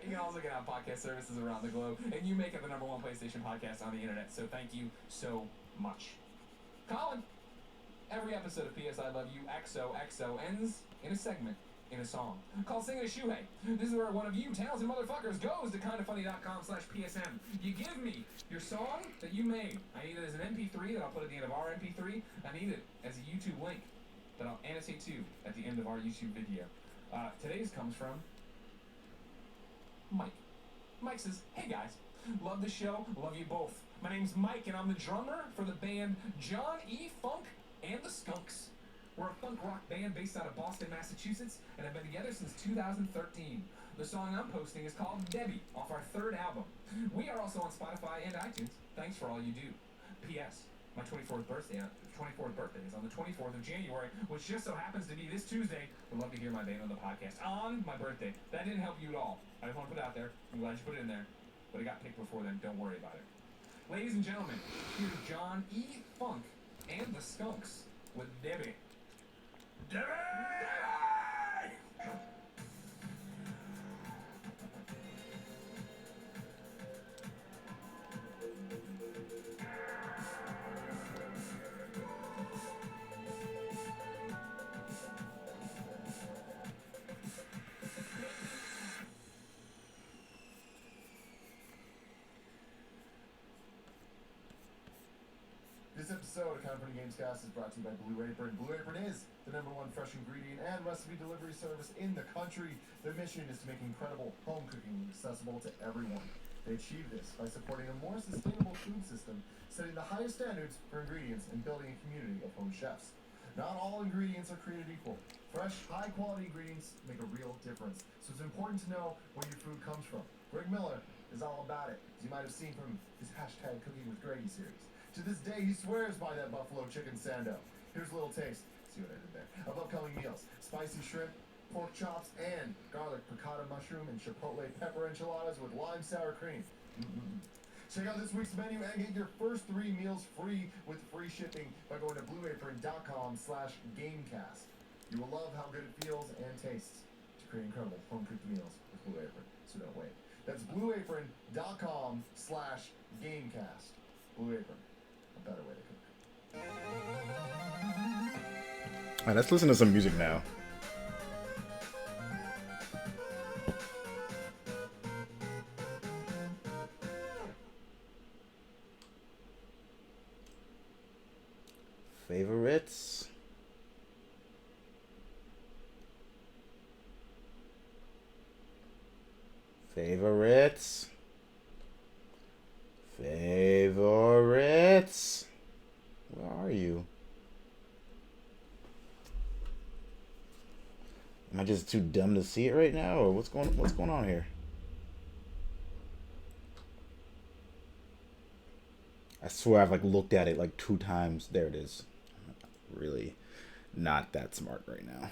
G: You can also get out podcast services around the globe, and you make it the #1 PlayStation podcast on the internet, so thank you so much. Colin, every episode of PS I Love You XOXO ends in a segment, in a song, called Singing a Shuhei. This is where one of you talented motherfuckers goes to kindafunny.com/PSM. You give me your song that you made. I need it as an MP3 that I'll put at the end of our MP3. I need it as a YouTube link that I'll annotate to at the end of our YouTube video. Today's comes from Mike. Mike says, "Hey guys, love the show, love you both. My name's Mike and I'm the drummer for the band John E. Funk and the Skunks. We're a funk rock band based out of Boston, Massachusetts, and have been together since 2013. The song I'm posting is called Debbie, off our 3rd album. We are also on Spotify and iTunes. Thanks for all you do. P.S. My 24th birthday is on the 24th of January, which just so happens to be this Tuesday. Would love to hear my band on the podcast on my birthday. That didn't help you at all. I just want to put it out there. I'm glad you put it in there. But it got picked before then. Don't worry about it. Ladies and gentlemen, here's John E. Funk and the Skunks with Debbie. Debbie!
E: This episode of Kind of Funny Gamescast is brought to you by Blue Apron. Blue Apron is the #1 fresh ingredient and recipe delivery service in the country. Their mission is to make incredible home cooking accessible to everyone.
H: They achieve this by supporting a more sustainable food system, setting the highest standards for ingredients, and building a community of home chefs. Not all ingredients are created equal. Fresh, high-quality ingredients make a real difference, so it's important to know where your food comes from. Greg Miller is all about it, as you might have seen from his hashtag Cooking with Greggy series. To this day, he swears by that buffalo chicken sando. Here's a little taste, see what I did there, of upcoming meals. Spicy shrimp, pork chops, and garlic piccata mushroom and chipotle pepper enchiladas with lime sour cream. Check out this week's menu and get your first 3 meals free with free shipping by going to blueapron.com/gamecast. You will love how good it feels and tastes to create incredible home-cooked meals with Blue Apron, so don't wait. That's blueapron.com/gamecast. Blue Apron, a better way to cook.
A: All right, let's listen to some music now. Favorites. Favorites. Favorites. Where are you? Am I just too dumb to see it right now, or what's going on here? I swear I've like looked at it like 2 times. There it is. Really not that smart right now.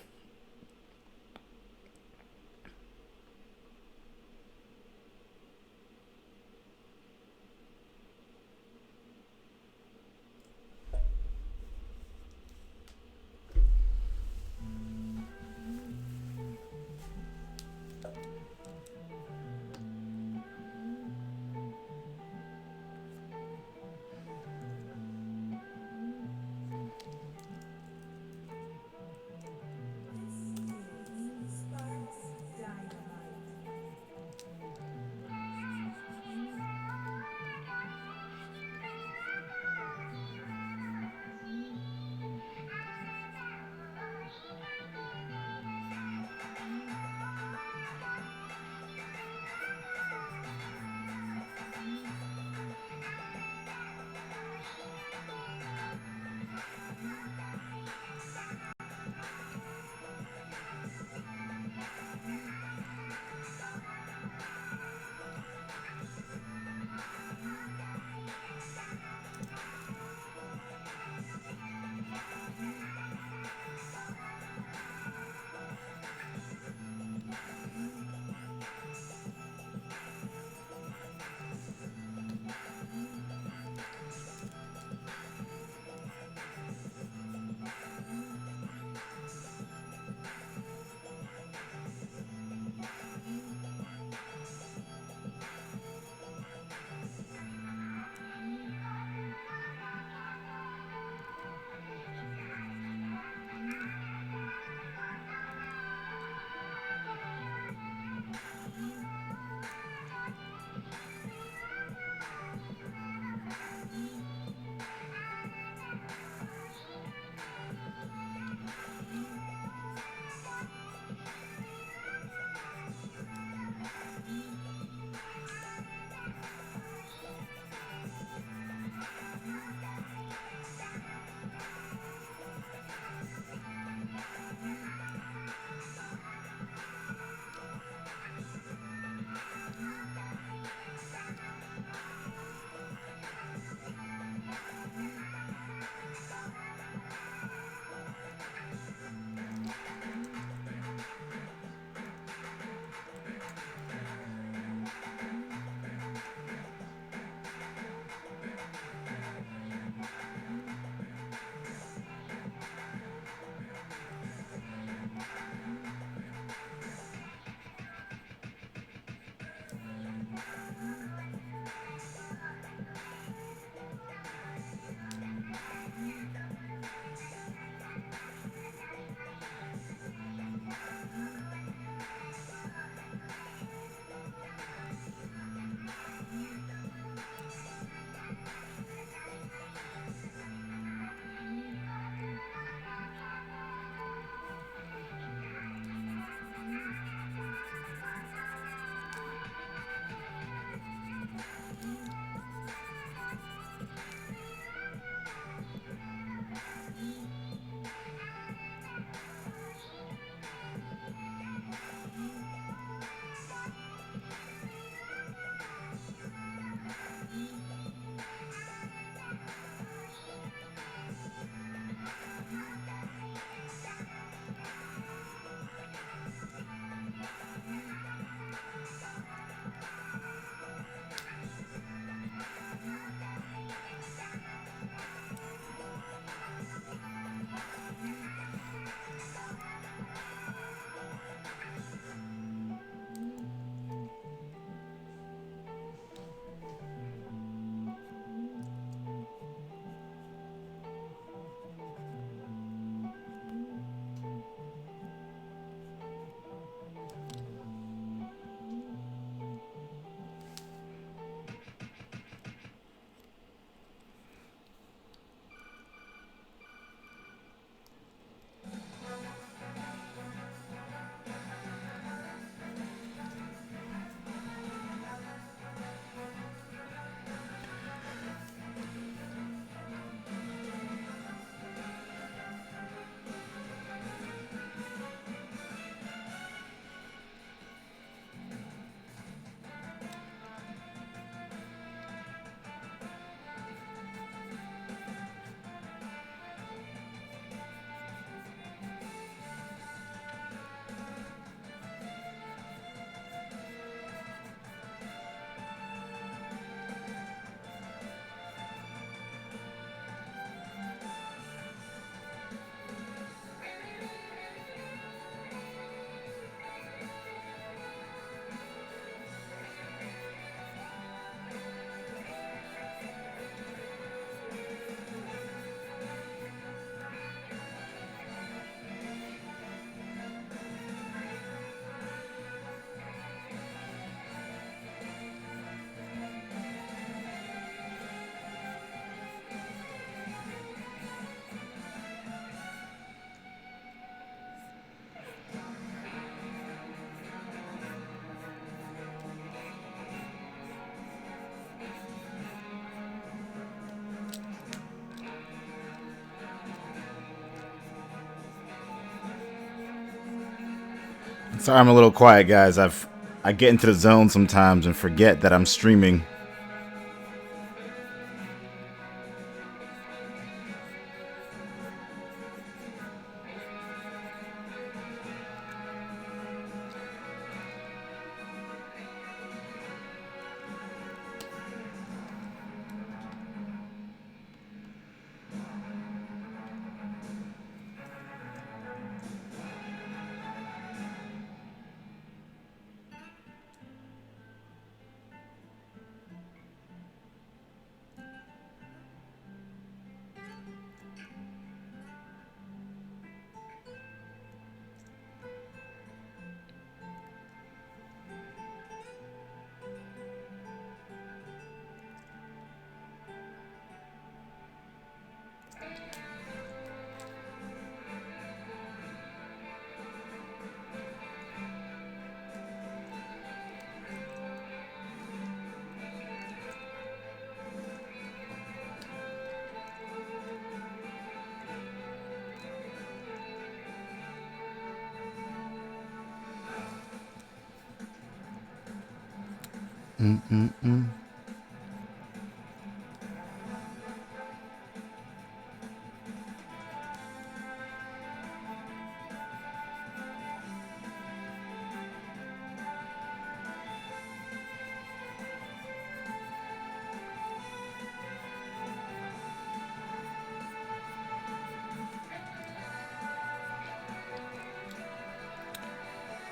A: Sorry, I'm a little quiet, guys. I get into the zone sometimes and forget that I'm streaming.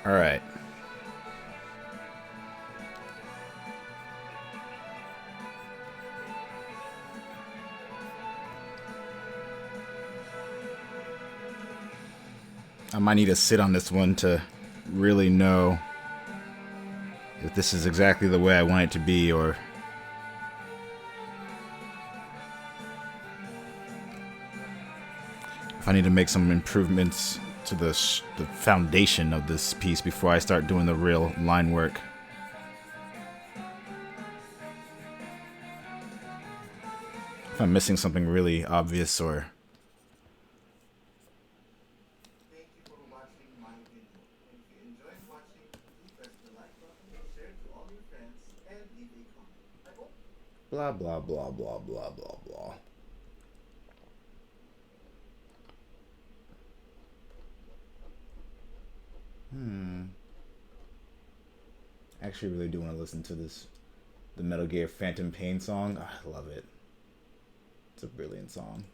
A: All right. I might need to sit on this one to really know if this is exactly the way I want it to be, or if I need to make some improvements to the foundation of this piece before I start doing the real line work. If I'm missing something really obvious, or
H: Thank you for watching my video. If you enjoyed watching, do press the like button, share it to all your friends, and leave a comment. I hope
A: blah blah blah blah blah blah blah. I actually really do want to listen to this, the Metal Gear Phantom Pain song. I love it. It's a brilliant song.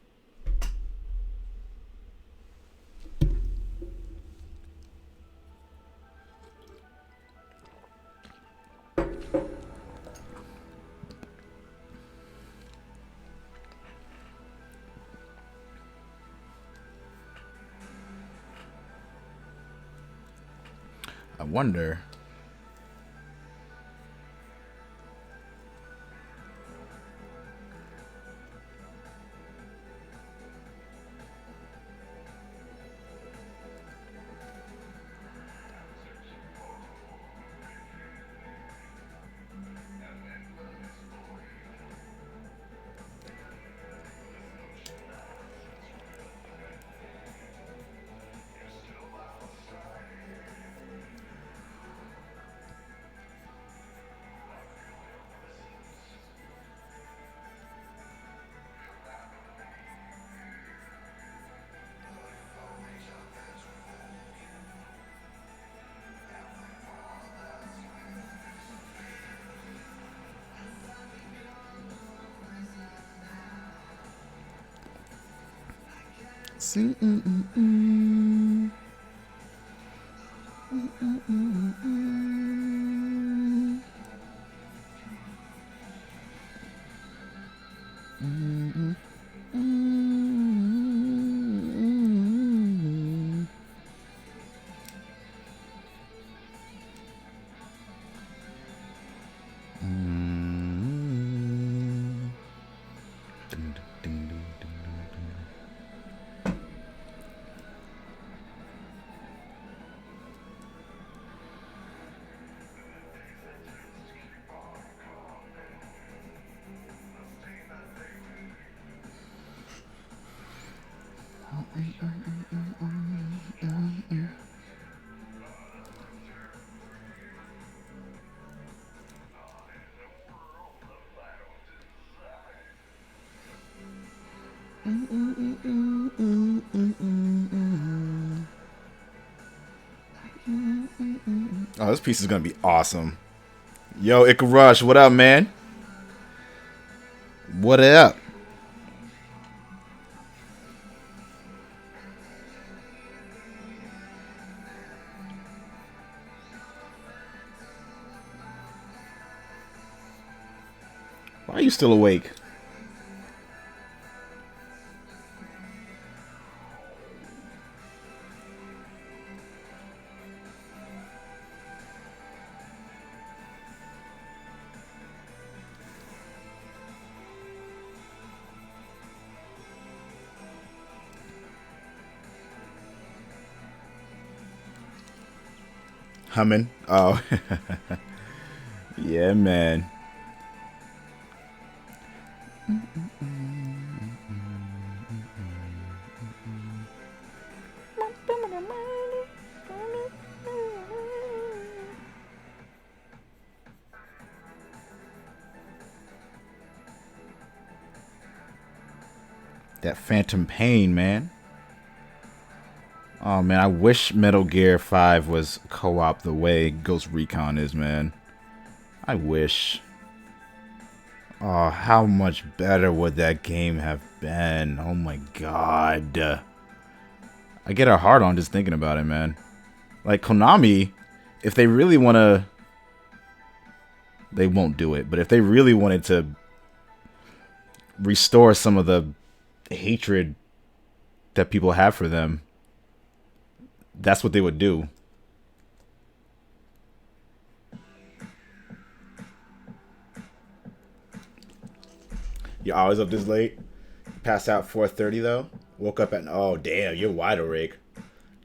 A: I wonder. See, Oh, this piece is gonna be awesome. Yo, Ikarush, what up, man? What up? Why are you still awake? Humming. Oh. Yeah, man. That phantom pain, man. Oh man, I wish Metal Gear 5 was co-op the way Ghost Recon is, man. I wish. Oh, how much better would that game have been? Oh my god. I get a hard on just thinking about it, man. Like, Konami, if they really want to... They won't do it, but if they really wanted to restore some of the hatred that people have for them, that's what they would do. You're always up this late? Passed out 4:30 though? Woke up at... Oh, damn, you're wide awake.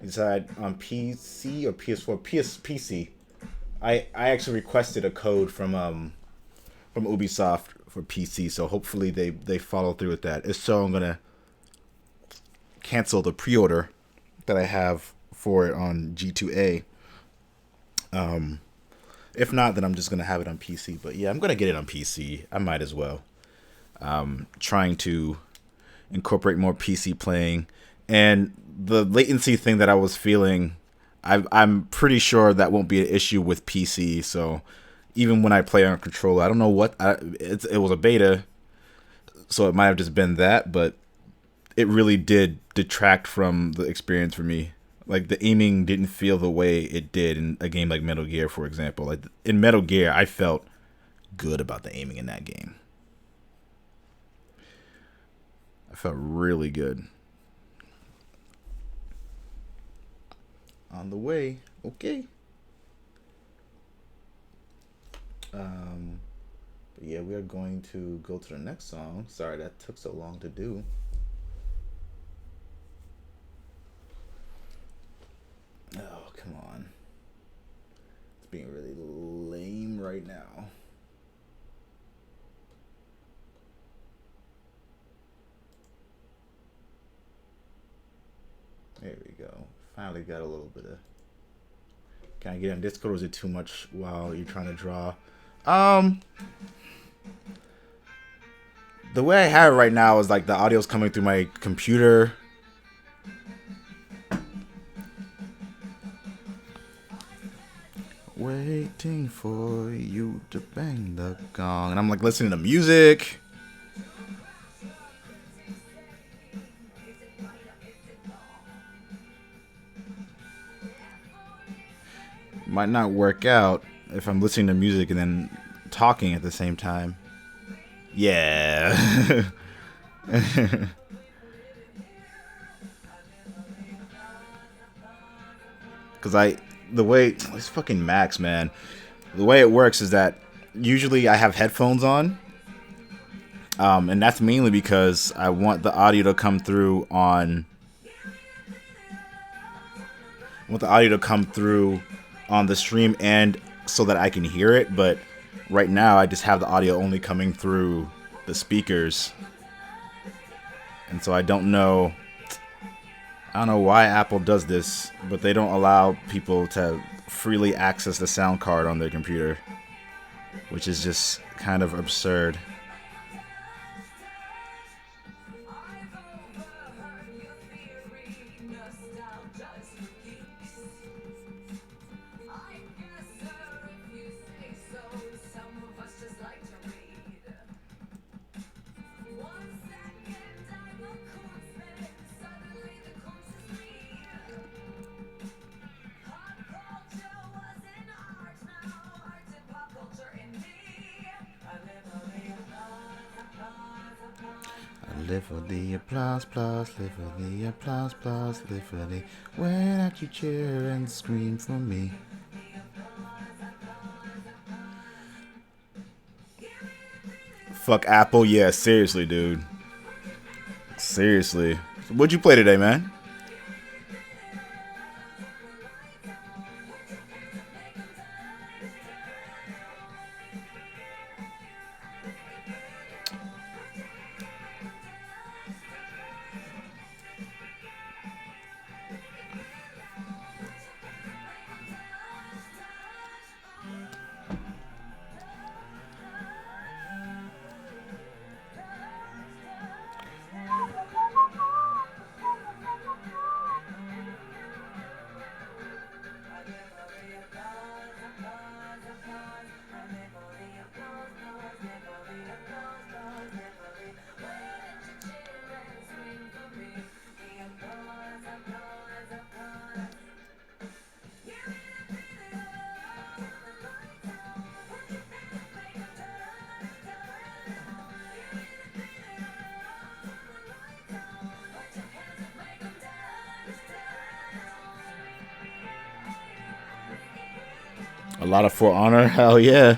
A: You decide on PC or PS4? PC. I actually requested a code from Ubisoft for PC, so hopefully they follow through with that. If so, I'm gonna cancel the pre-order that I have for it on G2A. If not, then I'm just gonna have it on PC. But yeah, I'm gonna get it on PC. I might as well. Trying to incorporate more PC playing, and the latency thing that I was feeling, I'm pretty sure that won't be an issue with PC. So even when I play on controller, I don't know what it was a beta, so it might have just been that, but it really did detract from the experience for me. Like, the aiming didn't feel the way it did in a game like Metal Gear, for example. Like, in Metal Gear, I felt good about the aiming in that game. I felt really good. On the way. Okay. But yeah, we are going to go to the next song. Sorry that took so long to do. Oh, come on. It's being really lame right now. There we go. Finally got a little bit of... Can I get on Discord, or is it too much while you're trying to draw? The way I have it right now is like the audio's coming through my computer. Waiting for you to bang the gong. And I'm like listening to music. Might not work out if I'm listening to music and then talking at the same time. Yeah. Because the way, it's fucking Max, man. The way it works is that usually I have headphones on. And that's mainly because I want the audio to come through on... I want the audio to come through on the stream and so that I can hear it, but right now I just have the audio only coming through the speakers, and so I don't know why Apple does this, but they don't allow people to freely access the sound card on their computer, which is just kind of absurd. Live for the applause, live for the applause, live for the way that you cheer and scream for me. Fuck Apple, yeah, seriously, dude. Seriously. What'd you play today, man? A lot of For Honor, hell yeah.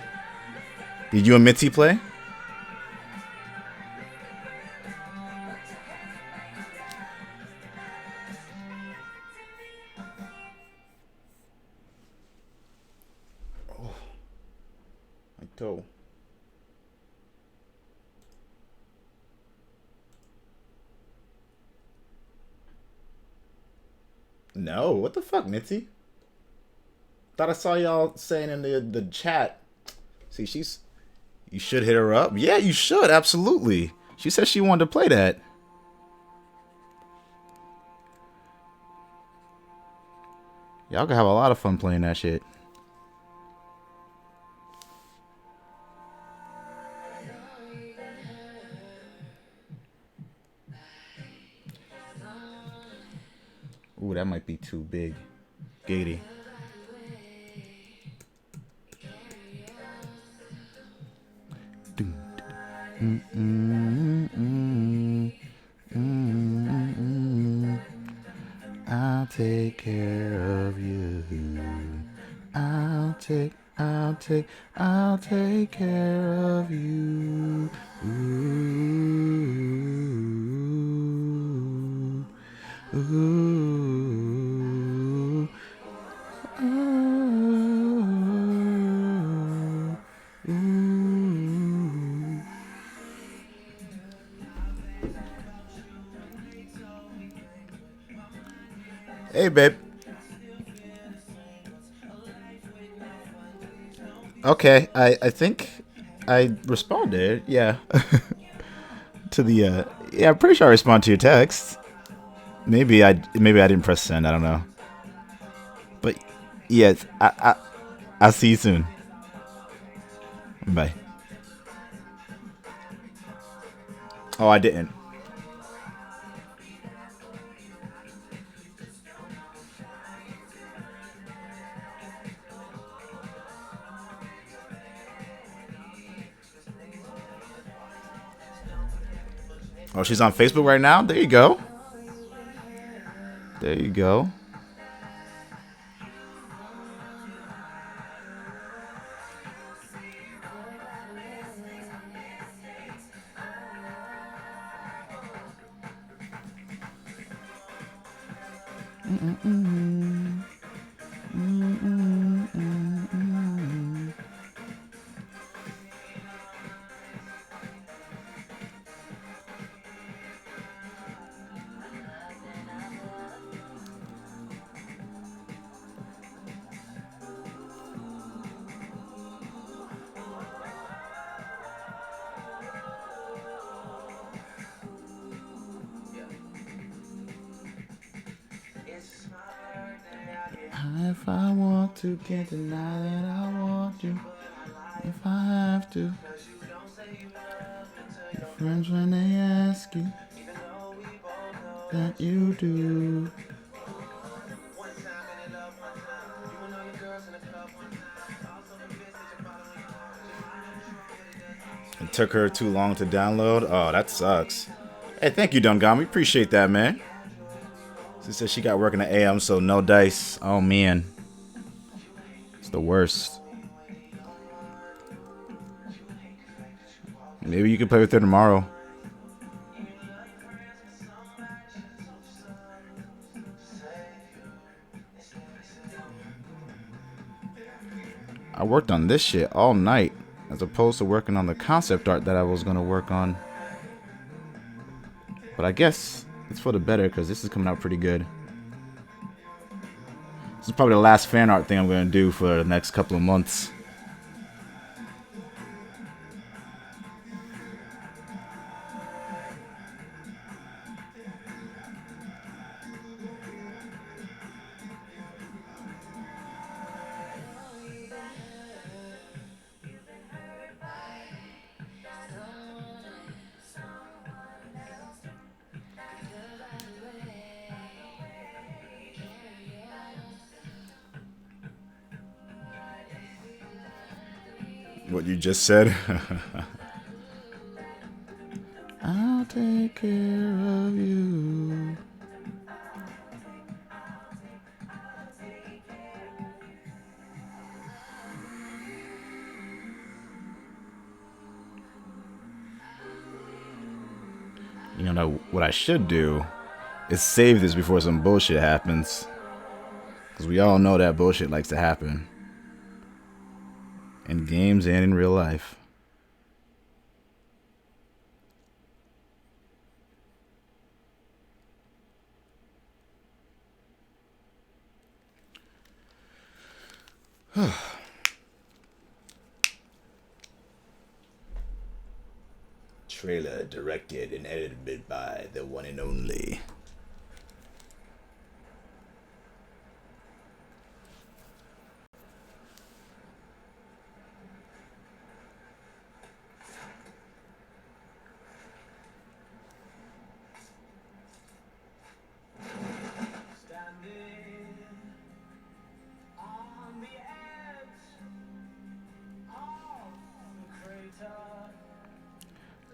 A: Did you and Mitzi play? Oh, my toe. No, what the fuck, Mitzi? Thought I saw y'all saying in the chat. See, you should hit her up. Yeah, you should, absolutely. She said she wanted to play that. Y'all can have a lot of fun playing that shit. Ooh, that might be too big. Gatey. I'll take care of you. I'll take care of you. Ooh, ooh, ooh, ooh. Hey, babe. Okay, I think I responded. Yeah. To the yeah, I'm pretty sure I responded to your text. Maybe I didn't press send. I don't know. But yes, I'll see you soon. Bye. Oh, I didn't. Oh, she's on Facebook right now? There you go. There you go. If I want to, can't deny that I want you. If I have to. Your friends when they ask you that you do. It took her too long to download. Oh, that sucks. Hey, thank you, Dungami. Appreciate that, man. She said she got work in the AM, so no dice. Oh, man. It's the worst. Maybe you can play with her tomorrow. I worked on this shit all night, as opposed to working on the concept art that I was going to work on. But I guess it's for the better, because this is coming out pretty good. This is probably the last fan art thing I'm going to do for the next couple of months. What you just said? I'll take care of you. You know what I should do is save this before some bullshit happens. Because we all know that bullshit likes to happen. In games and in real life. Trailer directed and edited by the one and only.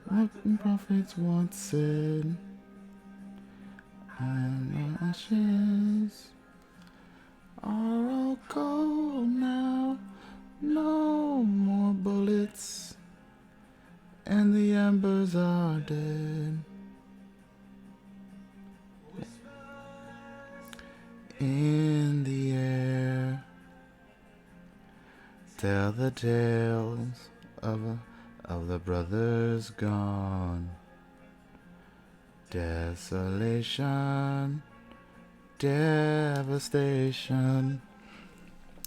A: What the prophets once said, and my ashes are all cold now. No more bullets, and the embers are dead. In the air, tell the tales of the brothers gone. Desolation, devastation.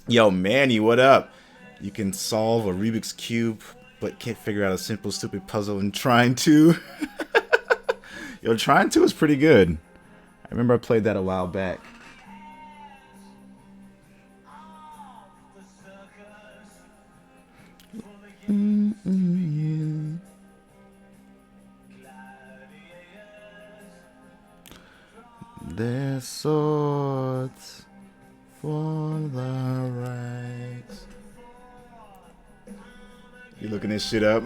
A: Yo, Manny, what up? You can solve a Rubik's Cube, but can't figure out a simple, stupid puzzle in Trying To. Yo, Trying To is pretty good. I remember I played that a while back. Their swords for the ranks. You looking this shit up?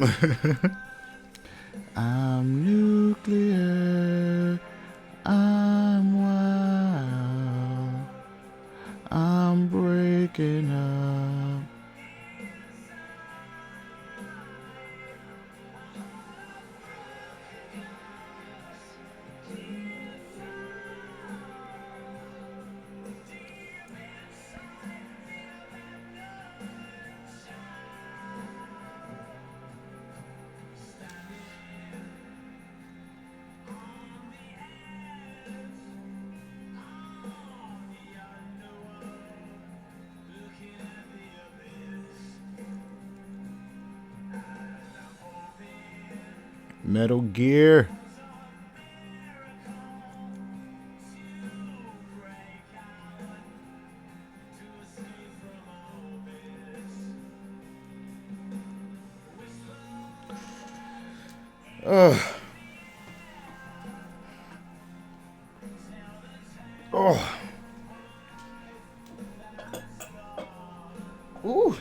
A: I'm nuclear. I'm wild. I'm breaking up. Metal Gear. Ugh. Oh. Ooh.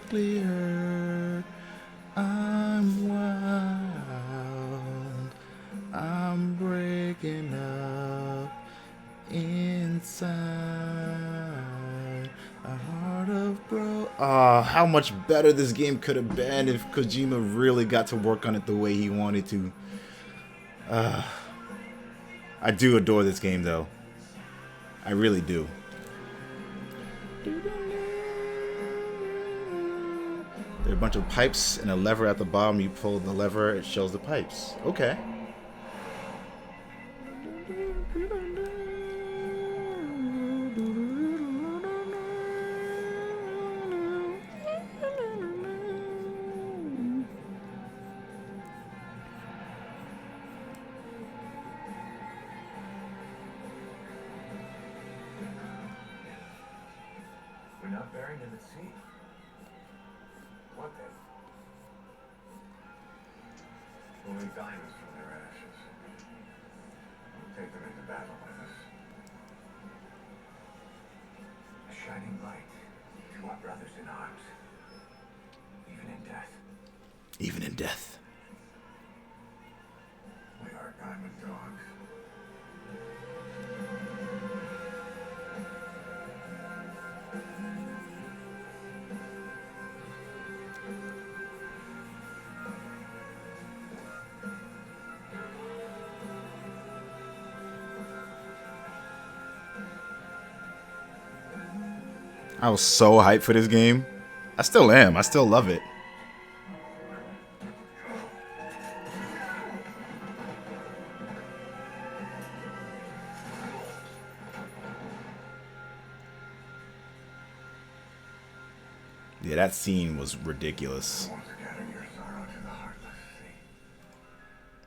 A: clear. I'm wild. I'm breaking up inside a heart of bro. Ah, how much better this game could have been if Kojima really got to work on it the way he wanted to. I do adore this game though. I really do. There are a bunch of pipes and a lever at the bottom. You pull the lever, it shows the pipes. Okay.
H: We're not buried in the sea. What then? We'll make diamonds from their ashes. We'll take them into battle with us. A shining light to our brothers in arms. Even in death.
A: Even in death.
H: We are diamond dogs.
A: I was so hyped for this game. I still am. I still love it. Yeah, that scene was ridiculous.
H: I won't scatter your sorrow to the heartless sea.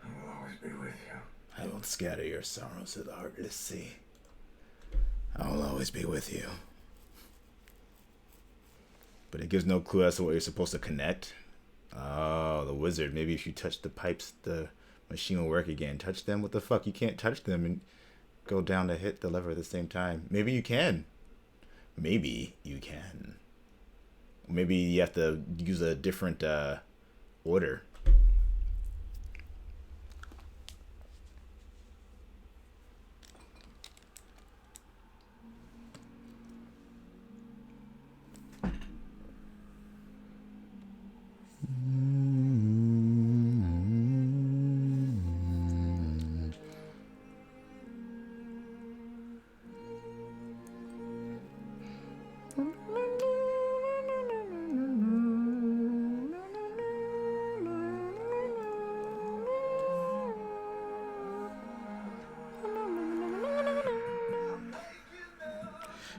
H: I will always be with you.
A: I won't scatter your sorrows to the heartless sea. I will always be with you. But it gives no clue as to what you're supposed to connect. Oh, the wizard. Maybe if you touch the pipes, the machine will work again. Touch them? What the fuck? You can't touch them and go down to hit the lever at the same time. Maybe you can. Maybe you can. Maybe you have to use a different order.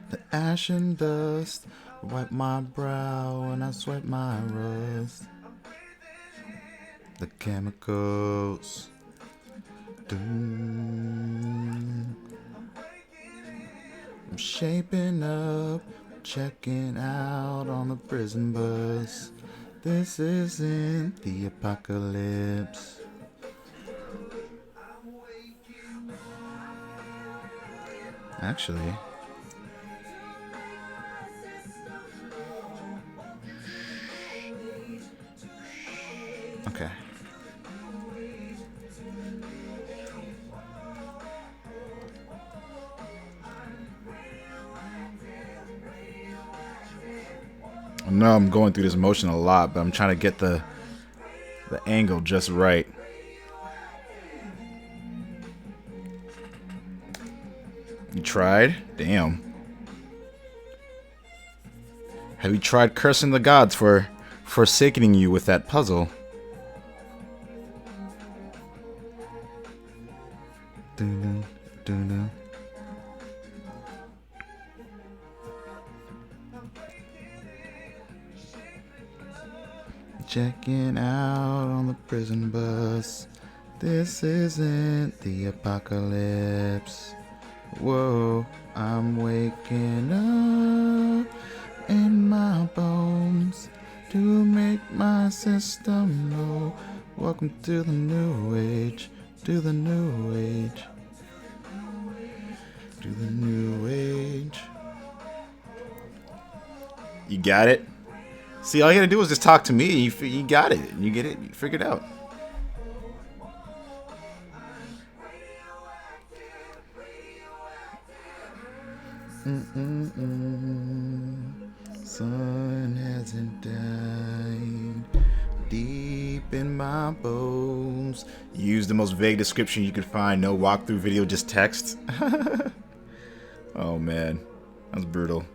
A: The ash and dust wipe my brow and I sweat my rust. The chemicals. I'm shaping up, checking out on the prison bus. This isn't the apocalypse. Actually, okay. I know I'm going through this motion a lot, but I'm trying to get the angle just right. You tried? Damn. Have you tried cursing the gods for forsaking you with that puzzle? Dun, dun, dun. Checking out on the prison bus. This isn't the apocalypse. Whoa, I'm waking up in my bones to make my system know. Welcome to the new age, to the new age, to the new age. You got it? See, all you gotta do is just talk to me. You got it. You get it. You figured it out. Sun hasn't died deep in my bones. Use the most vague description you could find. No walkthrough video, just text. Oh man, that's brutal.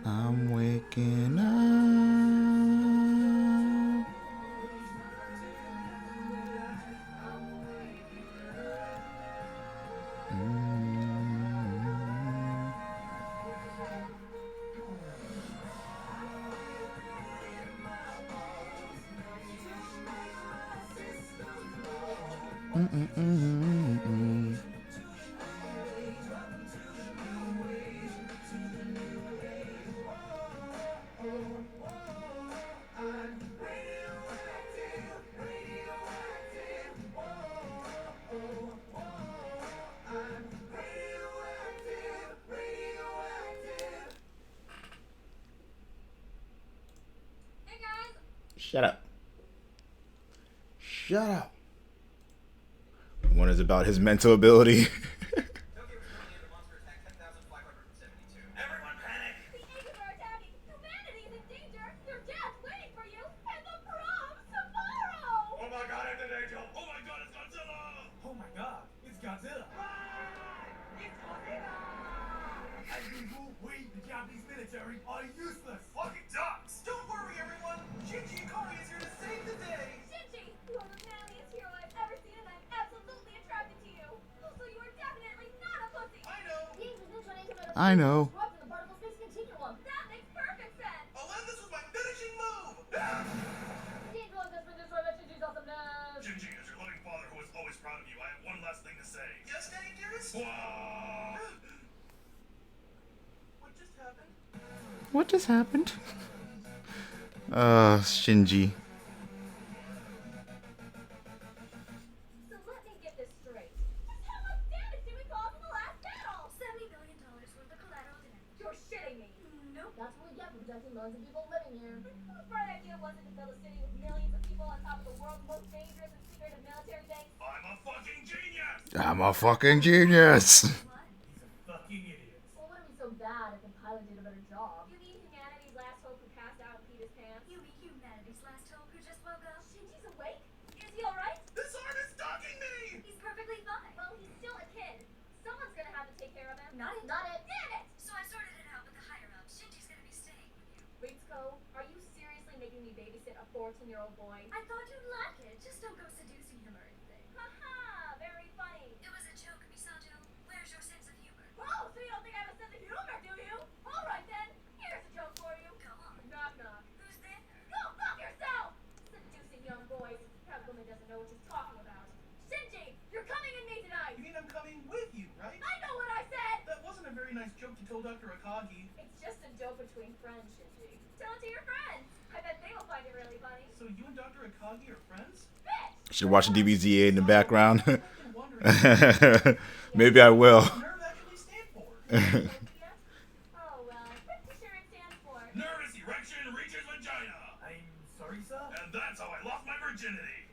A: I'm waking up. Shut up. Shut up. One is about his mental ability.
G: Everyone panic!
C: The agents are attacking! Humanity is in danger! Your death waiting for you! And the prom tomorrow!
E: Oh my god, it's an angel! Oh my god, it's Godzilla! Oh my god, it's Godzilla!
G: It's Godzilla!
H: As usual, we, the Japanese military, are useless.
E: Fucking ducks!
H: Don't worry, everyone. Shinji Ikari is here to save the day.
C: Shinji, you are the manliest hero I've ever seen, and I'm absolutely attracted to you. Also, you are definitely not a pussy.
H: I know.
A: I know.
C: The particle space continuum. That makes perfect sense.
H: Alan, this was my finishing move.
E: Shinji, as your loving father who is always proud of you, I have one last thing to say.
H: Yes, Daddy dearest.
E: Whoa!
H: What just happened?
A: What just happened? Shinji.
C: So let me get this straight. Just how much damage did we cause in the last battle? $70 billion worth of collateral damage. You're shitting me. Nope. That's what we get for protecting millions of people living here. The bright idea wasn't to build a city with millions of people on top of the world's most dangerous and secretive military base.
E: I'm a fucking genius!
A: I'm a fucking genius.
H: Fucking idiots.
C: Well, wouldn't be so bad if the pilot did a better job. You mean humanity's last hope who passed out and peed his pants? You mean humanity's last hope who just woke up? Shinji's awake? Is he alright?
E: This arm is stalking me!
C: He's perfectly fine. Well, he's still a kid. Someone's gonna have to take care of him. Not it. Not it. Damn it! So I sorted it out with the higher ups. Shinji's gonna be staying with you. Ritsuko, are you seriously making me babysit a 14-year-old boy? I thought you'd like it. Just don't go seducing him or anything. Haha, very funny. It was a joke, Misato. Where's your sense of humor? Oh, so you don't think I have a sense of humor, do you? All right then. Here's a joke for you. Come on. Knock knock. Who's there? Go fuck yourself! Seducing young boys. That woman doesn't know what she's talking about. Shinji, you're coming in me tonight.
H: You mean I'm coming with you, right?
C: I know what I said.
H: That wasn't a very nice joke you told Dr. Akagi.
C: It's just a joke between friends, Shinji. Tell it to your friends. I bet they will find it really funny.
H: So you and Dr. Akagi are friends?
C: Bitch!
A: Should watch the DBZA in the background.
H: I've been wondering
A: Maybe I will.
H: what nerve actually stand for.
C: Idea? Oh, well, pretty sure it stands for...
E: Nervous erection reaches vagina!
H: I'm sorry, sir.
E: And that's how I lost my virginity!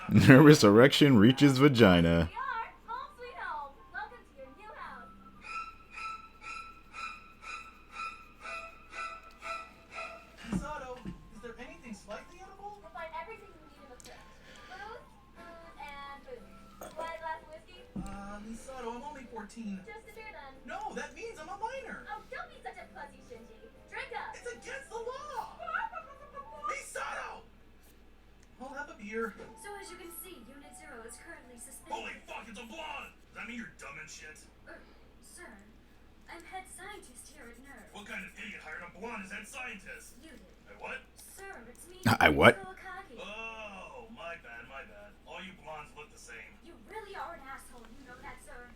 A: Nervous erection reaches vagina.
C: We are home sweet home. Welcome to your new house.
H: Misato, is there anything slightly edible?
C: You'll find everything you need in the fridge. Food, and food. Want a glass of whiskey?
H: Misato, I'm only 14.
C: Just a beer then.
H: No, that means I'm a minor.
C: Oh, don't be such a pussy, Shinji. Drink up.
H: It's against the law. Misato! I'll have a beer.
I: So as you can see, Unit 0 is currently suspended.
E: Holy fuck, it's a blonde! Does that mean you're dumb and shit?
I: Sir, I'm head scientist here at NERV.
E: What kind of idiot hired a blonde as head scientist?
I: You did.
E: I what?
I: Sir, it's me.
A: I what?
I: Ritsuko Akagi.
E: Oh, my bad, my bad. All you blondes look the same.
I: You really are an asshole, you know that, sir.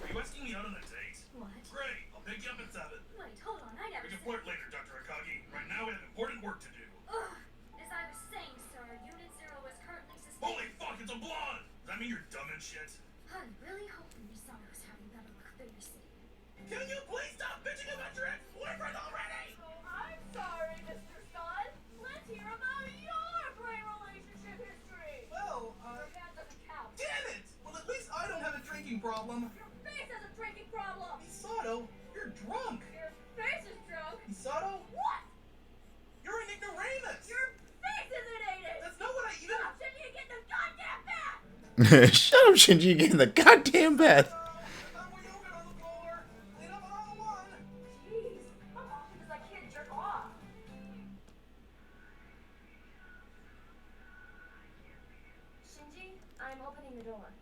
E: Are you asking me out on a date?
I: What?
E: Great, I'll pick you up at 7.
I: Wait, hold on, I never
E: We can
I: said...
E: flirt later, Dr. Akagi. Right now we have important work to do.
I: Ugh. As I was saying, sir, Unit 0 is currently suspended.
E: Holy fuck, it's a blonde! Does mean you're dumb and shit?
I: I'm really hoping Misato's having better luck than you're saying.
E: Can you please stop bitching about your ex-boyfriend already?
C: Oh, I'm sorry, Mr. Sun. Let's hear about your great relationship history.
E: Well,
C: That doesn't count.
E: damn it! Well, at least I don't have a drinking problem.
C: Your face has a drinking problem.
E: Misato, you're drunk.
C: Your face is drunk.
E: Misato,
C: What?
E: you're an ignoramus.
C: Your face isn't aided.
E: That's not what I even...
C: Stop, Shinji, get the goddamn bat.
A: Shut up, Shinji. You get in the goddamn bed.
C: Jeez, how often does that kid jerk off? Shinji, I'm opening the door.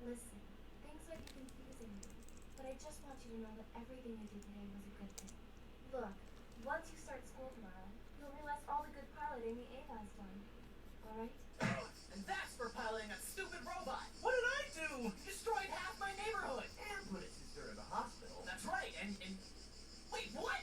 C: Listen, things might be confusing you, but I just want you to know that everything you did today was a good thing. Look, once you start school tomorrow, you'll realize all the good piloting the Ava's done. Alright?
F: And that's for piloting a stupid robot.
E: What did I do?
F: Destroyed half my neighborhood.
H: And put his sister in the hospital.
F: That's right. And wait, what?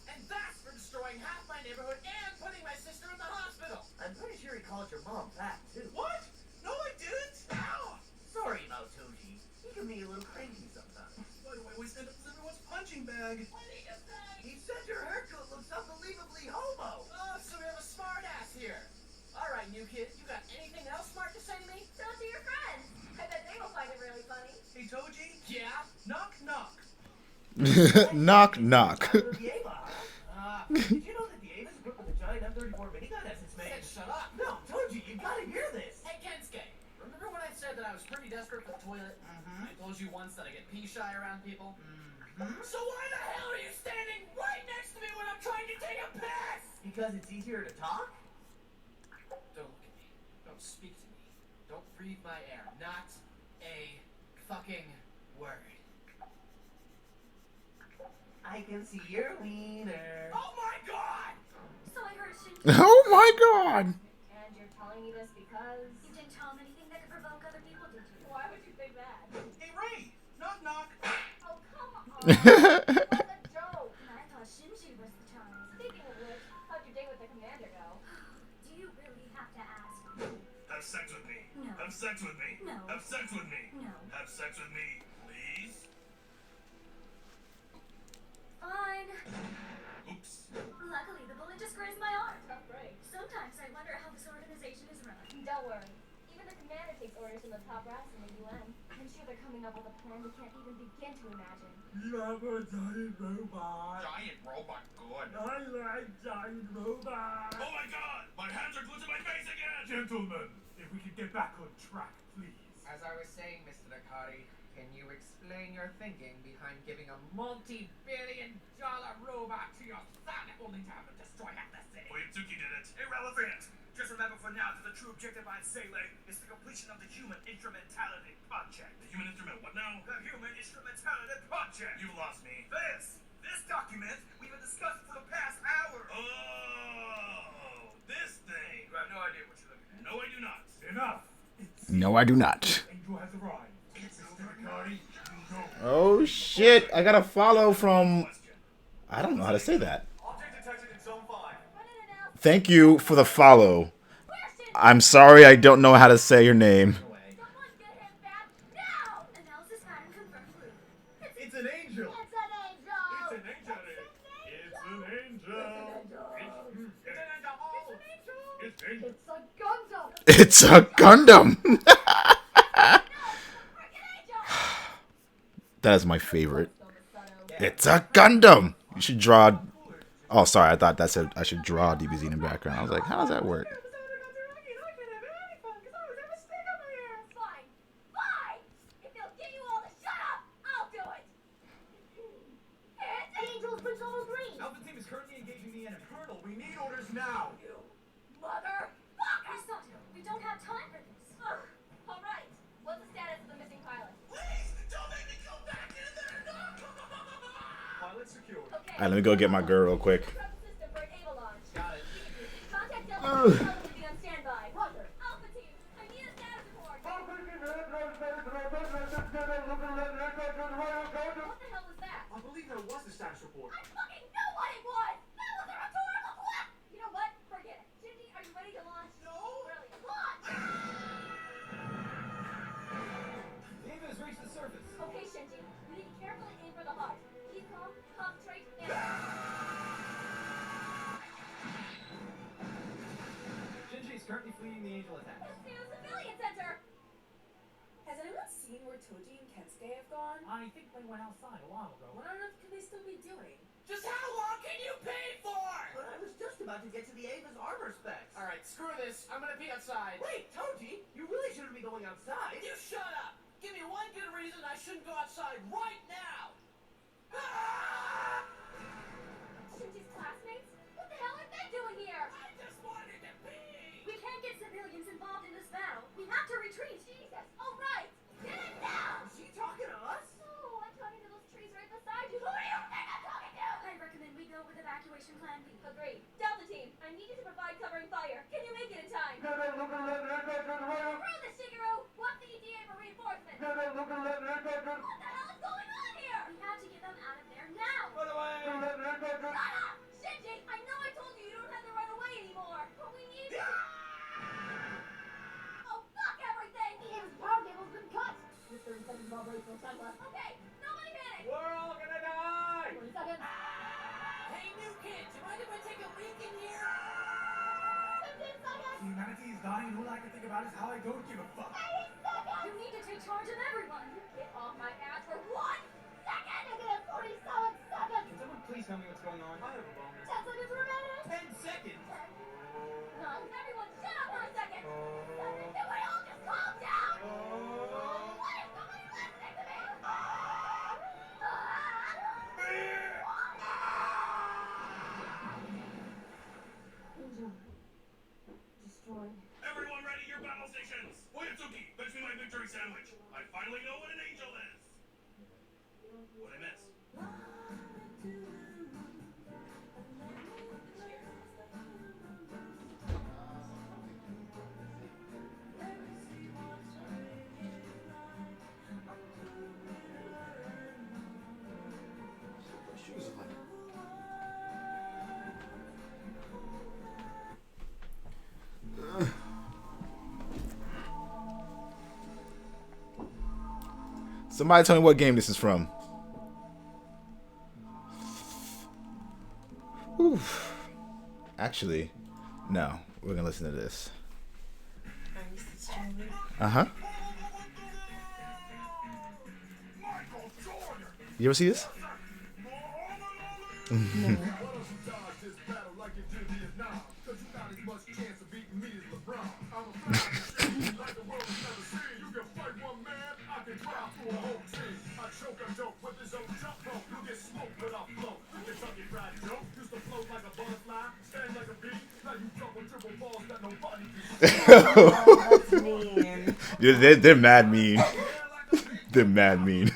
F: And that's for destroying half my neighborhood and putting my sister in the hospital.
H: I'm pretty sure he called your mom fat, too.
E: What? No, I didn't. Ow!
H: Sorry about Toji. He can be a little cranky sometimes.
E: Why do I always end up as everyone's punching bag?
F: What did he just say?
H: He said your haircut looks unbelievably homo.
F: Oh, so we have a smart ass here. All right, new kid, you got anything else smart to say to me?
C: Tell it to your friends. I bet they will find it really funny.
E: Hey, Toji?
F: Yeah.
E: Knock, knock.
A: Knock, knock.
H: The Ava, huh? Did you know that the Ava's equipped with a giant M34 minigun as its main?
F: Said shut up.
H: No, Toji, you gotta hear this.
F: Hey, Kensuke, remember when I said that I was pretty desperate for the toilet? I told you once that I get pee shy around people? So why the hell are you standing right next to me when I'm trying to take a piss?
H: Because it's easier to talk?
F: Don't look at me. Don't speak to me. Don't breathe my air. Not a fucking word.
H: I can see your wiener.
F: Oh my god!
I: So I heard Shinji.
A: Oh my god.
C: And you're telling me this because...
I: You didn't tell him anything that could provoke other people, did you?
C: Why would you think that?
E: Hey, Ray! Knock, knock.
C: Oh, come on. It was a joke.
I: And I thought Shinji was the child.
C: Speaking of which, how'd your date with the commander go?
I: Do you really have to ask?
E: Have sex with me.
I: No.
E: Have sex with me.
I: No.
E: Have sex with me.
I: No.
E: Have sex with me, please.
I: Fine.
E: Oops.
I: Luckily, the bullet just grazed my arm.
C: Tough break.
I: Sometimes I wonder how this organization is run.
C: Don't worry. Even the commander takes orders from the top brass in the UN. I'm sure they're coming up with a plan we can't even begin to imagine.
J: You have a giant robot.
E: Giant robot, good.
J: I like giant robots.
E: Oh my god! My hands are glued to my face again!
J: Gentlemen, if we could get back on track, please.
K: As I was saying, Mr. Nakari, can you explain your thinking behind giving a multi-billion-dollar robot to your son only to have him destroy half the city?
E: Oyatsuki did it.
J: Irrelevant. Just remember for now that the true objective I'd say, is the completion of the Human Instrumentality Project.
E: The human instrument, what now?
J: The Human Instrumentality Project.
E: You've lost me.
J: This document, we've been discussing for the past hour.
E: Oh, this thing.
J: You have no idea what you're looking at.
E: No, I do not.
J: Enough.
A: No, I do not.
J: Angel has arrived. Mr. Nakari, you know.
A: Oh shit. I got a follow from... I don't know how to say that.
J: Object detected in zone 5.
A: Thank you for the follow. I'm sorry I don't know how to say your name.
C: Someone get him back now!
I: Analysis pattern confirmed blue.
H: It's an angel.
C: It's an angel!
J: It's an angel. It's an angel. It's an angel.
C: It's a Gundam!
A: It's a Gundam. That is my favorite. It's a Gundam. You should draw... Oh, sorry. I thought that said I should draw DBZ in the background. I was like, how does that work?
C: Fine. Fine! If they'll get you all to shut up, I'll do it! It's Angel's Patrol Green!
J: Alpha team is currently engaging the enemy. Colonel, we need orders now.
C: You motherfucker!
I: Misato, we don't have time for this.
C: Alright, what's the status of the missing pilot?
E: Please, don't make me go back in there. No.
J: Pilot secured.
C: Okay.
A: Alright, let me go get my girl real quick.
C: Prep the system for an Ava launch.
F: Got it.
C: Contact Delta to be on standby. Roger. Alpha team, I need a status report. What the hell was that?
J: I believe there was a status report.
C: I fucking know what it was! That was a rhetorical question! You know what? Forget it. Shinji, are you ready to launch?
E: No.
C: Brilliant. Launch!
F: currently fleeing the angel attack.
C: It's near the civilian center.
L: Has anyone seen where Toji and Kensuke have gone?
F: I think they went outside a while ago.
L: What on earth could they still be doing?
F: Just how long can you pay for?
K: But I was just about to get to the Ava's armor specs.
F: Alright, screw this. I'm gonna be outside.
K: Wait, Toji, you really shouldn't be going outside.
F: You shut up! Give me one good reason I shouldn't go outside right now!
C: Shinji's classmates? What the hell are they doing here?
F: I just wanted to pee!
I: We can't get civilians involved in this battle. We have to retreat.
C: Jesus. Oh, right. Get it down.
K: Is she talking to us?
C: No, I'm talking to those trees right beside you. Who do you think I'm talking to?
I: I recommend we go with evacuation plan B.
C: Agreed. Delta team, I need you to provide covering fire. Can you make it in time? Through the Shigeru. What's the ETA for reinforcements? What the hell is going on here?
I: We have to get them out of there now.
F: Run away!
C: Shut up! Shinji, I know I told you you don't have to run away anymore, but we need to... Oh, fuck everything! His power cable's been cut! This 30 seconds of operational time left. Okay, nobody panic!
F: We're all gonna die!
C: 20 seconds.
F: Hey, new kid, do you mind if I take a leak in here?
C: 15 seconds.
J: Humanity is dying, and all I can think about is how I don't give a fuck.
C: 8 seconds.
I: You need to take charge of everyone.
C: Get off my ass for 1 second! Negative 47 seconds!
F: Can someone please tell me what's going on? I have a boner.
C: 10 seconds remaining!
F: 10 seconds!
C: 9, everyone shut up for a second! 7, can we all just calm down? Why is nobody listening to me? Angel. Destroyed.
J: Everyone ready your battle stations! Oyatsuki, fetch me my victory sandwich. I finally know what an angel is. What'd I miss?
A: Somebody tell me what game this is from. Whew. Actually, no. We're gonna listen to this. Uh-huh. You ever see this?
L: That's mean.
A: They're mad mean. They're mad mean.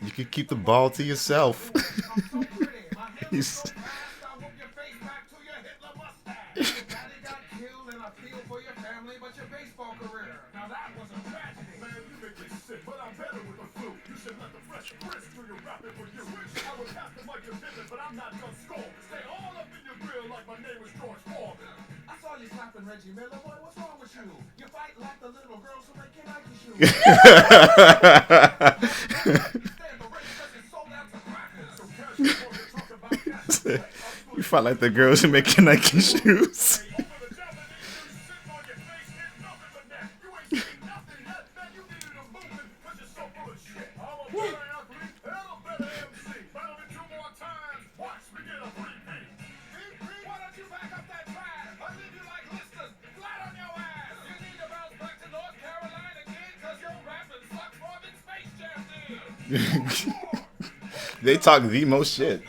A: You can keep the ball to yourself.
H: Reggie Miller, boy, what's wrong with you? You fight like the little girls who make Nike shoes.
A: You fight like the girls who make your Nike shoes. They talk the most shit.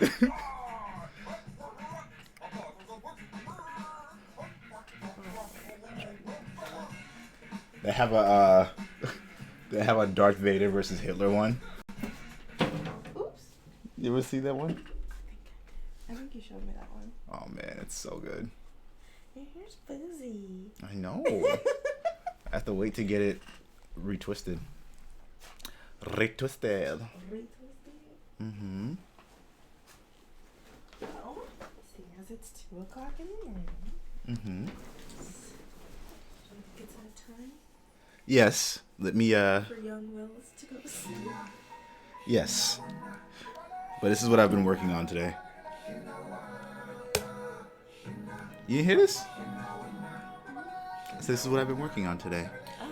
A: They have a Darth Vader versus Hitler one.
L: Oops.
A: You ever see that one?
L: I think you showed me that one.
A: Oh man, it's so good.
L: And here's Fuzzy.
A: I know. I have to wait to get it retwisted. Retwisted. Mm-hmm.
L: Well, seeing as it's 2 o'clock in the morning.
A: Mm-hmm.
L: It's that time.
A: Yes. Let me
L: For young Wills to go see.
A: yes. But this is what I've been working on today. You hear this? So this is what I've been working on today.
L: Oh,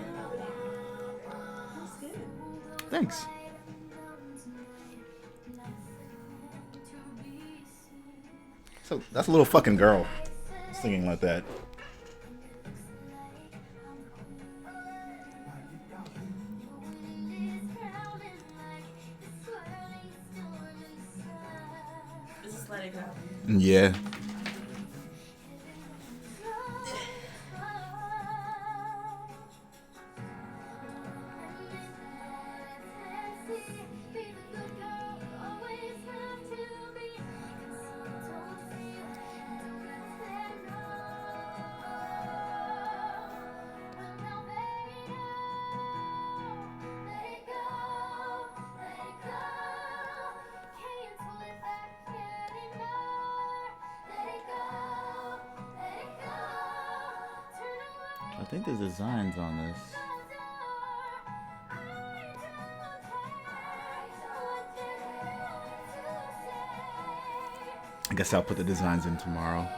L: that's good.
A: Thanks. So that's a little fucking girl singing like that.
L: Just let it go.
A: Yeah. I think there's designs on this. I guess I'll put the designs in tomorrow.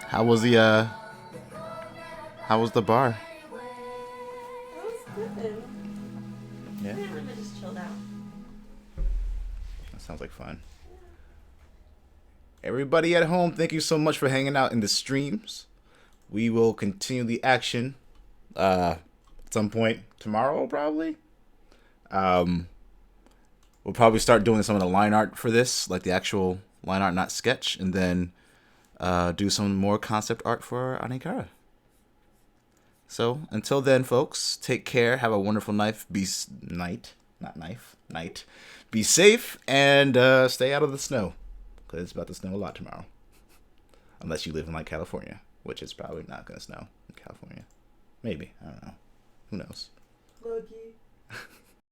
A: How was the bar?
L: That was good.
A: Yeah.
L: We really just chilled out.
A: That sounds like fun. Everybody at home, thank you so much for hanging out in the streams. We will continue the action at some point tomorrow, probably. We'll probably start doing some of the line art for this, like the actual line art, not sketch, and then do some more concept art for Anikara. So until then, folks, take care. Have a wonderful night. Be safe and stay out of the snow, because it's about to snow a lot tomorrow. Unless you live in like California, which is probably not going to snow in California. Maybe, I don't know. Who knows?
L: Lucky.